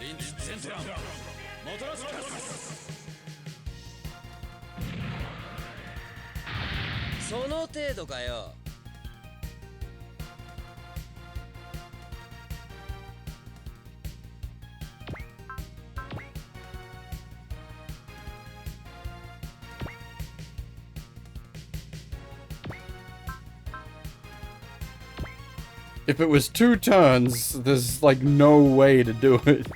リンチセントランモトラスカスその程度かよ。If it was 2 turns, there's like no way to do it.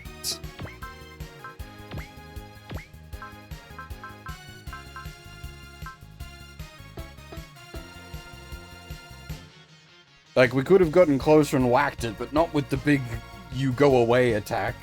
Like, we could have gotten closer and whacked it, but not with the big you go away attack.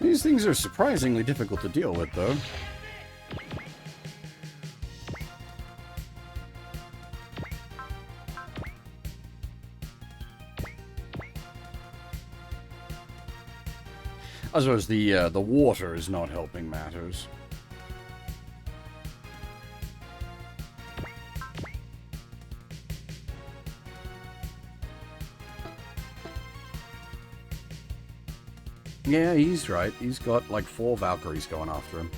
These things are surprisingly difficult to deal with, though. I suppose the water is not helping matters. Yeah, he's right. He's got like 4 Valkyries going after him.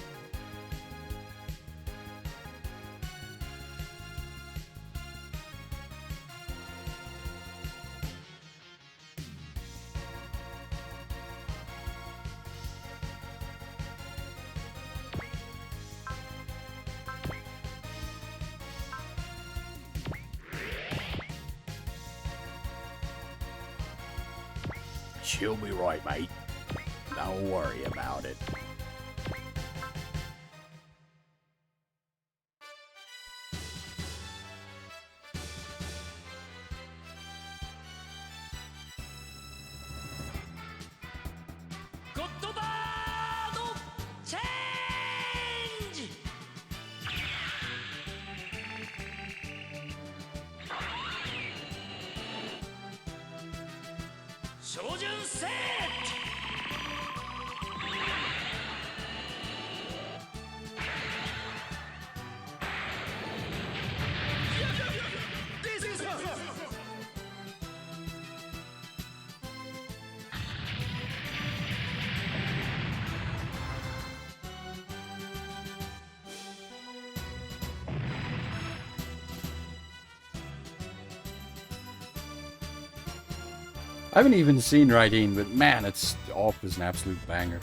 She'll be right, mate. Don't worry about it. I haven't even seen Raideen, but man, its op is an absolute banger.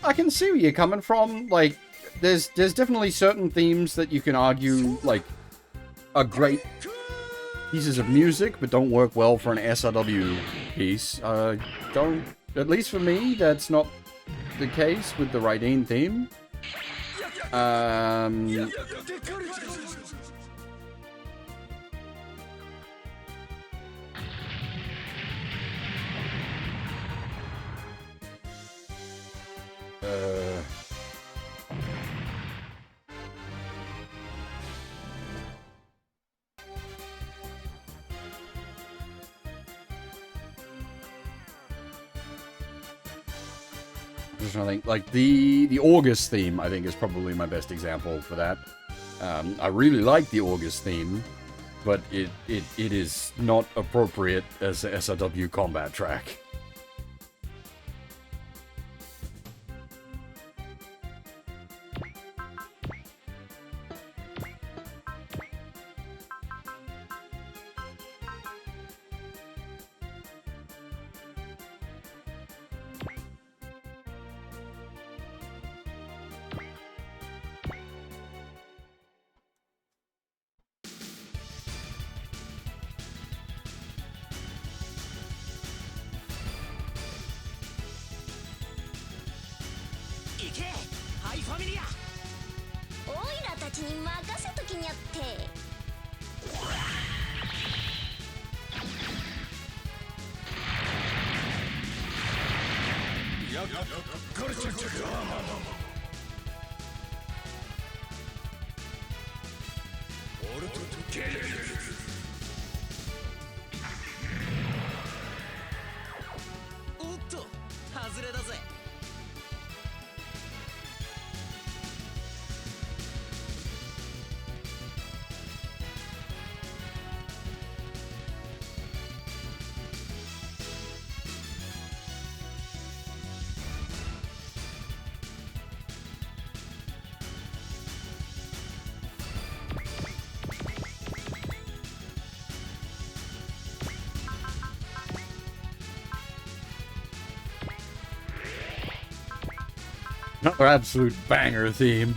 I can see where you're coming from. Like, there's definitely certain themes that you can argue, like, are great pieces of music, but don't work well for an SRW piece. Don't, at least for me, that's not the case with the Raideen theme. I think like the August theme, I think, is probably my best example for that. I really like the August theme, but it is not appropriate as a SRW combat track. Another absolute banger theme.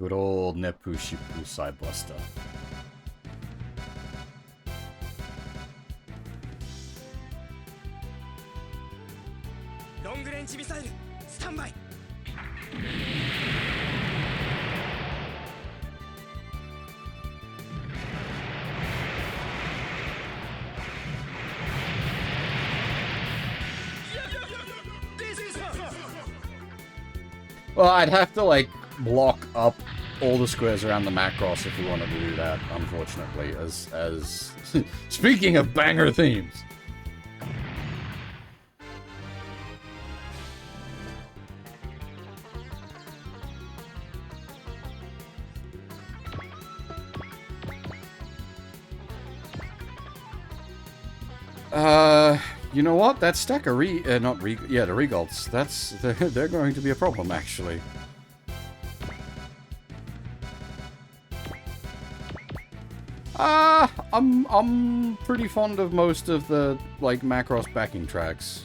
Good old Nepu Shippu Side Buster. Long range missile, stand by. Well, I'd have to, like, block up all the squares around the Macross if we wanted to do that, unfortunately, as speaking of banger themes. You know what? That stack of the Regals. They're going to be a problem, actually. I'm pretty fond of most of the, like, Macross backing tracks.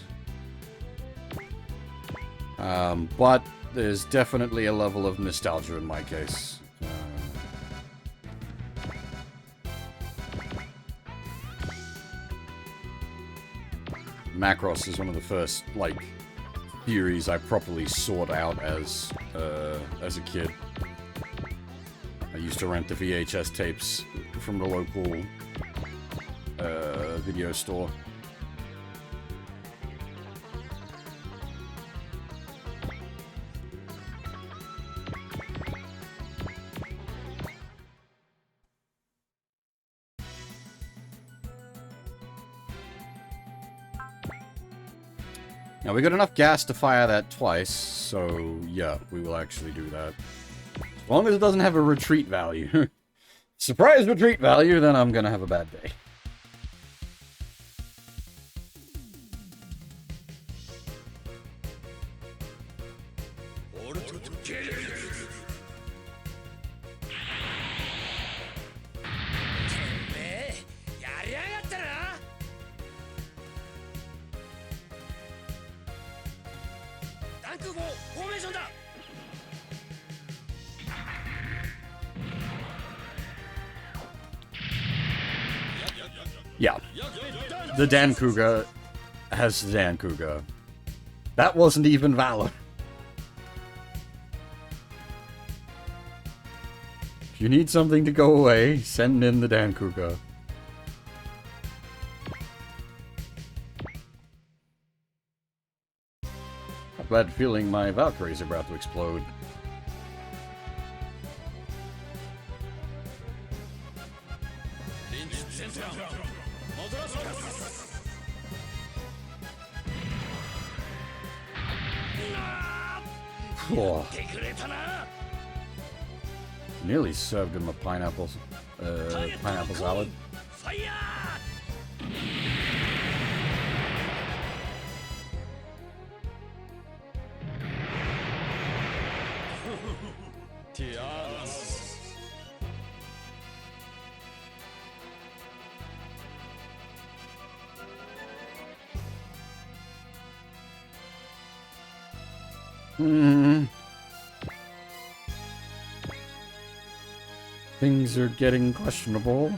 But there's definitely a level of nostalgia in my case. Macross is one of the first, like, theories I properly sought out as a kid. I used to rent the VHS tapes from the local video store. Now, we got enough gas to fire that twice, so yeah, we will actually do that. As long as it doesn't have a retreat value. Surprise retreat value, then I'm gonna have a bad day. Yeah. The Dankuga has the Dankuga. That wasn't even valid. If you need something to go away, send in the Dankuga. I have a bad feeling my Valkyrie's about to explode. Oh. Nearly served him a pineapple salad. Things are getting questionable.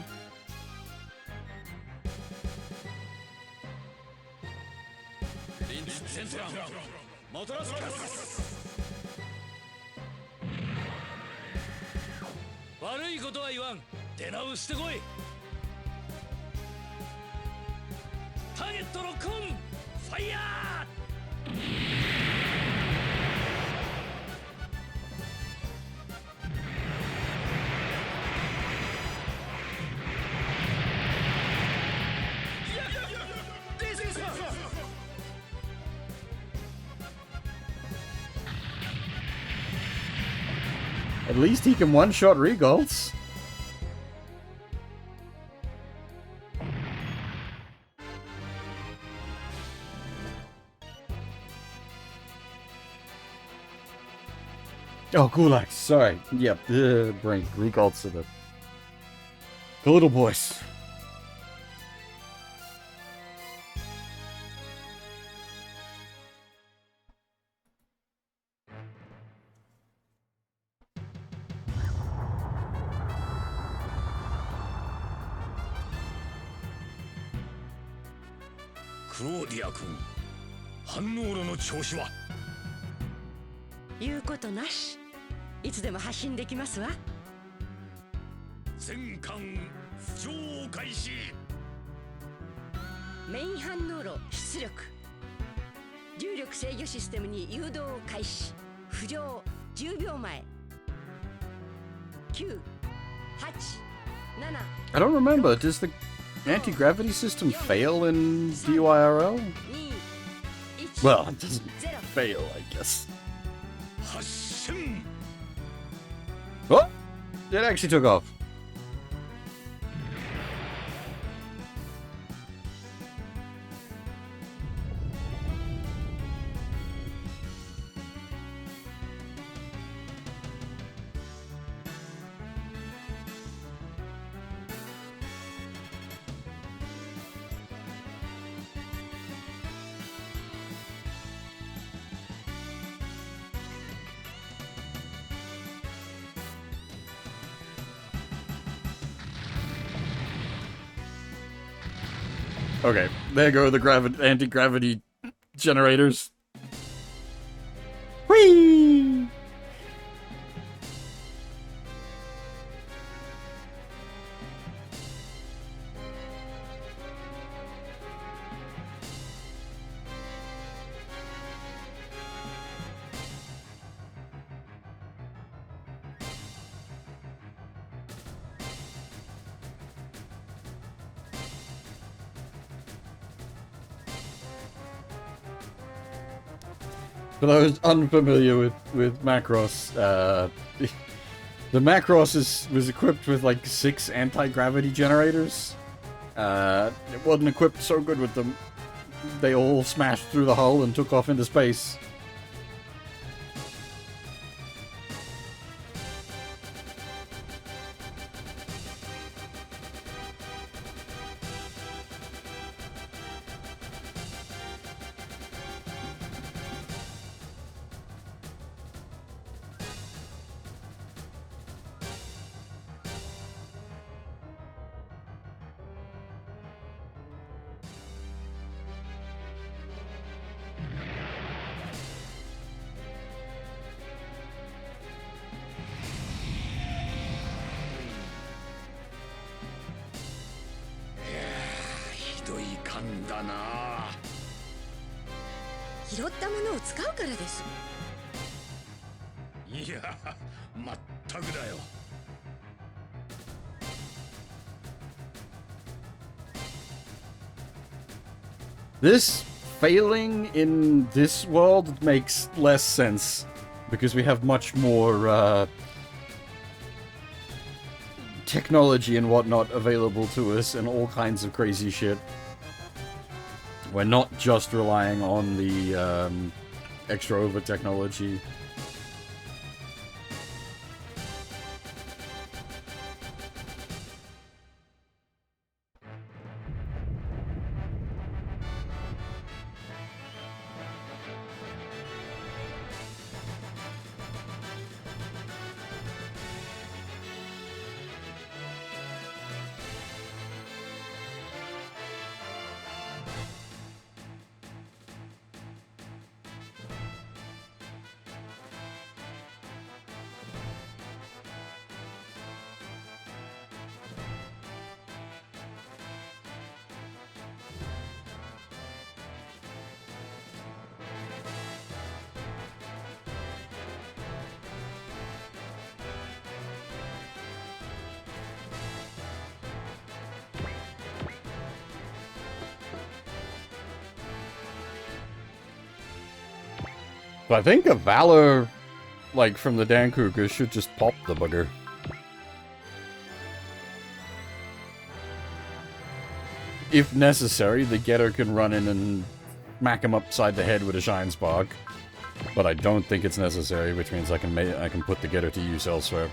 At least he can one-shot Regals. Oh, Gulax, sorry. Yep, bring Regals to the little boys. クローディア君、反応炉の調子は？言うことなし。いつでも発信できますわ。全艦浮上開始。メイン反応炉出力。重力制御システムに誘導を開始。浮上10秒前。9、8、7。I don't remember. Does the anti-gravity system fail in DYRL? Well, it doesn't fail, I guess. 発進。 Oh! It actually took off. Okay, there go the anti-gravity generators. Whee! For those unfamiliar with Macross, the Macross was equipped with like 6 anti-gravity generators. It wasn't equipped so good with them. They all smashed through the hull and took off into space. na. 拾ったものを使うからです。いや、まったくだよ。This failing in this world makes less sense because we have much more technology and whatnot available to us and all kinds of crazy shit. We're not just relying on the extra over technology. But I think a Valor, like, from the Dankuka should just pop the bugger. If necessary, the Getter can run in and smack him upside the head with a Shine Spark. But I don't think it's necessary, which means I can put the Getter to use elsewhere.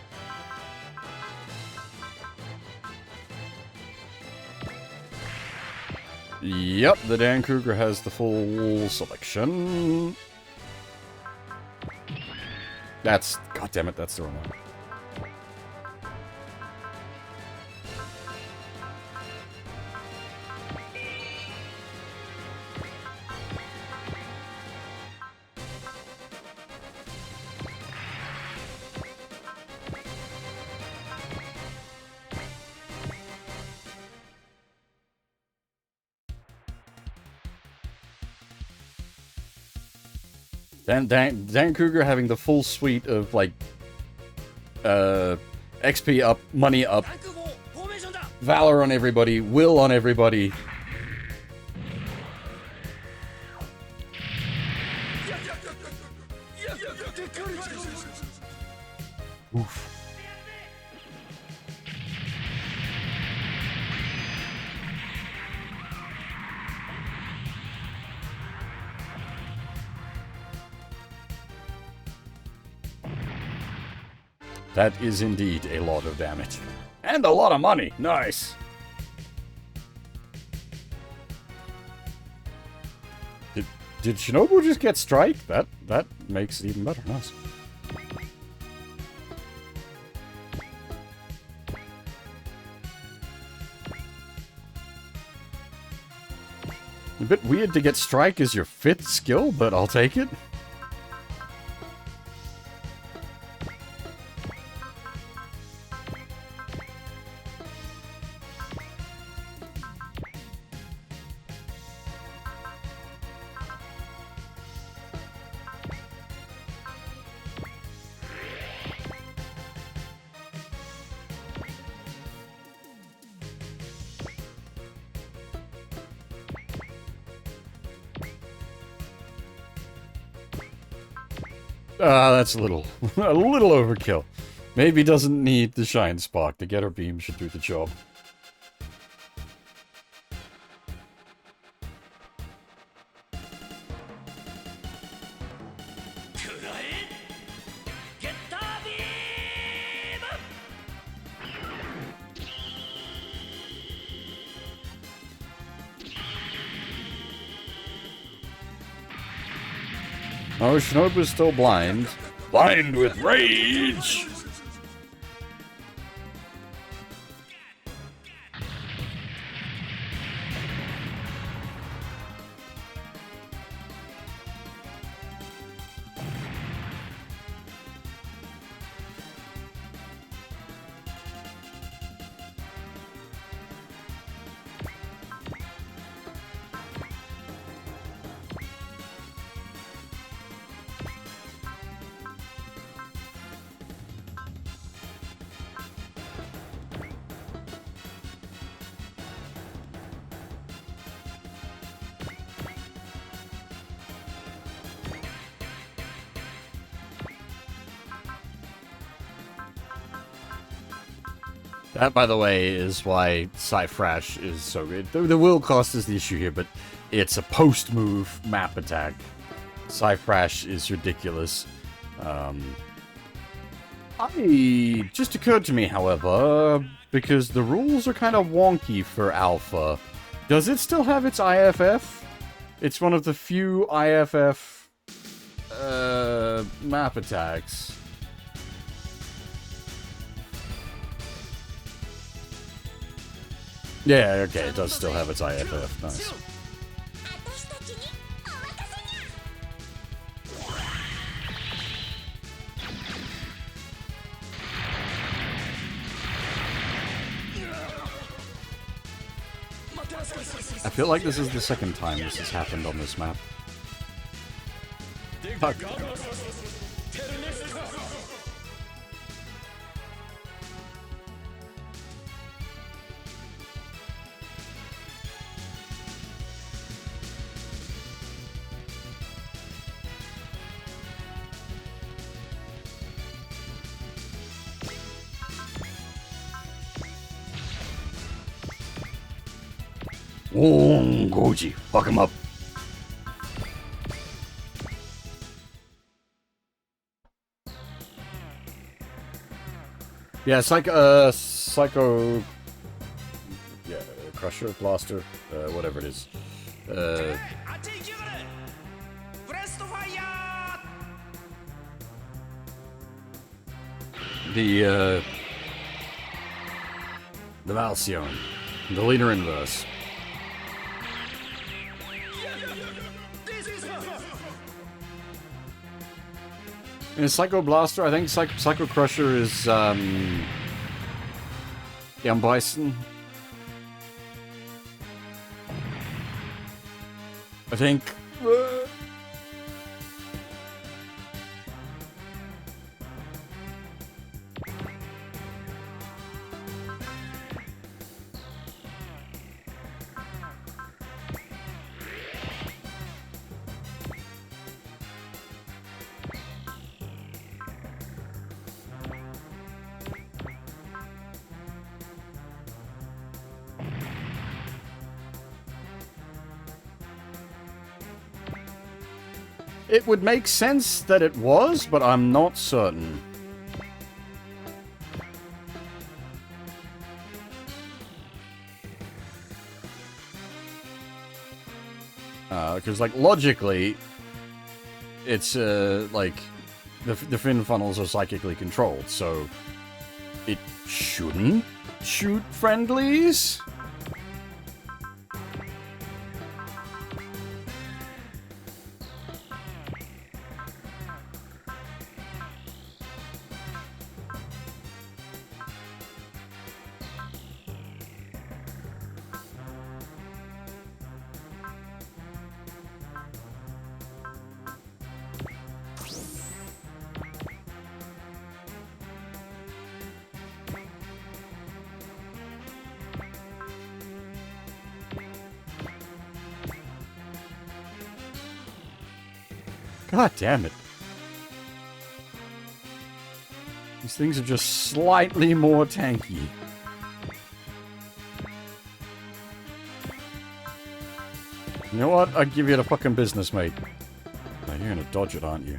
Yep, the Dan Kruger has the full selection. That's... God damn it, that's the wrong one. Dan Cougar having the full suite of, like, XP up, money up, タンク砲フォーメーションだ valor on everybody, will on everybody. Oof. That is indeed a lot of damage. And a lot of money. Nice. Did Shinobu just get strike? That makes it even better. Nice. A bit weird to get strike as your 5th skill, but I'll take it. That's a little overkill. Maybe doesn't need the Shine Spark. The Getter Beam should do the job. Oh, Shinobu's still blind. Blind with rage! That, by the way, is why Cyfrash is so good. The will cost is the issue here, but it's a post-move map attack. Cyfrash is ridiculous. It just occurred to me, however, because the rules are kind of wonky for Alpha. Does it still have its IFF? It's one of the few IFF map attacks. Yeah, okay, it does still have its IFF. Nice. I feel like this is the second time this has happened on this map. Fuck. Oh, Goji, fuck him up. Yeah, Psycho... Yeah, Crusher, Blaster, whatever it is. The Valsion, the leader inverse. And Psycho Blaster, I think Psycho Crusher is, Young Bison. I think. It would make sense that it was, but I'm not certain. Because, like, logically, it's, like, the fin funnels are psychically controlled, so it shouldn't shoot friendlies? God damn it. These things are just slightly more tanky. You know what? I'll give you the fucking business, mate. Oh, you're gonna dodge it, aren't you?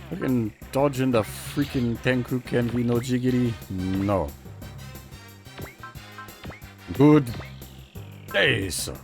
Fucking dodge into freaking Tenku Kenvi no Jigiri? No. Good day, sir.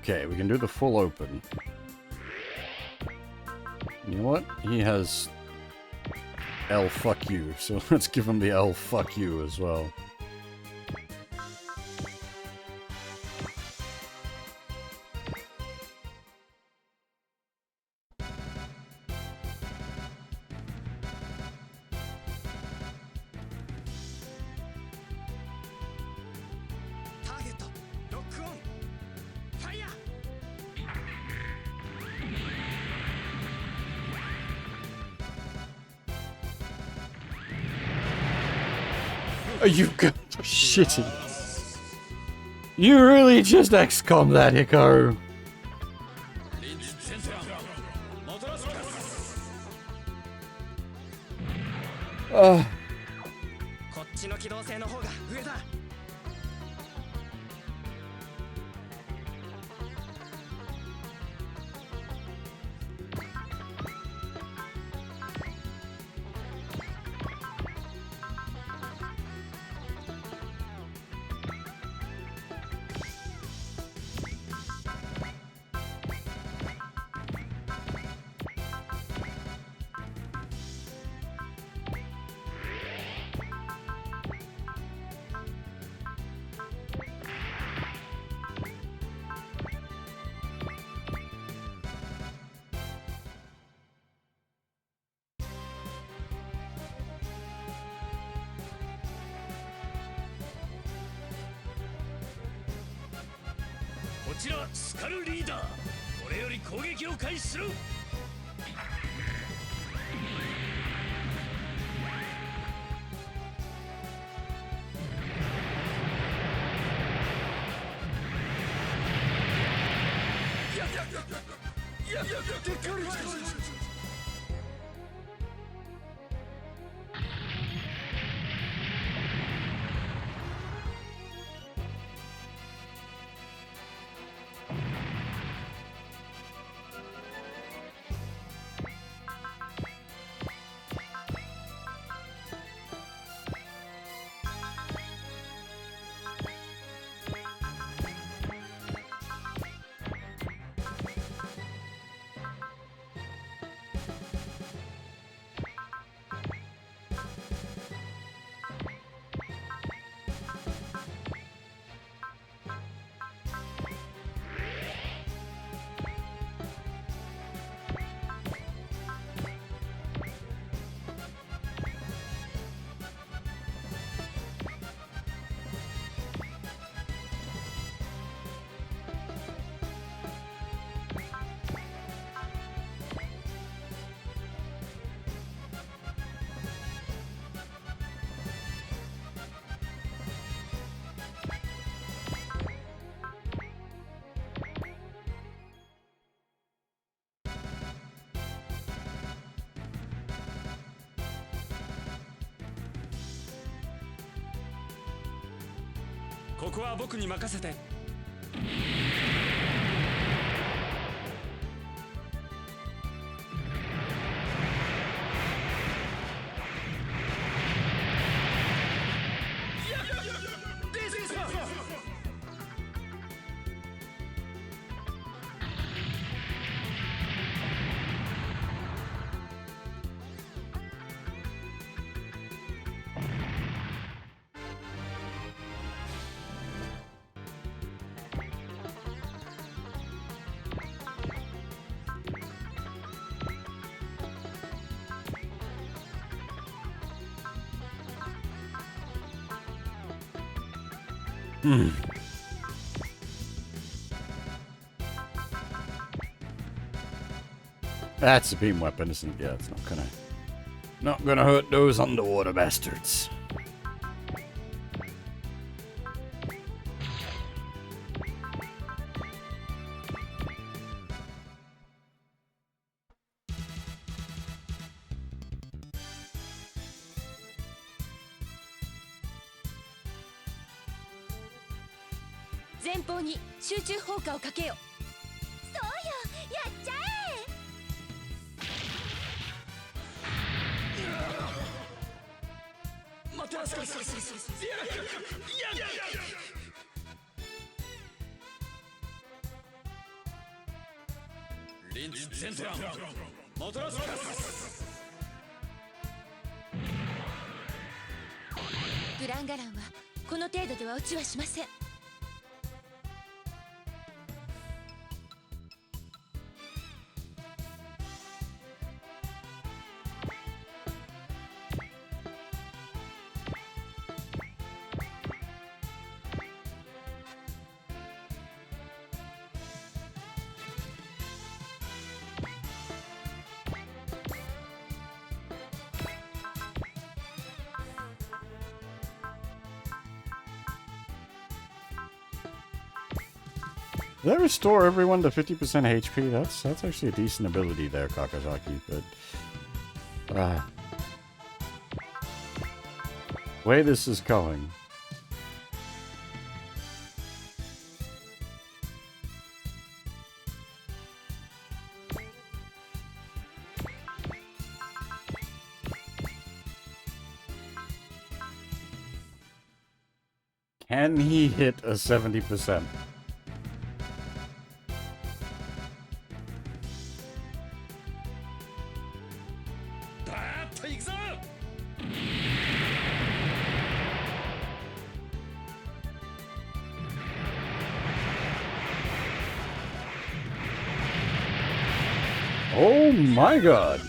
Okay, we can do the full open. You know what? He has L fuck you, so let's give him the L fuck you as well. Are you shitting? You really just XCOM that, Hikaru? Uh. こっちの機動性の方が上だ。こちらスカルリーダー、これより攻撃を開始する。ここは僕に任せて。That's a beam weapon, isn't it? Yeah, it's not gonna hurt those underwater bastards.「前方に集中砲火をかけよ」「そうよ、やっちゃえ」待ってますか。リンチゼントランモトラスカス。グランガランはこの程度では落ちはしません。They restore everyone to 50% HP. That's actually a decent ability there, Kakazaki. But way this is going. Can he hit a 70%? Oh my god!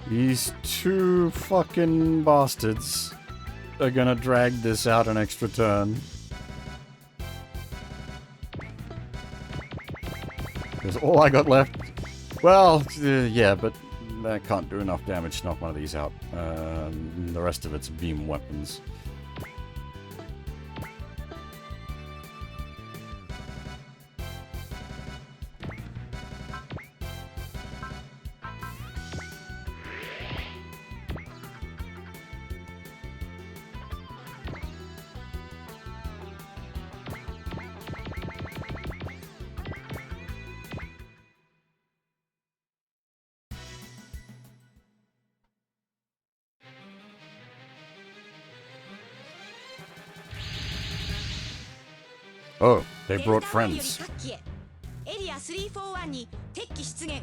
These two fucking bastards are gonna drag this out an extra turn. Because all I got left... Well, yeah, but that can't do enough damage to knock one of these out. The rest of it's beam weapons. Oh, they brought friends. エリア341に敵機出現。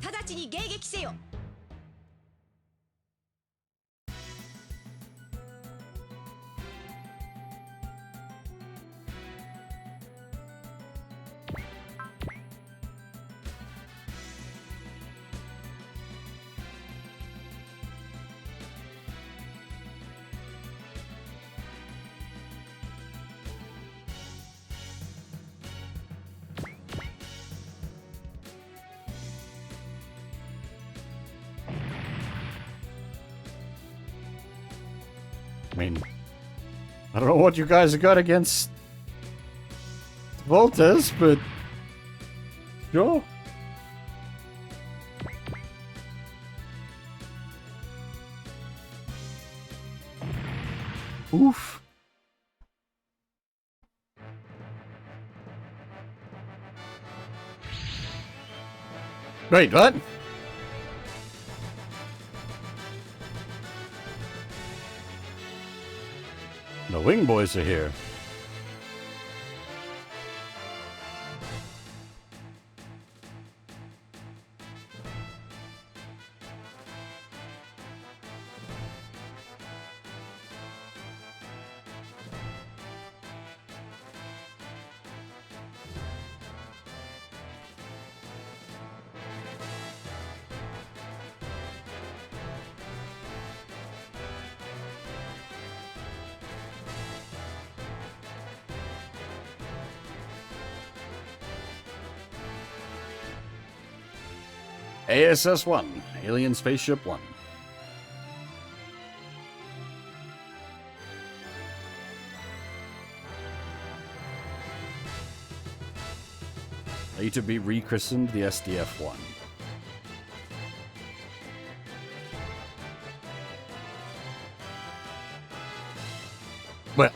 直ちに迎撃せよ。mean, I don't know what you guys have got against Voltas, but sure. Oof. Wait, what? The Wing Boys are here. ASS-1, Alien Spaceship 1. Later be rechristened the SDF-1. Well,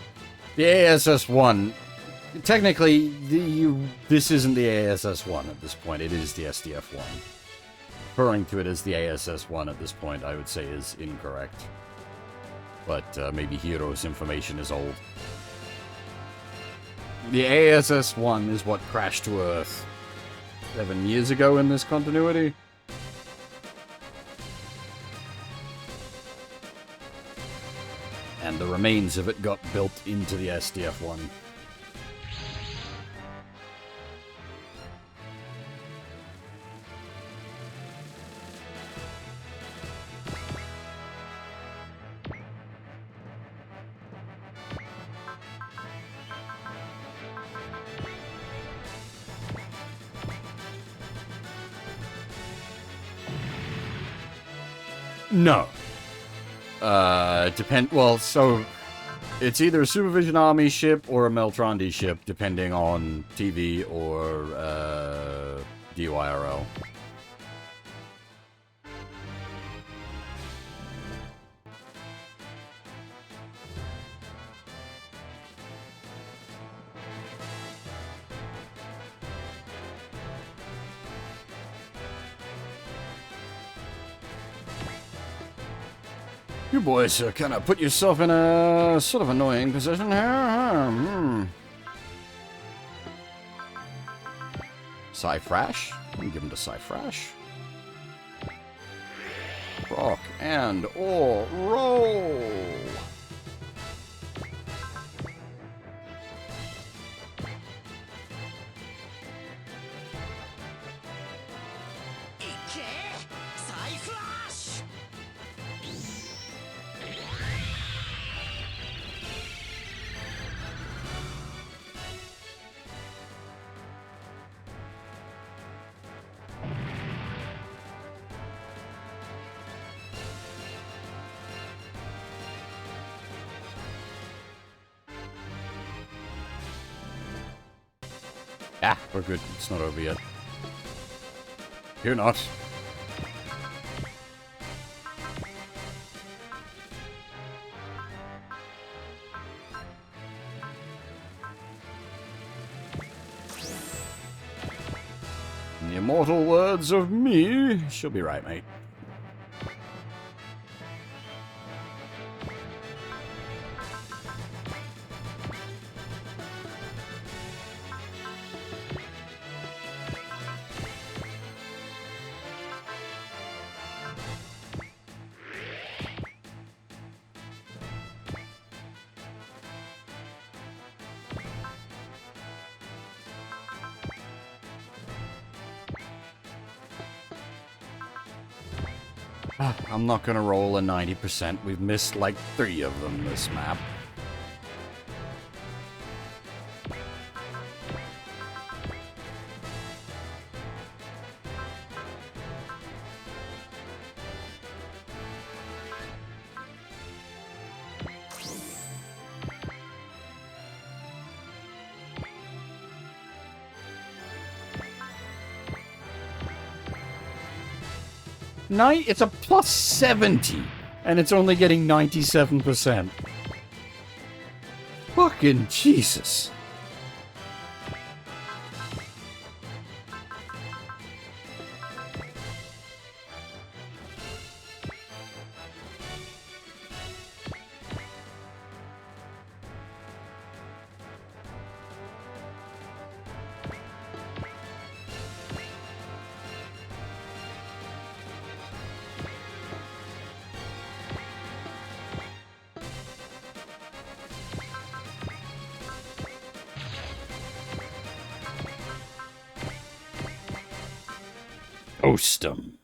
the ASS-1, technically, this isn't the ASS-1 at this point, it is the SDF-1. Referring to it as the ASS-1 at this point, I would say, is incorrect. But maybe Hero's information is old. The ASS-1 is what crashed to Earth 7 years ago in this continuity. And the remains of it got built into the SDF-1. No. Well, so it's either a Supervision Army ship or a Meltrandi ship, depending on TV or DYRL. You boys kind of put yourself in a sort of annoying position here. Cyfrash? Give him to Cyfrash. Rock and or roll. Ah, we're good. It's not over yet. You're not. In the immortal words of me, she'll be right, mate. I'm not gonna roll a 90%. We've missed like 3 of them this map. It's a plus 70, and it's only getting 97%. Fucking Jesus. Toast 'em.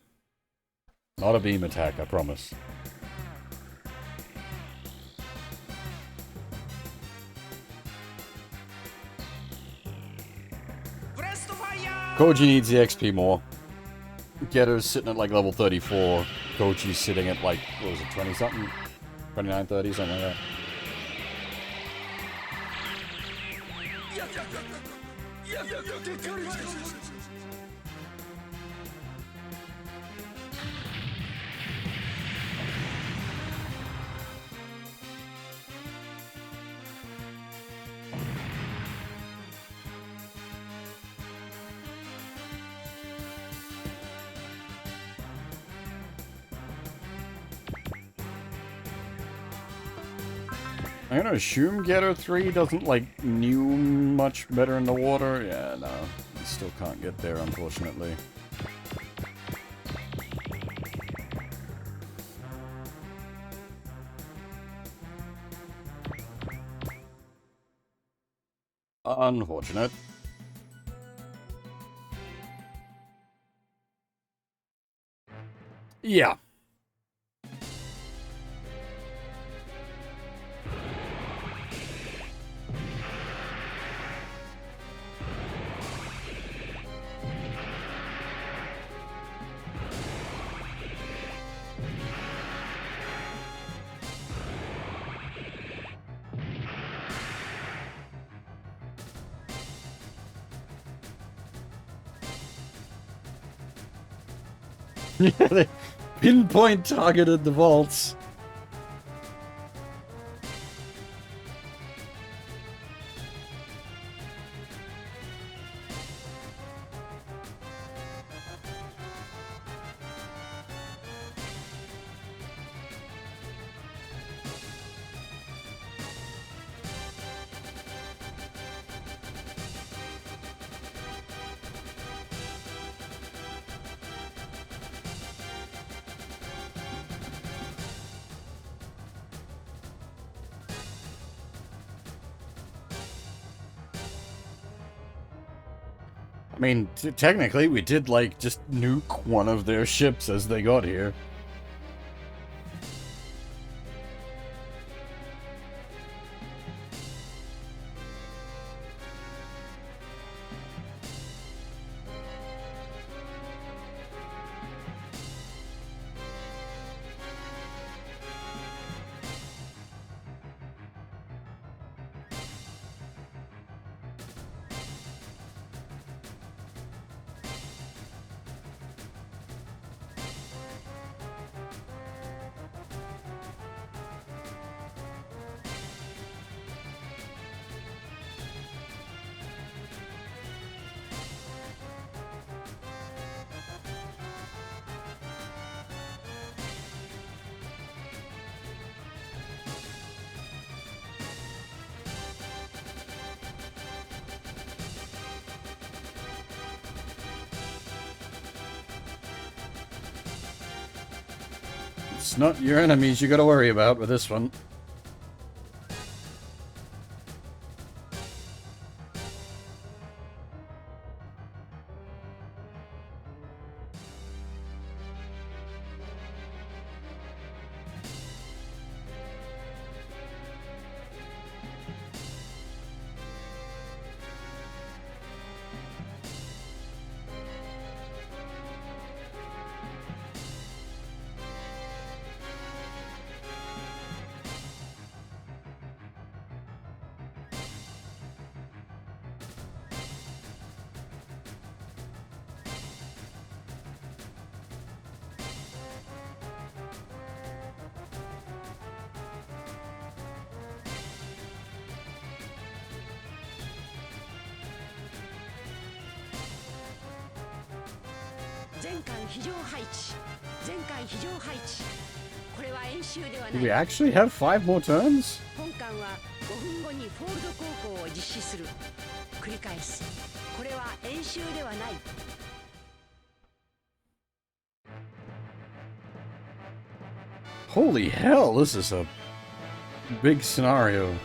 Not a beam attack, I promise. Koji needs the XP more. Getter's sitting at like level 34. Koji's sitting at like, what was it, 20 something? 29, 30, something like that. I'm gonna assume Getter 3 doesn't, like, new much better in the water. Yeah, no. You still can't get there, unfortunately. Unfortunate. Yeah. Yeah, they pinpoint targeted the vaults. I mean, technically, we did, like, just nuke one of their ships as they got here. It's not your enemies you gotta worry about with this one. 全艦非常配置全艦非常配置これは演習では Do な we い actually have 5 more turns? 本艦は5分後にフォールド航行を実施する繰り返すこれは演習ではない Holy hell, this is a big scenario.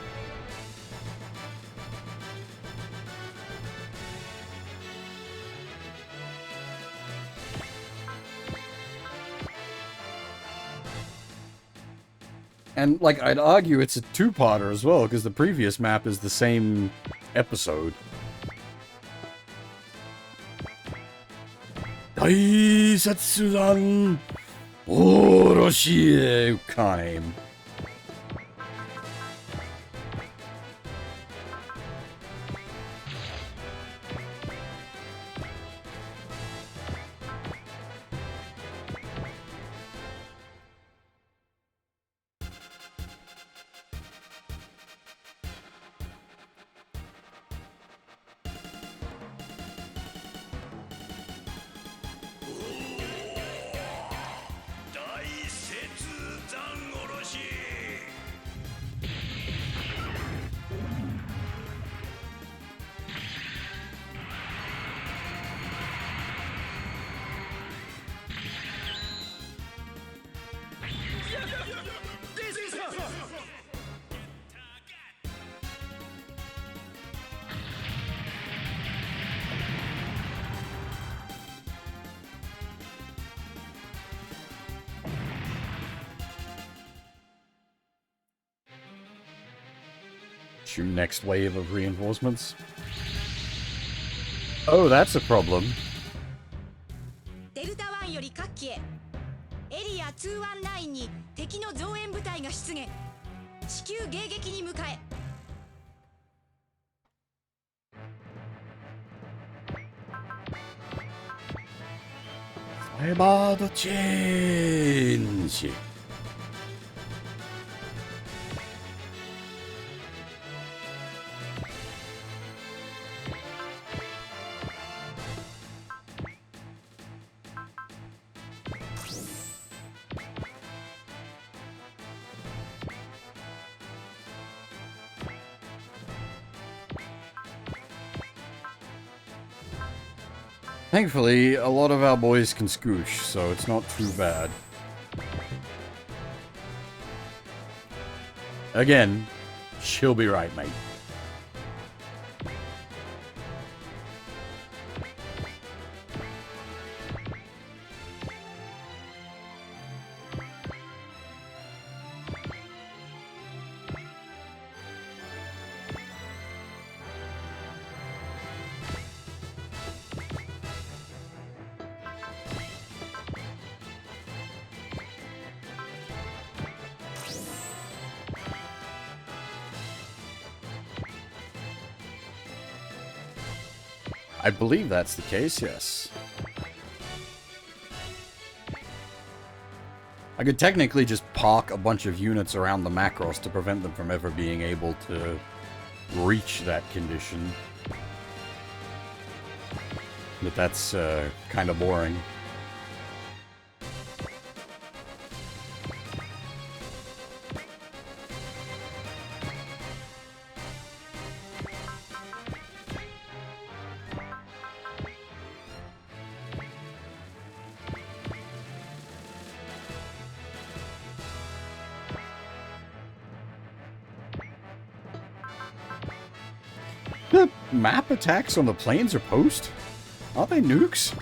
And, like, I'd argue it's a two-parter as well, because the previous map is the same episode. Daisatsudan Oroshie Kanem. Next wave of reinforcements. Oh, that's a problem. デルタ1より各機へエリア219に敵の増援部隊が出現至急迎撃に向かえ Fireball change. Thankfully, a lot of our boys can scoosh, so it's not too bad. Again, she'll be right, mate. I believe that's the case, yes. I could technically just park a bunch of units around the Macross to prevent them from ever being able to reach that condition. But that's kind of boring. The map attacks on the planes are post? Aren't they nukes?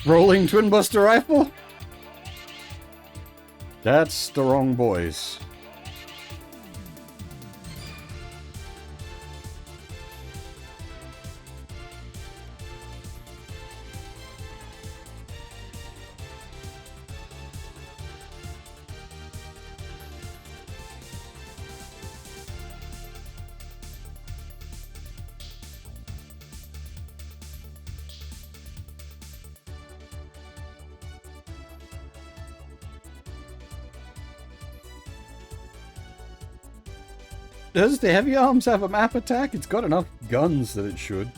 Rolling Twin Buster Rifle? That's the wrong boys. Does the heavy arms have a map attack? It's got enough guns that it should.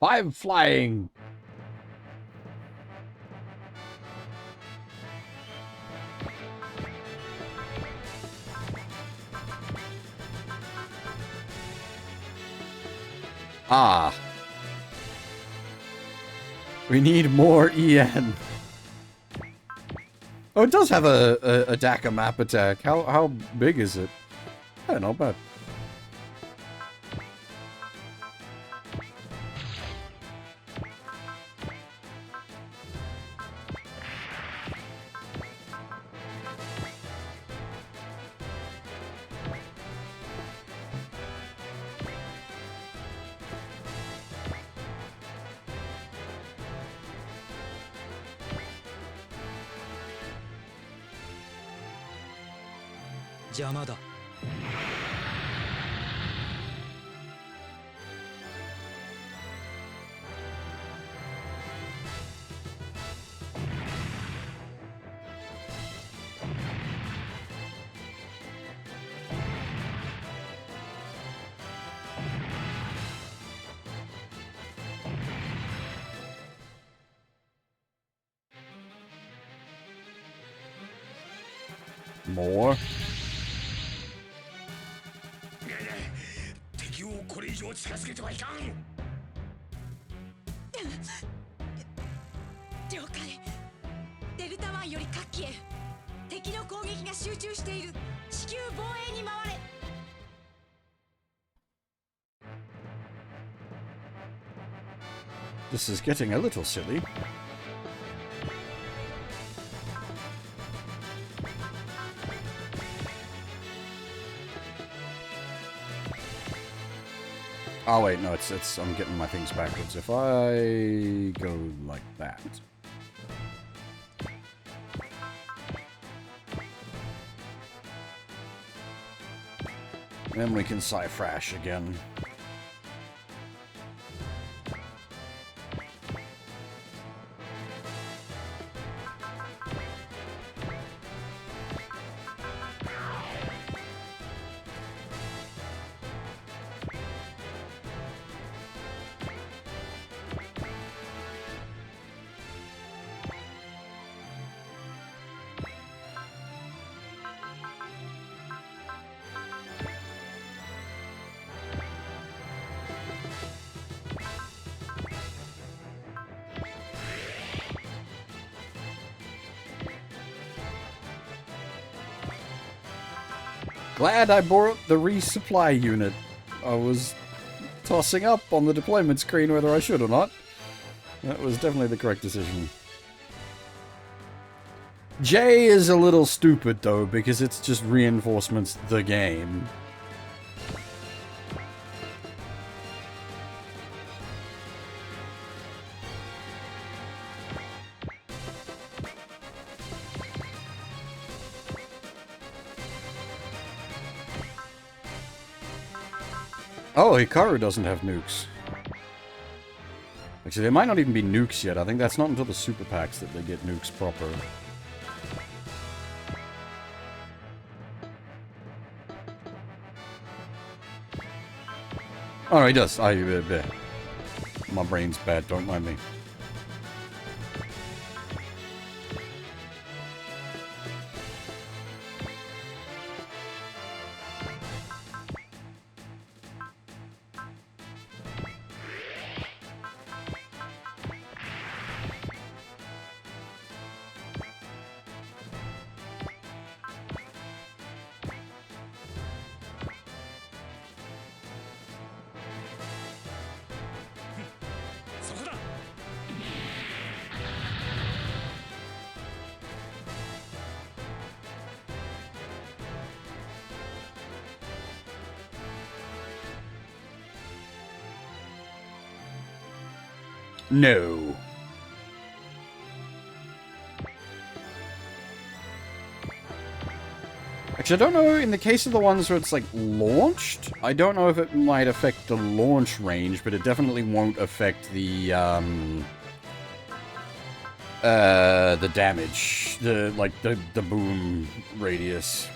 I'm flying. Ah. We need more EN. Oh, it does have a DACA map attack. How big is it? I don't know, but more. 敵をこれ以上近づけてはいかん。了解。デルタ1より各機へ敵の攻撃が集中している。地球防衛に回れ。This is getting a little silly. Oh wait, no, it's I'm getting my things backwards. If I go like that. Then we can Cyfrash again. Glad I bought the resupply unit. I was tossing up on the deployment screen whether I should or not. That was definitely the correct decision. J is a little stupid though, because it's just reinforcements the game. Oh, Hikaru doesn't have nukes. Actually, they might not even be nukes yet. I think that's not until the super packs that they get nukes proper. Oh, no, he does. My brain's bad, don't mind me. No. Actually, I don't know, in the case of the ones where it's, like, launched, I don't know if it might affect the launch range, but it definitely won't affect the damage. The boom radius.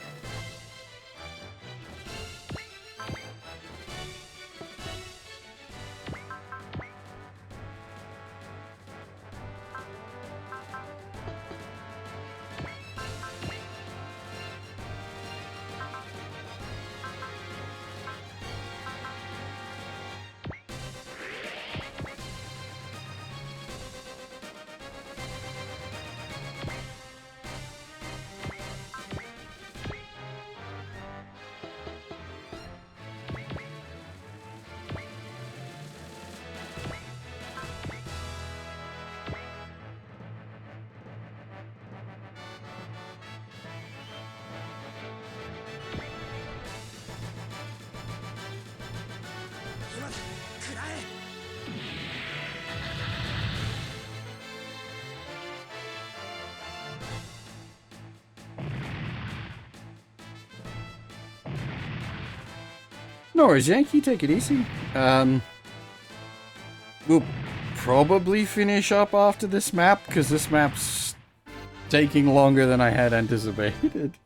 No worries, Yankee, take it easy. We'll probably finish up after this map, because this map's taking longer than I had anticipated.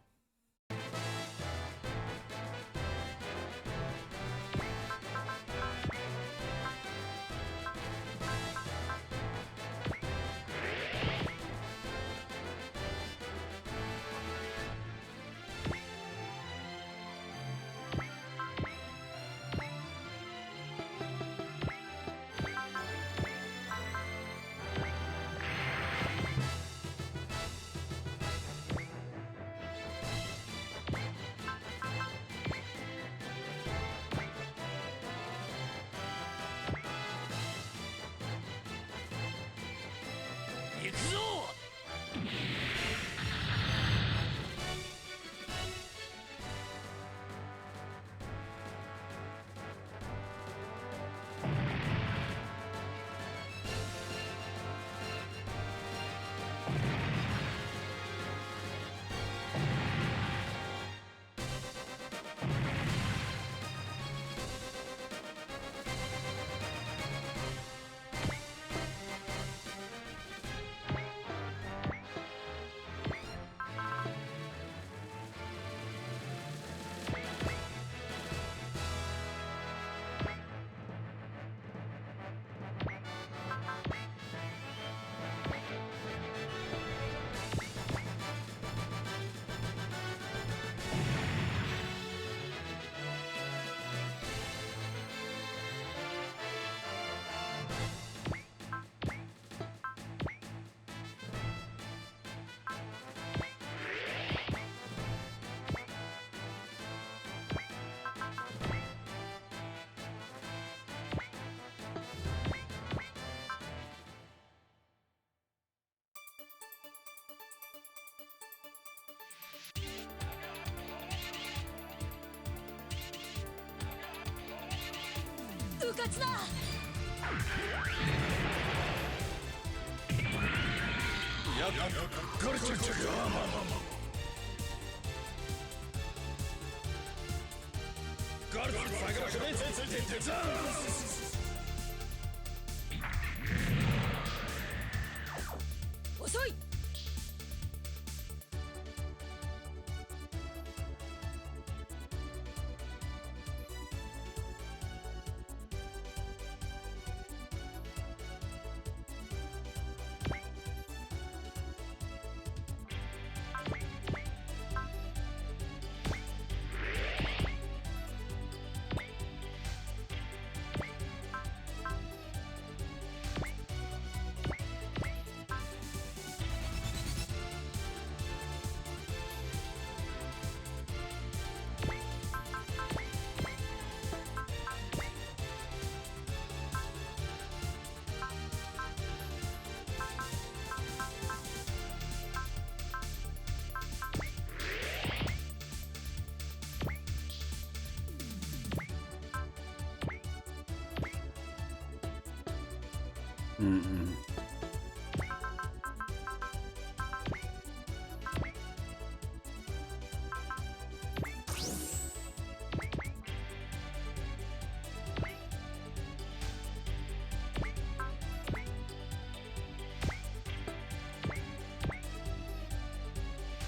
Mm-mm.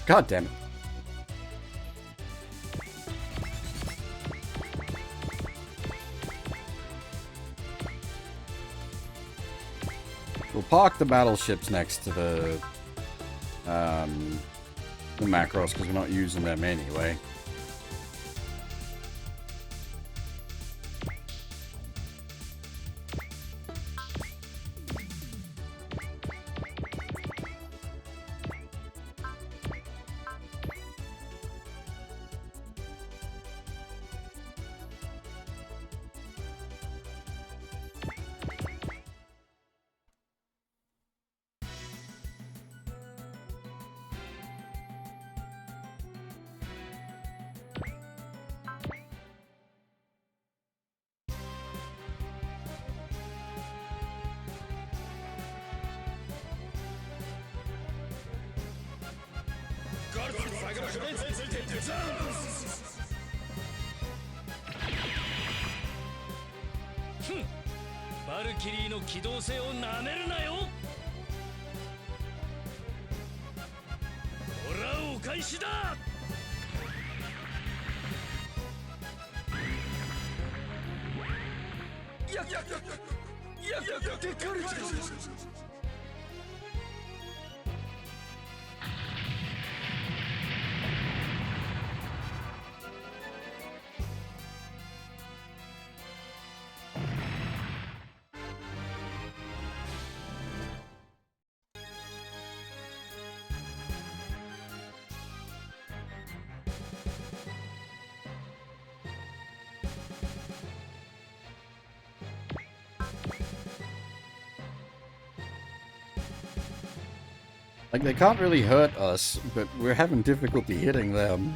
God damn it. We'll park the battleships next to the macros because we're not using them anyway.バルキリーの機動性をなめるなよ。ほらお返しだ。でかるじゃん。Like, they can't really hurt us, but we're having difficulty hitting them.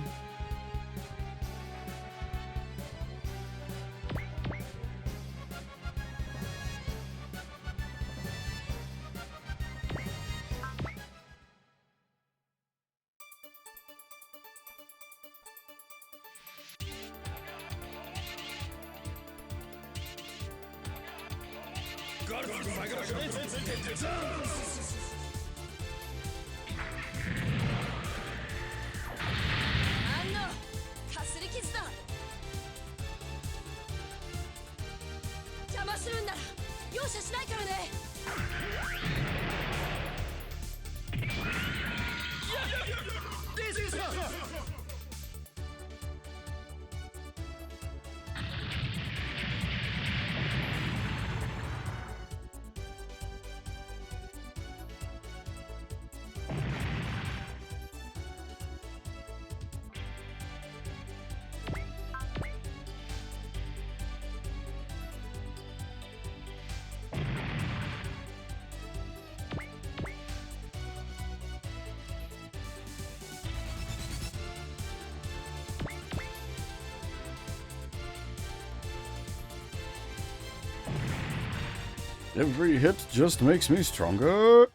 Every hit just makes me stronger.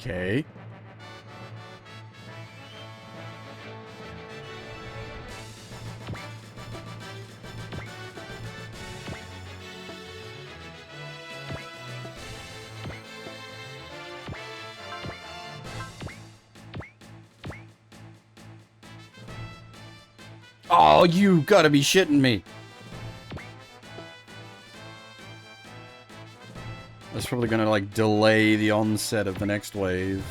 Okay. Oh, you gotta be shitting me. probably gonna, like, delay the onset of the next wave.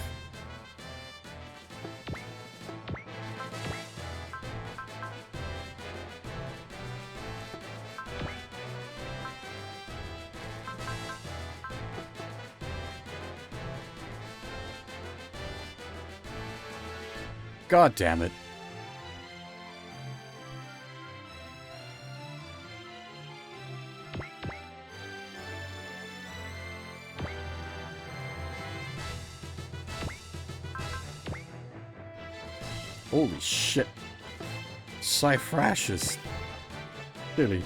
God damn it. Holy shit. Cyphrash is really...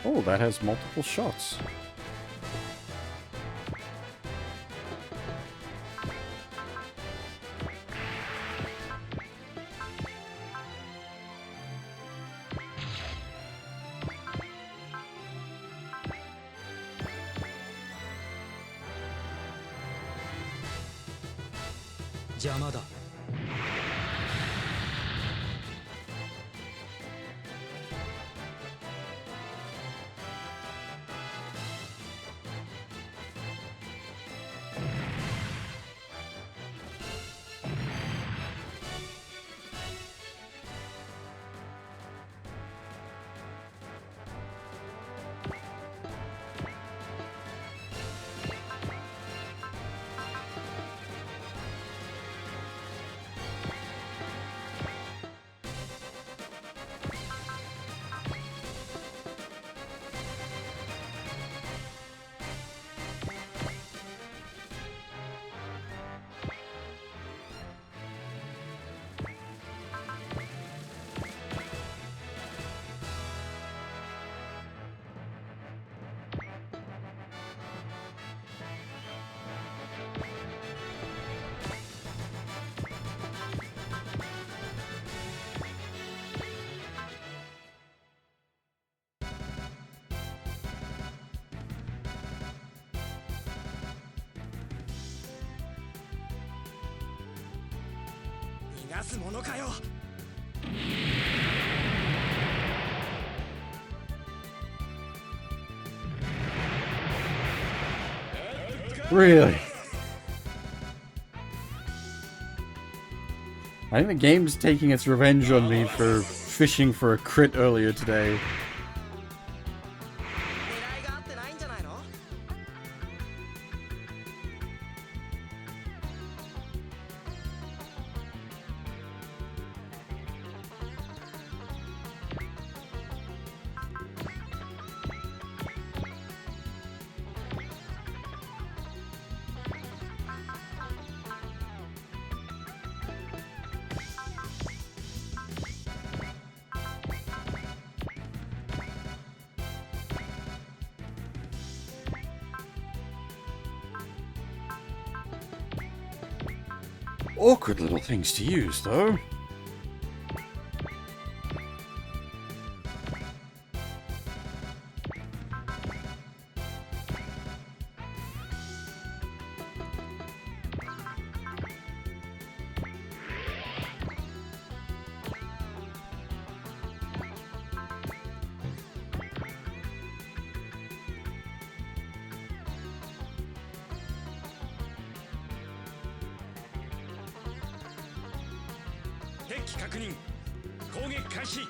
Oh, that has multiple shots. Really? I think the game's taking its revenge on me for fishing for a crit earlier today. Awkward little things to use, though. 敵機確認。攻撃開始。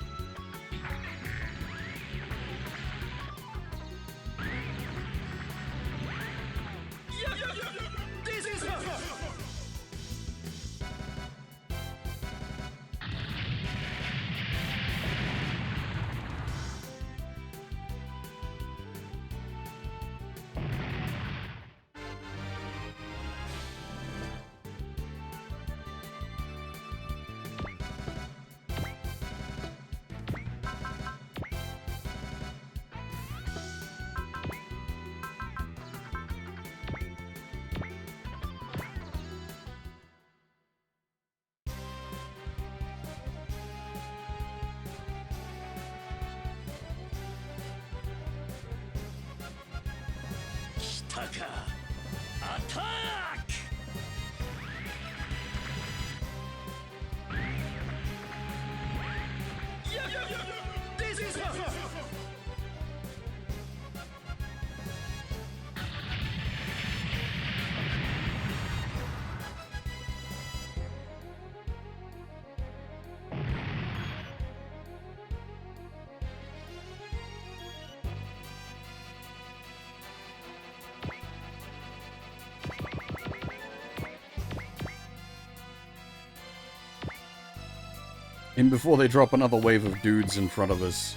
来たか。アタック。In before they drop another wave of dudes in front of us.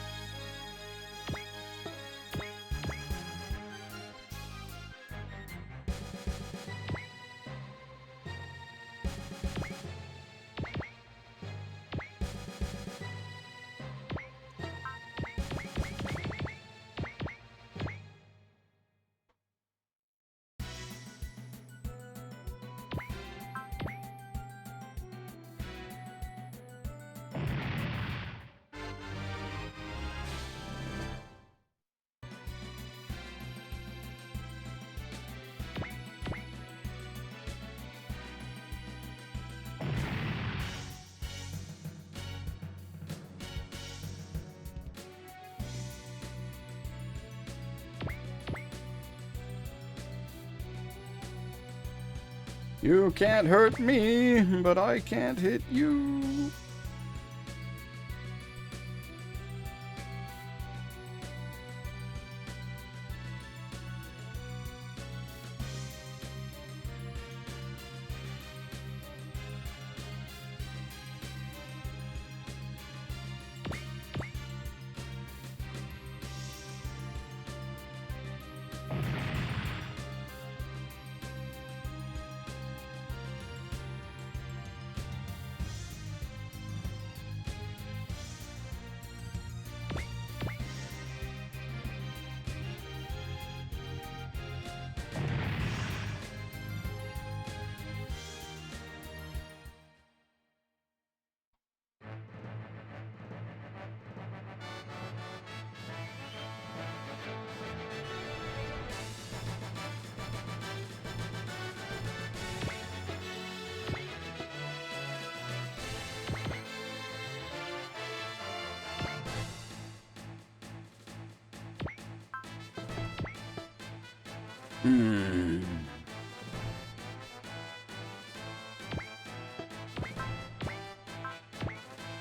You can't hurt me, but I can't hit you.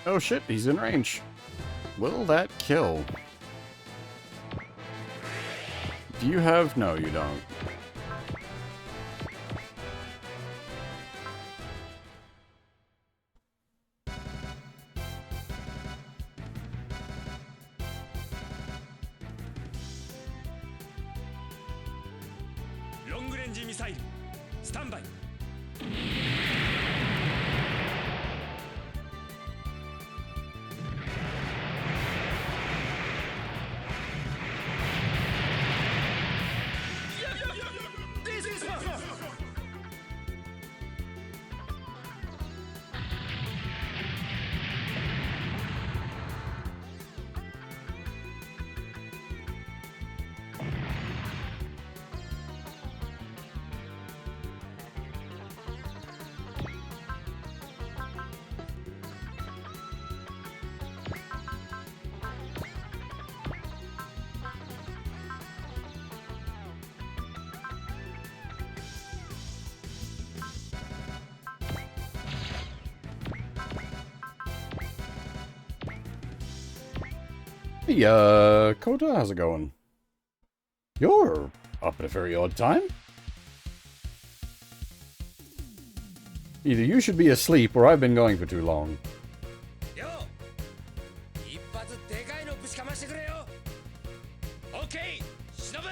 Oh shit, he's in range. Will that kill? Do you have... No, you don't. Long range missile. Stand by. Hey, Kota, how's it going? You're up at a very odd time. Either you should be asleep or I've been going for too long. よ一発でかいのぶちかましてくれよ。オッケー、忍ぶ。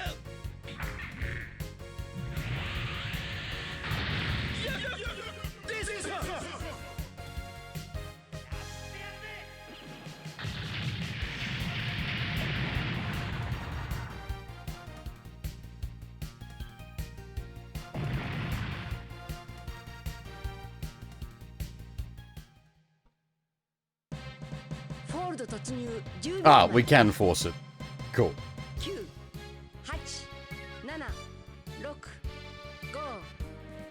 フォールド突入10秒 Ah, 前 we can force it. Cool. 9、8、7、6、5、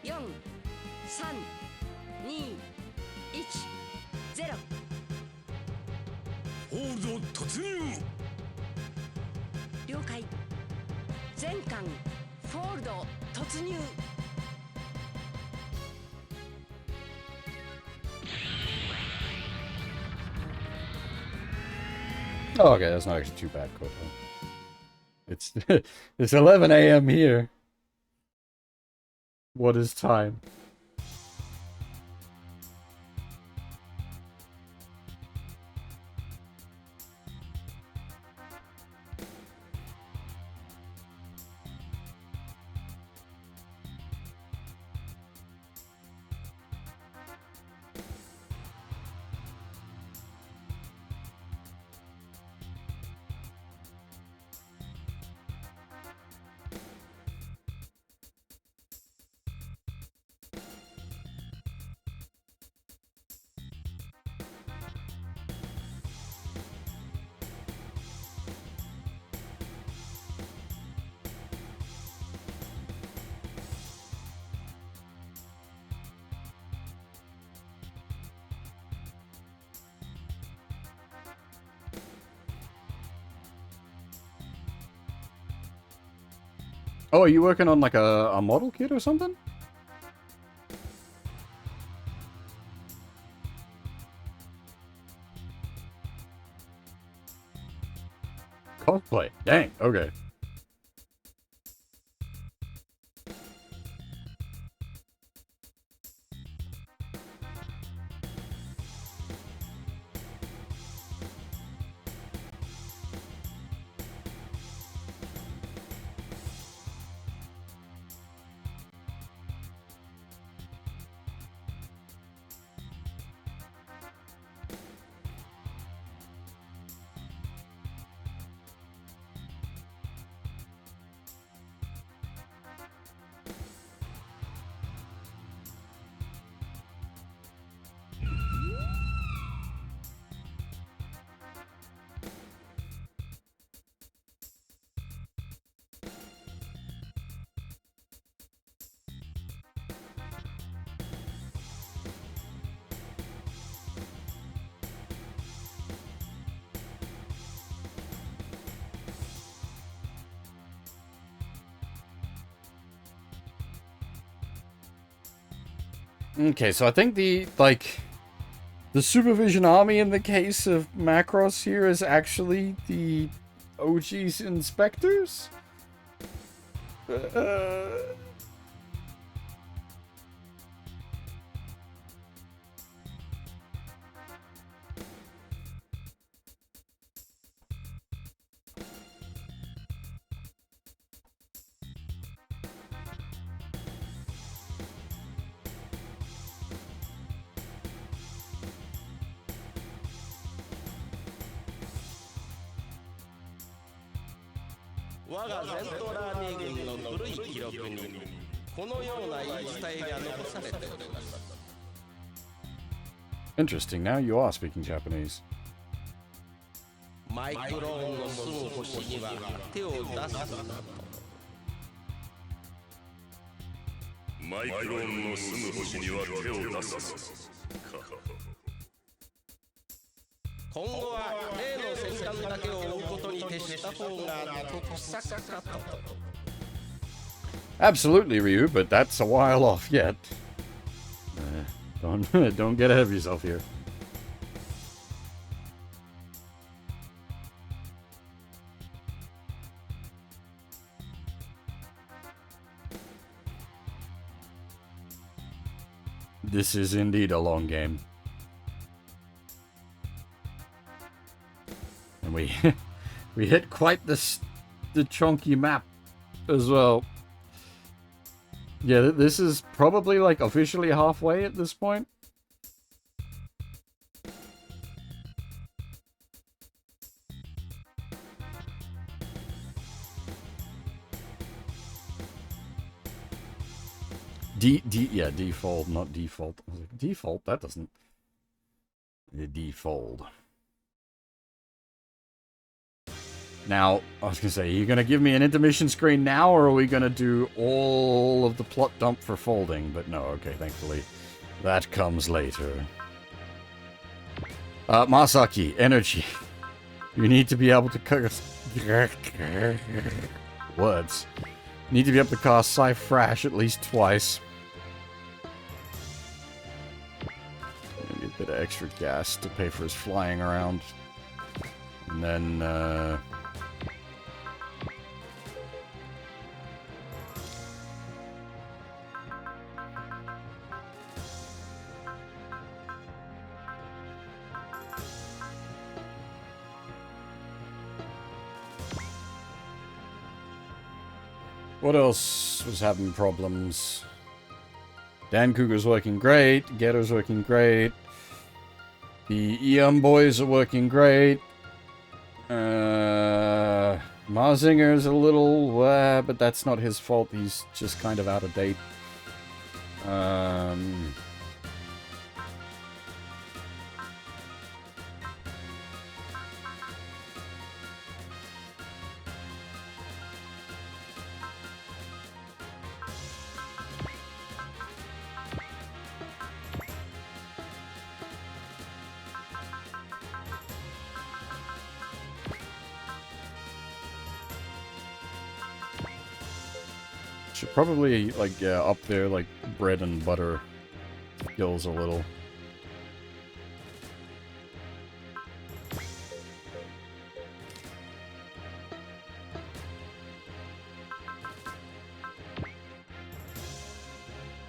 4、3、2、1、0。ホールド突入。了解。全艦フォールド突入。Oh, okay, that's not actually too bad, Koto. It's it's 11 a.m. here. What is time? Oh, are you working on like a model kit or something? Cosplay. Dang, okay. Okay, so I think the supervision army in the case of Macross here is actually the OG's inspectors? Interesting, now you are speaking Japanese. マイクローンの住む星には手を出すなと。マイクローンの住む星には手を出す。今後は例の戦艦だけを追うことに徹した方が得策かと。Absolutely, Ryu, but that's a while off yet. Don't get ahead of yourself here. This is indeed a long game. And we we hit quite the chunky map as well. Yeah, this is probably like officially halfway at this point. Yeah, default, not default. I was like, default? That doesn't... Default. Now, I was going to say, are you going to give me an intermission screen now, or are we going to do all of the plot dump for folding? But no, okay, thankfully. That comes later. Masaki, energy. You need to be able to... Words. You need to be able to cast Cyfrash at least twice. Maybe a bit of extra gas to pay for his flying around. And then, what else was having problems? Dan Cougar's working great. Ghetto's working great. The EM boys are working great. Marzinger's a little, but that's not his fault. He's just kind of out of date. Should probably, like, up there, like, bread and butter skills a little.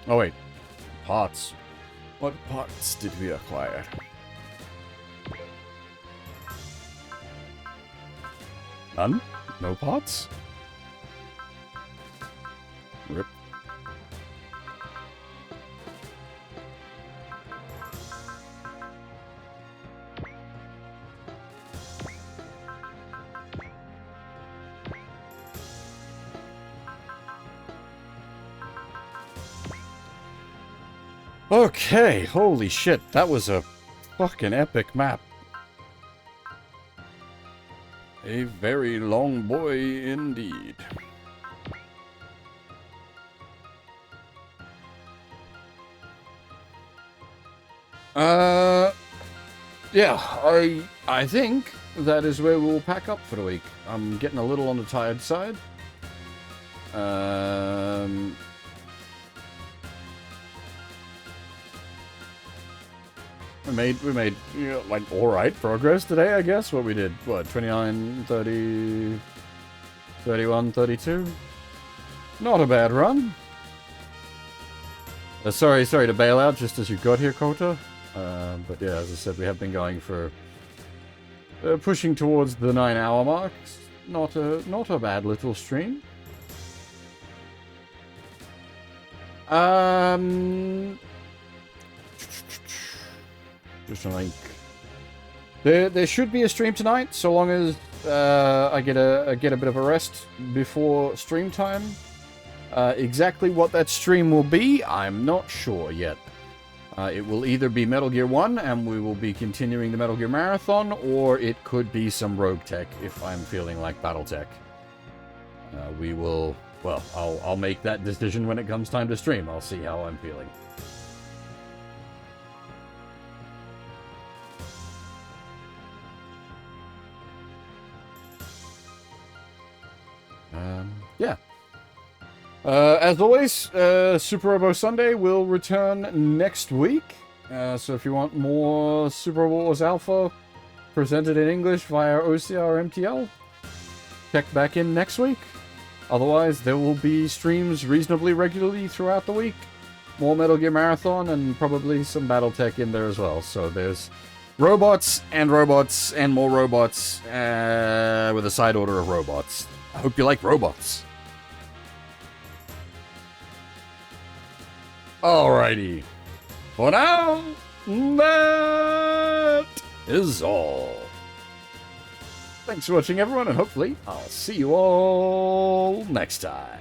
Oh, wait. Pots. What pots did we acquire? None? No pots? Rip. Okay, holy shit, that was a fucking epic map. A very long boy indeed. Yeah, I think that is where we'll pack up for the week. I'm getting a little on the tired side. We made you know, like alright progress today, I guess. What we did, what, 29, 30, 31, 32? Not a bad run. Sorry to bail out just as you got here, Kota. But yeah, as I said, we have been going for pushing towards the 9-hour mark. Not a bad little stream. Just to think, there should be a stream tonight, so long as I get a bit of a rest before stream time. Exactly what that stream will be, I'm not sure yet. It will either be Metal Gear 1, and we will be continuing the Metal Gear Marathon, or it could be some Rogue Tech, if I'm feeling like Battletech. We will... Well, I'll make that decision when it comes time to stream. I'll see how I'm feeling. Yeah. As always, Suparobo Sunday will return next week. So if you want more Super Wars Alpha presented in English via OCR MTL, check back in next week. Otherwise, there will be streams reasonably regularly throughout the week. more Metal Gear Marathon, and probably some BattleTech in there as well. So there's robots and more robots with a side order of robots. I hope you like robots. Alrighty. For now, that is all. Thanks for watching, everyone, and hopefully I'll see you all next time.